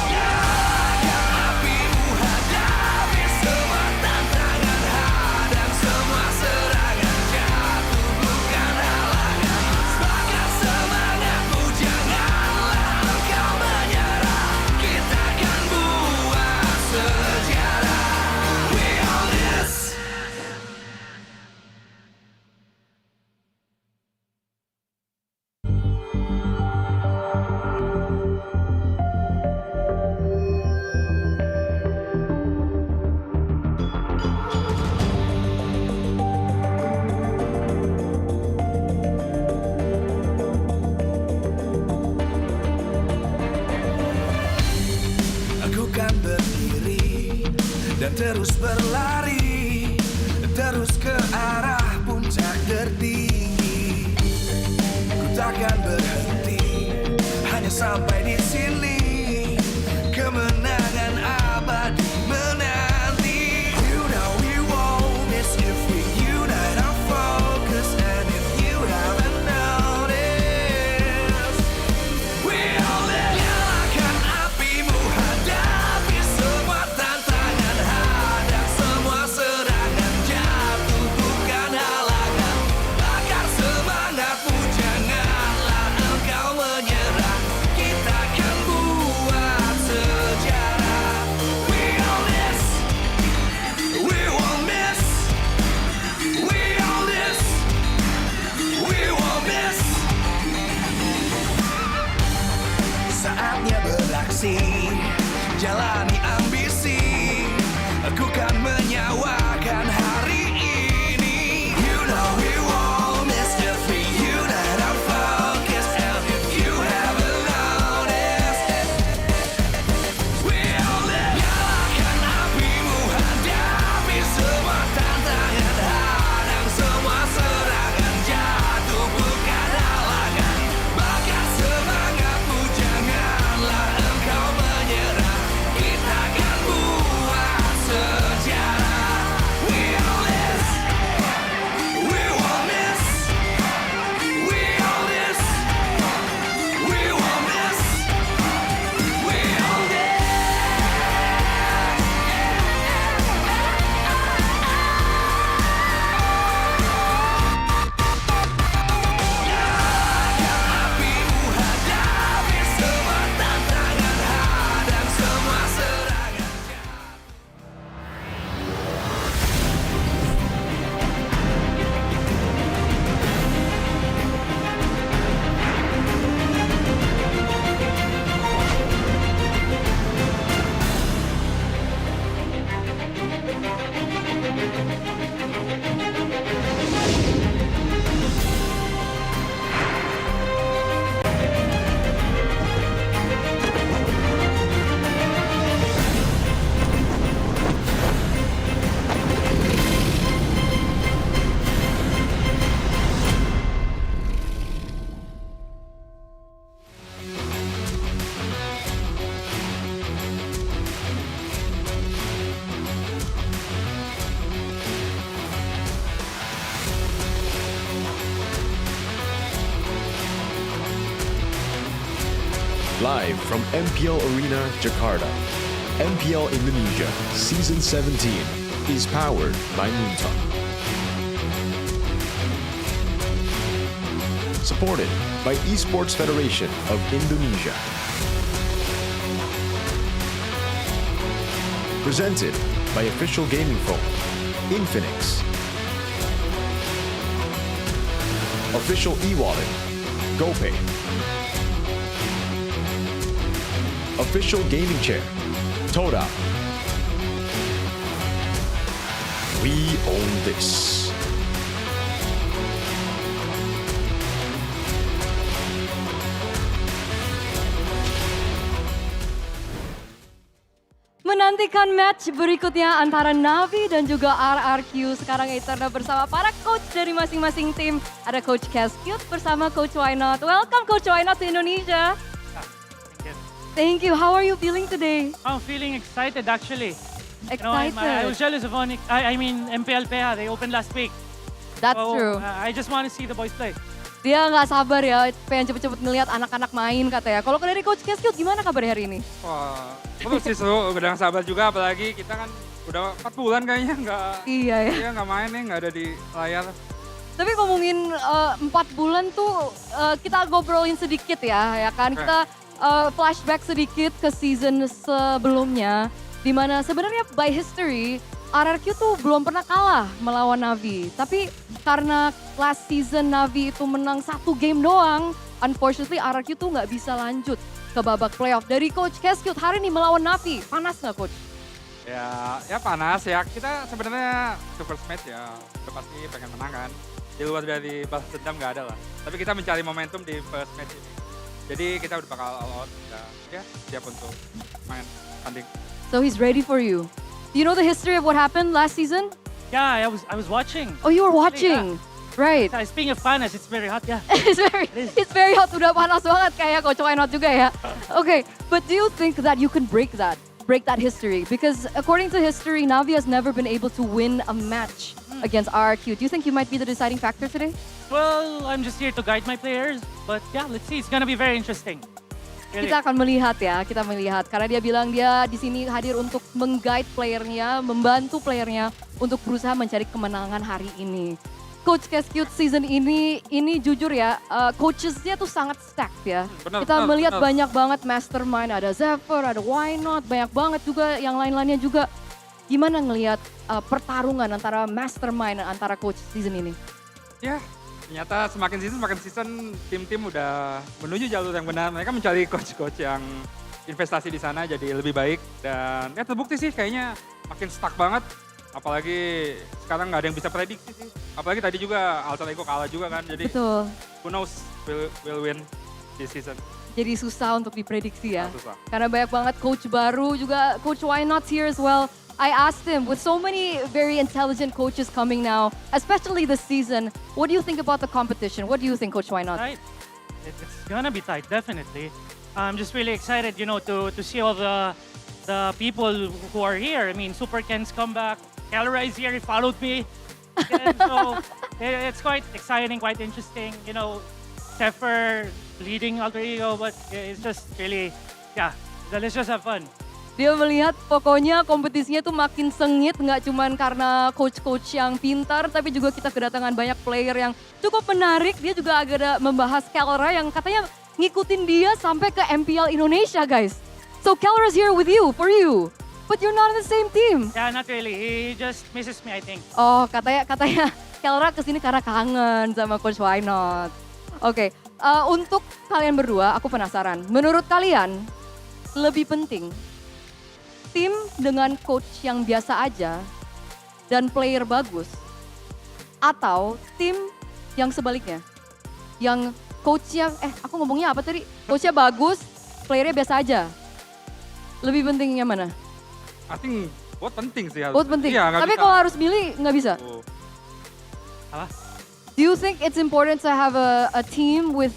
Nyalakan apimu, hadapi semua tantangan, hadang semua serangan, jatuh bukan halangan. Bakar semangatmu, janganlah engkau menyerah. Kita akan buat sejarah. We all this. Aku kan berdiri dan terus berlari, terus ke arah puncak tertinggi. Ku takkan berhenti, hanya sampai di sini. Kemenangan abadi menanti. You know we won't miss if we unite our focus. And if you haven't noticed, we all live. Nyalakan apimu, hadapi semua tantangan, hadang semua serangan, jatuh bukan halangan. Bakar semangatmu, janganlah engkau menyerah. Kita akan buat prestasi, jalani ambisi, aku kan menyawakan hari ini. You know we won't miss the free, you that I'm focused. And if you haven't noticed, we'll live. Nyalakan apimu, hadapi semua tantangan, hadang semua serangan, jatuh bukan halangan. Bakar semangatmu, janganlah engkau menyerah. Kita akan buat sejarah. We all this, we won't miss. We all this, we won't miss. We all this. Apimu, hadapi semua tantangan, hadang semua serangan. Live from MPL Arena, Jakarta, MPL Indonesia Season 17 is powered by Moonton. Supported by Esports Federation of Indonesia. Presented by official gaming phone, Infinix. Official e-wallet, GoPay. Official gaming chair, Toda. We own this. Menantikan match berikutnya antara Navi dan juga RRQ. Sekarang Eternal bersama para coach dari masing-masing tim. Ada Coach Cascute bersama Coach Why Not. Welcome Coach Why Not to Indonesia. Thank you. How are you feeling today? I'm feeling excited actually. Excited. I was jealous of MPL PH. They opened last week. That's true. I just want to see the boys play. Dia nggak sabar ya, pengen cepet-cepet ngeliat anak-anak main katanya. Kalau dari Coach Cascute gimana kabarnya hari ini? Wah, terus sih seru, udah gak sabar juga, apalagi kita kan udah 4 bulan kayaknya nggak main nih, nggak ada di layar. Tapi ngomongin 4 bulan tuh kita ngobrolin sedikit ya kan? Kita flashback sedikit ke season sebelumnya, di mana sebenarnya by history RRQ tuh belum pernah kalah melawan Navi. Tapi karena last season Navi itu menang 1 game doang, unfortunately RRQ tuh nggak bisa lanjut ke babak playoff. Dari Coach Cascute hari ini melawan Navi, panas nggak Coach? Ya panas ya, kita sebenarnya super match ya, udah pasti pengen menang kan. Di luar dari balas dendam nggak ada lah. Tapi kita mencari momentum di first match ini. Jadi kita udah bakal all out, ya siap untuk main tanding. So he's ready for you. Do you know the history of what happened last season? Yeah, I was watching. Oh, you were watching. Right. Speaking of panas, it's very hot, yeah. It's very hot, udah panas banget kayak Coach Why Not juga ya. Okay, but do you think that you can break that history? Because according to history, Navi has never been able to win a match against RRQ. Do you think you might be the deciding factor today? Well, I'm just here to guide my players, but yeah, let's see. It's gonna be very interesting. Really. Kita akan melihat ya, karena dia bilang dia di sini hadir untuk meng-guide playernya, membantu playernya untuk berusaha mencari kemenangan hari ini. Coach Cascute season ini jujur ya, coachesnya tuh sangat stacked ya. Kita melihat banyak banget mastermind, ada Zephyr, ada Why Not, banyak banget juga yang lain-lainnya juga. Gimana ngelihat pertarungan antara mastermind antara coach season ini? Ya, ternyata semakin season tim-tim udah menuju jalur yang benar. Mereka mencari coach-coach yang investasi di sana jadi lebih baik. Dan ya terbukti sih kayaknya makin stuck banget. Apalagi sekarang nggak ada yang bisa prediksi sih. Apalagi tadi juga Alter Ego kalah juga kan. Jadi Betul. who knows will win this season. Jadi susah untuk diprediksi ya. Susah. Karena banyak banget coach baru juga, Coach Why Not here as well. I asked him, with so many very intelligent coaches coming now, especially this season, what do you think about the competition? What do you think, Coach Why Not? Tight. It's gonna be tight, definitely. I'm just really excited, to see all the people who are here. I mean, Super Ken's come back. Kelra is here. He followed me. And so it's quite exciting, quite interesting. Zephyr leading Alter Ego, but it's just really, let's just have fun. Dia melihat pokoknya kompetisinya tuh makin sengit, nggak cuman karena coach-coach yang pintar, tapi juga kita kedatangan banyak player yang cukup menarik. Dia juga agak membahas Kelra yang katanya ngikutin dia sampai ke MPL Indonesia, guys. So Kelra's here with you, for you. But you're not in the same team. Yeah, not really. He just misses me, I think. Oh, katanya Kelra kesini karena kangen sama Coach Why Not. Oke, untuk kalian berdua, aku penasaran. Menurut kalian, lebih penting tim dengan coach yang biasa aja dan player bagus, atau tim yang sebaliknya, yang coachnya, aku ngomongnya apa tadi? Coachnya bagus, playernya biasa aja. Lebih pentingnya mana? I think both penting sih. Both penting. Iya, Tapi kalau harus milih nggak bisa. Apa? Do you think it's important to have a team with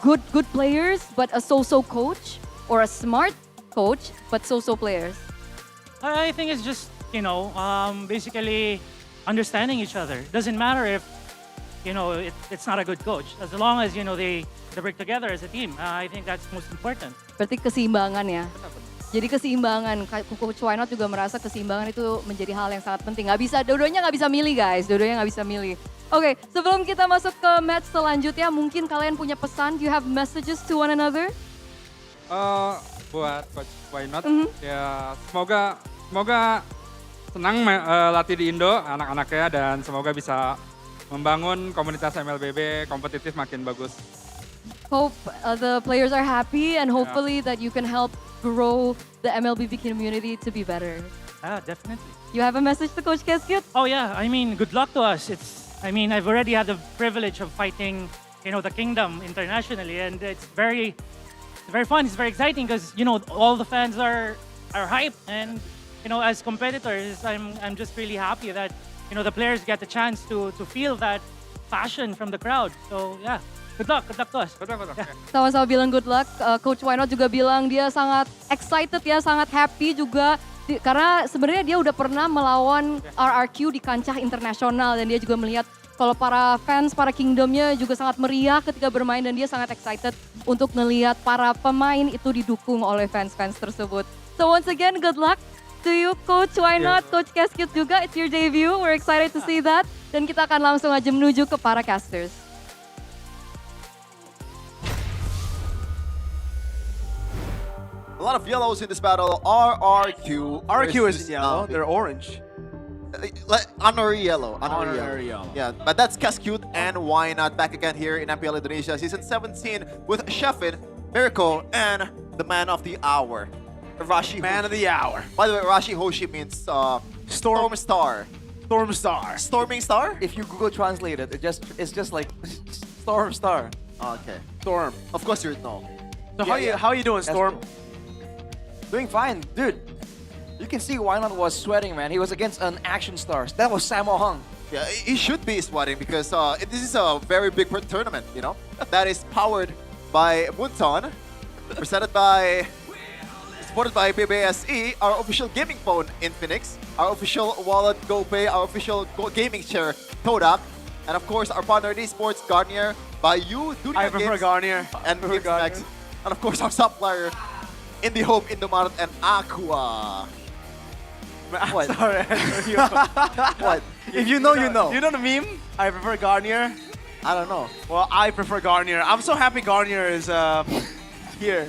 good players but a so-so coach, or a smart coach but so-so players? I think it's just, basically understanding each other. Doesn't matter if, it's not a good coach. As long as, they work together as a team. I think that's most important. Berarti keseimbangan ya. Jadi keseimbangan, Coach Why Not juga merasa keseimbangan itu menjadi hal yang sangat penting. Dua-duanya nggak bisa milih guys, dua-duanya nggak bisa milih. Oke, sebelum kita masuk ke match selanjutnya, mungkin kalian punya pesan, do you have messages to one another? Buat Coach Why Not, ya semoga senang latih di Indo anak-anaknya dan semoga bisa membangun komunitas MLBB kompetitif makin bagus. Hope the players are happy and hopefully that you can help grow the MLBB community to be better. Definitely. You have a message to Coach Keskit? Oh yeah, I mean, good luck to us. I've already had the privilege of fighting, the kingdom internationally, and it's very fun. It's very exciting because all the fans are hyped, and as competitors, I'm just really happy that the players get the chance to feel that passion from the crowd. So yeah. Good luck to us. Sama-sama bilang good luck. Coach Why Not juga bilang dia sangat excited ya, sangat happy juga. Karena sebenarnya dia udah pernah melawan RRQ di kancah internasional. Dan dia juga melihat kalau para fans, para kingdomnya juga sangat meriah ketika bermain. Dan dia sangat excited untuk ngelihat para pemain itu didukung oleh fans-fans tersebut. So once again, good luck to you Coach Why Not, Coach Keskit juga. It's your debut, we're excited to see that. Dan kita akan langsung aja menuju ke para casters. A lot of yellows in this battle. RRQ. RRQ is yellow, they're orange. Honorary yellow. Honorary yellow. Yeah, but that's Keskut and Why Not back again here in MPL Indonesia Season 17 with Shefin, Miracle, and the man of the hour, Rashi. Man of the hour. By the way, Rashi Hoshi means Storm Star. Storm Star. Storming Star? If you Google Translate it, it's just like Storm Star. Okay. Storm. Of course you know. So how you doing, Storm? Doing fine, dude. You can see Why Not was sweating, man. He was against an action star. That was Sammo Hung. Yeah, he should be sweating because this is a very big tournament, that is powered by Munton, supported by BBSE, our official gaming phone Infinix, our official wallet GoPay, our official gaming chair Todak, and of course our partner esports Garnier, by you, I prefer Garnier. And GamesMax, and of course our supplier Indie Hope, Indomaret, and Aqua. What? Sorry. What? If you know, you know. You know the meme? I prefer Garnier. I don't know. Well, I prefer Garnier. I'm so happy Garnier is here.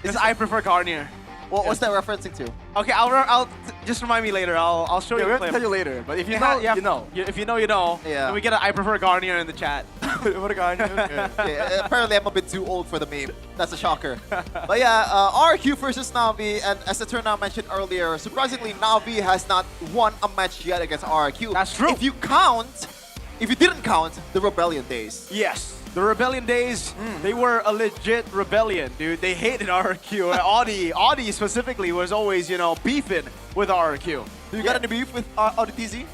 Because I prefer Garnier. Well, what's that referencing to? Okay, I'll just remind me later. I'll show you. We'll tell you later. But if you know, you know. If you know, you know. Yeah. Then we get an I prefer Garnier in the chat. What a guy. Yeah, apparently I'm a bit too old for the meme. That's a shocker. But yeah, RQ versus Navi, and as the turnout mentioned earlier, surprisingly, Navi has not won a match yet against RQ. That's true. If you didn't count the Rebellion days. Yes, the Rebellion days, they were a legit rebellion, dude. They hated RQ. Audi specifically was always, beefing with RQ. Do you got any beef with Audi TZ?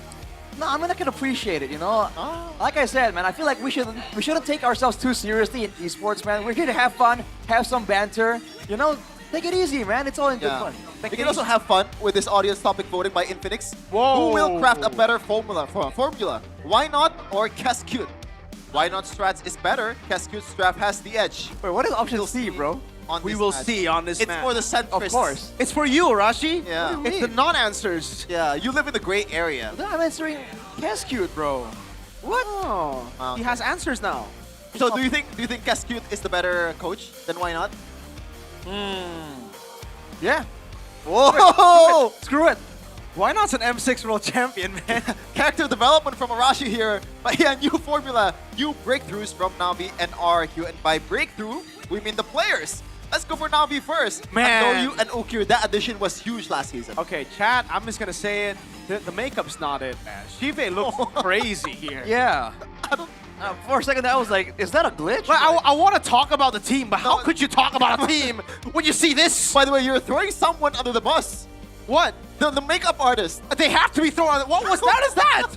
No, I mean, I can appreciate it, Like I said, man, I feel like we shouldn't take ourselves too seriously in esports, man. We're here to have fun, have some banter, Take it easy, man. It's all in good fun. We can also have fun with this audience topic voting by Infinix. Whoa. Who will craft a better formula? Why not or Cascute? Why not strats is better? Cascute's strat has the edge. Wait, what is option C, bro? We will see on this match. It's for the centrists. Of course. It's for you, Arashi. Yeah. It's the non-answers. Yeah, you live in the gray area. I'm answering Cascute, bro. What? Oh, He has answers now. So do you think Cascute is the better coach? Then why not? Yeah. Whoa! Screw it. Why not an M6 World Champion, man? Character development from Arashi here. But yeah, new formula, new breakthroughs from Navi and RQ. And by breakthrough, we mean the players. Let's go for Navi first. Man. Noyu and Ukir, that addition was huge last season. Okay, chat, I'm just gonna say it. The makeup's not it, man. Shive looks crazy here. Yeah. For a second, I was like, is that a glitch? Like, I want to talk about the team, but how could you talk about a team when you see this? By the way, you're throwing someone under the bus. What? The makeup artist. They have to be thrown on. What was that? Is that?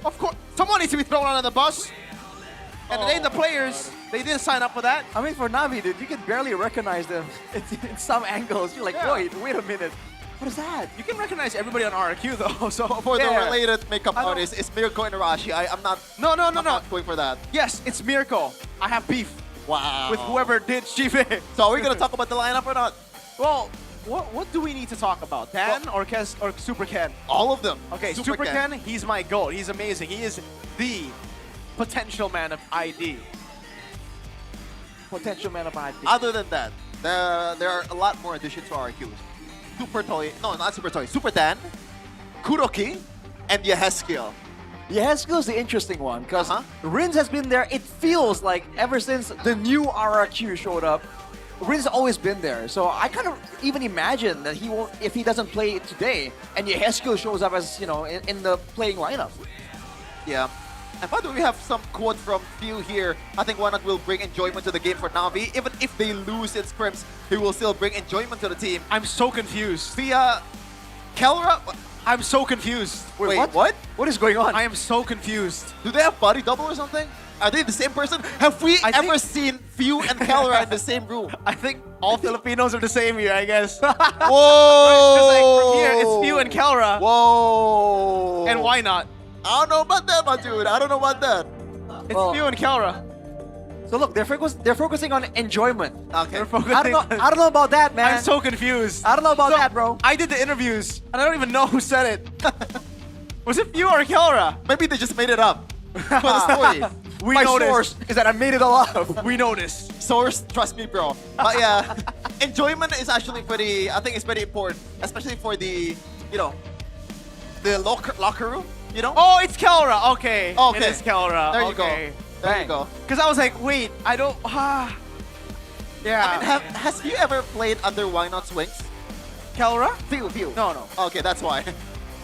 Of course, someone needs to be thrown under the bus. And it ain't the players. They didn't sign up for that. I mean, for Navi, dude, you can barely recognize them in some angles. You're like, wait a minute. What is that? You can recognize everybody on RQ though. So for the related makeup artist, it's Mirko and Arashi. I'm not. No. Not going for that. Yes, it's Mirko. I have beef. Wow. With whoever did Shive. So are we gonna talk about the lineup or not? Well, what do we need to talk about? Dan or Super Ken? All of them. Okay, Super Ken, he's my goat. He's amazing. He is the potential man of ID. Potential man of ID. Other than that, there are a lot more additions to RQ. Super Toy, no, not Super Toy, Super Dan, Kuroki, and Yeheskel. Yeheskel is the interesting one because Rins has been there. It feels like ever since the new RRQ showed up, Rins has always been there. So I kind of even imagine that he won't, if he doesn't play today, and Yeheskel shows up as in the playing lineup. Yeah. And by the way, we have some quotes from Phil here. I think Why Not will bring enjoyment to the game for Navi. Even if they lose in scrims, he will still bring enjoyment to the team. I'm so confused. Via Kelra? I'm so confused. Wait, what? What is going on? I am so confused. Do they have body double or something? Are they the same person? Have we ever seen Few and Kelra in the same room? I think all Filipinos are the same here, I guess. Whoa! Like from here, it's Few and Kelra. Whoa! And Why Not? I don't know about that, my dude. I don't know about that. It's Few and Kelra. So look, they're focusing on enjoyment. Okay. I don't know about that, man. I'm so confused. I don't know about that, bro. I did the interviews, and I don't even know who said it. Was it Few or Kelra? Maybe they just made it up for the story. My source is that I made it all up. We noticed. Source, trust me, bro. But yeah, enjoyment is actually pretty. I think it's very important, especially for the, the locker room. Oh, it's Kelra. Okay. Okay. It is Kelra. There you go. There you go. Because I was like, wait, I don't. Yeah. I mean, has you ever played under Why Not Swings? Kelra? Few. No. Okay, that's why.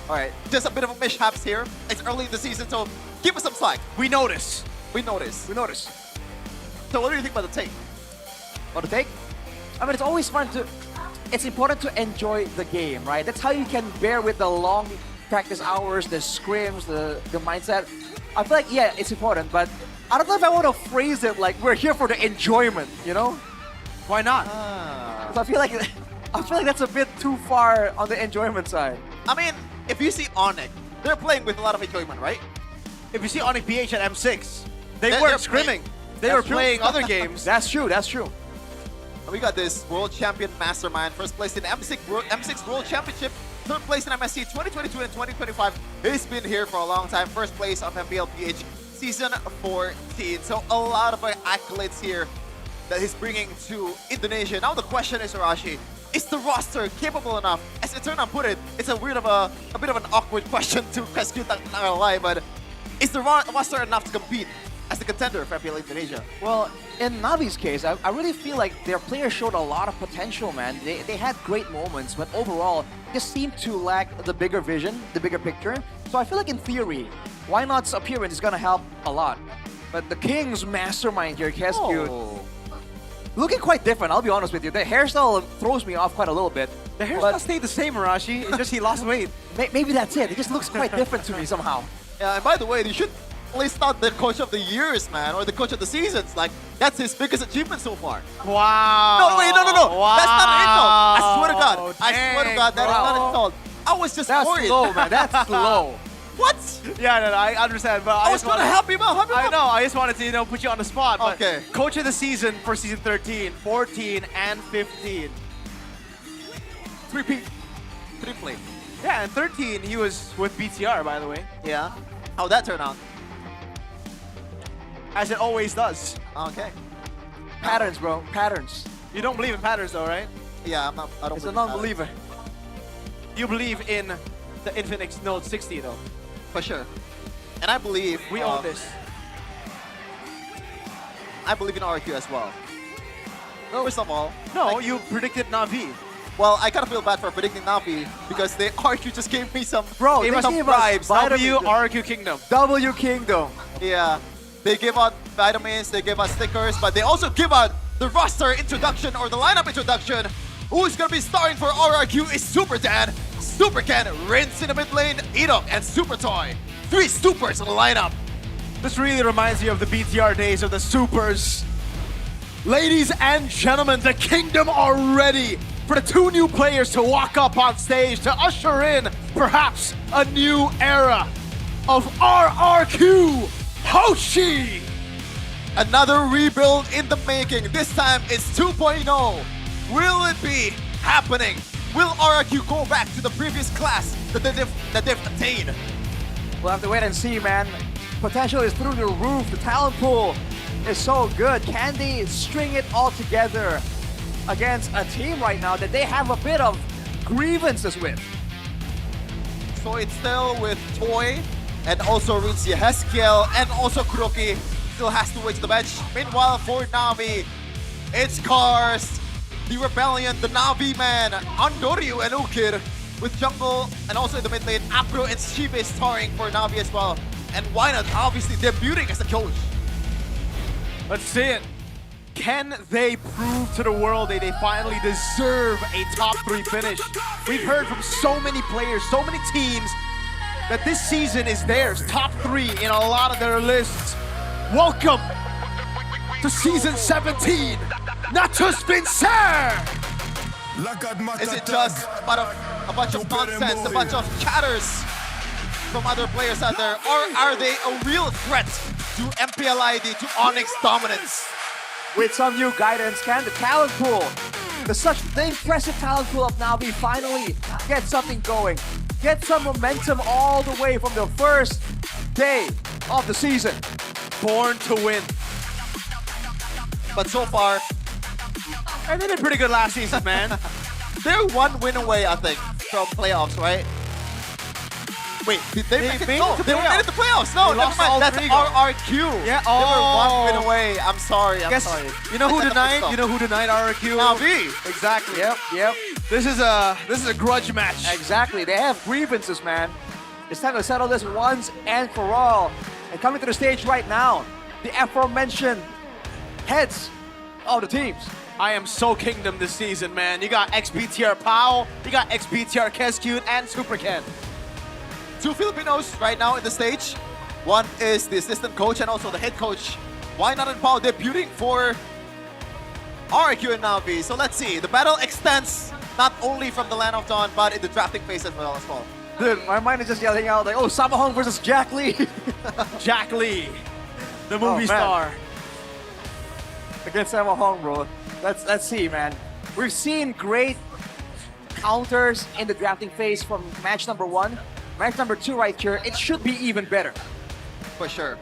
All right. Just a bit of a mishaps here. It's early in the season, so give us some slack. We notice. We notice. So what do you think about the take? About the take? I mean, it's always fun to. It's important to enjoy the game, right? That's how you can bear with the long practice hours, the scrims, the mindset. I feel like, yeah, it's important, but I don't know if I want to phrase it like we're here for the enjoyment, Why not? So I feel like that's a bit too far on the enjoyment side. I mean, if you see Onyx, they're playing with a lot of enjoyment, right? If you see Onyx PH at M6, they weren't scrimming. They were playing other games. That's true. And we got this World Champion Mastermind, first place in M6 World Championship, third place in MSC 2022 and 2025. He's been here for a long time. First place of MPL PH Season 14. So a lot of accolades here that he's bringing to Indonesia. Now the question is, Arashi, is the roster capable enough? As Eterna put it, it's a bit of an awkward question to Cascute, not gonna lie, but is the roster enough to compete as the contender for MPL Indonesia? Well, in Navi's case, I really feel like their players showed a lot of potential, man. They had great moments, but overall, just seemed to lack the bigger vision, the bigger picture. So I feel like in theory, why not's appearance is gonna help a lot. But the King's mastermind here, Kescute, looking quite different, I'll be honest with you. The hairstyle throws me off quite a little bit. The hairstyle stayed the same, Arashi. It's just he lost weight. Maybe that's it. It just looks quite different to me somehow. Yeah, and by the way, they should list out the coach of the years, man, or the coach of the seasons. Like, that's his biggest achievement so far. Wow. No, wait, no. Wow. That's not an insult. I swear to God. I swear to Dang, God, that is not an bro. insult. I was just That's worried. low, man. That's low. What? Yeah, no, I understand, but I was just trying to wanted- help him out. I know. I just wanted to, put you on the spot. But Okay. Coach of the season for season 13, 14, and 15. Three play. Yeah, and 13 he was with BTR, by the way, Yeah. How'd that turn out? as it always does. Okay. Patterns, bro. Patterns. You don't believe in patterns, though, right? Yeah, I don't It's a believe in non-believer. You believe in the Infinix Note 60, though. For sure. And I believe We own this. I believe in RQ as well. First of all, No, you predicted Navi. well, I kind of feel bad for predicting Navi because the RQ just gave me some Bro, gave they me some gave us bribes. vitamins. RQ Kingdom. W Kingdom. Yeah, they give out vitamins, they give out stickers, but they also give out the roster introduction or the lineup introduction. Who's gonna be starting for RRQ is Super Dan, Super Ken, Rinse in the mid lane, Edok, and Super Toy. 3 supers in the lineup. This really reminds me of the BTR days of the Supers. Ladies and gentlemen, the Kingdom are ready for the 2 new players to walk up on stage to usher in perhaps a new era of RRQ Hoshi. Another rebuild in the making. This time it's 2.0. Will it be happening? Will RRQ go back to the previous class that they've attained? We'll have to wait and see, man. Potential is through the roof. The talent pool is so good. Can they string it all together against a team right now that they have a bit of grievances with? So it's still with Toy and also Rinzi Heskiel and also Kuroki still has to wait to the bench. Meanwhile, for Navi, it's Cars, the Rebellion, the Navi man, Andoryu and Ukir with Jungle and also in the mid lane, Acro and Shibe starring for Navi as well. And why not obviously debuting as a coach? Let's see it. Can they prove to the world that they finally deserve a top 3 finish? We've heard from so many players, so many teams, that this season is theirs, top 3 in a lot of their lists. Welcome to season 17, Nato Spencer! Is it just a bunch of nonsense, a bunch of chatters from other players out there, or are they a real threat to MPL ID, to Onyx dominance? With some new guidance, can the talent pool, the impressive talent pool of Navi finally get something going. Get some momentum all the way from the first day of the season. Born to win. But so far, and they did pretty good last season, man. They're 1 win away, I think, from playoffs, right? Wait, did they make it? No, they made it to playoffs. No, They never lost mind. all That's 3 RRQ. Yeah, They were 1 win away. I'm sorry. I'm Guess, sorry. You know who I said denied? the You know who denied RRQ? Navi. Exactly. Yep. This is a grudge match. Exactly. They have grievances, man. It's time to settle this once and for all. And coming to the stage right now, the aforementioned heads of the teams. I am so Kingdom this season, man. You got XBTR Pao, you got XBTR Kescute, and Super Ken. 2 Filipinos right now in the stage. One is the assistant coach and also the head coach. Why not in Pao debuting for RRQ and Navi? So let's see. The battle extends not only from the Land of Dawn, but in the drafting phase as well. Dude, my mind is just yelling out like, oh, Samahong versus Jack Lee. Jack Lee, the movie man. star. Against Samahong, bro. Let's see, man. We've seen great counters in the drafting phase from match number 1. Match number 2 right here, it should be even better. For sure.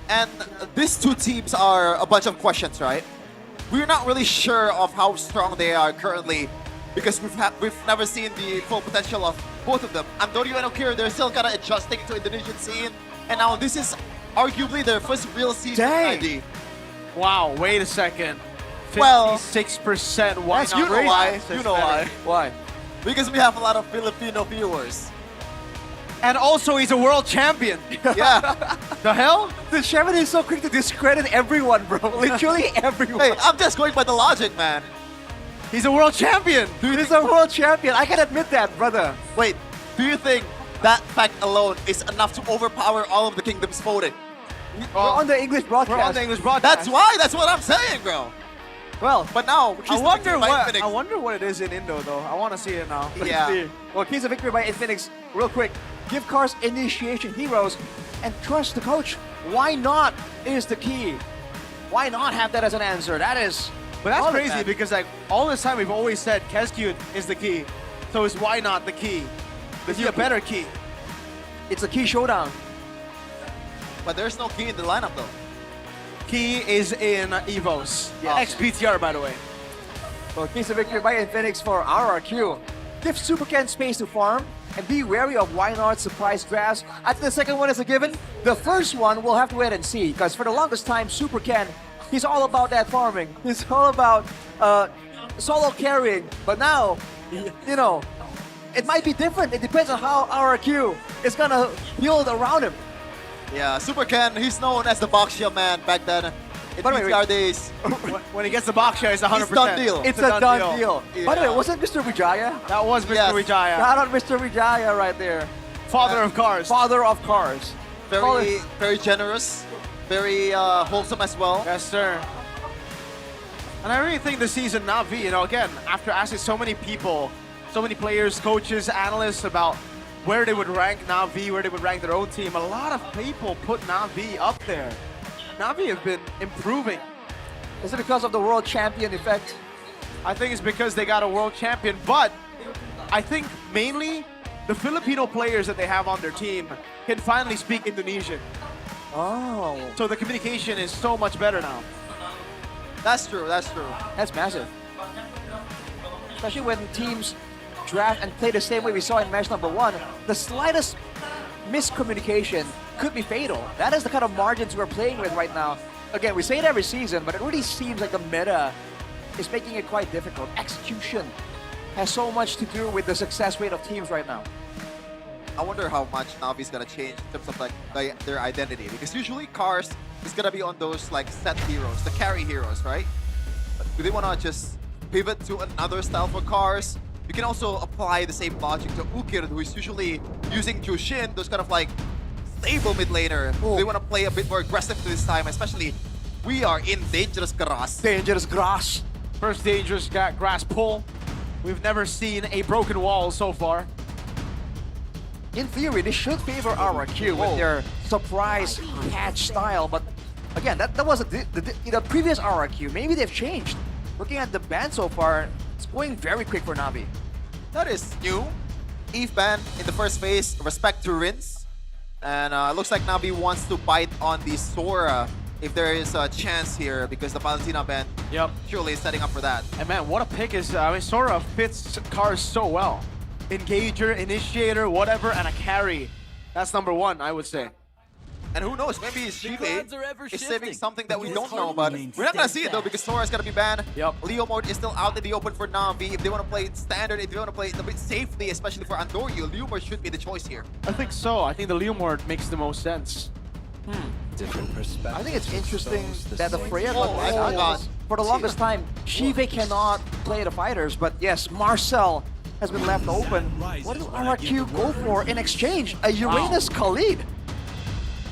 And these 2 teams are a bunch of questions, right? We're not really sure of how strong they are currently because we've never seen the full potential of both of them. Andoryu and Okir, they're still kind of adjusting to Indonesian scene. And now this is arguably their first real season Dang. ID. Wow, wait a second. Well, 56%. Why Yes, not you know raise why. it? You know why. Why? Because we have a lot of Filipino viewers. And also, he's a world champion. Yeah. The hell? The Sherman is so quick to discredit everyone, bro. Literally everyone. Hey, I'm just going by the logic, man. He's a world champion. He's a world champion. I can admit that, brother. Wait, do you think that fact alone is enough to overpower all of the kingdom's voting? We're on the English broadcast. We're on the English broadcast. That's why. That's what I'm saying, bro. Well, but now I wonder what it is in Indo though. I want to see it now. Yeah. Well, keys of victory by Infinix. Real quick, give cars initiation heroes and trust the coach. Why not is the key. Why not have that as an answer? That is. But that's solid, crazy man. because like all this time we've always said Kescute is the key. So is why not the key? Is he a better key? It's a key showdown. But there's no key in the lineup though. Key is in Evos. Yeah. XPTR, by the way. Well, keys of victory by Infinix for RRQ. Give Super Ken space to farm and be wary of why not surprise grabs. I think the second one is a given. The first one we'll have to wait and see because for the longest time, Super Ken, he's all about that farming. He's all about solo carrying. But now, you know, it might be different. It depends on how RRQ is gonna build around him. Yeah, Super Ken, he's known as the box shell man back then. In PTR days. When he gets the box share, it's 100%. It's done deal. It's a done deal. Yeah. By the way, was it Mr. Vijaya? That was Mr. Vijaya. Shout out Mr. Vijaya right there. Father of cars. Father of cars. Very generous, very wholesome as well. Yes, sir. And I really think this season, Na'Vi, you know, again, after asking so many people, so many players, coaches, analysts about where they would rank Na'Vi, where they would rank their own team, a lot of people put Na'Vi up there. Na'Vi have been improving. Is it because of the world champion effect? I think it's because they got a world champion, but I think mainly the Filipino players that they have on their team can finally speak Indonesian. Oh. So the communication is so much better now. That's true, that's true. That's massive. Especially when teams draft and play the same way we saw in match number 1. The slightest miscommunication could be fatal. That is the kind of margins we're playing with right now. Again, we say it every season, but it really seems like the meta is making it quite difficult. Execution has so much to do with the success rate of teams right now. I wonder how much Navi's gonna change in terms of like their identity, because usually Cars is gonna be on those like set heroes, the carry heroes, right? But do they wanna just pivot to another style for Cars? You can also apply the same logic to Ukir, who is usually using Jushin, those kind of like stable mid laner. They want to play a bit more aggressive this time, especially we are in dangerous grass. Dangerous grass. First dangerous grass pull. We've never seen a broken wall so far. In theory, this should favor RRQ with their surprise catch style, but again, that was the previous RRQ. Maybe they've changed. Looking at the ban so far, it's going very quick for Na'Vi. That is new. Eve ban in the first phase, respect to Rinse. And it looks like Na'Vi wants to bite on the Sora if there is a chance here, because the Valentina ban surely is setting up for that. And man, what a pick is, I mean, Sora fits Cars so well. Engager, initiator, whatever, and a carry. That's number 1, I would say. And who knows, maybe Shive is saving something that we don't know about. We're not gonna see it though, because Sora's gonna be banned. Leo mode is still out in the open for Na'Vi. If they want to play it standard, if they want to play it a bit safely, especially for Andoryu, Leo mode should be the choice here. I think so. I think the Leo mode makes the most sense. Different perspective. I think it's interesting that the Freya God. for the longest time, Shive cannot play the fighters, but yes, Marcel has been left open. What does RRQ go for in exchange? A Uranus Khalid.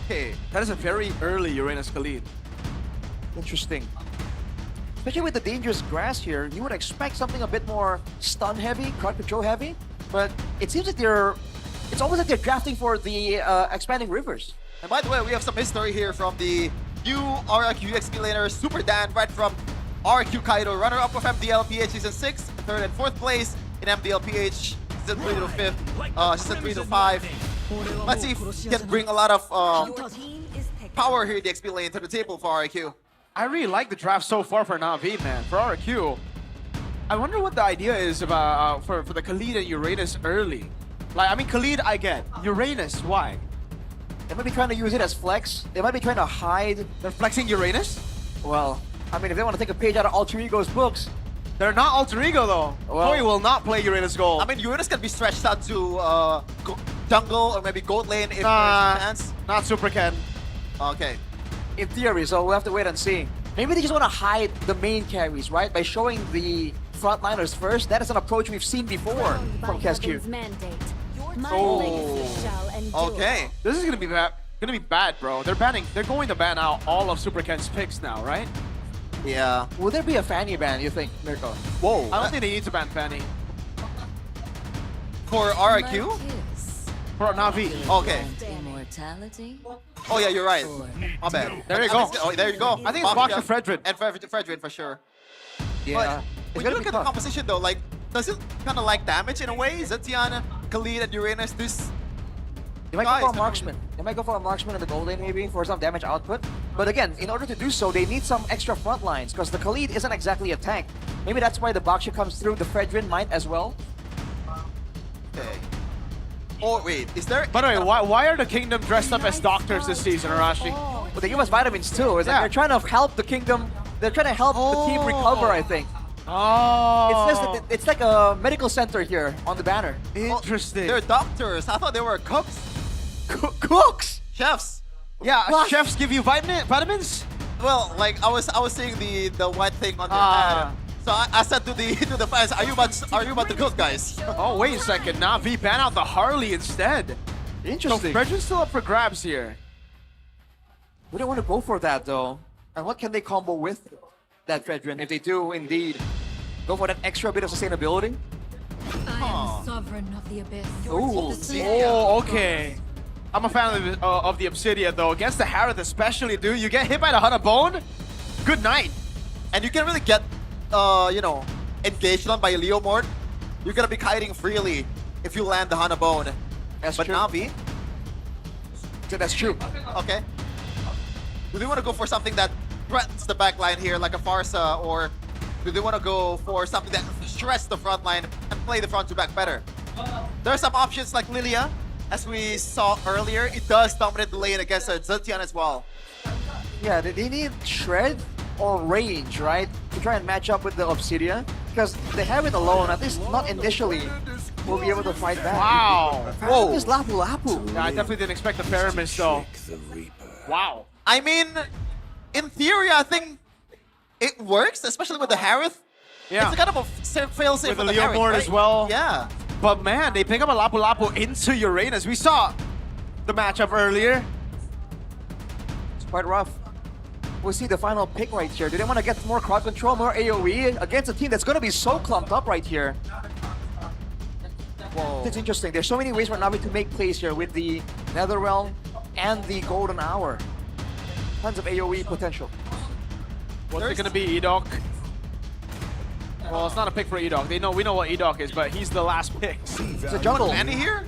Okay, that is a very early Uranus Khalid. Interesting. Especially with the dangerous grass here, you would expect something a bit more stun heavy, crowd control heavy, but it seems like it's almost like they're drafting for the expanding rivers. And by the way, we have some history here from the new RRQ XP laner, Super Dan, right from RRQ Kaido, runner-up of MPL PH Season 6, 3rd and 4th place in MPL PH Season 3 to 5th, Season 3 to 5. Let's see if he can bring a lot of power here in the XP lane to the table for RRQ. I really like the draft so far for Na'Vi, man. For RRQ, I wonder what the idea is about for the Khalid and Uranus early. Like, I mean, Khalid I get. Uranus, why? They might be trying to use it as flex. They might be trying to hide. They're flexing Uranus? Well, I mean, if they want to take a page out of Alter Ego's books. They're not Alter Ego though. Well, Toy will not play Uranus Gold. I mean, Uranus can be stretched out to jungle or maybe gold lane if there's Nah, a chance. not Super Ken. Okay. In theory, so we'll have to wait and see. Maybe they just want to hide the main carries, right? By showing the frontliners first. That is an approach we've seen before from KSQ. Oh. Okay. This is gonna be bad. Gonna be bad, bro. They're going to ban out all of Super Ken's picks now, right? Yeah. Will there be a Fanny ban, you think, Mirko? Whoa. I don't think they need to ban Fanny. For RRQ? For Na'Vi. Okay. Oh yeah, you're right. My bad. There you go. Oh, there you go. I think it's Boxer Fredrin. And Fredrin for sure. Yeah. But when you look at the composition though, like, does it kind of like damage in a way? Zetiana, Khalid, and Uranus, this... They might go for a marksman. They might go for a marksman in the gold lane maybe for some damage output. But again, in order to do so, they need some extra front lines because the Khalid isn't exactly a tank. Maybe that's why the Baksha comes through. The Fredrin might as well. Okay. Oh wait, is there... By the way, why are the Kingdom dressed up as doctors this season, Arashi? Well, they give us vitamins too. It's like they're trying to help the Kingdom. They're trying to help the team recover, I think. Oh. It's like a medical center here on the banner. Interesting. They're doctors. I thought they were cooks. Cooks? Chefs. Yeah, What? chefs give you vitamins? Well, like I was seeing the white thing on their ad. So I said to the fans, are you about to cook, guys? Oh, wait a second. Na'Vi ban out the Harley instead. Interesting. So Fredrin's still up for grabs here. We don't want to go for that though. And what can they combo with that Fredrin if they do indeed go for that extra bit of sustainability? I am sovereign of the abyss. Oh, okay. I'm a fan of the Obsidian though. Against the Harith especially, dude. You get hit by the Hunter Bone, good night. And you can really get, you know, engaged on by Leo Mort. You're gonna be kiting freely if you land the Hana Bone. That's but true. Na'Vi, So that's true. okay. Do they want to go for something that threatens the back line here, like a Farsa, or do they want to go for something that stresses the front line and play the front to back better? There are some options like Lilia, as we saw earlier. It does dominate the lane against Zetian as well. Yeah, they need shred or range, right? To try and match up with the Obsidian. Because they have it alone, at least not initially, will be able to fight back. Wow. Whoa. This Lapu Lapu. Yeah, I definitely didn't expect the Paramis though. Wow. I mean, in theory, I think it works, especially with the Harith. Yeah. It's a kind of a fail-safe With for the the Harith, Leomord right? as well. Yeah. But man, they pick up a Lapu Lapu into Uranus. We saw the matchup earlier. It's quite rough. We'll see the final pick right here. Do they want to get more crowd control, more AoE against a team that's going to be so clumped up right here? Whoa. It's interesting. There's so many ways for Na'Vi to make plays here with the Netherrealm and the Golden Hour. Tons of AoE potential. What's it gonna be, Edok? Well, it's not a pick for Edok. We know what Edok is, but he's the last pick. It's a jungle. Fanny here?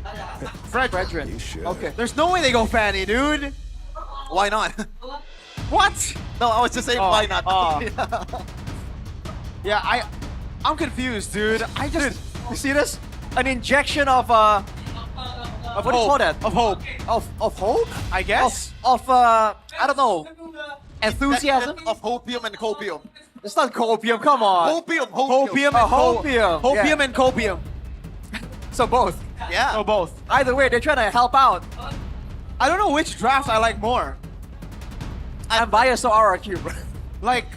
Fredrin. Okay. There's no way they go Fanny, dude. Why not? What? No, I was just saying why not. Yeah, I'm confused, dude. You see this? An injection of what do you call that? Of hope. Of hope? I guess. Of I don't know. Enthusiasm? Of hopium and copium. It's not copium, come on. Hopium. Hopium and hopium. Hopium Yeah. and copium. So both. Yeah. So both. Either way, they're trying to help out. I don't know which draft I like more. I'm biased to RRQ, bro. Like,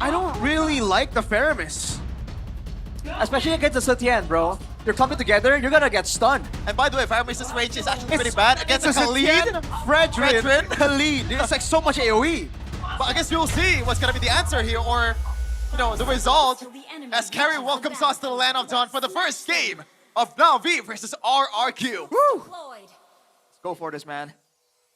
I don't really like the Faramis. Especially against the Setien, bro. You're clumping together, you're gonna get stunned. And by the way, Faramis's range is actually pretty bad against It's a a Khalid. Fredrin, Khalid. It's like so much AoE. But I guess we'll see what's gonna be the answer here, or you know, the result. As Carrie welcomes us to the land of Dawn for the first game of Na'Vi versus RRQ. Woo! Let's go for this, man.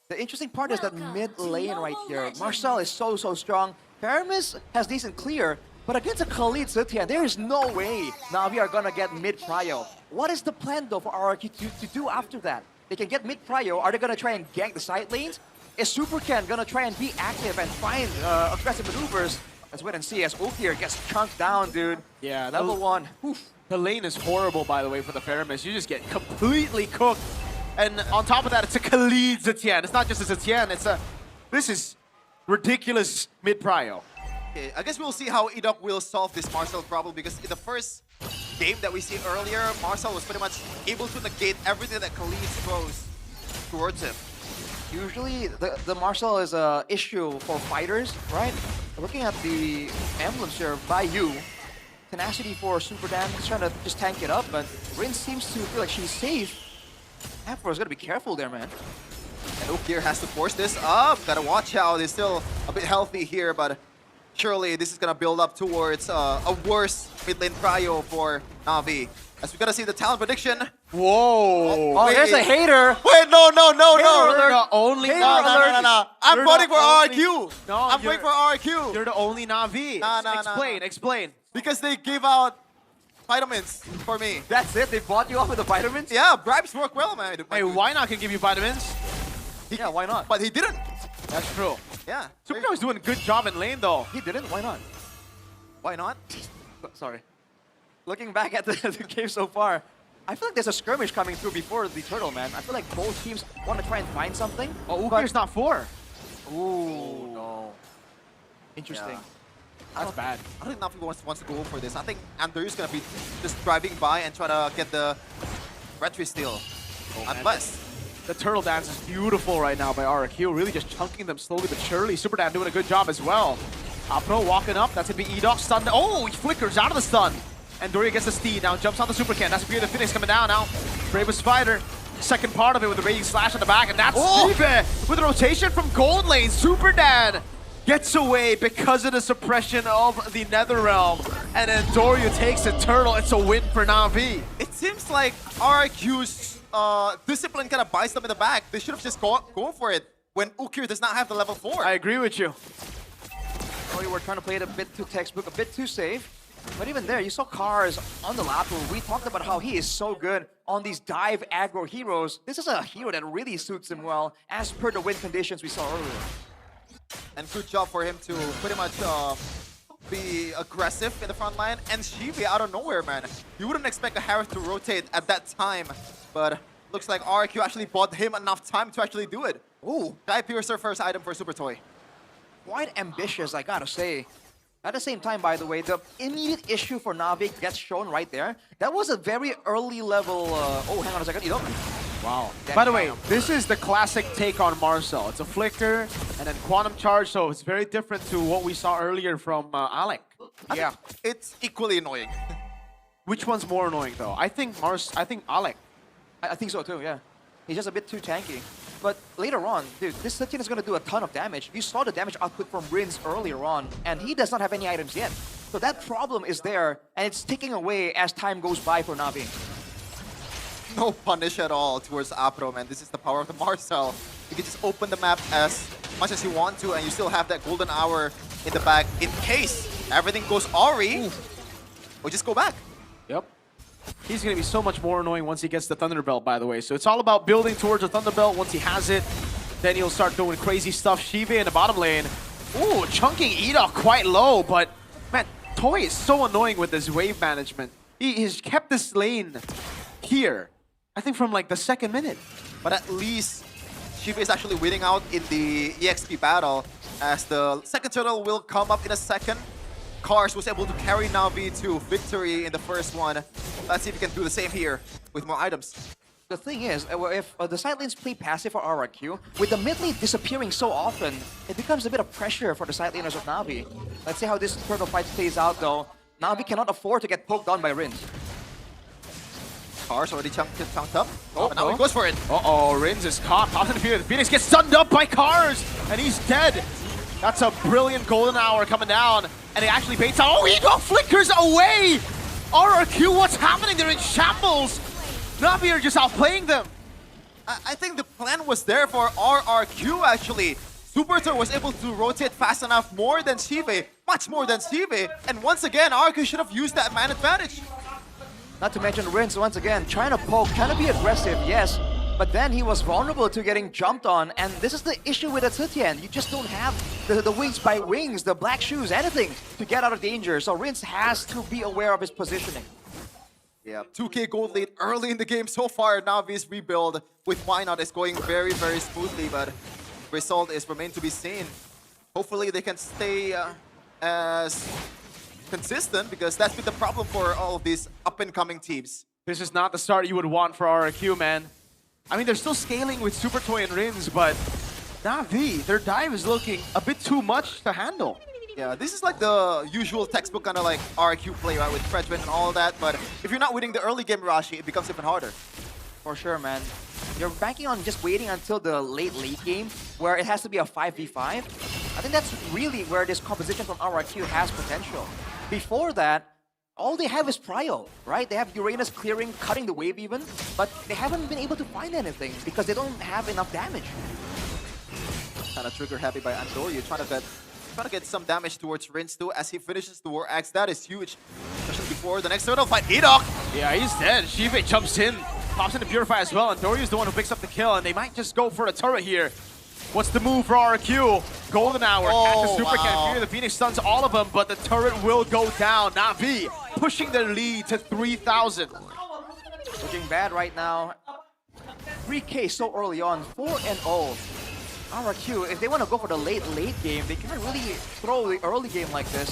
The interesting part is that mid lane right here. Marcel is so strong. Paramis has decent clear, but against a Khalid Setien, there is no way Na'Vi are gonna get mid prio. What is the plan though for RRQ to do after that? They can get mid prio. Are they gonna try and gank the side lanes? Is Super Ken gonna try and be active and find aggressive maneuvers? Let's wait and see as Ultir gets chunked down, dude. Yeah, Level 1. Oof. The lane is horrible, by the way, for the Faramis. You just get completely cooked And on top of that, it's a Khalid Zetian. It's not just a Zetian, this is ridiculous mid-prio. Okay, I guess we'll see how Edok will solve this Marcel problem, because in the first game that we see earlier, Marcel was pretty much able to negate everything that Khalid throws towards him. Usually, the Marcel is an issue for fighters, right? Looking at the emblems here by you, tenacity for Super Dan, he's trying to just tank it up, but Rin seems to feel like she's safe. Afro's gotta be careful there, man. And Ukir has to force this up. Gotta watch out. He's still a bit healthy here, but surely this is gonna build up towards a worse mid lane prio for Na'Vi. As we gotta see the talent prediction. Whoa! Oh, there's a hater. Wait, no. You're the only No. I'm voting for RQ. No, I'm voting for RQ. You're the only Na'Vi. Explain. Because they give out vitamins for me. That's it? They bought you off with the vitamins? Yeah, bribes work well, man. Hey, why not can give you vitamins? Yeah, why not? But he didn't. That's true. Yeah. Supercar was doing a good job in lane, though. He didn't? Why not? Why not? Sorry. Looking back at the game so far, I feel like there's a skirmish coming through before the turtle, man. I feel like both teams want to try and find something. Oh, Ukir's not 4. Ooh, no. Interesting. Yeah. That's bad. I don't think Na'Vi wants to go for this. I think Andrew's gonna be just driving by and try to get the retry steal. Unless. The turtle dance is beautiful right now by RQ, really just chunking them slowly but surely. Super Dan doing a good job as well. Pro walking up, that's gonna be Edok stunned. Oh, he flickers out of the stun. And Doria gets the steed, now jumps on the Super Can. That's a the Phoenix coming down now. Bravest fighter. Second part of it with the Raging Slash on the back, and that's Shive with a rotation from gold lane. Super Dan gets away because of the suppression of the Netherrealm. And then Doria takes the turtle. It's a win for Na'Vi. It seems like RQ's discipline kind of bites them in the back. They should have just gone for it when Ukir does not have the level 4. I agree with you. Oh, you were trying to play it a bit too textbook, a bit too safe. But even there, you saw Cars on the lap where we talked about how he is so good on these dive aggro heroes. This is a hero that really suits him well as per the win conditions we saw earlier. And good job for him to pretty much be aggressive in the front line. And Shivi out of nowhere, man. You wouldn't expect a Harith to rotate at that time. But looks like RQ actually bought him enough time to actually do it. Ooh, Guy Piercer first item for Super Toy. Quite ambitious, I gotta say. At the same time, by the way, the immediate issue for Na'Vi gets shown right there. That was a very early level... oh, hang on a second. You don't... Wow. By the way, this is the classic take on Marcel. It's a flicker and then quantum charge, so it's very different to what we saw earlier from Alec. Yeah, it's equally annoying. Which one's more annoying, though? I think Alec. I think so too, yeah. He's just a bit too tanky. But later on, dude, this 13 is going to do a ton of damage. You saw the damage output from Rins earlier on, and he does not have any items yet. So that problem is there, and it's ticking away as time goes by for Na'Vi. No punish at all towards Apro, man. This is the power of the Marcel. You can just open the map as much as you want to, and you still have that golden hour in the back in case everything goes Ori. Or just go back. Yep. He's going to be so much more annoying once he gets the Thunderbelt, by the way. So it's all about building towards the Thunderbelt. Once he has it, then he'll start doing crazy stuff. Shive in the bottom lane. Ooh, chunking Edok quite low, but man, Toy is so annoying with this wave management. He has kept this lane here, I think from like the second minute. But at least Shiva is actually winning out in the EXP battle, as the second turtle will come up in a second. Cars was able to carry Na'Vi to victory in the first one. Let's see if he can do the same here with more items. The thing is, if the side lanes play passive for RRQ, with the mid lane disappearing so often, it becomes a bit of pressure for the side laners of Na'Vi. Let's see how this turtle fight plays out though. Na'Vi cannot afford to get poked on by Rins. Cars already chunked up. Oh, but now he goes for it. Uh-oh, Rins is caught. Pops in the field. Phoenix gets stunned up by Cars, and he's dead. That's a brilliant golden hour coming down, and he actually baits out. Oh, Edok flickers away! RRQ, what's happening? They're in shambles. Na'Vi are just outplaying them. I think the plan was there for RRQ actually. Supertor was able to rotate fast enough, more than Shive, much more than Shive, and once again, RRQ should have used that man advantage. Not to mention Rins once again trying to poke, trying to be aggressive, yes, but then he was vulnerable to getting jumped on, and this is the issue with Atutian. You just don't have the wings by wings, the black shoes, anything to get out of danger. So Rins has to be aware of his positioning. Yeah, 2K gold lead early in the game so far. Navi's rebuild with Why Not is going very, very smoothly, but result is remain to be seen. Hopefully they can stay as consistent, because that's been the problem for all of these up-and-coming teams. This is not the start you would want for RRQ, man. I mean, they're still scaling with Super Toy and Rins, but Navi, their dive is looking a bit too much to handle. Yeah, this is like the usual textbook kind of like RQ play, right, with Fredwin and all that, but if you're not winning the early game Rashi, it becomes even harder. For sure, man. You're banking on just waiting until the late game where it has to be a 5v5. I think that's really where this composition from RRQ has potential. Before that, all they have is Prio, right? They have Uranus clearing, cutting the wave even, but they haven't been able to find anything because they don't have enough damage. Kind of trigger happy by Andoryu, trying to get some damage towards Rins too as he finishes the War Axe. That is huge, especially before the next turtle fight. Edok! Yeah, he's dead. Shive jumps in, pops into Purify as well, and Doryu's the one who picks up the kill, and they might just go for a turret here. What's the move for RRQ? Golden Hour, catches Super Can, Fury the Phoenix stuns all of them, but the turret will go down. Navi pushing their lead to 3,000. Looking bad right now. 3K so early on, 4-0. RRQ, if they want to go for the late game, they can't really throw the early game like this.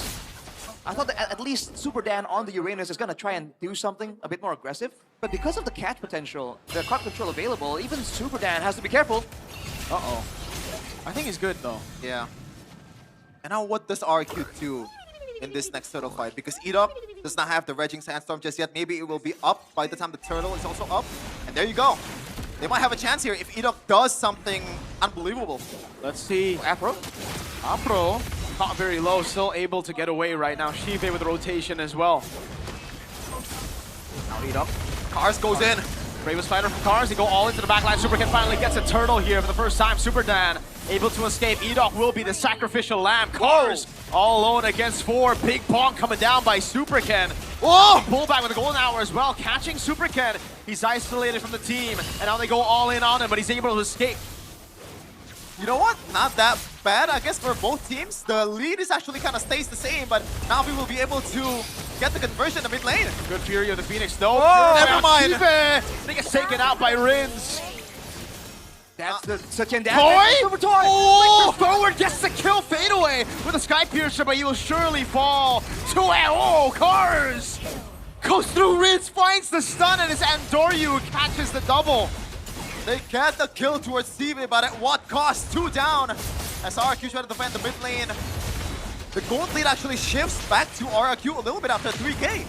I thought that at least Super Dan on the Uranus is going to try and do something a bit more aggressive. But because of the catch potential, the crowd control available, even Super Dan has to be careful. Uh-oh. I think he's good though. Yeah. And now what does RQ do in this next turtle fight? Because Edok does not have the Raging Sandstorm just yet. Maybe it will be up by the time the turtle is also up. And there you go. They might have a chance here if Edok does something unbelievable. Let's see. Afro caught very low, still able to get away right now. Shive with rotation as well. Now Edok. Cars goes in. Bravest fighter from Cars, they go all into the backline. Supercan finally gets a turtle here for the first time. Super Dan able to escape. Edok will be the sacrificial lamb. Cars all alone against 4. Big bonk coming down by Supercan. Oh! Pull back with the golden hour as well, catching Supercan. He's isolated from the team, and now they go all in on him, but he's able to escape. You know what? Not that bad, I guess, for both teams. The lead is actually kind of stays the same, but Navi will be able to get the conversion in the mid lane. Good Fury of the Phoenix. No, never mind. They get taken out by Rins. That's the such and Toy? Oh! Forward gets the kill, fade away with a Sky Piercer, but he will surely fall. 2-0, oh, Cars! Goes through Rins, finds the stun, and it's Andoryu who catches the double. They get the kill towards Stevie, but at what cost? 2 down as RRQ try to defend the mid lane. The gold lead actually shifts back to RRQ a little bit after 3K.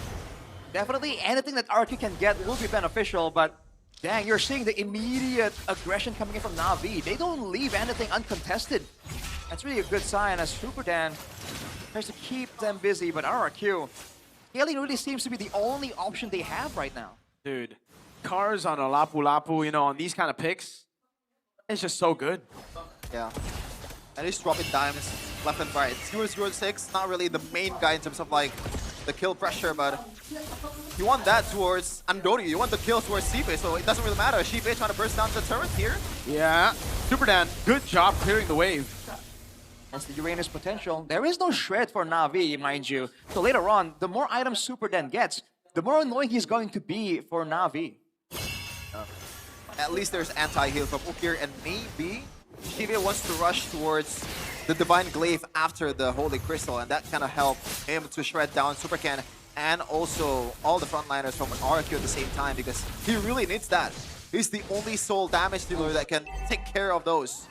Definitely anything that RRQ can get will be beneficial, but dang, you're seeing the immediate aggression coming in from Navi. They don't leave anything uncontested. That's really a good sign as Super Dan tries to keep them busy, but RRQ, scaling really seems to be the only option they have right now. Dude, Cars on a Lapu Lapu, you know, on these kind of picks, it's just so good. Yeah. And he's dropping dimes left and right. 0-0-6, not really the main guy in terms of like the kill pressure, but you want that towards Andoryu. You want the kill towards Shive, so it doesn't really matter. Shive trying to burst down the turret here. Yeah. Super Dan, good job clearing the wave. That's the Uranus potential. There is no shred for Navi, mind you. So later on, the more items Super Dan gets, the more annoying he's going to be for Navi. At least there's anti-heal from Ukir, and maybe Shive wants to rush towards the Divine Glaive after the Holy Crystal, and that kind of helped him to shred down Supercan and also all the frontliners from RQ at the same time, because he really needs that. He's the only soul damage dealer that can take care of those.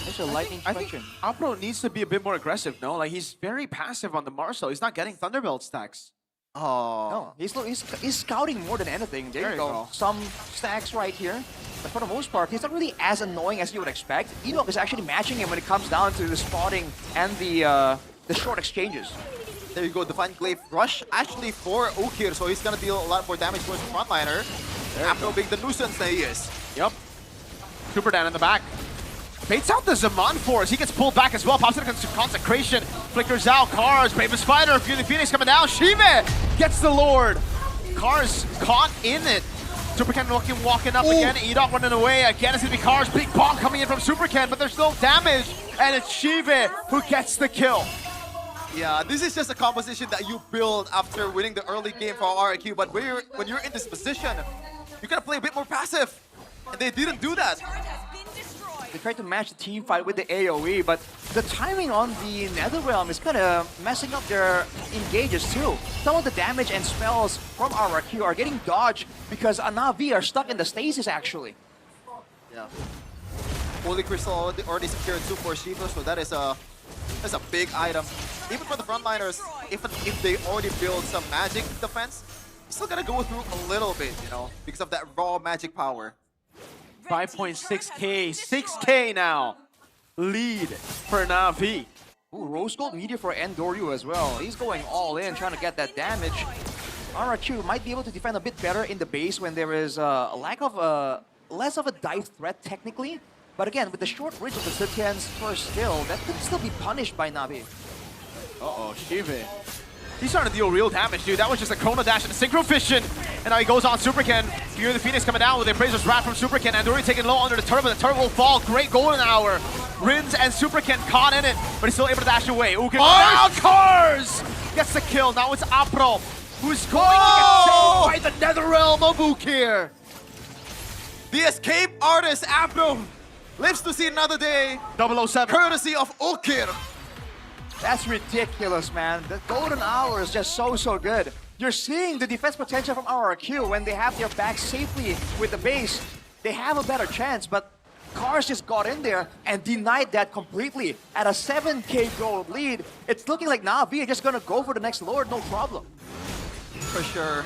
It's a lightning I think Apro needs to be a bit more aggressive, no? Like, he's very passive on the Marcel. He's not getting Thunderbolt stacks. Oh. No, he's scouting more than anything. There you go. Some stacks right here. But for the most part, he's not really as annoying as you would expect. Edok is actually matching him when it comes down to the spotting and the short exchanges. There you go, Divine Glaive rush actually for Ukir, so he's gonna deal a lot more damage towards the frontliner. After being the nuisance that he is. Yep. Super Dan in the back. Baits out the Zaman Force. He gets pulled back as well. Pops into Consecration. Flickers out. Cars. Bravest Fighter. Fury Phoenix coming down. Shive gets the Lord. Cars caught in it. Supercan walking up again. Edok running away. Again, it's going to be Cars. Big bomb coming in from Supercan, but there's no damage. And it's Shive who gets the kill. Yeah, this is just a composition that you build after winning the early game for RIQ, but when you're in this position, you gotta play a bit more passive. And they didn't do that. They tried to match the team fight with the AoE, but the timing on the Netherrealm is kind of messing up their engages too. Some of the damage and spells from RRQ are getting dodged because Na'Vi are stuck in the stasis actually. Yeah. Holy Crystal already secured 2 for Shiva, so that's a big item. Even for the frontliners, if they already build some magic defense, you still gotta go through a little bit, you know, because of that raw magic power. 5.6k, 6k now. Lead for Na'Vi. Ooh, Rose Gold media for Endoryu as well. He's going all in, trying to get that damage. RRQ might be able to defend a bit better in the base when there is a lack of less of a dive threat technically. But again, with the short reach of the Zetian's first skill, that could still be punished by Na'Vi. Uh-oh, Shiva. He's starting to deal real damage, dude. That was just a Chrono Dash and a Synchro Fission. And now he goes on Superken. Fury the Phoenix coming down with the Appraiser's Wrath from Superken. And Dory taking low under the turret, but the turret will fall. Great golden hour. Rins and Superken caught in it, but he's still able to dash away. Ooh, now Cars gets the kill. Now it's Apro, who's going to get saved by the Netherrealm of Ukir. The escape artist, Apro, lives to see another day. 007. Courtesy of Ukir. That's ridiculous, man. The golden hour is just so good. You're seeing the defense potential from RRQ when they have their back safely with the base. They have a better chance, but Cars just got in there and denied that completely. At a 7k gold lead, it's looking like Na'Vi are just gonna go for the next Lord, no problem. For sure.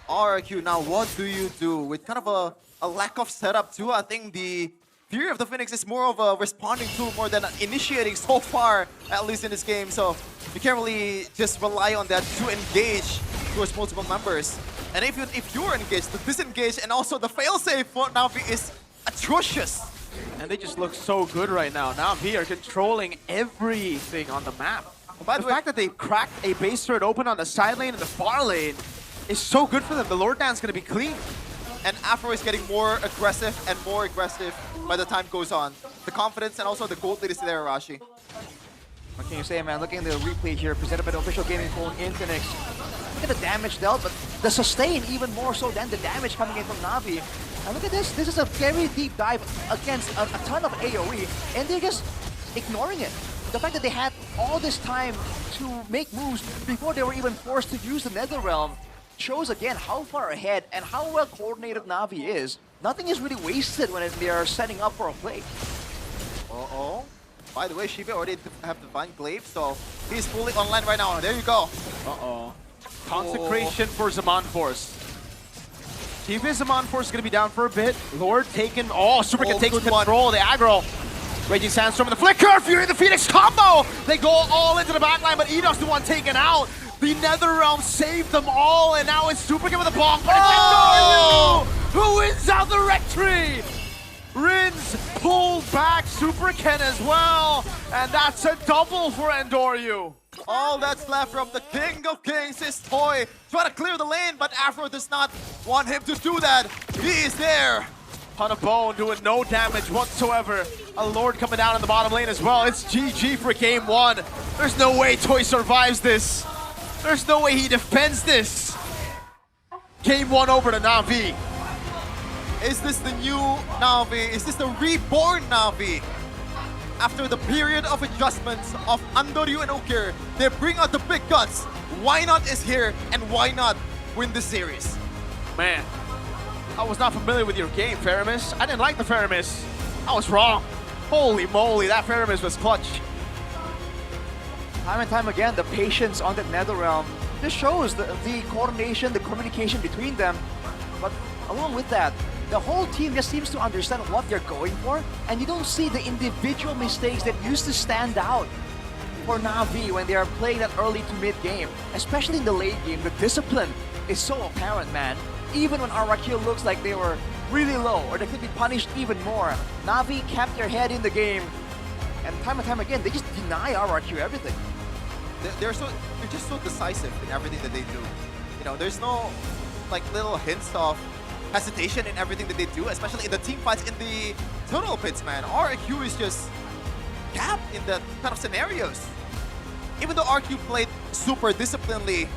RRQ, now what do you do? With kind of a lack of setup too, I think the Fury of the Phoenix is more of a responding tool more than initiating so far, at least in this game. So you can't really just rely on that to engage towards multiple members. And if you're engaged, the disengage and also the failsafe for Na'Vi is atrocious. And they just look so good right now. Na'Vi are controlling everything on the map. By the fact that they cracked a base turret open on the side lane and the far lane is so good for them. The Lord Dance is going to be clean. And Afro is getting more aggressive and more aggressive by the time goes on. The confidence and also the gold lead is there, Arashi. What can you say, man? Looking at the replay here, presented by the official gaming phone Infinix. Look at the damage dealt, but the sustain even more so than the damage coming in from Na'Vi. And look at this. This is a very deep dive against a ton of AoE, and they're just ignoring it. The fact that they had all this time to make moves before they were even forced to use the Netherrealm shows again how far ahead and how well coordinated Na'Vi is. Nothing is really wasted when they are setting up for a play. Uh-oh. By the way, Shiva already have Divine Glaive, so he's fully online right now. There you go. Uh-oh. Consecration for Zaman Force. Shiva Zaman Force is going to be down for a bit. Lord taken. Oh, Superkin takes control of the aggro. Raging Sandstorm and the Flicker. Fury the Phoenix combo. They go all into the backline, but Edo's the one taken out. The Netherrealm saved them all, and now it's Superkin with a bomb. But it's Endoryu who wins out the Rectory. Rins pulled back Superken as well, and that's a double for Endoryu. All that's left from the King of Kings is Toy. Trying to clear the lane, but Afro does not want him to do that. He is there. On a bone, doing no damage whatsoever. A Lord coming down in the bottom lane as well. It's GG for game one. There's no way Toy survives this. There's no way he defends this. Game one over to Na'Vi. Is this the new Na'Vi? Is this the reborn Na'Vi? After the period of adjustments of Endoryu and Ukir, they bring out the big guns. Why not is here, and why not win this series? Man, I was not familiar with your game, Faramis. I didn't like the Faramis. I was wrong. Holy moly, that Faramis was clutch. Time and time again, the patience on that Netherrealm. This shows the coordination, the communication between them. But along with that, the whole team just seems to understand what they're going for, and you don't see the individual mistakes that used to stand out for Na'Vi when they are playing that early to mid game. Especially in the late game, the discipline is so apparent, man. Even when RRQ looks like they were really low, or they could be punished even more, Na'Vi kept their head in the game, and time again, they just deny RRQ everything. They're just so decisive in everything that they do. You know, there's no like little hints of hesitation in everything that they do, especially in the team fights in the tunnel pits, man. RRQ is just capped in that kind of scenarios. Even though RQ played super disciplinedly,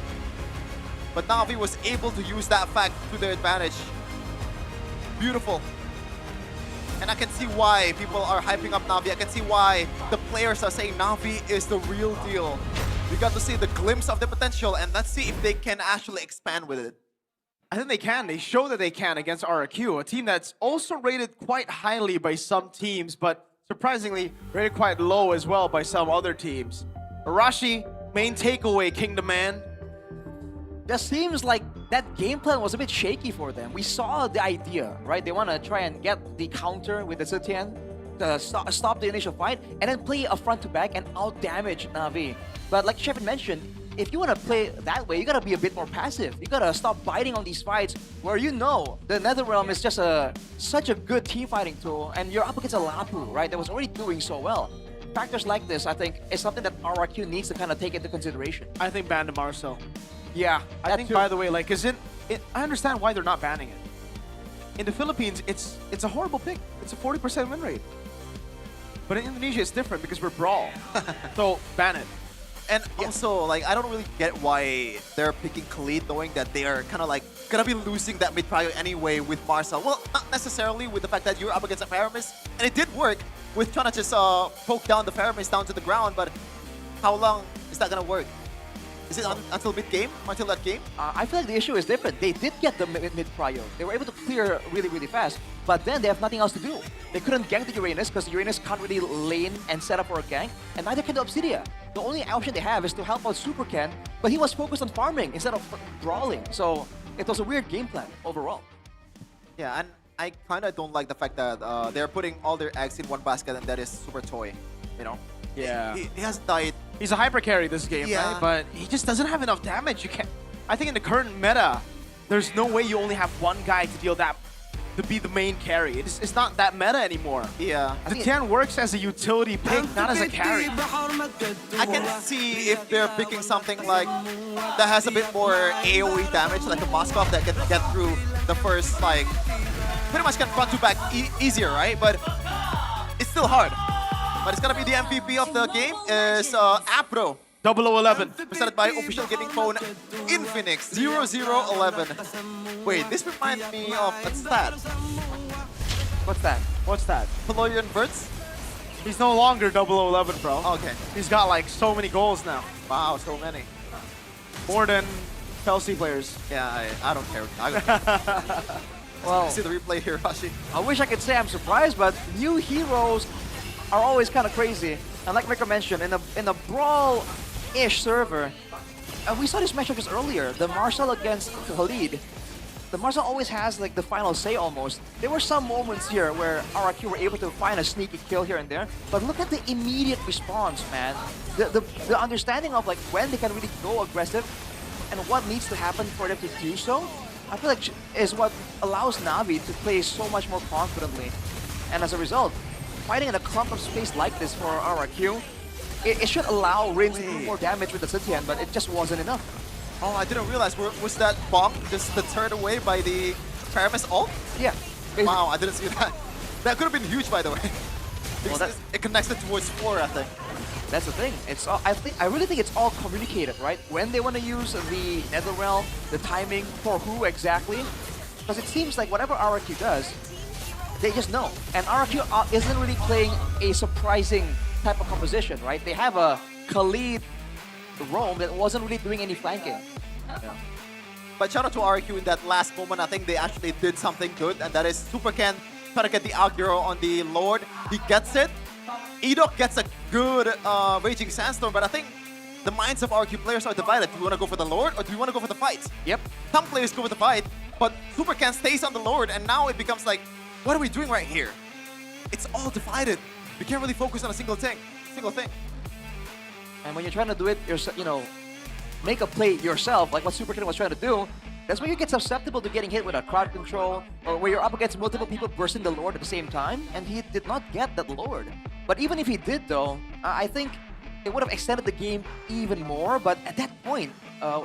but Na'Vi was able to use that fact to their advantage. Beautiful. And I can see why people are hyping up Na'Vi. I can see why the players are saying Na'Vi is the real deal. We got to see the glimpse of the potential, and let's see if they can actually expand with it. I think they can. They show that they can against RRQ, a team that's also rated quite highly by some teams, but surprisingly rated quite low as well by some other teams. Arashi, main takeaway, Kingdom Man. Just seems like that game plan was a bit shaky for them. We saw the idea, right? They want to try and get the counter with the Zetian to stop the initial fight and then play a front to back and out damage Na'Vi. But like Shepard mentioned, if you want to play that way, you gotta be a bit more passive. You gotta stop biting on these fights where you know the Netherrealm is just such a good team fighting tool, and you're up against a Lapu, right? That was already doing so well. Factors like this, I think, is something that RRQ needs to kind of take into consideration. I think ban to Marcel. Yeah, I think, by the way, like, I understand why they're not banning it. In the Philippines, it's a horrible pick. It's a 40% win rate. But in Indonesia, it's different because we're Brawl. So, ban it. And also, like, I don't really get why they're picking Khalid, knowing that they are kind of like gonna be losing that mid prio anyway with Marcel. Well, not necessarily with the fact that you're up against a Paramis, and it did work with trying to just poke down the Paramis down to the ground. But how long is that gonna work? Is it until mid-game? Until that game? I feel like the issue is different. They did get the mid-prio. They were able to clear really, really fast, but then they have nothing else to do. They couldn't gank the Uranus because the Uranus can't really lane and set up for a gank, and neither can the Obsidia. The only option they have is to help out Super Ken, but he was focused on farming instead of brawling, so it was a weird game plan overall. Yeah, and I kind of don't like the fact that they're putting all their eggs in one basket, and that is Super Toy, you know? Yeah. He hasn't died. He's a hyper carry this game, Yeah. right? But he just doesn't have enough damage. You can't. I think in the current meta, there's no way you only have one guy to deal that to be the main carry. It's not that meta anymore. Yeah. Zetian works as a utility pick, not as a carry. I can see if they're picking something like that has a bit more AoE damage, like a Moskov that can get through the first, like, pretty much can front to back easier, right? But it's still hard. But it's gonna be the MVP of the game is Apro. 0011. Presented by official gaming phone Infinix 0011. Wait, this reminds me of a stat. What's that? What's that? Peloyan Verts? He's no longer 0011, bro. Okay. He's got like so many goals now. Wow, so many. More than Chelsea players. Yeah, I don't care. Well, see the replay here, Rashi. I wish I could say I'm surprised, but new heroes are always kind of crazy. And like Rico mentioned, in a brawl-ish server, we saw this matchup just earlier. The Marcel against Khalid. The Marcel always has like the final say almost. There were some moments here where RRQ were able to find a sneaky kill here and there, but look at the immediate response, man. The understanding of like when they can really go aggressive and what needs to happen for them to do so, I feel like is what allows Na'Vi to play so much more confidently. And as a result, fighting in a clump of space like this for RRQ, it should allow Rin to do more damage with the Zetian, but it just wasn't enough. Oh, I didn't realize. Was that bomb just deterred away by the Paramis ult? Yeah. Wow, I didn't see that. That could have been huge, by the way. Well, it connects it towards 4, I think. That's the thing. It's all, I really think it's all communicated, right? When they want to use the Netherrealm, the timing for who exactly. Because it seems like whatever RRQ does, they just know. And RRQ isn't really playing a surprising type of composition, right? They have a Khalid roam that wasn't really doing any flanking. Yeah. But shout out to RRQ in that last moment. I think they actually did something good, and that is Super Ken trying to get the aggro on the Lord. He gets it. Edok gets a good Raging Sandstorm, but I think the minds of RRQ players are divided. Do you want to go for the Lord, or do you want to go for the fight? Yep. Some players go for the fight, but Super Ken stays on the Lord, and now it becomes like, what are we doing right here? It's all divided. We can't really focus on a single thing. And when you're trying to do it, make a play yourself, like what Super Ken was trying to do, that's where you get susceptible to getting hit with a crowd control, or where you're up against multiple people bursting the Lord at the same time, and he did not get that Lord. But even if he did, though, I think it would have extended the game even more, but at that point,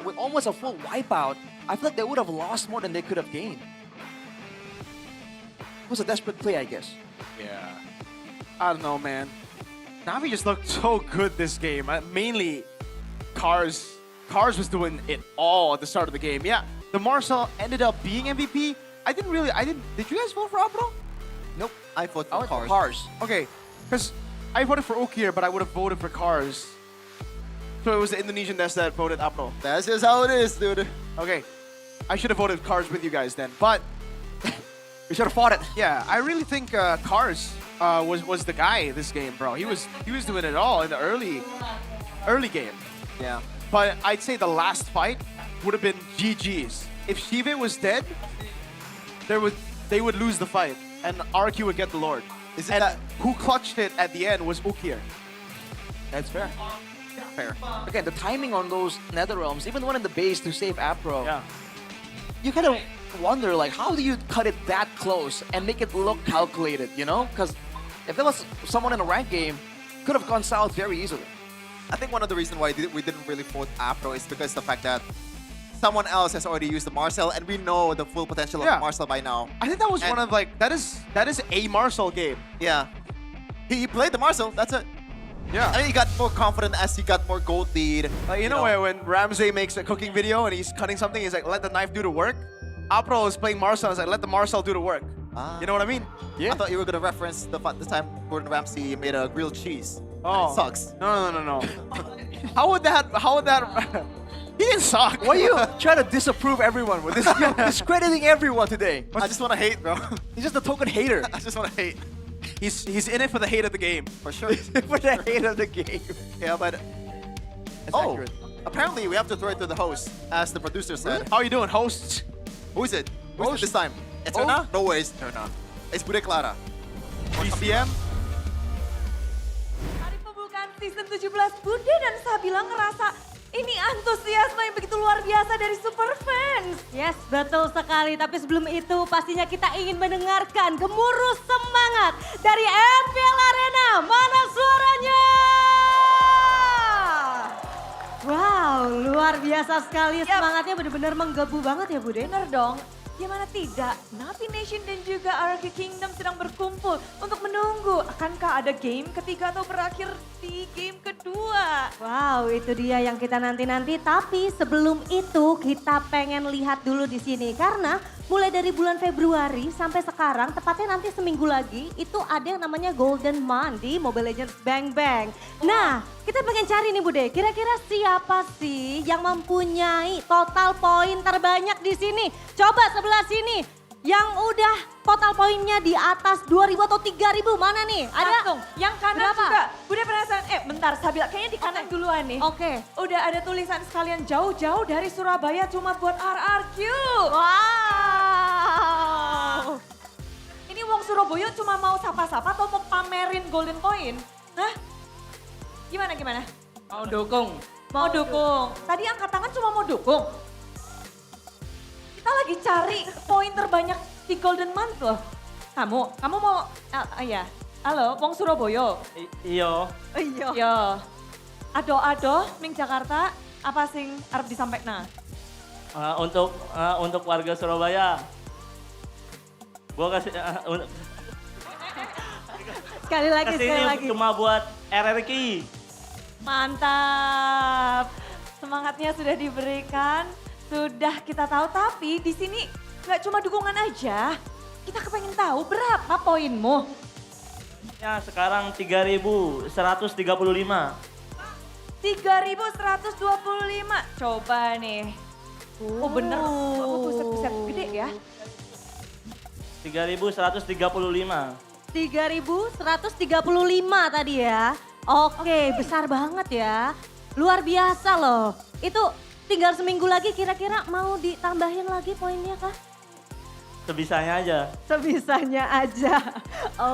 with almost a full wipeout, I feel like they would have lost more than they could have gained. It was a desperate play, I guess. Yeah. I don't know, man. Na'Vi just looked so good this game. Mainly Cars was doing it all at the start of the game. Yeah, the Marcel ended up being MVP. Did you guys vote for Apro? Nope, I voted for Cars. Cars. Okay, because I voted for Okir, but I would have voted for Cars. So it was the Indonesian desk that voted Apro. That's just how it is, dude. Okay, I should have voted Cars with you guys then, but we should have fought it. Yeah, I really think Cars was the guy this game, bro. He was doing it all in the early game. Yeah. But I'd say the last fight would have been GG's. If Shive was dead, they would lose the fight, and RQ would get the Lord. Who clutched it at the end was Ukir. That's fair. Fair. Again, the timing on those Nether Realms, even the one in the base to save Apro, Yeah. you kind of wonder, like, how do you cut it that close and make it look calculated, you know? Because if there was someone in a ranked game, could have gone south very easily. I think one of the reasons why we didn't really vote Apro is because the fact that someone else has already used the Marcel, and we know the full potential of the Marcel by now. I think that was one of that is a Marcel game. Yeah. He played the Marcel, that's it. Yeah. I mean, he got more confident as he got more gold lead. You know when Ramsey makes a cooking video and he's cutting something, he's like, let the knife do the work? Apro is playing Marcel, and he's like, let the Marcel do the work. You know what I mean? I thought you were going to reference the time Gordon Ramsay made a grilled cheese. Oh. It sucks. No. How would that... He didn't suck. Why are you trying to disapprove everyone with this? You're discrediting everyone today. I just want to hate, bro. He's just a token hater. I just want to hate. He's in it for the hate of the game. For sure. For the hate of the game. Yeah, but... accurate. Apparently we have to throw it to the host, as the producer said. How are you doing, hosts? Who is it? Who's it this time? Eterna? No way, it's Eterna. It's Bude Clara. BCM? Hari pembukaan season 17, Bude dan Sabila ngerasa ini antusiasme yang begitu luar biasa dari super fans. Yes, betul sekali. Tapi sebelum itu pastinya kita ingin mendengarkan gemuruh semangat dari MPL Arena. Mana suaranya? Wow, luar biasa sekali. Semangatnya benar-benar menggebu banget ya, Bude. Bener dong. Gimana tidak, Navi Nation dan juga RQ Kingdom sedang berkumpul untuk menunggu akankah ada game ketiga atau berakhir di game kedua. Wow, itu dia yang kita nanti-nanti. Tapi sebelum itu kita pengen lihat dulu di sini karena mulai dari bulan Februari sampai sekarang, tepatnya nanti seminggu lagi, itu ada yang namanya Golden Month di Mobile Legends Bang Bang. Nah, kita pengen cari nih Bude, kira-kira siapa sih yang mempunyai total poin terbanyak di sini? Coba sebelah sini, yang udah total poinnya di atas 2.000 atau 3.000 mana nih? Ada? Langsung, yang kanan berapa? juga. Bude penasaran, bentar Sabila, kayaknya di kanan duluan nih. Oke. Udah ada tulisan sekalian jauh-jauh dari Surabaya cuma buat RRQ. Wow. Ini wong Surabaya cuma mau sapa-sapa atau mau pamerin golden coin? Hah? Gimana? Mau dukung. Mau dukung. Tadi angkat tangan cuma mau dukung. Kita lagi cari poin terbanyak di Golden Month loh. Kamu mau, ya. Halo, wong Surabaya. Iya. Iya. Ado ning Jakarta, apa sing arep disampaikan? Untuk warga Surabaya, gua kasih Sekali lagi. Cuma buat RRQ. Mantap. Semangatnya sudah diberikan, sudah kita tahu. Tapi di sini nggak cuma dukungan aja. Kita kepengen tahu berapa poinmu. Ya sekarang 3.135. 3.125. Coba nih. Oh bener, buset gede ya. 3.135. 3.135 tadi ya. Oke, besar banget ya. Luar biasa loh. Itu tinggal seminggu lagi kira-kira mau ditambahin lagi poinnya kah? Sebisanya aja. Sebisanya aja.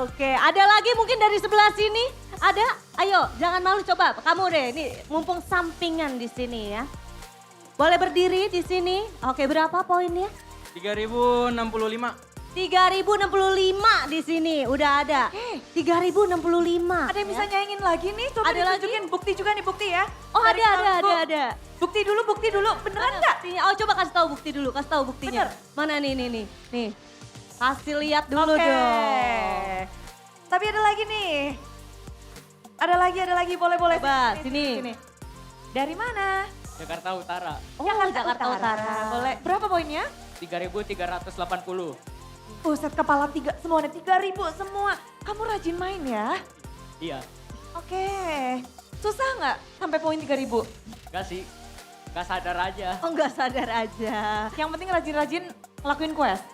Oke, ada lagi mungkin dari sebelah sini? Ada? Ayo, jangan malu coba. Kamu deh, nih mumpung sampingan di sini ya. Boleh berdiri di sini. Oke, berapa poinnya? 3.065. 3.065 di sini, udah ada. 3.065. Ada yang bisa nyaingin lagi nih, coba ada ditunjukin lagi? bukti juga nih, bukti ya. Oh ada. Bukti dulu, beneran nggak? Oh coba kasih tahu bukti dulu, kasih tahu buktinya. Bener. Mana nih. Kasih lihat dulu dong. Tapi ada lagi nih. Ada lagi, boleh. Coba, sini. Dari mana? Jakarta Utara. Oh, Jakarta Utara. Boleh. Berapa poinnya? 3.380. Buset, kepala tiga, semuanya 3.000 semua. Kamu rajin main ya? Iya. Oke. Susah nggak sampai poin 3.000? Enggak sih. Enggak sadar aja. Oh, nggak sadar aja. Yang penting rajin-rajin ngelakuin quest.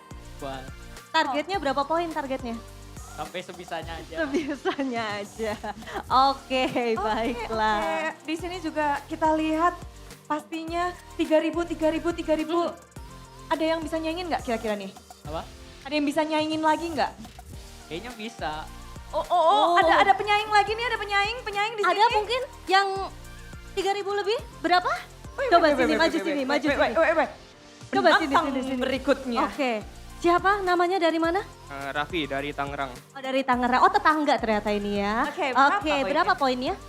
Buat Targetnya berapa poin targetnya? sampai sebisanya aja. Sebisanya aja. Oke, baiklah. Oke. Di sini juga kita lihat pastinya 3.000. Ada yang bisa nyaingin nggak kira-kira nih? Apa? Ada yang bisa nyaingin lagi nggak? Kayaknya bisa. Oh, ada penyaing lagi nih, ada penyaing di sini. Ada mungkin yang 3.000 lebih? Berapa? Coba sini, maju sini. Coba sini. Berikutnya. Oke. Siapa namanya, dari mana? Raffi dari Tangerang. Oh, dari Tangerang. Oh, tetangga ternyata ini ya. Oke, berapa poinnya?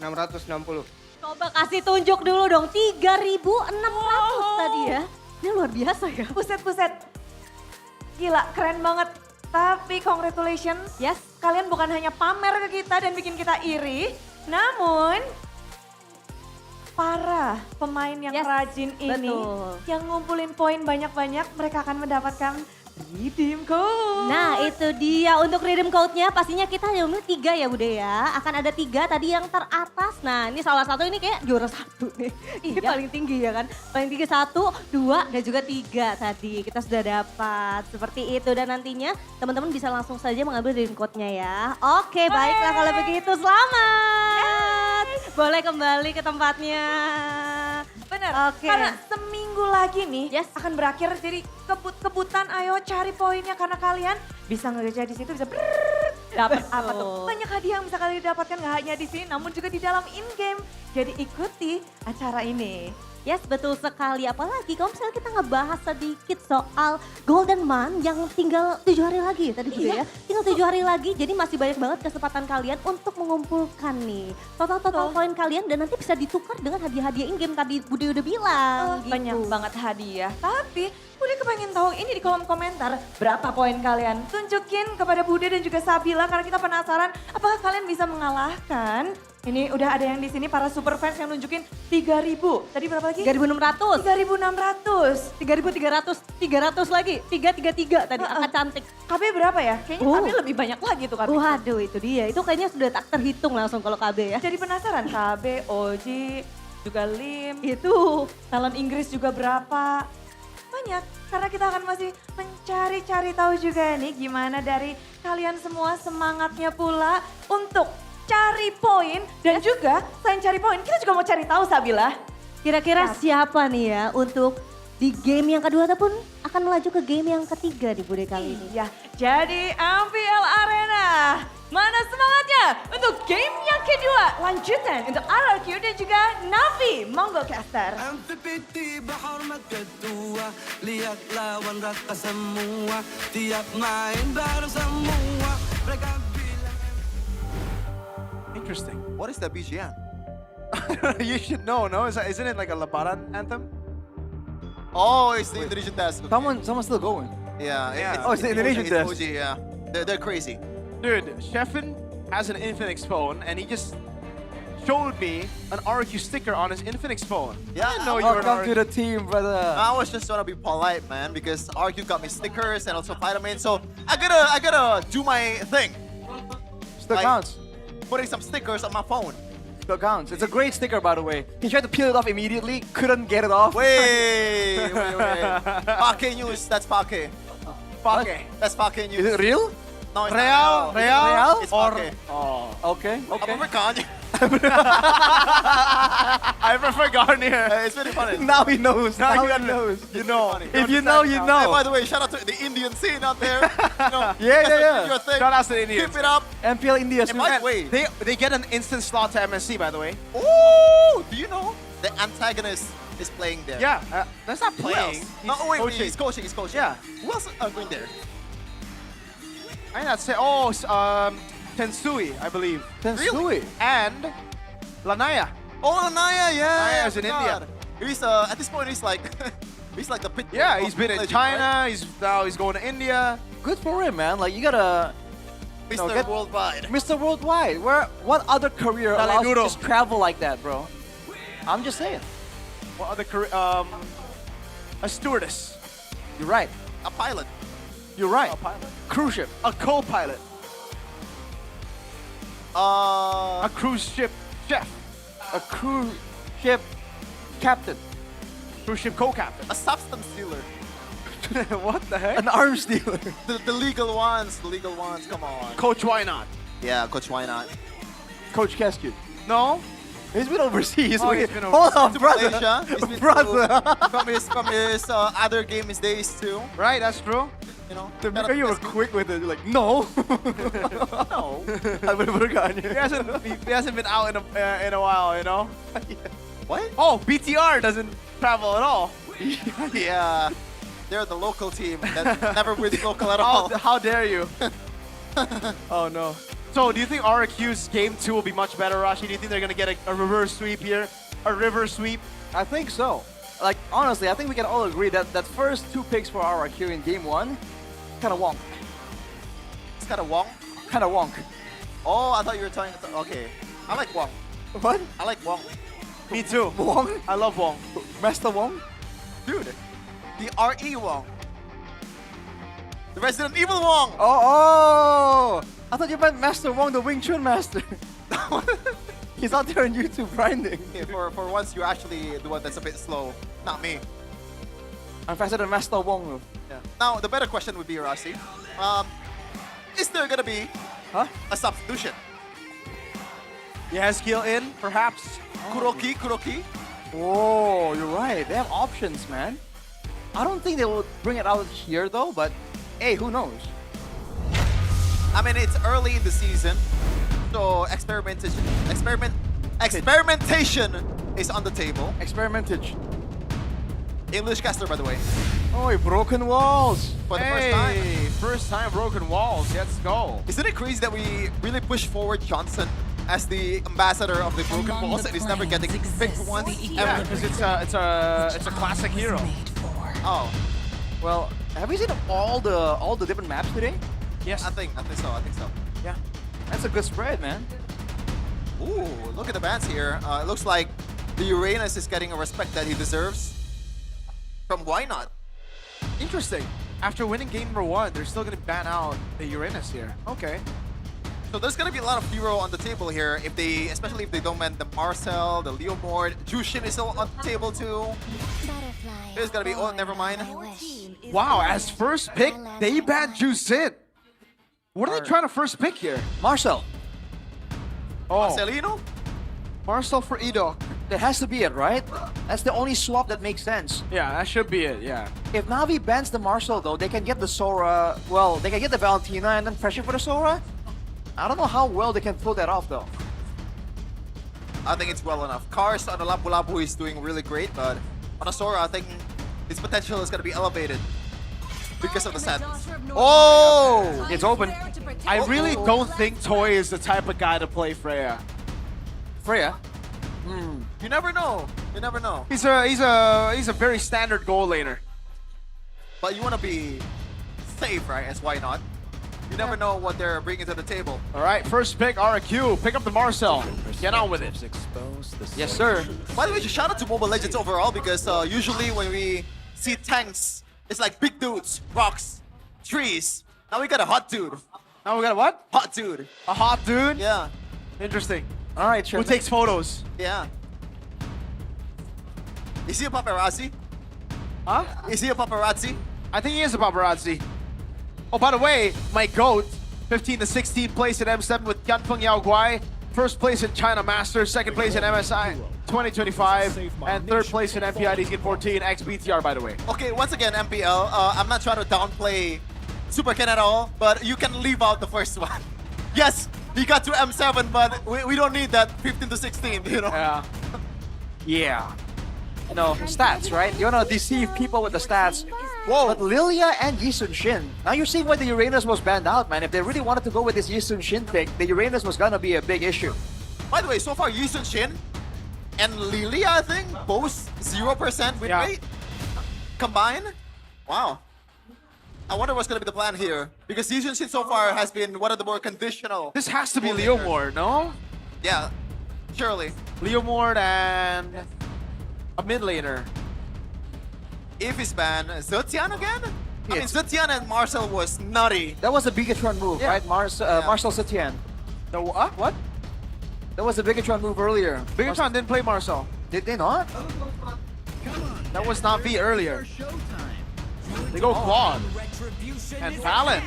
660. Coba kasih tunjuk dulu dong. 3.600 tadi ya. Ini luar biasa ya. Buset. Gila, keren banget. Tapi congratulations, yes, kalian bukan hanya pamer ke kita dan bikin kita iri, namun para pemain yang rajin ini, betul, yang ngumpulin poin banyak-banyak, mereka akan mendapatkan redeem code. Nah, itu dia untuk redeem code-nya. Pastinya kita hanya 3 ya Bude ya. Akan ada 3 tadi yang teratas. Nah, ini salah satu ini kayak juara 1 nih. Ini paling tinggi ya kan. Paling tinggi 1, 2, dan juga 3 tadi. Kita sudah dapat seperti itu. Dan nantinya teman-teman bisa langsung saja mengambil redeem code-nya ya. Oke, baiklah kalau begitu. Selamat. Boleh kembali ke tempatnya. Benar, Oke. karena seminggu lagi nih akan berakhir, jadi kebut-kebutan ayo cari poinnya karena kalian bisa ngejar di situ, bisa dapat apa tuh. Banyak hadiah yang bisa kalian dapatkan gak hanya di sini namun juga di dalam in-game. Jadi ikuti acara ini. Yes, betul sekali. Apalagi kalau misalnya kita ngebahas sedikit soal Golden Man yang tinggal 7 hari lagi tadi Bude ya. Tinggal 7 hari lagi, jadi masih banyak banget kesempatan kalian untuk mengumpulkan nih total poin kalian dan nanti bisa ditukar dengan hadiah-hadiah in-game tadi Bude udah bilang. Gitu. Banyak banget hadiah, tapi Bude kepengen tahu ini di kolom komentar berapa poin kalian. Tunjukin kepada Bude dan juga Sabila karena kita penasaran apakah kalian bisa mengalahkan. Ini udah ada yang di sini para super fans yang nunjukin 3.000. Tadi berapa lagi? 3.600. 3.600. 3.300 lagi. 333 tadi angka cantik. KB berapa ya? Kayaknya KB lebih banyak lagi tuh KB. Waduh, itu dia. Itu kayaknya sudah tak terhitung langsung kalau KB ya. Jadi penasaran KB, Oji, juga Lim. Itu talent Inggris juga berapa? Banyak, karena kita akan masih mencari-cari tahu juga nih gimana dari kalian semua semangatnya pula untuk cari poin dan juga selain cari poin kita juga mau cari tahu Sabila. Kira-kira siapa nih ya untuk di game yang kedua ataupun akan melaju ke game yang ketiga di Bude kali ini. Iya, jadi MPL Arena. Mana semangatnya untuk game yang kedua? Lanjutan untuk RRQ dan juga Navi. Monggo caster. MVP berhormat kedua, lihat lawan rata semua, tiap main bareng semua. Mereka Interesting. What is that BGM? You should know, no? Isn't it like a Lebaran anthem? Oh, it's the Indonesian dance. Okay. Someone's still going. Yeah. It's the Indonesian OG, dance. OG, yeah. They're crazy. Dude, Sheffin has an Infinix phone and he just showed me an RQ sticker on his Infinix phone. Yeah, I didn't know you were an Welcome to RQ. the team, brother. I was just trying to be polite, man, because RQ got me stickers and also vitamin, so I gotta do my thing. Still Like, counts. Putting some stickers on my phone. Still counts. It's a great sticker, by the way. He tried to peel it off immediately, couldn't get it off. Wait. Pake news, that's Pake. Pake. That's Pake news. Is it real? No, it's Real? not Real? It's Or- Pake. Okay, okay. Amerikaan. I prefer Garnier. It's very funny. Now he knows. Now Now you he got- knows. You know. If you know, you Hey, know. by the way, shout out to the Indian scene out there. You know, Yeah. Your thing. Shout out to the Indians. Keep it up. MPL India. And by the way, They get an instant slot to MSC, by the way. ooh, do you know the antagonist is playing there? Yeah, that's not Who playing. else? Oh, wait, coaching. he's coaching. He's coaching. Yeah. Who else are going there? I think that's it. Tensui, I believe. Tensui. And Lanaya. Oh, Lanaya, yeah. Lanaya is in India. He's at this point he's like he's like the pit. Yeah, of he's been in legend, China. right? He's going to India. Good for him, man. Like, you gotta... Mr. get- Worldwide. Mr. Worldwide. What other career allows you to Duro. just travel like that, bro? I'm just saying. What other a stewardess. You're right. A pilot. You're right. A pilot. Cruise ship. A co-pilot. A cruise ship chef. A cruise ship captain. Cruise ship co-captain. A substance dealer. What the heck? An arms dealer. The legal ones. The legal ones. Come on. Coach, why not? Yeah, Coach, why not? Coach Keskin. No? He's been overseas. Oh, Wait, he's been hold on, To brother. Malaysia. He's been Brother. from his other gaming days too. Right, that's true. You know. Because you were quick with it. You're like, no. No. He hasn't been out in a while, you know? What? Oh, BTR doesn't travel at all. Yeah. They're the local team that never wins local at all. How dare you? Oh no. So do you think RQ's game 2 will be much better, Rashi? Do you think they're gonna get a reverse sweep here? A river sweep? I think so. Like, honestly, I think we can all agree that first 2 picks for RRQ in game 1, kind of wonk. It's kind of wonk. Kind of wonk. Oh, I thought you were telling. Okay. I like wonk. What? I like wonk. Me too. Wong? I love Wong. Master Wong? Dude. The RE Wong. The Resident Evil Wong. Oh! I thought you meant Master Wong, the Wing Chun master. He's out there on YouTube grinding. Okay, for once, you're actually the one that's a bit slow. Not me. I'm faster than Master Wong. Yeah. Now, the better question would be, Rasi, is there gonna be a substitution? Yazkiel in, perhaps. Kuroki. Oh, you're right. They have options, man. I don't think they will bring it out here though, but hey, who knows? I mean, it's early in the season, so experimentation is on the table. Experimentation. English caster, by the way. Oh, broken walls. For the first time. First time broken walls. Let's go. Isn't it crazy that we really push forward Johnson as the ambassador of the broken walls and he's never getting picked once? Yeah, because it's a classic hero. Oh. Well, have we seen all the different maps today? Yes. I think so. Yeah. That's a good spread, man. Ooh, look at the bans here. It looks like the Uranus is getting a respect that he deserves. From Why Not? Interesting. After winning game number 1, they're still going to ban out the Uranus here. Okay. So there's going to be a lot of hero on the table here, especially if they don't ban the Marcel, the Leomord. Jushin is still on the table too. There's going to be, oh, never mind. Wow, as first pick, they banned Jushin. What are they trying to first pick here? Marcel. Oh. Marcelino? Marcel for Edo. That has to be it, right? That's the only swap that makes sense. Yeah, that should be it, yeah. If Navi bans the Marcel though, they can get the Sora, well, they can get the Valentina and then pressure for the Sora. I don't know how well they can pull that off though. I think it's well enough. Cars on the Lapu Lapu is doing really great, but on a Sora, I think his potential is going to be elevated because of the sadness. Oh! It's open. I really don't think Toy is the type of guy to play Freya. Freya? You never know. You never know. He's a very standard goal laner. But you want to be safe, right? As why not? You never know what they're bringing to the table. All right, first pick, RQ. Pick up the Marcel. Get on with it. Yes, sir. By the way, just shout out to Mobile Legends overall because usually when we see tanks, it's like big dudes, rocks, trees. Now we got a hot dude. Now we got a what? Hot dude. A hot dude? Yeah. Interesting. All right, sure. Who takes photos? Yeah. Is he a paparazzi? Huh? Is he a paparazzi? I think he is a paparazzi. Oh, by the way, my GOAT, 15 to 16 place at M7 with Yanfeng Yao Guai. First place in China Masters, second place in MSI 2025, and third place in MPL ID S17 XBTR, by the way. Okay, once again, MPL, I'm not trying to downplay Super Ken at all, but you can leave out the first one. Yes, he got to M7, but we don't need that 15 to 16, you know? Yeah. Yeah. You know, stats, right? You wanna deceive people with the stats. Whoa. But Lilia and Yi Sun Shin. Now you're seeing why the Uranus was banned out, man. If they really wanted to go with this Yi Sun Shin pick, the Uranus was gonna be a big issue. By the way, so far, Yi Sun Shin and Lilia, I think, both 0% win rate combined. Wow. I wonder what's going to be the plan here. Because Yi Sun Shin so far has been one of the more conditional. This has to be Leomord, no? Yeah. Surely. Leomord and a mid laner. If he's banned, Zetian again? I mean, Zetian and Marcel was nutty. That was a Bigatron move, Yeah. right? Marcel Setien. The what? That was a Bigatron move earlier. Bigatron didn't play Marcel. Did they not? That was not V earlier. They go Quad. And Talon.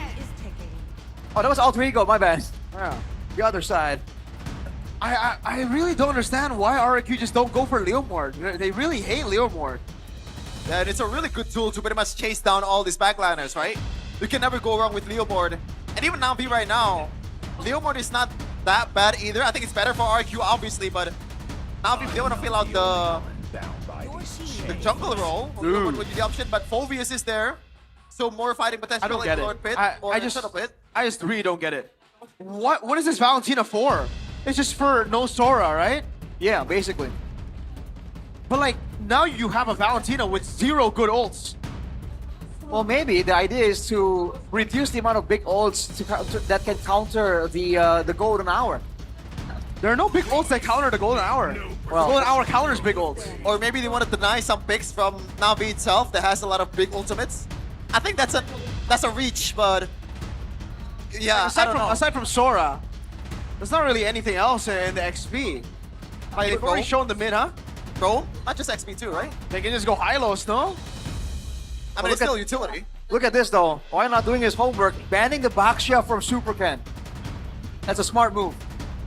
Oh, that was Alter Ego, my bad. Yeah. The other side. I really don't understand why RQ just don't go for Leomord. They really hate Leomord. Yeah, and it's a really good tool to pretty much chase down all these backliners, right? You can never go wrong with Leomord. And even Navi right now, Leomord is not that bad either. I think it's better for RQ, obviously, but Navi, they want to fill out the jungle role. Leomord would be the option, but Phoveus is there. So more fighting potential I don't like get Lord it. Pit or I just Shadow Pit. really don't get it. What is this Valentina for? It's just for no Sora, right? Yeah, basically. But like, now you have a Valentina with 0 good ults. Well, maybe the idea is to reduce the amount of big ults that can counter the golden hour. There are no big ults that counter the golden hour. Well, the golden hour counters big ults. Or maybe they want to deny some picks from Navi itself that has a lot of big ultimates. I think that's a reach, but yeah, Aside from Sora, there's not really anything else in the XP. Like, they've already shown the mid, huh? Bro, not just XP too, right? They can just go Hylos, no? I mean, it's still utility. Look at this though. Why not doing his homework? Banning the Baxia from Super Ken. That's a smart move.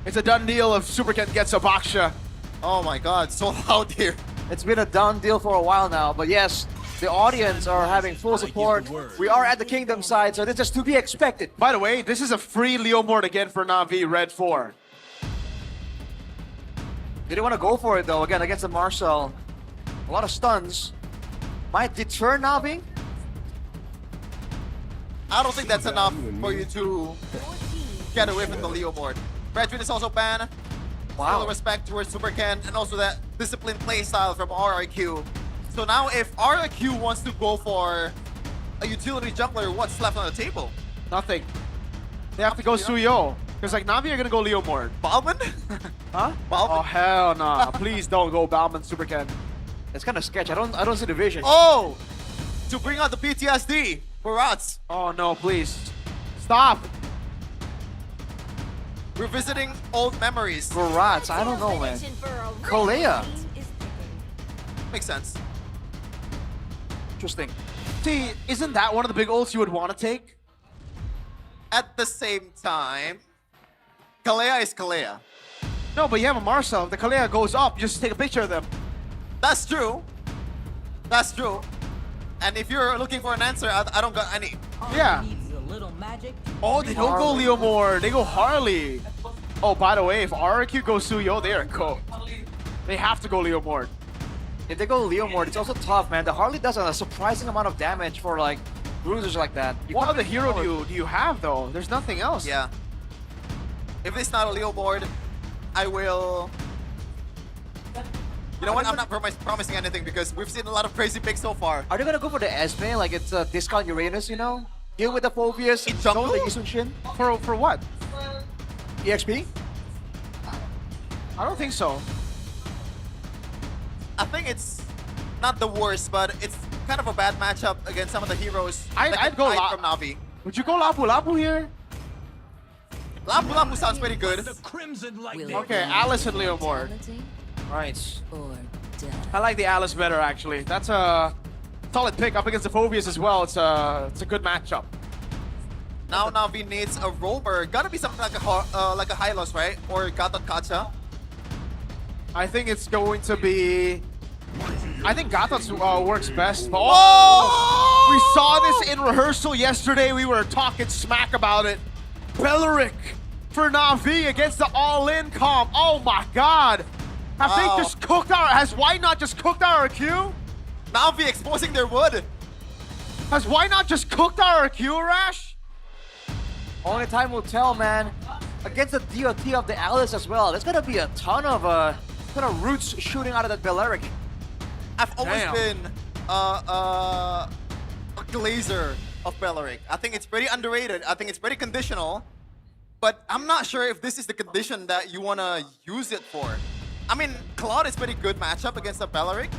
It's a done deal if Super Ken gets a Baxia. Oh my god, so loud here. It's been a done deal for a while now, but yes, the audience are having full support. We are at the Kingdom side, so this is to be expected. By the way, this is a free Leomord again for Navi Red 4. They didn't want to go for it though, again, against the Marcel. A lot of stuns. Might deter Navi? I don't think that's enough for you to get away from the Leomord. Redwin is also banned. Wow. Full respect towards Super Ken and also that disciplined playstyle from RRQ. So now if RRQ wants to go for a utility jungler, what's left on the table? Nothing. They have to go Suyo. Because like Navi are gonna go Leomord. Balman? Huh? Balman? Oh hell nah. Please don't go Balman Super Ken. It's kind of sketch. I don't see the vision. Oh! To bring out the PTSD for Rats. Oh no, please. Stop. Revisiting old memories. For Rats, I don't know, man. Kalea. Makes sense. Interesting. See, isn't that one of the big ults you would want to take? At the same time, Kalea is Kalea. No, but you have a Marcel. If the Kalea goes up, just take a picture of them. That's true. That's true. And if you're looking for an answer, I don't got any. Yeah. Oh, they don't go Leomord. They go Harley. Oh, by the way, if RRQ goes Suyo, they are cooked. They have to go Leomord. If they go Leomord, it's also tough, man. The Harley does a surprising amount of damage for like bruisers like that. What other hero do you have though? There's nothing else. Yeah. If it's not a Leomord, I will. You know what? I'm not promising anything because we've seen a lot of crazy picks so far. Are they gonna go for the Esme? Like it's a discount Uranus, you know? Deal with the Phoveus. Jungle? The Isunshin. For what? EXP? I don't think so. I think it's not the worst, but it's kind of a bad matchup against some of the heroes. I'd go from Navi. Would you go Lapu Lapu here? Lapu Lapu sounds pretty good. Okay, Alice and Leomord. Right. I like the Alice better actually. That's a solid pick up against the Phoveus as well. It's a good matchup. Now Navi needs a roamer. Gotta be something like a Hylos, right? Or Gatot Kacha. I think it's going to be. I think Gatot's works best. But we saw this in rehearsal yesterday. We were talking smack about it. Belleric for Navi against the all-in comp. Oh my god. Have they just cooked our... Has White not just cooked our RQ? Navi exposing their wood. Has White not just cooked our RQ, Rash? Only time will tell, man. Against the DOT of the Alice as well. There's gonna be a ton of roots shooting out of that Belleric. I've always been a glazer of Belleric. I think it's pretty underrated. I think it's pretty conditional. But I'm not sure if this is the condition that you want to use it for. I mean, Cloud is pretty good matchup against the Belleric.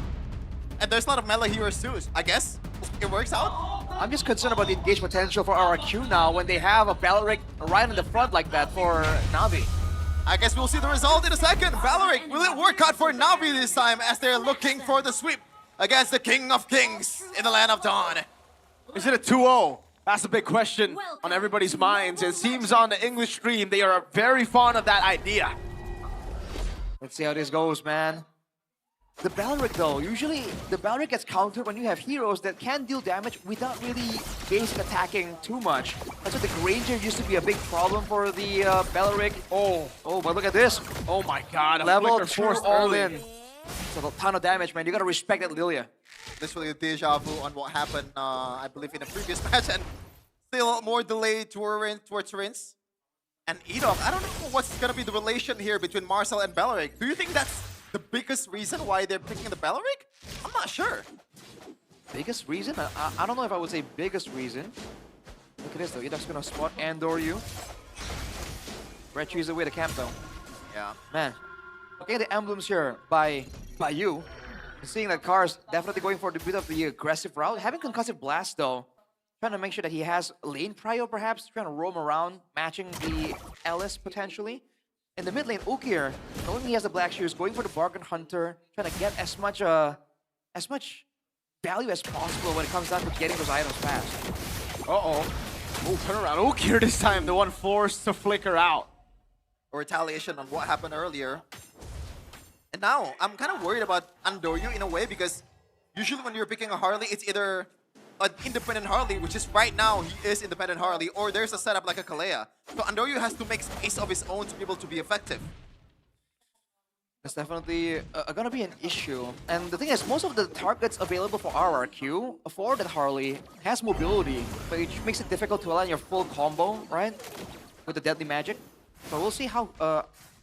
And there's a lot of melee heroes too, I guess. It works out. I'm just concerned about the engage potential for RRQ now when they have a Belleric right in the front like that for Na'Vi. I guess we'll see the result in a second. Belleric, will it work out for Na'Vi this time as they're looking for the sweep against the King of Kings in the Land of Dawn? Is it a 2-0? That's a big question on everybody's minds. It seems on the English stream they are very fond of that idea. Let's see how this goes, man. The Belleric though, usually the Belleric gets countered when you have heroes that can deal damage without really basic attacking too much. That's why the Granger used to be a big problem for the Belleric. Oh, but look at this. Oh my god, a Level flicker 2 forced all early. in. It's a ton of damage, man. You gotta respect that Lilia. Literally a deja vu on what happened, I believe, in the previous match, and still more delay towards Rince. And Edok, I don't know what's gonna be the relation here between Marcel and Belleric. Do you think that's the biggest reason why they're picking the Belleric? I'm not sure. Biggest reason? I don't know if I would say biggest reason. Look at this though. Edok's gonna spot Andoryu. Red Tree is the way to camp though. Yeah. Man, looking at the emblems here by you, seeing that Cars definitely going for a bit of the aggressive route. Having Concussive Blast though, trying to make sure that he has lane prio perhaps, trying to roam around, matching the Ellis potentially. In the mid lane, Ukir, knowing he has the black shoes, going for the Bargain Hunter, trying to get as much value as possible when it comes down to getting those items fast. Oh, turn around. Ukir this time, the one forced to flicker out. A retaliation on what happened earlier. And now, I'm kind of worried about Andoryu in a way, because usually when you're picking a Harley, it's either an independent Harley, which is right now he is independent Harley, or there's a setup like a Kalea. So Andoryu has to make space of his own to be able to be effective. That's definitely gonna be an issue. And the thing is, most of the targets available for RRQ for that Harley has mobility, which makes it difficult to align your full combo, right? With the Deadly Magic. So we'll see how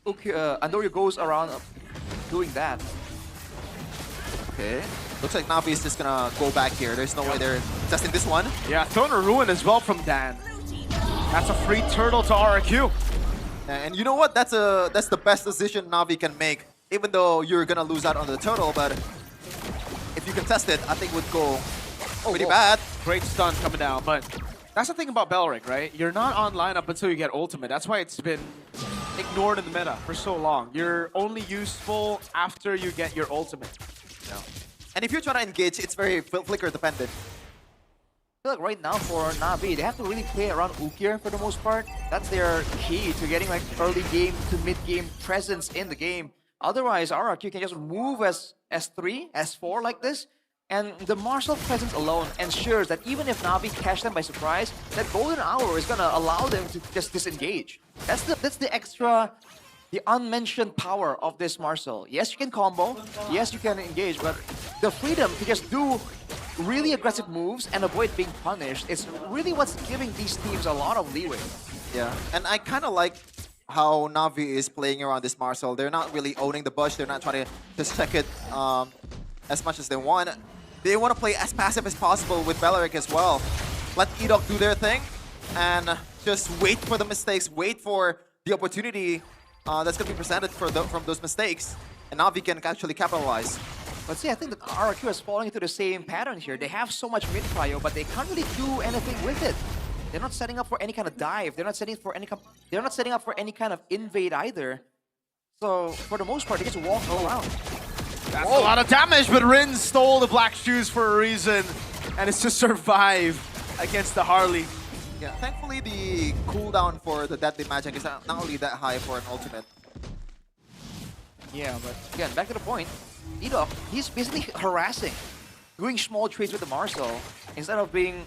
Andoryu goes around doing that. Okay. Looks like Na'Vi is just gonna go back here. There's no way they're testing this one. Yeah, Throne of Ruin as well from Dan. That's a free turtle to RRQ. And you know what? That's the best decision Na'Vi can make. Even though you're gonna lose out on the turtle, but if you can test it, I think it would go pretty bad. Great stun coming down, but that's the thing about Belleric, right? You're not on lineup until you get ultimate. That's why it's been ignored in the meta for so long. You're only useful after you get your ultimate. Yeah. And if you're trying to engage, it's very flicker dependent. I feel like right now for Na'Vi, they have to really play around Ukir for the most part. That's their key to getting like early game to mid game presence in the game. Otherwise, RRQ can just move as S3, S4 like this. And the Marshall presence alone ensures that even if Na'Vi catch them by surprise, that golden hour is gonna allow them to just disengage. That's the extra, the unmentioned power of this Marshall. Yes, you can combo. Yes, you can engage, but the freedom to just do really aggressive moves and avoid being punished is really what's giving these teams a lot of leeway. Yeah, and I kind of like how Na'Vi is playing around this Marcel. They're not really owning the bush. They're not trying to just check it as much as they want. They want to play as passive as possible with Belleric as well. Let Edok do their thing and just wait for the mistakes, wait for the opportunity that's going to be presented from those mistakes, and Na'Vi can actually capitalize. But see, I think that RRQ is falling into the same pattern here. They have so much mid prio, but they can't really do anything with it. They're not setting up for any kind of dive. They're not setting up for any kind of invade either. So for the most part, they just walk around. That's a lot of damage, but Rin stole the black shoes for a reason, and it's to survive against the Harley. Yeah, thankfully the cooldown for the Deadly Magic is not really that high for an ultimate. Yeah, but again, back to the point. Edok, he's basically harassing, doing small trades with the Marcel instead of being,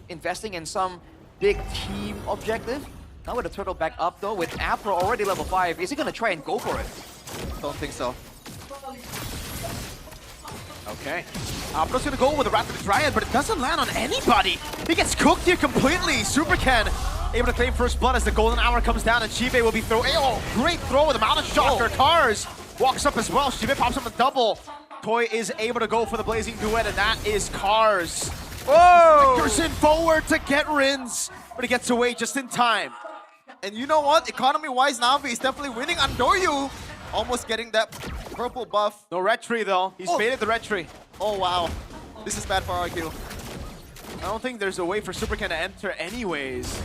investing in some big team objective. Now with the turtle back up though, with Afro already level 5, is he gonna try and go for it? Don't think so. Okay. Afro's gonna go with a Rapid Dryad, but it doesn't land on anybody. He gets cooked here completely. Super Ken able to claim first blood as the golden hour comes down, and Chibe will be throwing. Oh, great throw with a Mountain Shocker. Cars walks up as well. Chibe pops up a double. Toy is able to go for the Blazing Duet, and that is Cars. Whoa! Dickerson forward to get Rins, but he gets away just in time. And you know what? Economy-wise, Na'Vi is definitely winning. Andoryu Almost getting that purple buff. No red tree though. He's baited the red tree. Oh wow. This is bad for RQ. I don't think there's a way for Super Ken to enter anyways.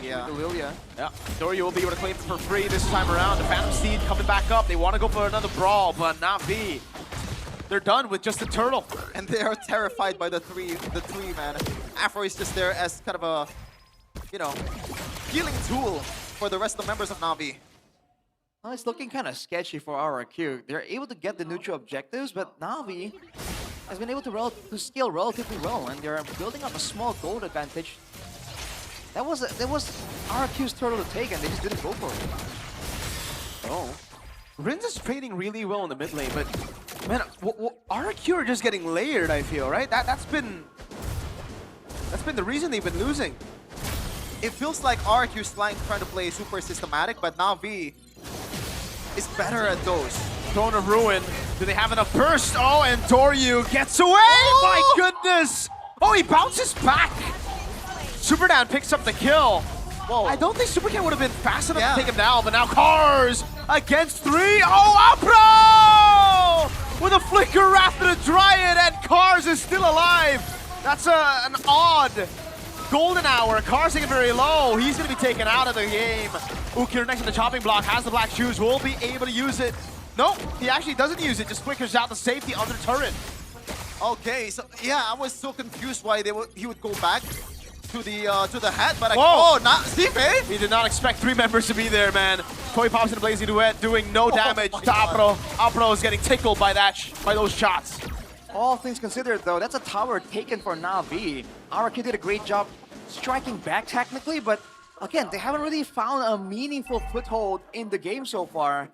Yeah. Lilia. Yeah. Doria will be able to claim it for free this time around. The Phantom Seed coming back up. They want to go for another brawl, but Na'Vi. They're done with just the turtle. And they are terrified by the three, man. Afro is just there as kind of a, you know, healing tool for the rest of the members of Na'Vi. Well, it's looking kind of sketchy for RRQ. They're able to get the neutral objectives, but Na'Vi has been able to scale relatively well, and they're building up a small gold advantage. That was RRQ's turtle to take, and they just didn't go for it. Oh. Rins is trading really well in the mid lane, but man, RRQ are just getting layered, I feel, right? That's been the reason they've been losing. It feels like RQ is trying to play super systematic, but Na'Vi is better at those. Throne of Ruin. Do they have enough burst? Oh, and Doryu gets away! My goodness! Oh, he bounces back! Superdan picks up the kill. Whoa. I don't think Super Ken would have been fast enough to take him down, but now Cars against 3. Oh, Apro! With a flicker after the Dryad, and Cars is still alive. That's an odd golden hour. Cars taking very low. He's going to be taken out of the game. Ukir next to the chopping block, has the black shoes, will be able to use it. Nope, he actually doesn't use it, just flickers out the safety under turret. Okay, so yeah, I was so confused why he would go back to the hat, but not Steve, eh? He did not expect 3 members to be there, man. Toy pops in a blazing duet, doing no damage to Apro. Apro is getting tickled by those shots. All things considered, though, that's a tower taken for Na'Vi. RRQ did a great job striking back technically, but again, they haven't really found a meaningful foothold in the game so far.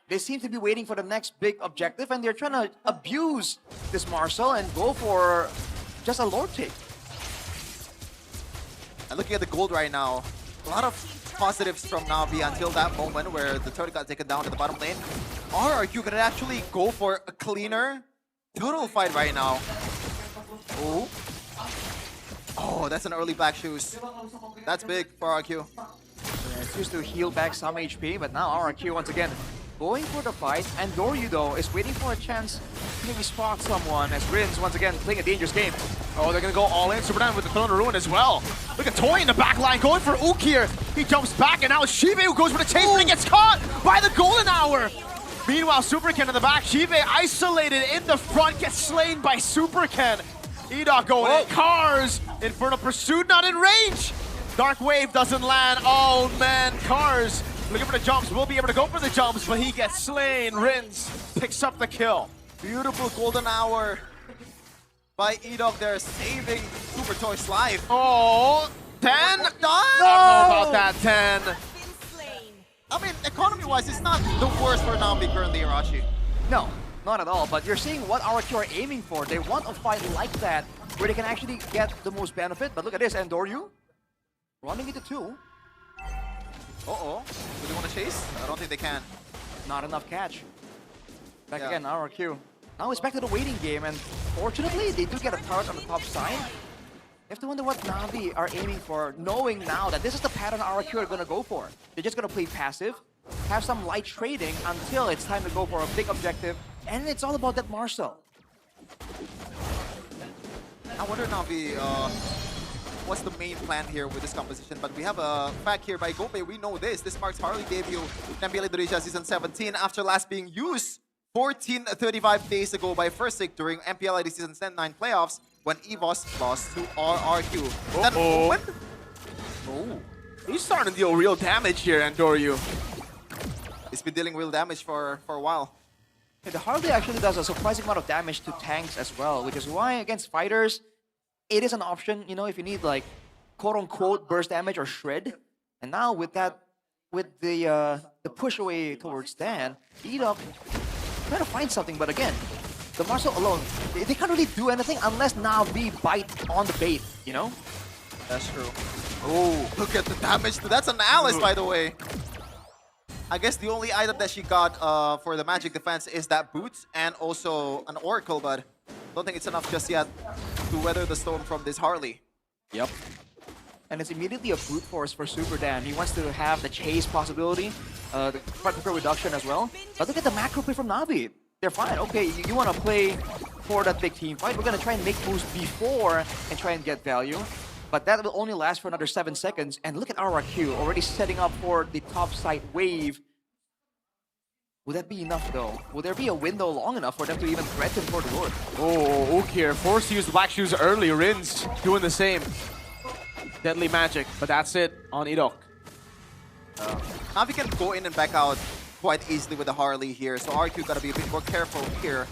They seem to be waiting for the next big objective, and they're trying to abuse this Marcel and go for just a Lord take. And looking at the gold right now, a lot of positives from Na'Vi until that moment where the turret got taken down to the bottom lane. RRQ could actually go for a cleaner total fight right now. Oh. Oh, that's an early black shoes. That's big for RRQ. Yeah, it's used to heal back some HP, but now RRQ once again going for the fight, and Doryu though is waiting for a chance to maybe spot someone as Rins once again playing a dangerous game. Oh, they're gonna go all in. Superdan with the Throne of Ruin as well. Look at Toy in the back line going for Ukir. He jumps back, and now it's Shive who goes for the chase, but he gets caught by the golden hour. Meanwhile, Super Ken in the back. Shive isolated in the front, gets slain by Super Ken. Edok going in. Cars. Infernal Pursuit not in range. Dark Wave doesn't land. Oh man, Cars looking for the jumps. Will be able to go for the jumps, but he gets slain. Rins picks up the kill. Beautiful golden hour by Edok there, saving Super Toy's life. Oh, 10? Done? I don't know about that 10. I mean, economy-wise, it's not the worst for Na'Vi currently, Arashi. No, not at all, but you're seeing what RRQ are aiming for. They want a fight like that, where they can actually get the most benefit. But look at this, and Doryu running into 2. Uh-oh. Do they want to chase? I don't think they can. Not enough catch. Back again, RRQ. Now it's back to the waiting game, and fortunately, they do get a turret on the top side. You have to wonder what Na'Vi are aiming for, knowing now that this is the pattern RRQ are going to go for. They're just going to play passive, have some light trading until it's time to go for a big objective, and it's all about that Marcel. I wonder, Na'Vi, what's the main plan here with this composition, but we have a fact here by Gope. We know this. This marks Harley debut in MPL Indonesia Season 17 after last being used 35 days ago by Firstick during MPL ID Season 9 playoffs when EVOS lost to RRQ. That moment, he's starting to deal real damage here, and Doryu. He's been dealing real damage for a while. Yeah, the Harley actually does a surprising amount of damage to tanks as well, which is why against fighters, it is an option, you know, if you need like quote-unquote burst damage or shred. And now with that, with the push away towards Dan, Edok trying to find something, but again, the Marcel alone, they can't really do anything unless Na'Vi bite on the bait, you know? That's true. Oh, look at the damage. That's an Alice, by the way. I guess the only item that she got for the magic defense is that boots and also an Oracle, but don't think it's enough just yet to weather the storm from this Harley. Yep. And it's immediately a brute force for Super Dan. He wants to have the chase possibility. the particle reduction as well. But look at the macro play from Navi. They're fine. Okay, you want to play for that big team fight. We're going to try and make moves before and try and get value. But that will only last for another 7 seconds. And look at RRQ already setting up for the top side wave. Would that be enough though? Will there be a window long enough for them to even threaten for the Lord? Oh, Ukir forced to use the Black Shoes early. Rins doing the same. Deadly magic, but that's it on Idok. Navi can go in and back out quite easily with the Harley here, so RQ gotta be a bit more careful here.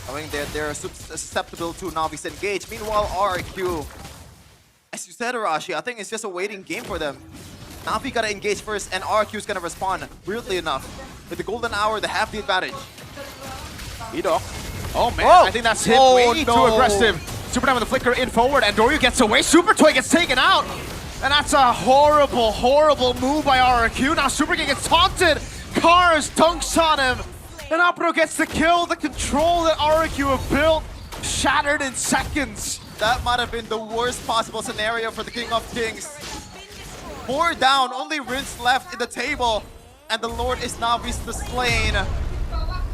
Knowing that they're susceptible to Navi's engage. Meanwhile, RQ, as you said, Arashi, I think it's just a waiting game for them. Navi gotta engage first, and RQ is gonna respond, weirdly enough. With the golden hour, they have the advantage. Idok. Oh man, I think that's him way too aggressive. Super with the flicker in forward, and Doryu gets away. Super Toy gets taken out. And that's a horrible, horrible move by RRQ. Now Super King gets taunted. Cars dunks on him. And Apro gets the kill. The control that RRQ have built shattered in seconds. That might have been the worst possible scenario for the King of Kings. 4 down, only Rinse left in the table. And the Lord is Navi's the slain.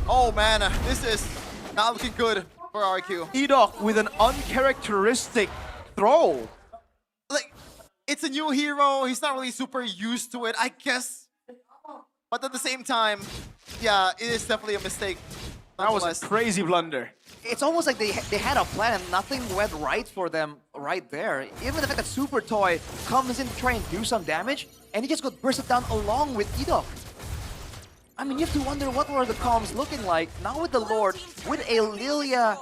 Oh man, this is not looking good for RQ. Idok with an uncharacteristic throw. Like, it's a new hero. He's not really super used to it, I guess. But at the same time, yeah, it is definitely a mistake. That was a crazy blunder. It's almost like they had a plan and nothing went right for them right there. Even the fact that Super Toy comes in to try and do some damage, and he just got bursted down along with Idok. I mean, you have to wonder what were the comms looking like. Now with the Lord, with a Lilia,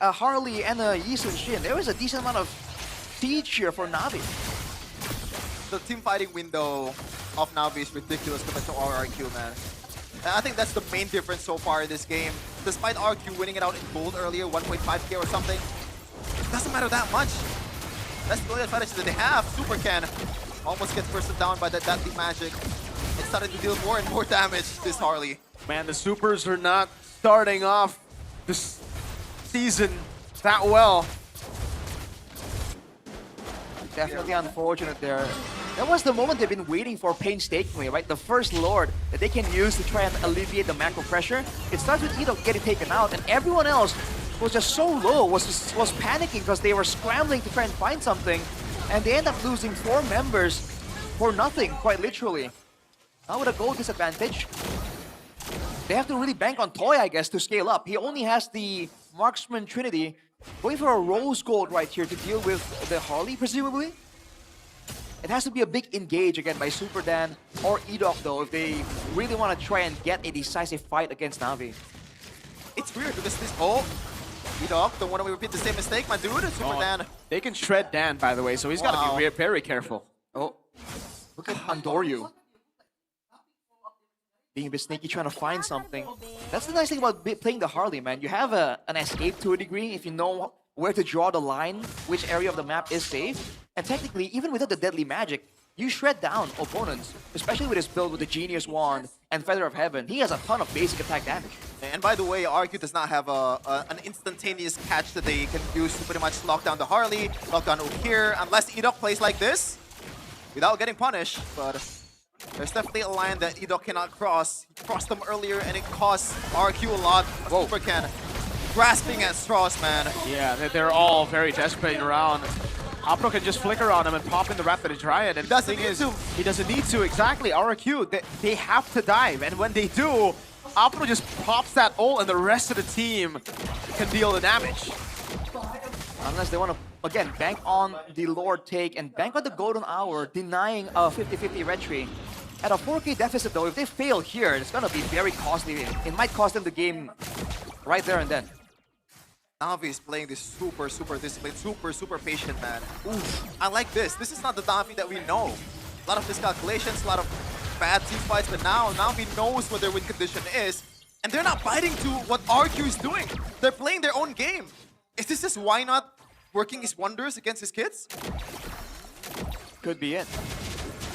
a Harley, and a Yi Sun-shin, there was a decent amount of siege here for Navi. The team fighting window of Navi is ridiculous compared to RRQ, man. And I think that's the main difference so far in this game. Despite RQ winning it out in gold earlier, 1.5k or something, it doesn't matter that much. That's the only advantage that they have. Super Ken almost gets bursted down by that deadly magic. It started to deal more and more damage, this Harley. Man, the Supers are not starting off this season that well. Definitely unfortunate there. That was the moment they've been waiting for painstakingly, right? The first Lord that they can use to try and alleviate the macro pressure. It starts with Idok getting taken out, and everyone else was just so low, was panicking because they were scrambling to try and find something, and they end up losing 4 members for nothing, quite literally. Now with a gold disadvantage, they have to really bank on Toy, I guess, to scale up. He only has the Marksman Trinity, going for a Rose Gold right here to deal with the Harley, presumably. It has to be a big engage again by Super Dan or Idok, though, if they really want to try and get a decisive fight against Navi. It's weird because this... Oh, Idok, don't want to repeat the same mistake, my dude. Super Dan. They can shred Dan, by the way, so he's got to be very careful. Oh, look at Andoryu. Being a bit sneaky, trying to find something. That's the nice thing about playing the Harley, man. You have an escape to a degree if you know where to draw the line, which area of the map is safe. And technically, even without the deadly magic, you shred down opponents, especially with his build with the Genius Wand and Feather of Heaven. He has a ton of basic attack damage. And by the way, RQ does not have an instantaneous catch that they can use to pretty much lock down the Harley, lock down Ukir, unless Idok plays like this, without getting punished. But there's definitely a line that Idok cannot cross. He crossed them earlier and it costs RQ a lot. Super Ken grasping at straws, man. Yeah, they're all very desperate around. Apro can just flicker on him and pop in the Wrath of the Dryad. And the thing is, he doesn't need to. Exactly, RQ, they have to dive. And when they do, Apro just pops that ult and the rest of the team can deal the damage. Unless they want to, again, bank on the Lord take and bank on the Golden Hour, denying a 50-50 retry. At a 4k deficit though, if they fail here, it's going to be very costly. It might cost them the game right there and then. Navi is playing this super disciplined, super patient, man. Oof, I like this. This is not the Navi that we know. A lot of miscalculations, a lot of bad team fights, but now Navi knows what their win condition is, and they're not biting to what RQ is doing. They're playing their own game. Is this just why not working his wonders against his kids? Could be it.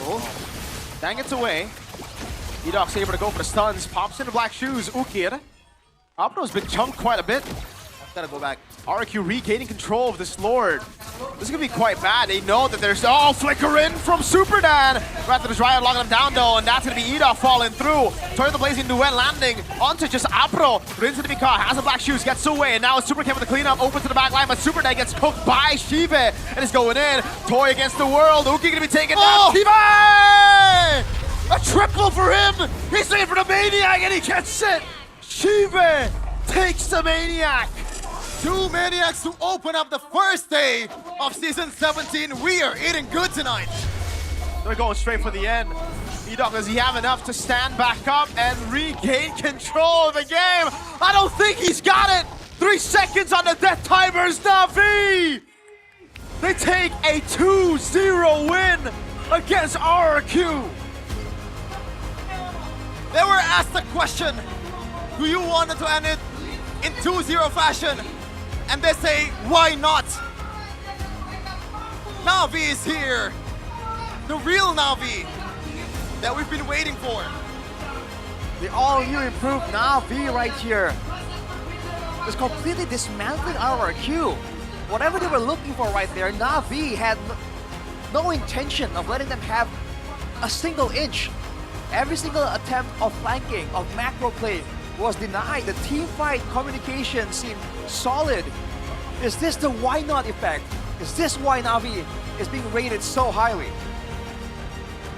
Oh, dang it's away. Idok's able to go for the stuns, pops into Black Shoes, Ukir. Apro's been chunked quite a bit. Gotta go back. RQ regaining control of this Lord. This is gonna be quite bad. They know that there's flicker in from Super Dan. Rather than try and lock them down though, and that's gonna be Ida falling through. Turn the blazing duet landing onto just Apro. Rinse into Mika, has the black shoes, gets away, and now Super came with the cleanup, open to the back line, but Super Dan gets cooked by Shive, and is going in. Toy against the world. Uki gonna be taken down. Shive! A triple for him! He's looking for the Maniac, and he gets it! Shive takes the Maniac! 2 Maniacs to open up the first day of Season 17. We are eating good tonight. They're going straight for the end. E-Dog, does he have enough to stand back up and regain control of the game? I don't think he's got it! 3 seconds on the death timers, Na'Vi! They take a 2-0 win against RRQ. They were asked the question, do you want to end it in 2-0 fashion? And they say, why not? Na'Vi is here. The real Na'Vi that we've been waiting for. The all-new improved Na'Vi right here is completely dismantling RRQ. Whatever they were looking for right there, Na'Vi had no intention of letting them have a single inch. Every single attempt of flanking, of macro play, was denied. The team fight communication seemed solid. Is this the why not effect? Is this why Na'Vi is being rated so highly?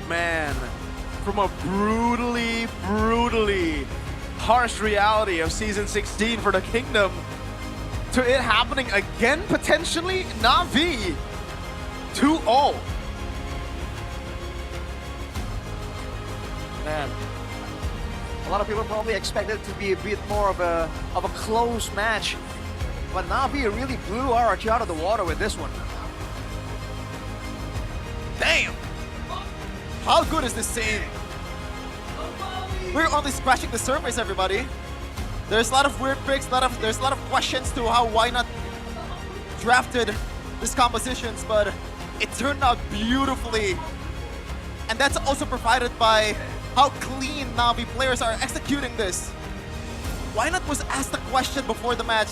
Man, from a brutally harsh reality of Season 16 for the Kingdom to it happening again potentially, Na'Vi 2-0. Man, a lot of people probably expected it to be a bit more of a close match, but Na'Vi really blew RRQ out of the water with this one. Damn! How good is this team? We're only scratching the surface, everybody. There's a lot of weird picks, there's a lot of questions to how why not drafted these compositions, but it turned out beautifully. And that's also provided by how clean Na'Vi players are executing this. Why not was asked the question before the match,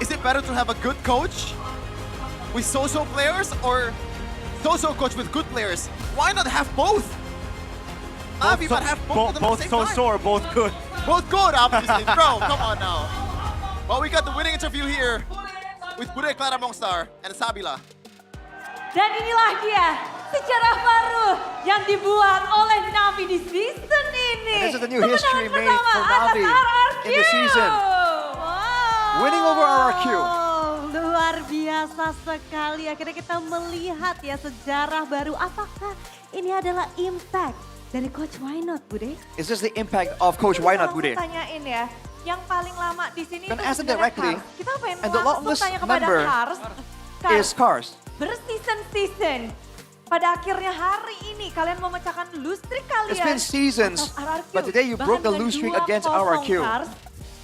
is it better to have a good coach with so-so players or so-so coach with good players? Why not have both? Na'Vi might have both of them at the same time. Or both good. Both good, obviously. Bro, come on now. Well, we got the winning interview here with Bude Clara Mongstar and Sabila. Dan inilah dia sejarah baru yang dibuat oleh Na'Vi di season ini. And this is a new history made for Na'Vi in the season. Wow. Winning over RRQ. Luar biasa sekali. Akhirnya kita melihat ya sejarah baru. Apakah ini adalah impact dari Coach Why Not, Bude? Is this the impact of Coach Why Not, Bude? Tanyain ya, yang paling lama di sini Then itu ask it sebenarnya directly. Cars. Kita pengen And the langsung longest tanya kepada member Cars. is Cars. Berseason-season. Pada akhirnya hari ini kalian memecahkan lose streak kalian. It's been seasons, but today you broke the lose streak against RRQ.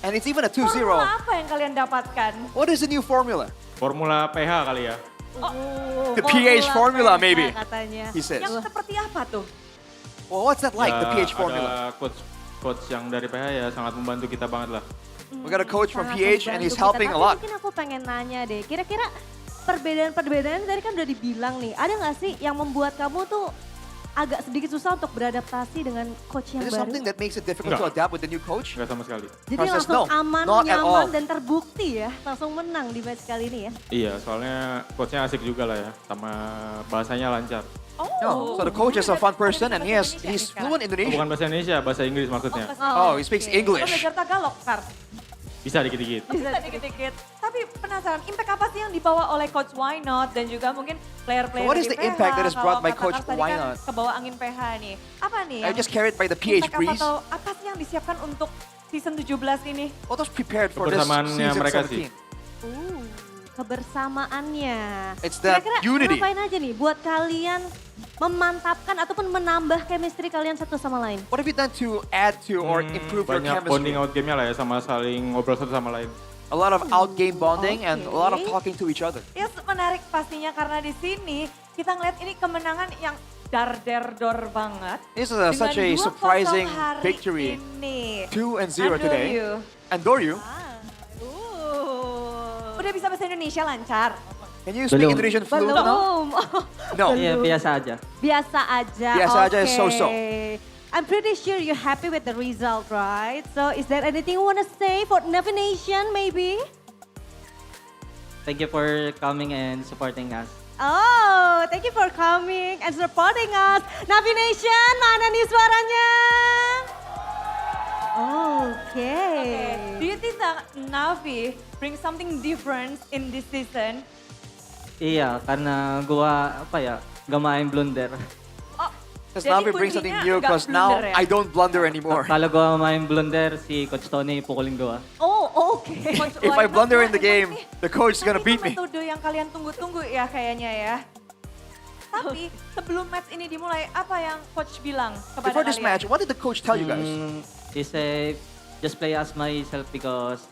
And it's even a 2-0. Formula apa yang kalian dapatkan? What is the new formula? Formula PH kali ya. The PH formula maybe, katanya. he says. Yang seperti apa tuh? Well, what's that like, the PH formula? Ada coach yang dari PH ya sangat membantu kita banget lah. We got a coach from Sangat PH and he's membantu helping kita. a lot. Tapi mungkin aku pengen nanya deh, kira-kira perbedaan-perbedaan tadi kan udah dibilang nih. Ada nggak sih yang membuat kamu tuh agak sedikit susah untuk beradaptasi dengan coach yang Is it baru? something that makes it difficult to adapt with the new coach? Enggak sama sekali. Jadi Cars says langsung no, aman, not at all. nyaman, dan terbukti ya. Langsung menang di match kali ini ya. Iya, soalnya coachnya asik juga lah ya, sama bahasanya lancar. No, so the coach is a fun person and he's fluent Indonesian. Bukan bahasa Indonesia, bahasa Inggris maksudnya. Oh, he speaks English. Belajar Tagalog, Kar. Bisa dikit-dikit. Bisa dikit-dikit. Tapi penasaran, impact apa sih yang dibawa oleh Coach Why Not dan juga mungkin player-player So what is dari the PH? impact that is brought Kalau by kata Coach Kars tadi Why kan Not? kebawa angin PH nih. Apa nih? I'm just carried by the PH impact breeze. Atau apa sih yang disiapkan untuk season 17 ini? What was prepared for this Kebersamaannya season mereka 17? sih. Kebersamaannya. It's that Kira-kira unity. ngapain aja nih buat kalian memantapkan ataupun menambah chemistry kalian satu sama lain? What have you done to add to or improve your Banyak bonding chemistry? out game-nya lah ya, sama saling ngobrol satu sama lain. A lot of out-game bonding and a lot of talking to each other. Yes, menarik pastinya karena di sini kita ngeliat ini kemenangan yang dar-der-dor banget. This is Dengan such a 2-0 surprising hari victory. ini. 2-0 Andoryu. today. And Doryu, Udah bisa bahasa Indonesia lancar? Can you speak Indonesian fluent now? Belum. No. Iya, biasa aja. Biasa aja. Biasa aja is so-so. I'm pretty sure you're happy with the result, right? So is there anything you want to say for Navi Nation maybe? Thank you for coming and supporting us. Oh, thank you for coming and supporting us. Navi Nation, mana nih suaranya? Okay. Do you think that Navi bring something different in this season? Iya, karena gua gak main blunder. Because Jadi Navi brings something kuncinya new nggak because now blunder ya? I don't blunder anymore. Kalau gua main blunder, si Coach Tony pukulin gua. Oh, okay. If I blunder in the game, the coach is gonna beat me. Metode yang kalian tunggu-tunggu ya kayaknya ya. Tapi sebelum match ini dimulai, apa yang coach bilang kepada Before this kalian? match, what did the coach tell you guys? He said, just play as myself because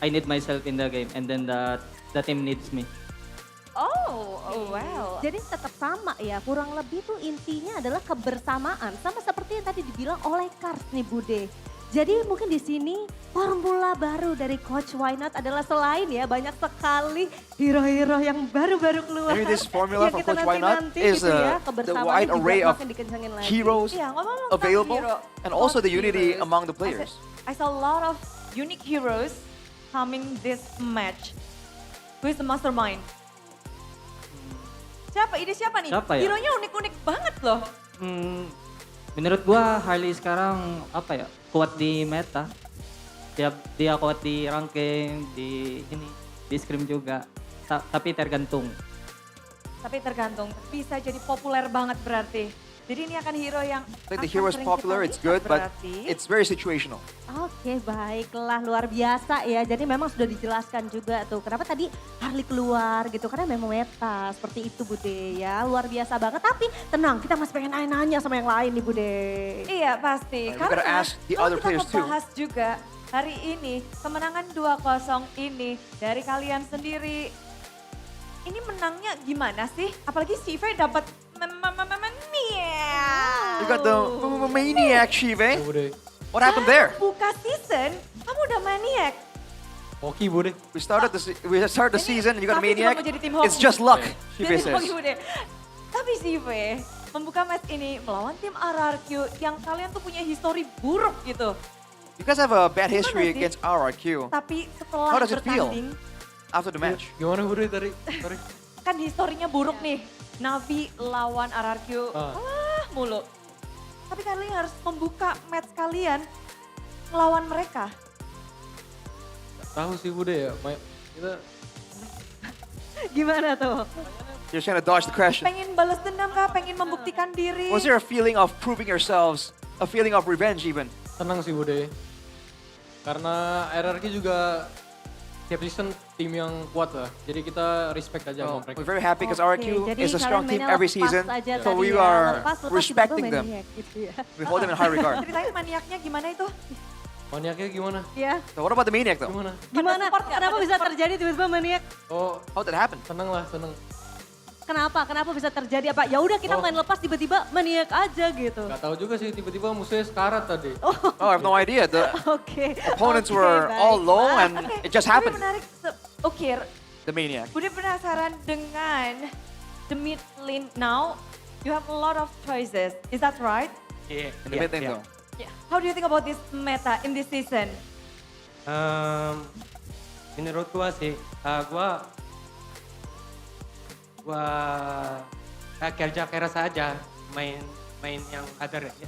I need myself in the game and then the team needs me. Oh, wow. Jadi tetap sama ya, kurang lebih tuh intinya adalah kebersamaan. Sama seperti yang tadi dibilang oleh Kars nih Bude. Jadi mungkin di sini formula baru dari Coach Why Not adalah selain ya banyak sekali hero-hero yang baru-baru keluar. Maybe this formula yang from kita Coach Why Not nanti-nanti is gitu ya, the kebersamaannya wide juga array of makin dikencangin lagi. heroes Iya, ngomong-ngomong tentang available hero, and also the Coach unity heroes. among the players. I saw a lot of unique heroes coming this match. Who is the mastermind? Siapa? Ide siapa nih? Siapa ya? Hero-nya unik-unik banget loh. Menurut gua Harley sekarang kuat di meta. Dia kuat di ranking, di scrim juga. Tapi tergantung. Bisa jadi populer banget berarti. Jadi ini akan hero yang Like the akan hero is sering popular, kita it's lihat good, but berarti. it's very situational. Oke, baiklah, luar biasa ya. Jadi memang sudah dijelaskan juga tuh kenapa tadi Harley keluar gitu. Karena memang meta, seperti itu Bude ya. Luar biasa banget, tapi tenang kita masih pengen nanya sama yang lain nih Bude. Iya pasti, We gotta karena ask the kalau other kita players too. ngebahas juga hari ini kemenangan 2-0 ini dari kalian sendiri. Ini menangnya gimana sih? Apalagi Sive dapat You got the maniac, Shive. What happened there? Buka season, kamu udah maniak. Hoki, Bude. We start the season and you got a Tapi juga maniac. mau jadi tim It's hoki. just luck, Shive Jadi says. hoki udah. Tapi Sive membuka match ini melawan tim RRQ yang kalian tuh punya histori buruk gitu. You guys have a bad history Gimana sih? against RRQ. Tapi setelah How does it feel bertanding, after the match? Gimana Bude tadi? kan historinya buruk nih. Navi lawan RRQ, mulu. Tapi kalian harus membuka match kalian melawan mereka. Tahu sih Bude ya, kita Gimana tuh? You're trying to dodge the question. Pengen balas dendam kah? Pengen membuktikan diri? Was there a feeling of proving yourselves, a feeling of revenge even? tenang sih Bude. Karena RRQ juga tiap season tim yang kuat lah. Jadi kita respect aja sama mereka. We're very happy because Oke, RRQ jadi is a strong kalian team mainnya every lepas season. aja So tadi we ya. are Lepas, respecting tiba-tiba them. maniak gitu ya. We hold them in high regard. Ceritain maniaknya gimana itu? Maniaknya gimana? Iya. So what about the maniac though? Gimana? Gimana? support nggak? Kenapa Ada bisa support? terjadi tiba-tiba maniak? Oh, how did it happen? Seneng lah, seneng. Kenapa? Kenapa bisa terjadi? Apa? Ya udah kita main lepas tiba-tiba maniak aja gitu. Gak tahu juga sih, tiba-tiba musuhnya sekarat tadi. Oh, I have no idea. The Oke. opponents Oke, were all low baiklah. and it just happened. Tapi menarik. Oke, The maniac. Bude penasaran dengan the mid lane now. You have a lot of choices. Is that right? Yeah. In the mid lane though. How do you think about this meta in this season? Menurut gua sih, gua kerja keras aja main yang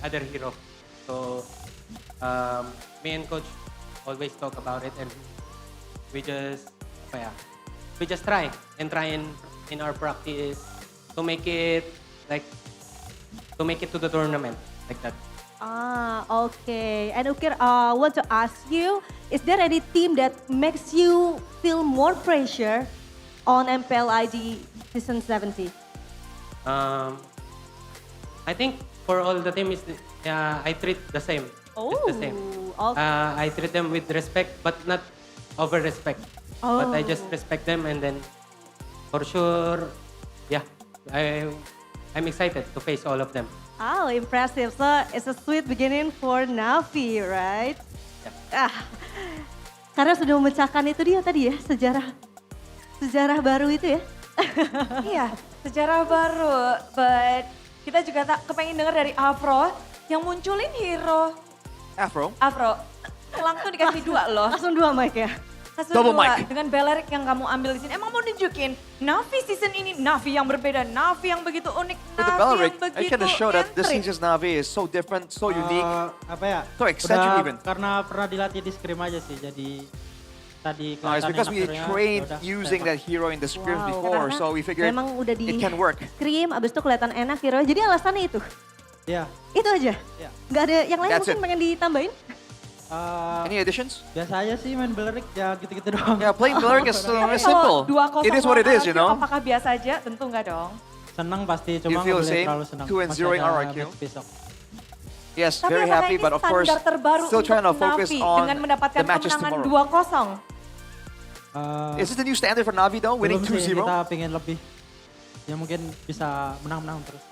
other hero. So me and coach always talk about it and we just try in our practice to make it to the tournament like that. Okay. And Ukir, want to ask you, is there any team that makes you feel more pressure on MPL ID Season 17? I think for all the team I treat the same. It's the same. Okay. I treat them with respect, but not over respect. But I just respect them, and then for sure, I'm excited to face all of them. Oh, impressive. So it's a sweet beginning for Navi, right? Karena sudah memecahkan itu dia tadi ya, sejarah baru itu ya. Iya, sejarah baru. But kita juga tak kepengen denger dari Afro yang munculin hero. Afro. Langsung dikasih 2 loh. Langsung 2 mic ya? Langsung Double 2 mic. dengan Belerik yang kamu ambil di sini. Emang mau nunjukin Navi season ini, Navi yang berbeda, Navi yang begitu unik, With the Navi Belleric, yang I begitu kind of show that this entry. season's Navi is so different, so unique. Apa ya? So eccentric even. Karena pernah dilatih di scrim aja sih, jadi tadi No, it's kelihatan because we enak trained hero-nya, using that hero in the scrims Wow, before, karena so we figured memang udah di it can work. scream, abis itu kelihatan enak hero. Jadi alasannya itu? Iya. Itu aja? Iya. Nggak ada yang lain That's mungkin it. pengen ditambahin? Any additions? Biasa aja sih main Belleric ya gitu-gitu doang. Yeah, playing Belleric is Tapi simple. kalau 2-0 It is what it is, you know. Apakah biasa aja? Tentu enggak dong. Senang pasti, You cuma feel nggak the boleh same? terlalu senang. 2-0 Masih ada RRQ. match besok. Yes, Tapi very apakah happy, ini but of course, standar terbaru still trying to untuk focus Navi on dengan mendapatkan the matches kemenangan tomorrow. 2-0? Is this the new standard for Navi though, winning Belum sih, 2-0? kita pengen lebih. Ya mungkin bisa menang-menang terus.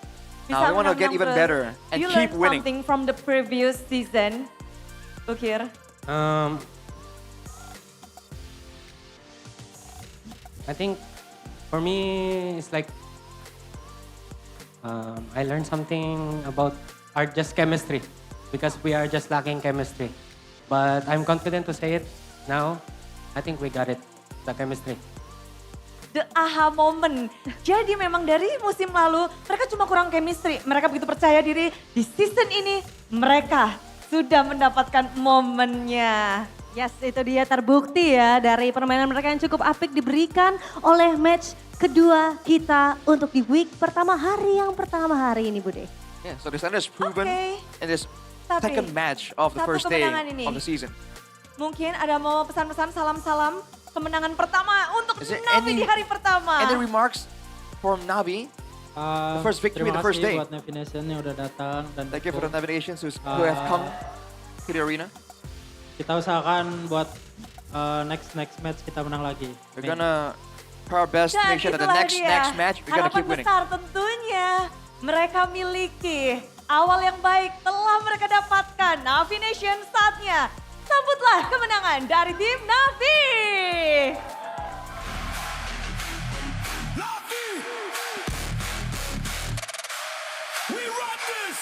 We want to get even menang better terus. and You keep learned winning. something from the previous season, Ukir? I think for me, it's like I learned something about our just chemistry because we are just lacking chemistry. But I'm confident to say it now. I think we got it, the chemistry. The aha moment. Jadi memang dari musim lalu mereka cuma kurang chemistry. Mereka begitu percaya diri di season ini mereka sudah mendapatkan momennya. Yes, itu dia terbukti ya dari permainan mereka yang cukup apik diberikan oleh match kedua kita untuk di week pertama hari ini Bude. Yeah, so the standard is proven in this Tapi, second match of the satu first day kemenangan ini. of the season. Mungkin ada mau pesan-pesan salam-salam kemenangan pertama untuk Is there Navi di hari pertama. Any remarks from Navi? The first victory in the first day. Terima kasih buat Navi Nation yang udah datang dan Thank you for the Navi Nations who have come to the arena. Kita usahakan buat next match kita menang lagi. We're gonna try our best to Dan make sure that the itulah next dia. match we're gonna Harapan keep winning. besar tentunya mereka miliki. Awal yang baik telah mereka dapatkan. Navi Nation saatnya sambutlah kemenangan dari tim Navi. We run this!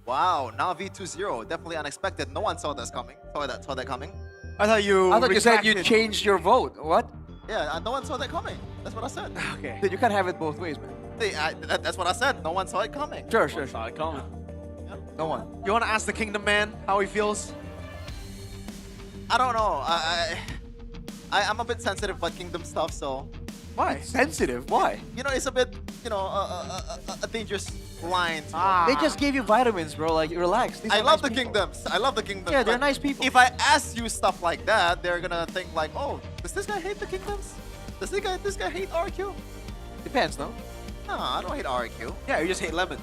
Wow, Navi 2-0. Definitely unexpected. No one saw this coming. Saw that coming. I thought you said you retracted. changed your vote. What? Yeah, no one saw that coming. That's what I said. Okay. Dude, you can't have it both ways, man. See, that's what I said. No one saw it coming. Sure. Saw it coming. No one. You want to ask the Kingdom Man how he feels? I don't know. I'm a bit sensitive about Kingdom stuff, so. Why? Sensitive? Why? You know, it's a bit, a dangerous line. to- They just gave you vitamins, bro. Like, relax. These I are love nice the people. Kingdoms. I love the Kingdoms. Yeah, they're but nice people. If I ask you stuff like that, they're gonna think like, oh, does this guy hate the Kingdoms? Does this guy hate RQ? Depends, no? No, I don't hate RQ. Yeah, you just hate Lemon.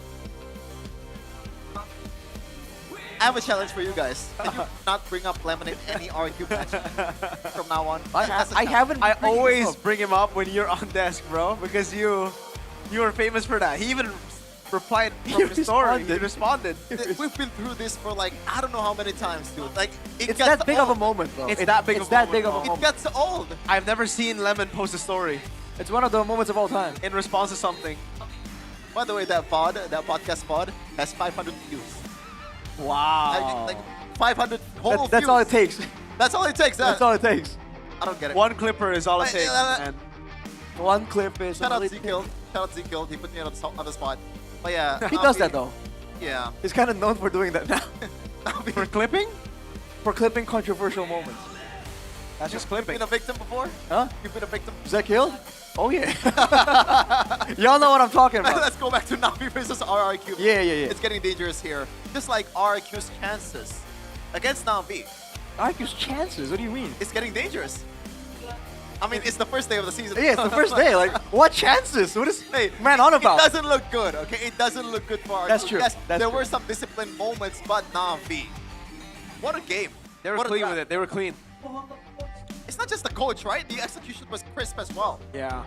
I have a challenge for you guys. Can you not bring up Lemon in any RQ match from now on? I haven't. I always bring him up when you're on desk, bro, because you are famous for that. He even replied from his story. He responded. We've been through this for like I don't know how many times, dude. Like It's gets that big of a old. moment, bro. It's that big of a moment, bro. It gets old. I've never seen Lemon post a story. It's one of the moments of all time. In response to something. By the way, that podcast pod, has 500 views. Wow. Like 500 whole That's views. all it takes. That's all it takes. That's all it takes. I don't get it. One clipper is all it takes. man. One clip is. Shout out all it Zekiel. Shout out Zekiel. He put me on the spot. But yeah. He does that though. Yeah. He's kind of known for doing that now. For clipping? For clipping controversial moments. That's just You've clipping. been a victim before? Huh? You've been a victim? Zekiel? Oh yeah. Y'all know what I'm talking about. Let's go back to Navi versus RRQ. Yeah. It's getting dangerous here. Just like RRQ's chances against Navi. RQ's chances? What do you mean? It's getting dangerous. I mean, it's the first day of the season. Yeah, it's the first day. Like, what chances? What is man on about? It doesn't look good, okay? It doesn't look good for RRQ. That's true. Yes, That's there true. were some disciplined moments, but Navi. What a game. They were What a clean draft. with it. They were clean. It's not just the coach, right? The execution was crisp as well. Yeah.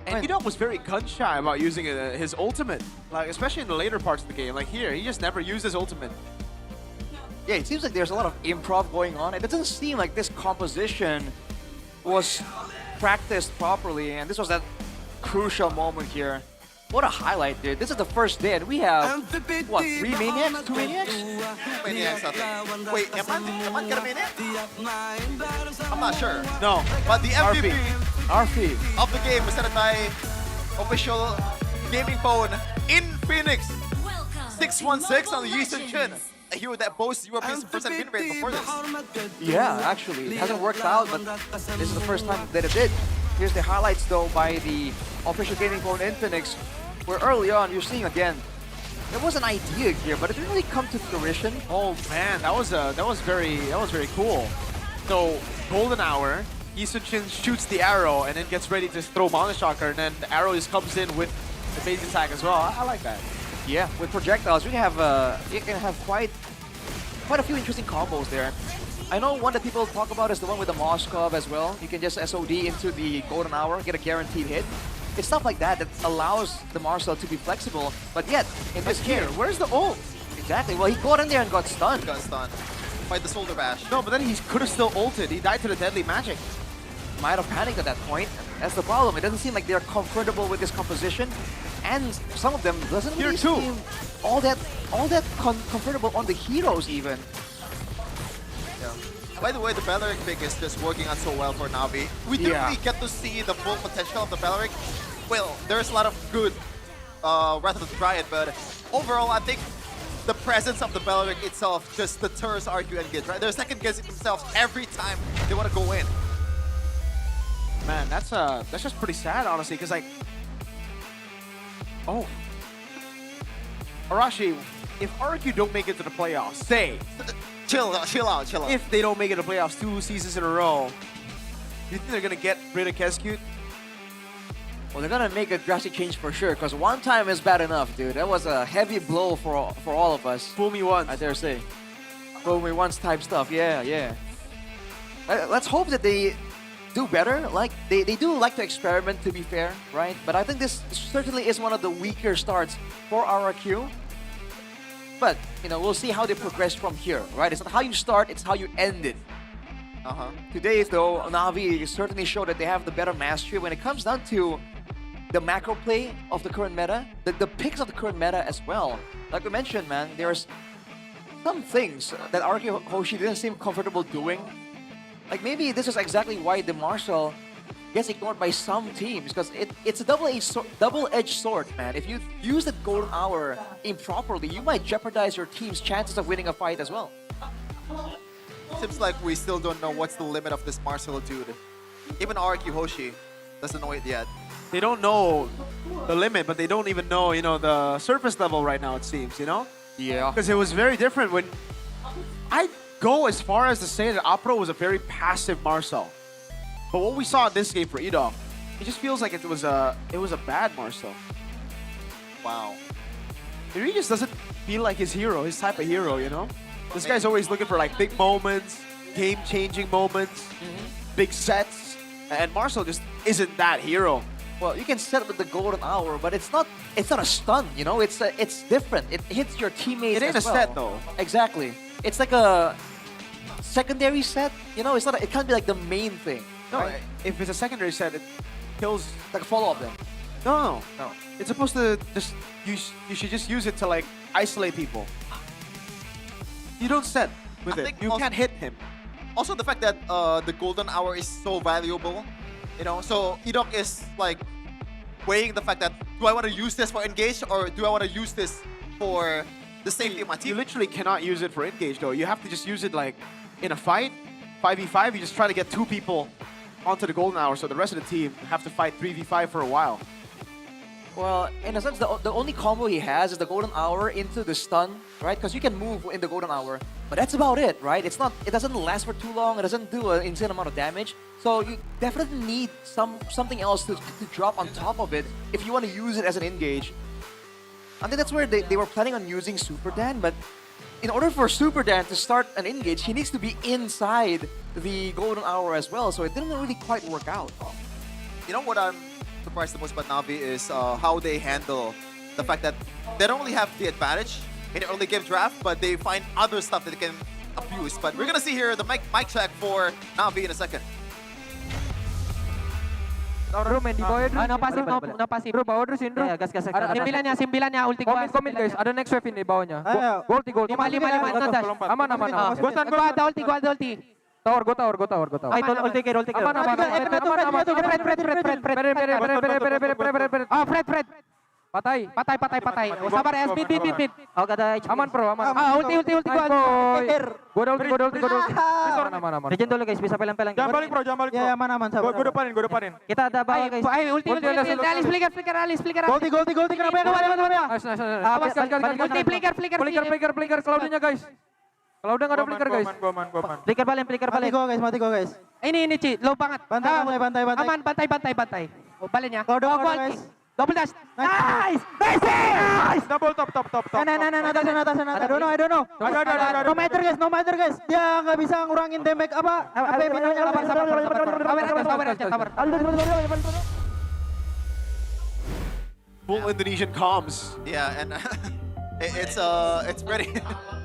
And Edok was very gun-shy about using his ultimate, like especially in the later parts of the game. Like here, he just never used his ultimate. Yeah, it seems like there's a lot of improv going on. It doesn't seem like this composition was practiced properly, and this was that crucial moment here. What a highlight, dude. This is the first day, and we have, what, 3 maniacs? 2 maniacs? 2 maniacs, I think. Wait, am I gonna maniac? I'm not sure. No. But the MVP RP of the game was set by official gaming phone in Phoenix. 616 on the Eastern Chin. A hero that boasts 0% win rate before this. Yeah, actually. It hasn't worked out, but this is the first time that it did. Here's the highlights, though, by the official gaming phone in Phoenix, where early on, you're seeing again, there was an idea here, but it didn't really come to fruition. Oh man, that was very cool. So golden hour, Yisoo-Chin shoots the arrow and then gets ready to throw Mountain Shocker, and then the arrow just comes in with the base attack as well. I like that. Yeah, with projectiles, you can have quite a few interesting combos there. I know one that people talk about is the one with the Moskov as well. You can just SOD into the golden hour, get a guaranteed hit. It's stuff like that that allows the Marcel to be flexible, but yet, in this here, game... where's the ult? Exactly, well, he got in there and got stunned. Got stunned by the shoulder bash. No, but then he could have still ulted. He died to the deadly magic. Might have panicked at that point. That's the problem. It doesn't seem like they're comfortable with this composition, and some of them doesn't really seem all that comfortable on the heroes even. Yeah. By the way, the Belleric pick is just working out so well for Navi. We didn't really get to see the full potential of the Belleric. Well, there's a lot of good Wrath of the Dryad, but overall, I think the presence of the Belleric itself just deters RQ and Gidge, right? They're second guessing themselves every time they want to go in. Man, that's just pretty sad, honestly, because like, oh, Arashi, if RQ don't make it to the playoffs, say, chill out. If they don't make it to the playoffs 2 seasons in a row, you think they're gonna get rid of Kescute? Well, they're gonna make a drastic change for sure, because one time is bad enough, dude. That was a heavy blow for all of us. Fool me once. I dare say. Fool me once type stuff, yeah. Let's hope that they do better. Like, they do like to experiment, to be fair, right? But I think this certainly is one of the weaker starts for RRQ. But, you know, we'll see how they progress from here, right? It's not how you start, it's how you end it. Today, though, Navi certainly showed that they have the better mastery when it comes down to the macro play of the current meta, the picks of the current meta as well. Like we mentioned, man, there's some things that RQ Hoshi didn't seem comfortable doing. Like maybe this is exactly why the Marshall gets ignored by some teams, because it's a double-edged sword, man. If you use the golden hour improperly, you might jeopardize your team's chances of winning a fight as well. Seems like we still don't know what's the limit of this Marcel dude. Even RQ Hoshi doesn't know it yet. They don't know the limit, but they don't even know, you know, the surface level right now, it seems, you know? Yeah. Because it was very different when... I'd go as far as to say that Apro was a very passive Marcel. But what we saw in this game for Edok, it just feels like it was a bad Marcel. Wow. It really just doesn't feel like his hero, his type of hero, you know? This guy's always looking for like big moments, game-changing moments, big sets, and Marcel just isn't that hero. Well, you can set with the golden hour, but it's not a stun, you know? It's different. It hits your teammates It ain't as a well. set though. Exactly. It's like a secondary set, you know? It can't be like the main thing. No, right? if it's a secondary set, it kills like a follow-up then. No. It's supposed to just you should just use it to like isolate people. You don't set with it. You can't hit him. Also, the fact that the golden hour is so valuable, you know. So Edok is like weighing the fact that, do I want to use this for engage or do I want to use this for the safety of my team? You literally cannot use it for engage though. You have to just use it like in a fight, 5v5. You just try to get 2 people onto the golden hour, so the rest of the team have to fight 3v5 for a while. Well, in a sense, the only combo he has is the golden hour into the stun, right? Because you can move in the golden hour, but that's about it, right? It doesn't last for too long. It doesn't do an insane amount of damage. So you definitely need something else to drop on top of it if you want to use it as an engage. I think that's where they were planning on using Super Dan, but in order for Super Dan to start an engage, he needs to be inside the golden hour as well. So it didn't really quite work out. You know what I'm surprised the most about Navi is how they handle the fact that they don't only have the advantage in the early game draft, but they find other stuff that they can abuse. But we're gonna see here the mic check for Navi in a second. Bro, main di bawah ya, Drew. No passive, no passive. Bro, bawah Drew, sin Drew. Ya, gas. Simbilannya, ulti gua. Komen guys, ada next wave ini bawahnya. Gol, ulti. 5, dash. Aman. Gua ada ulti. Tower, go tower. Ulti kill. Aman. Fred. Patai. Sabar ya, speed. Oh, kata Aman bro, aman. Ulti gua. Gua ada ulti. Aman. Regen dulu guys, bisa pelan-pelan. Jangan balik bro. Ya, aman, sabar. Gua depanin. Kita ada bawah guys. Ulti. Alis, flicker. Golti, kenapa ya? Nice. Awas, ulti, flicker. Cloud-nya guys. Kalau udah nggak ada flicker guys. Gua aman. Flicker balik. Mati go guys. Ini Ci, low banget. Bantai. Aman, bantai. Baliknya. Kalau udah gua guys. Double dash. Nice. Double top. Atas. I don't know. Ada. No matter guys. Dia nggak bisa ngurangin damage apa? Minumnya Sabar. Full Indonesian comms. Yeah, and it's pretty.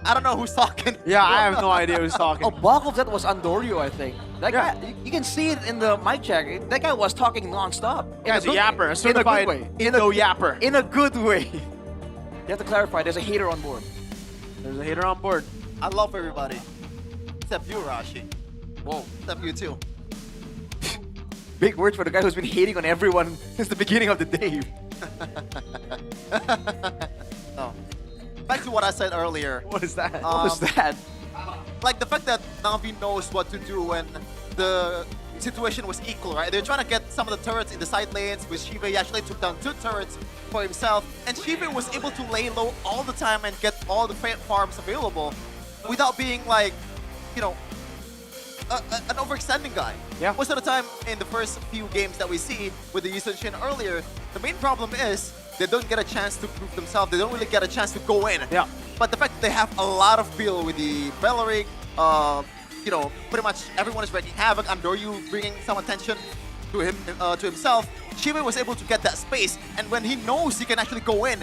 I don't know who's talking. Yeah, I have no idea who's talking. A bulk of that was Andorio, I think. That guy, you can see it in the mic check. That guy was talking non-stop. Guy's a yapper, a certified Indo yapper. In a good way. You have to clarify, there's a hater on board. There's a hater on board. I love everybody. Except you, Rashi. Whoa. Except you too. Big words for the guy who's been hating on everyone since the beginning of the day. No. Back to what I said earlier. What is that? What was that? Like the fact that Navi knows what to do when the situation was equal, right? They're trying to get some of the turrets in the side lanes, with Shiva. He actually took down 2 turrets for himself, and Shiva was able to lay low all the time and get all the farms available without being like, you know, an overextending guy. Yeah. Most of the time in the first few games that we see with the Yusuf Shin earlier, the main problem is they don't get a chance to prove themselves. They don't really get a chance to go in. Yeah. But the fact that they have a lot of build with the Belleric, you know, pretty much everyone is wreaking havoc. Andoryu bringing some attention to him, to himself. Shiva was able to get that space, and when he knows he can actually go in,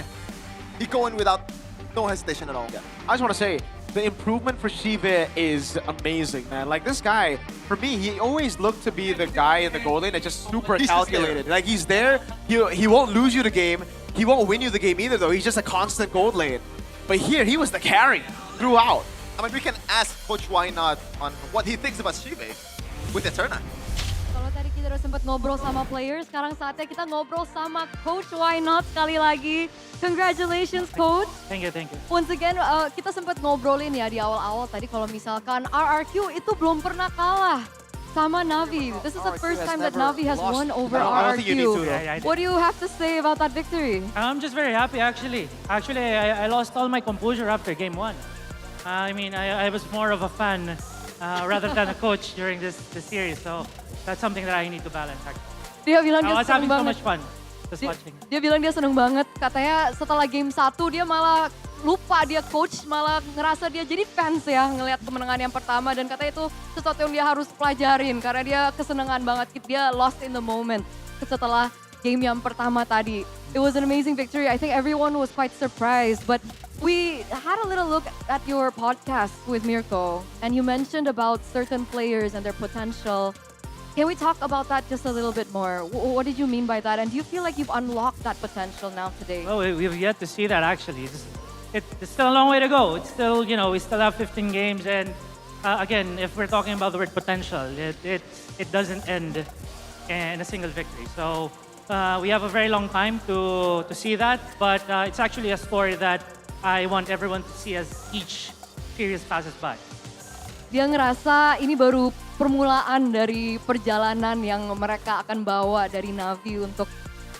he go in without no hesitation at all. Yeah. I just want to say, the improvement for Shiva is amazing, man. Like this guy, for me, he always looked to be the guy in the goal lane that's just super calculated. Like he's there, he won't lose you the game. He won't win you the game either, though. He's just a constant gold lane. But here, he was the carry throughout. I mean, we can ask Coach Why Not on what he thinks about Shiva with Eterna. Kalau tadi kita udah sempat ngobrol sama players, sekarang saatnya kita ngobrol sama Coach Why Not sekali lagi. Congratulations, Coach. Thank you. Once again, kita sempat ngobrolin ya di awal-awal tadi kalau misalkan RRQ itu belum pernah kalah sama Navi. This is the first time that Navi has won over RRQ. What do you have to say about that victory? I'm just very happy, actually. I lost all my composure after game 1. I mean, I was more of a fan rather than a coach during this series, so that's something that I need to balance, actually. Dia bilang I dia was seneng having so banget. much fun just watching. Dia bilang dia seneng banget. Katanya setelah game 1 dia malah lupa dia coach, malah ngerasa dia jadi fans ya ngelihat kemenangan yang pertama, dan katanya itu sesuatu yang dia harus pelajarin karena dia kesenangan banget, dia lost in the moment setelah game yang pertama tadi. It was an amazing victory. I think everyone was quite surprised, but we had a little look at your podcast with Mirko, and you mentioned about certain players and their potential. Can we talk about that just a little bit more? What did you mean by that? And do you feel like you've unlocked that potential now today? Well, we've yet to see that, actually. It's still a long way to go. It's still, you know, we still have 15 games, and again, if we're talking about the word potential, it doesn't end in a single victory. So we have a very long time to see that, but it's actually a story that I want everyone to see as each series passes by. Dia ngerasa ini baru permulaan dari perjalanan yang mereka akan bawa dari Navi untuk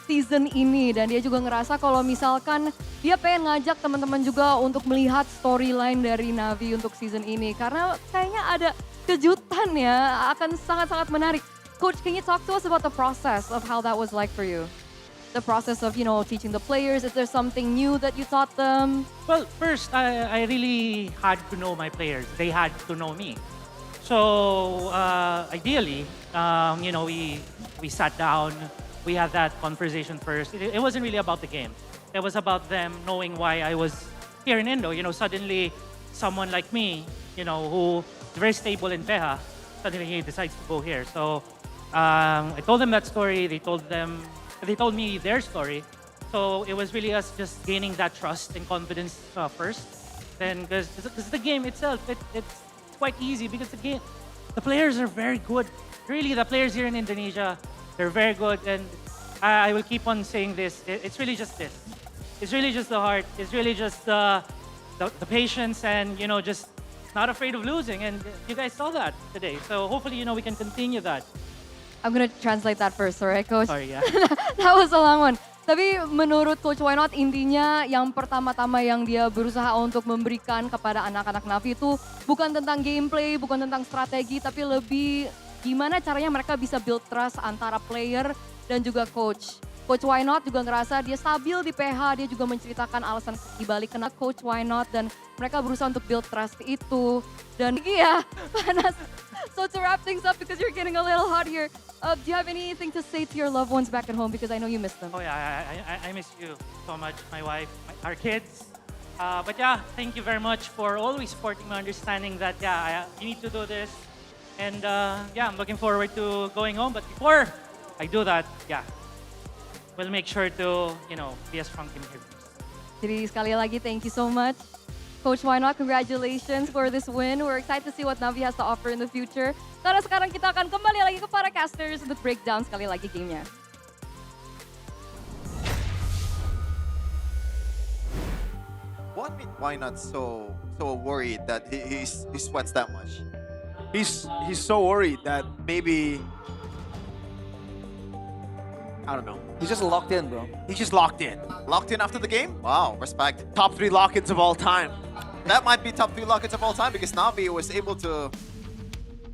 season ini, dan dia juga ngerasa kalau misalkan dia pengen ngajak teman-teman juga untuk melihat storyline dari Navi untuk season ini karena kayaknya ada kejutan ya, akan sangat-sangat menarik. Coach, can you talk to us about the process of how that was like for you? The process of, you know, teaching the players. Is there something new that you taught them? Well, first, I really had to know my players. They had to know me. So ideally, you know, we sat down, we had that conversation first. It wasn't really about the game. It was about them knowing why I was here in Indo. You know, suddenly someone like me, you know, who is very stable in Peha, suddenly he decides to go here. So I told them that story. They told me their story. So it was really us just gaining that trust and confidence first. Then, because the game itself, it's quite easy because the players are very good. Really, the players here in Indonesia, they're very good. And I will keep on saying this. It's really just this. It's really just the heart. It's really just the patience and, you know, just not afraid of losing. And you guys saw that today. So hopefully, you know, we can continue that. I'm gonna translate that first, alright, Coach? Sorry, yeah. That was a long one. Tapi menurut Coach Why Not, intinya yang pertama-tama yang dia berusaha untuk memberikan kepada anak-anak Navi itu bukan tentang gameplay, bukan tentang strategi, tapi lebih gimana caranya mereka bisa build trust antara player dan juga coach. Coach Why Not juga ngerasa dia stabil di PH, dia juga menceritakan alasan dibalik kena Coach Why Not dan mereka berusaha untuk build trust itu. Dan iya, panas. So to wrap things up, because you're getting a little hot here, do you have anything to say to your loved ones back at home? Because I know you miss them. Oh yeah, I miss you so much, my wife, our kids. But yeah, thank you very much for always supporting my understanding that, yeah, you need to do this. And yeah, I'm looking forward to going home. But before I do that, yeah, we'll make sure to, you know, be a strong team here. Jadi sekali lagi, thank you so much. Coach Why Not, congratulations for this win. We're excited to see what Navi has to offer in the future. Karena sekarang kita akan kembali lagi ke para casters untuk breakdown sekali lagi gamenya. What made Why Not so worried that he sweats that much? He's so worried that maybe, I don't know. He's just locked in, bro. He's just locked in. Locked in after the game? Wow, respect. Top 3 lock-ins of all time. That might be top 3 lock-ins of all time because Navi was able to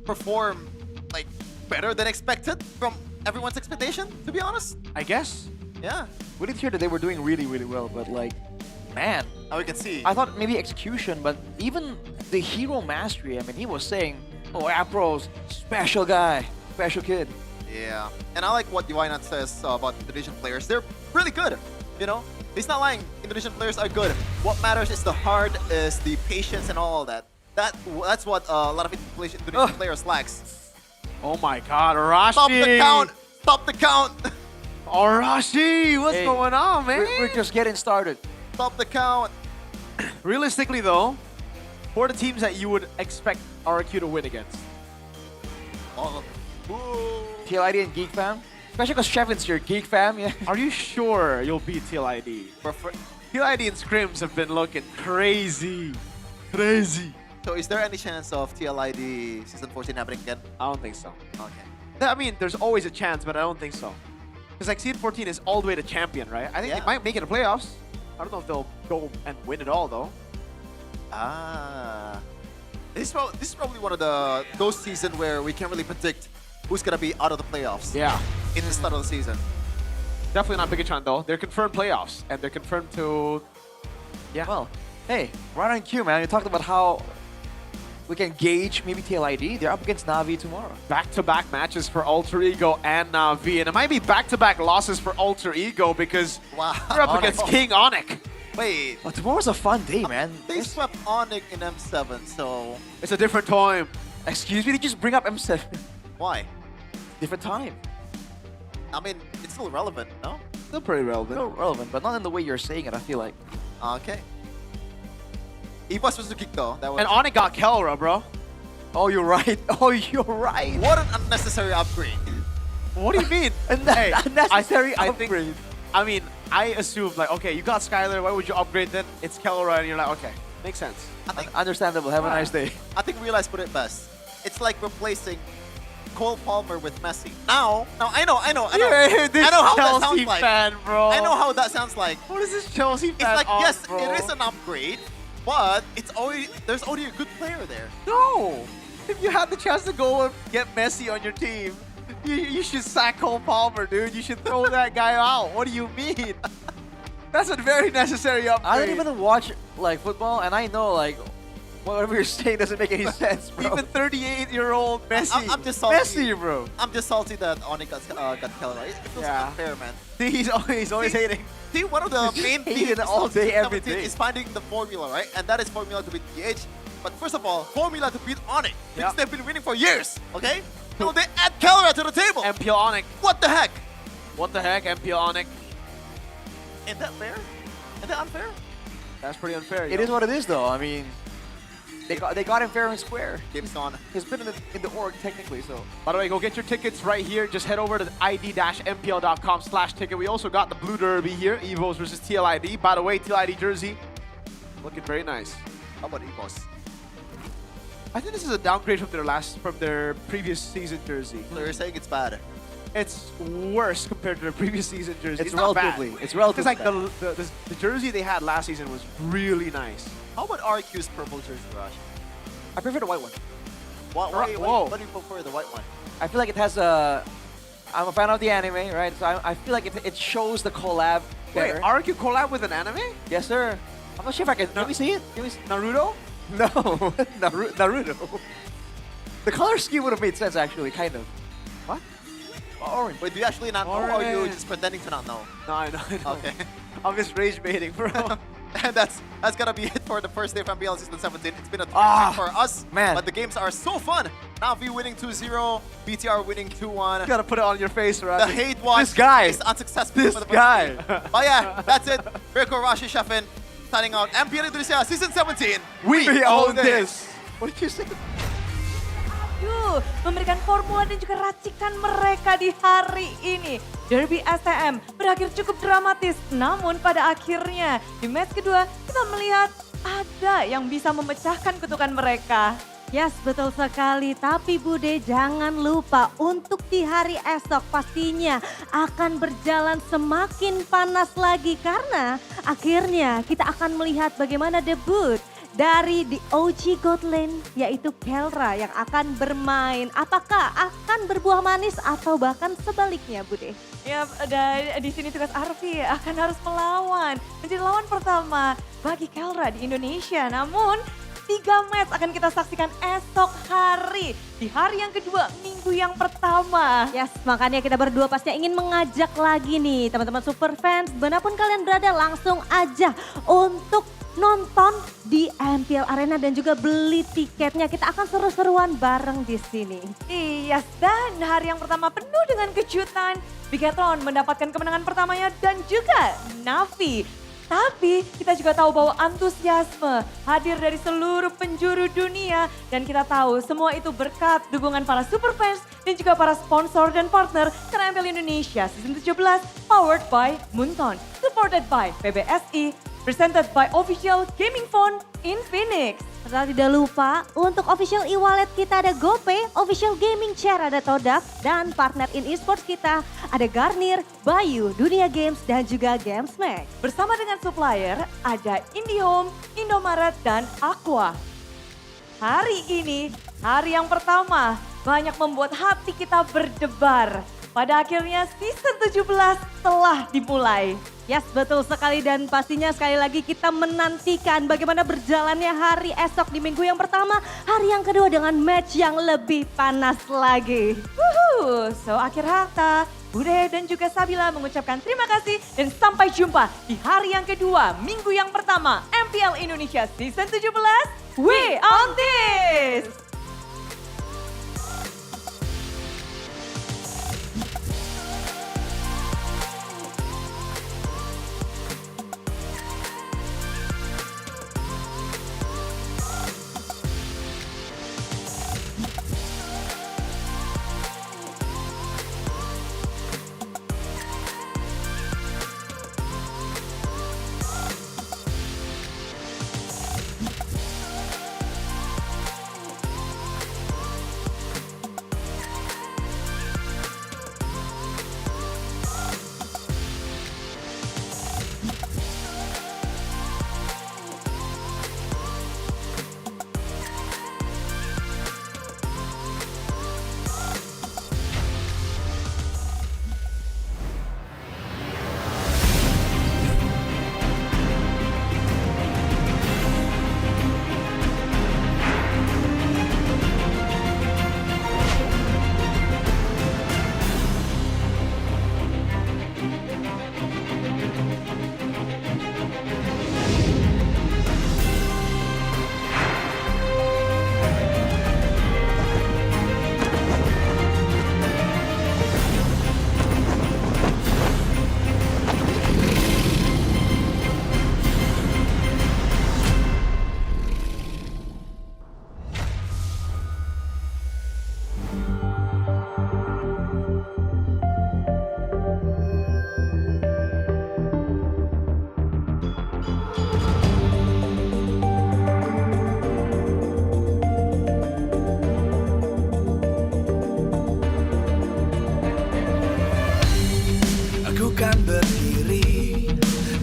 perform like better than expected from everyone's expectation, to be honest. I guess. Yeah. We did hear that they were doing really, really well, but like, man. Now we can see. I thought maybe execution, but even the hero mastery, I mean, he was saying, oh, Apros, special guy, special kid. Yeah, and I like what Wynot says about Indonesian players. They're really good, you know? He's not lying. Indonesian players are good. What matters is the heart, is the patience and all that. That's what a lot of Indonesian players lacks. Oh my god, Arashi! Stop the count! Stop the count! Arashi, what's going on, man? We're just getting started. Stop the count! Realistically though, who are the teams that you would expect RQ to win against? All of them. TLID and Geek Fam? Especially because Shevin's here, Geek Fam, yeah. Are you sure you'll beat TLID? TLID and Scrims have been looking crazy. Crazy. So is there any chance of TLID Season 14 happening again? I don't think so. Okay. I mean, there's always a chance, but I don't think so. Because like Season 14 is all the way to champion, right? I think they might make it to playoffs. I don't know if they'll go and win it all, though. Ah. This is probably one of those seasons where we can't really predict who's going to be out of the playoffs. Yeah. In the start of the season. Definitely not Bigachan, though. They're confirmed playoffs, and they're confirmed to... Yeah. Well, hey, right on cue, man. You talked about how we can gauge maybe TLID. They're up against Navi tomorrow. Back-to-back matches for Alter Ego and Navi. And it might be back-to-back losses for Alter Ego because they're up against King Onyx. Wait. Well, tomorrow's a fun day, man. They swept Onyx in M7, so... It's a different time. Excuse me, did you just bring up M7? Why? Different time. I mean, it's still relevant, no? Still pretty relevant. Still relevant, but not in the way you're saying it, I feel like. Okay. Eva's supposed to kick though. That was... And Onyx got Kelra, bro. Oh, you're right. Oh, you're right. What an unnecessary upgrade. What do you mean? Hey, unnecessary upgrade. I mean, I assumed like, okay, you got Skylar, why would you upgrade then? It's Kelra, and you're like, okay, makes sense. I think, understandable. Have a nice day. I think Realize put it best. It's like replacing Cole Palmer with Messi. Now I know. I know how that sounds like. Fan, bro. I know how that sounds like. What is this Chelsea fan? It's like, on, yes, bro? it is an upgrade, but there's already a good player there. No! If you had the chance to go and get Messi on your team, you should sack Cole Palmer, dude. You should throw that guy out. What do you mean? That's a very necessary upgrade. I don't even watch like football, and I know like Whatever you're saying doesn't make any sense, bro. Even 38-year-old Messi. I'm just salty. Messi, bro. I'm just salty that Onyx got killed. Right? It feels unfair, man. See, he's always hating. See, one of the main hating things all of day, Season every 17 day. is finding the formula, right? And that is formula to beat PH. But first of all, formula to beat Onyx. Because they've been winning for years, okay? So they add Kelra to the table. MPL Onyx. What the heck? What the heck, MPL Onyx? Is that fair? Is that unfair? That's pretty unfair. It is what it is, though. I mean, they got him fair and square. Game's gone. He's been in the org technically, so. By the way, go get your tickets right here. Just head over to id-mpl.com/ticket. We also got the Blue Derby here, Evos versus TLID. By the way, TLID jersey looking very nice. How about Evos? I think this is a downgrade from their previous season jersey. So you're saying it's bad? It's worse compared to their previous season jersey. It's not relatively- bad. it's relatively Because like the jersey they had last season was really nice. How about RQ's purple jersey, Raj? I prefer the white one. Why do Whoa. you prefer the white one? I feel like it has a. I'm a fan of the anime, right? So I feel like it shows the collab better. Wait, RQ collab with an anime? Yes, sir. I'm not sure if I can. Can we see it? Can we see Naruto? No, Naruto. The color scheme would have made sense, actually, kind of. What? Orange. Wait, do you actually not know, or are you just pretending to not know? No, I know. Okay. I'm just rage baiting, bro. And that's gonna be it for the first day of MPL Season 17. It's been a tough for us, man. But the games are so fun. Navi winning 2-0, BTR winning 2-1. You gotta put it on your face, right? The hate watch This guy. is unsuccessful This for the guy. first game. But yeah, that's it. Virko, Rashi, Shafin, signing out. MPL Indonesia Season 17. We own this. What did you say? Memberikan formula dan juga racikan mereka di hari ini. Derby STM berakhir cukup dramatis, namun pada akhirnya di match kedua kita melihat ada yang bisa memecahkan kutukan mereka. Yes, betul sekali. Tapi Bude, jangan lupa untuk di hari esok pastinya akan berjalan semakin panas lagi karena akhirnya kita akan melihat bagaimana debut dari the OG God Lane yaitu Kelra yang akan bermain. Apakah akan berbuah manis atau bahkan sebaliknya, Bude? Ya, dan di sini tugas Arfi akan harus melawan. Menjadi lawan pertama bagi Kelra di Indonesia. Namun 3 match akan kita saksikan esok hari. Di hari yang kedua, minggu yang pertama. Yes, makanya kita berdua pastinya ingin mengajak lagi nih teman-teman super fans. Dimanapun kalian berada langsung aja untuk nonton di MPL Arena dan juga beli tiketnya. Kita akan seru-seruan bareng di sini. Iya, dan hari yang pertama penuh dengan kejutan. Bigatron mendapatkan kemenangan pertamanya dan juga Navi. Tapi kita juga tahu bahwa antusiasme hadir dari seluruh penjuru dunia. Dan kita tahu semua itu berkat dukungan para super fans dan juga para sponsor dan partner. Karena MPL Indonesia Season 17 powered by Munton. Supported by PBSI. Presented by Official Gaming Phone in Phoenix. Serta tidak lupa untuk official e-wallet kita ada GoPay, official gaming chair ada Todak, dan partner in esports kita ada Garnier, Bayu, Dunia Games, dan juga Gamesmax. Bersama dengan supplier ada IndiHome, Indomaret, dan Aqua. Hari ini, hari yang pertama, banyak membuat hati kita berdebar. Pada akhirnya season 17 telah dimulai. Yes, betul sekali dan pastinya sekali lagi kita menantikan bagaimana berjalannya hari esok di minggu yang pertama, hari yang kedua dengan match yang lebih panas lagi. So akhir kata, Bude dan juga Sabila mengucapkan terima kasih dan sampai jumpa di hari yang kedua, minggu yang pertama MPL Indonesia Season 17. We on this!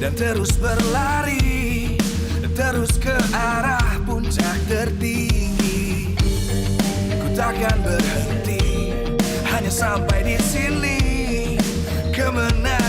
dan terus berlari, terus ke arah puncak tertinggi. Ku takkan berhenti, hanya sampai di sini. Kemenangan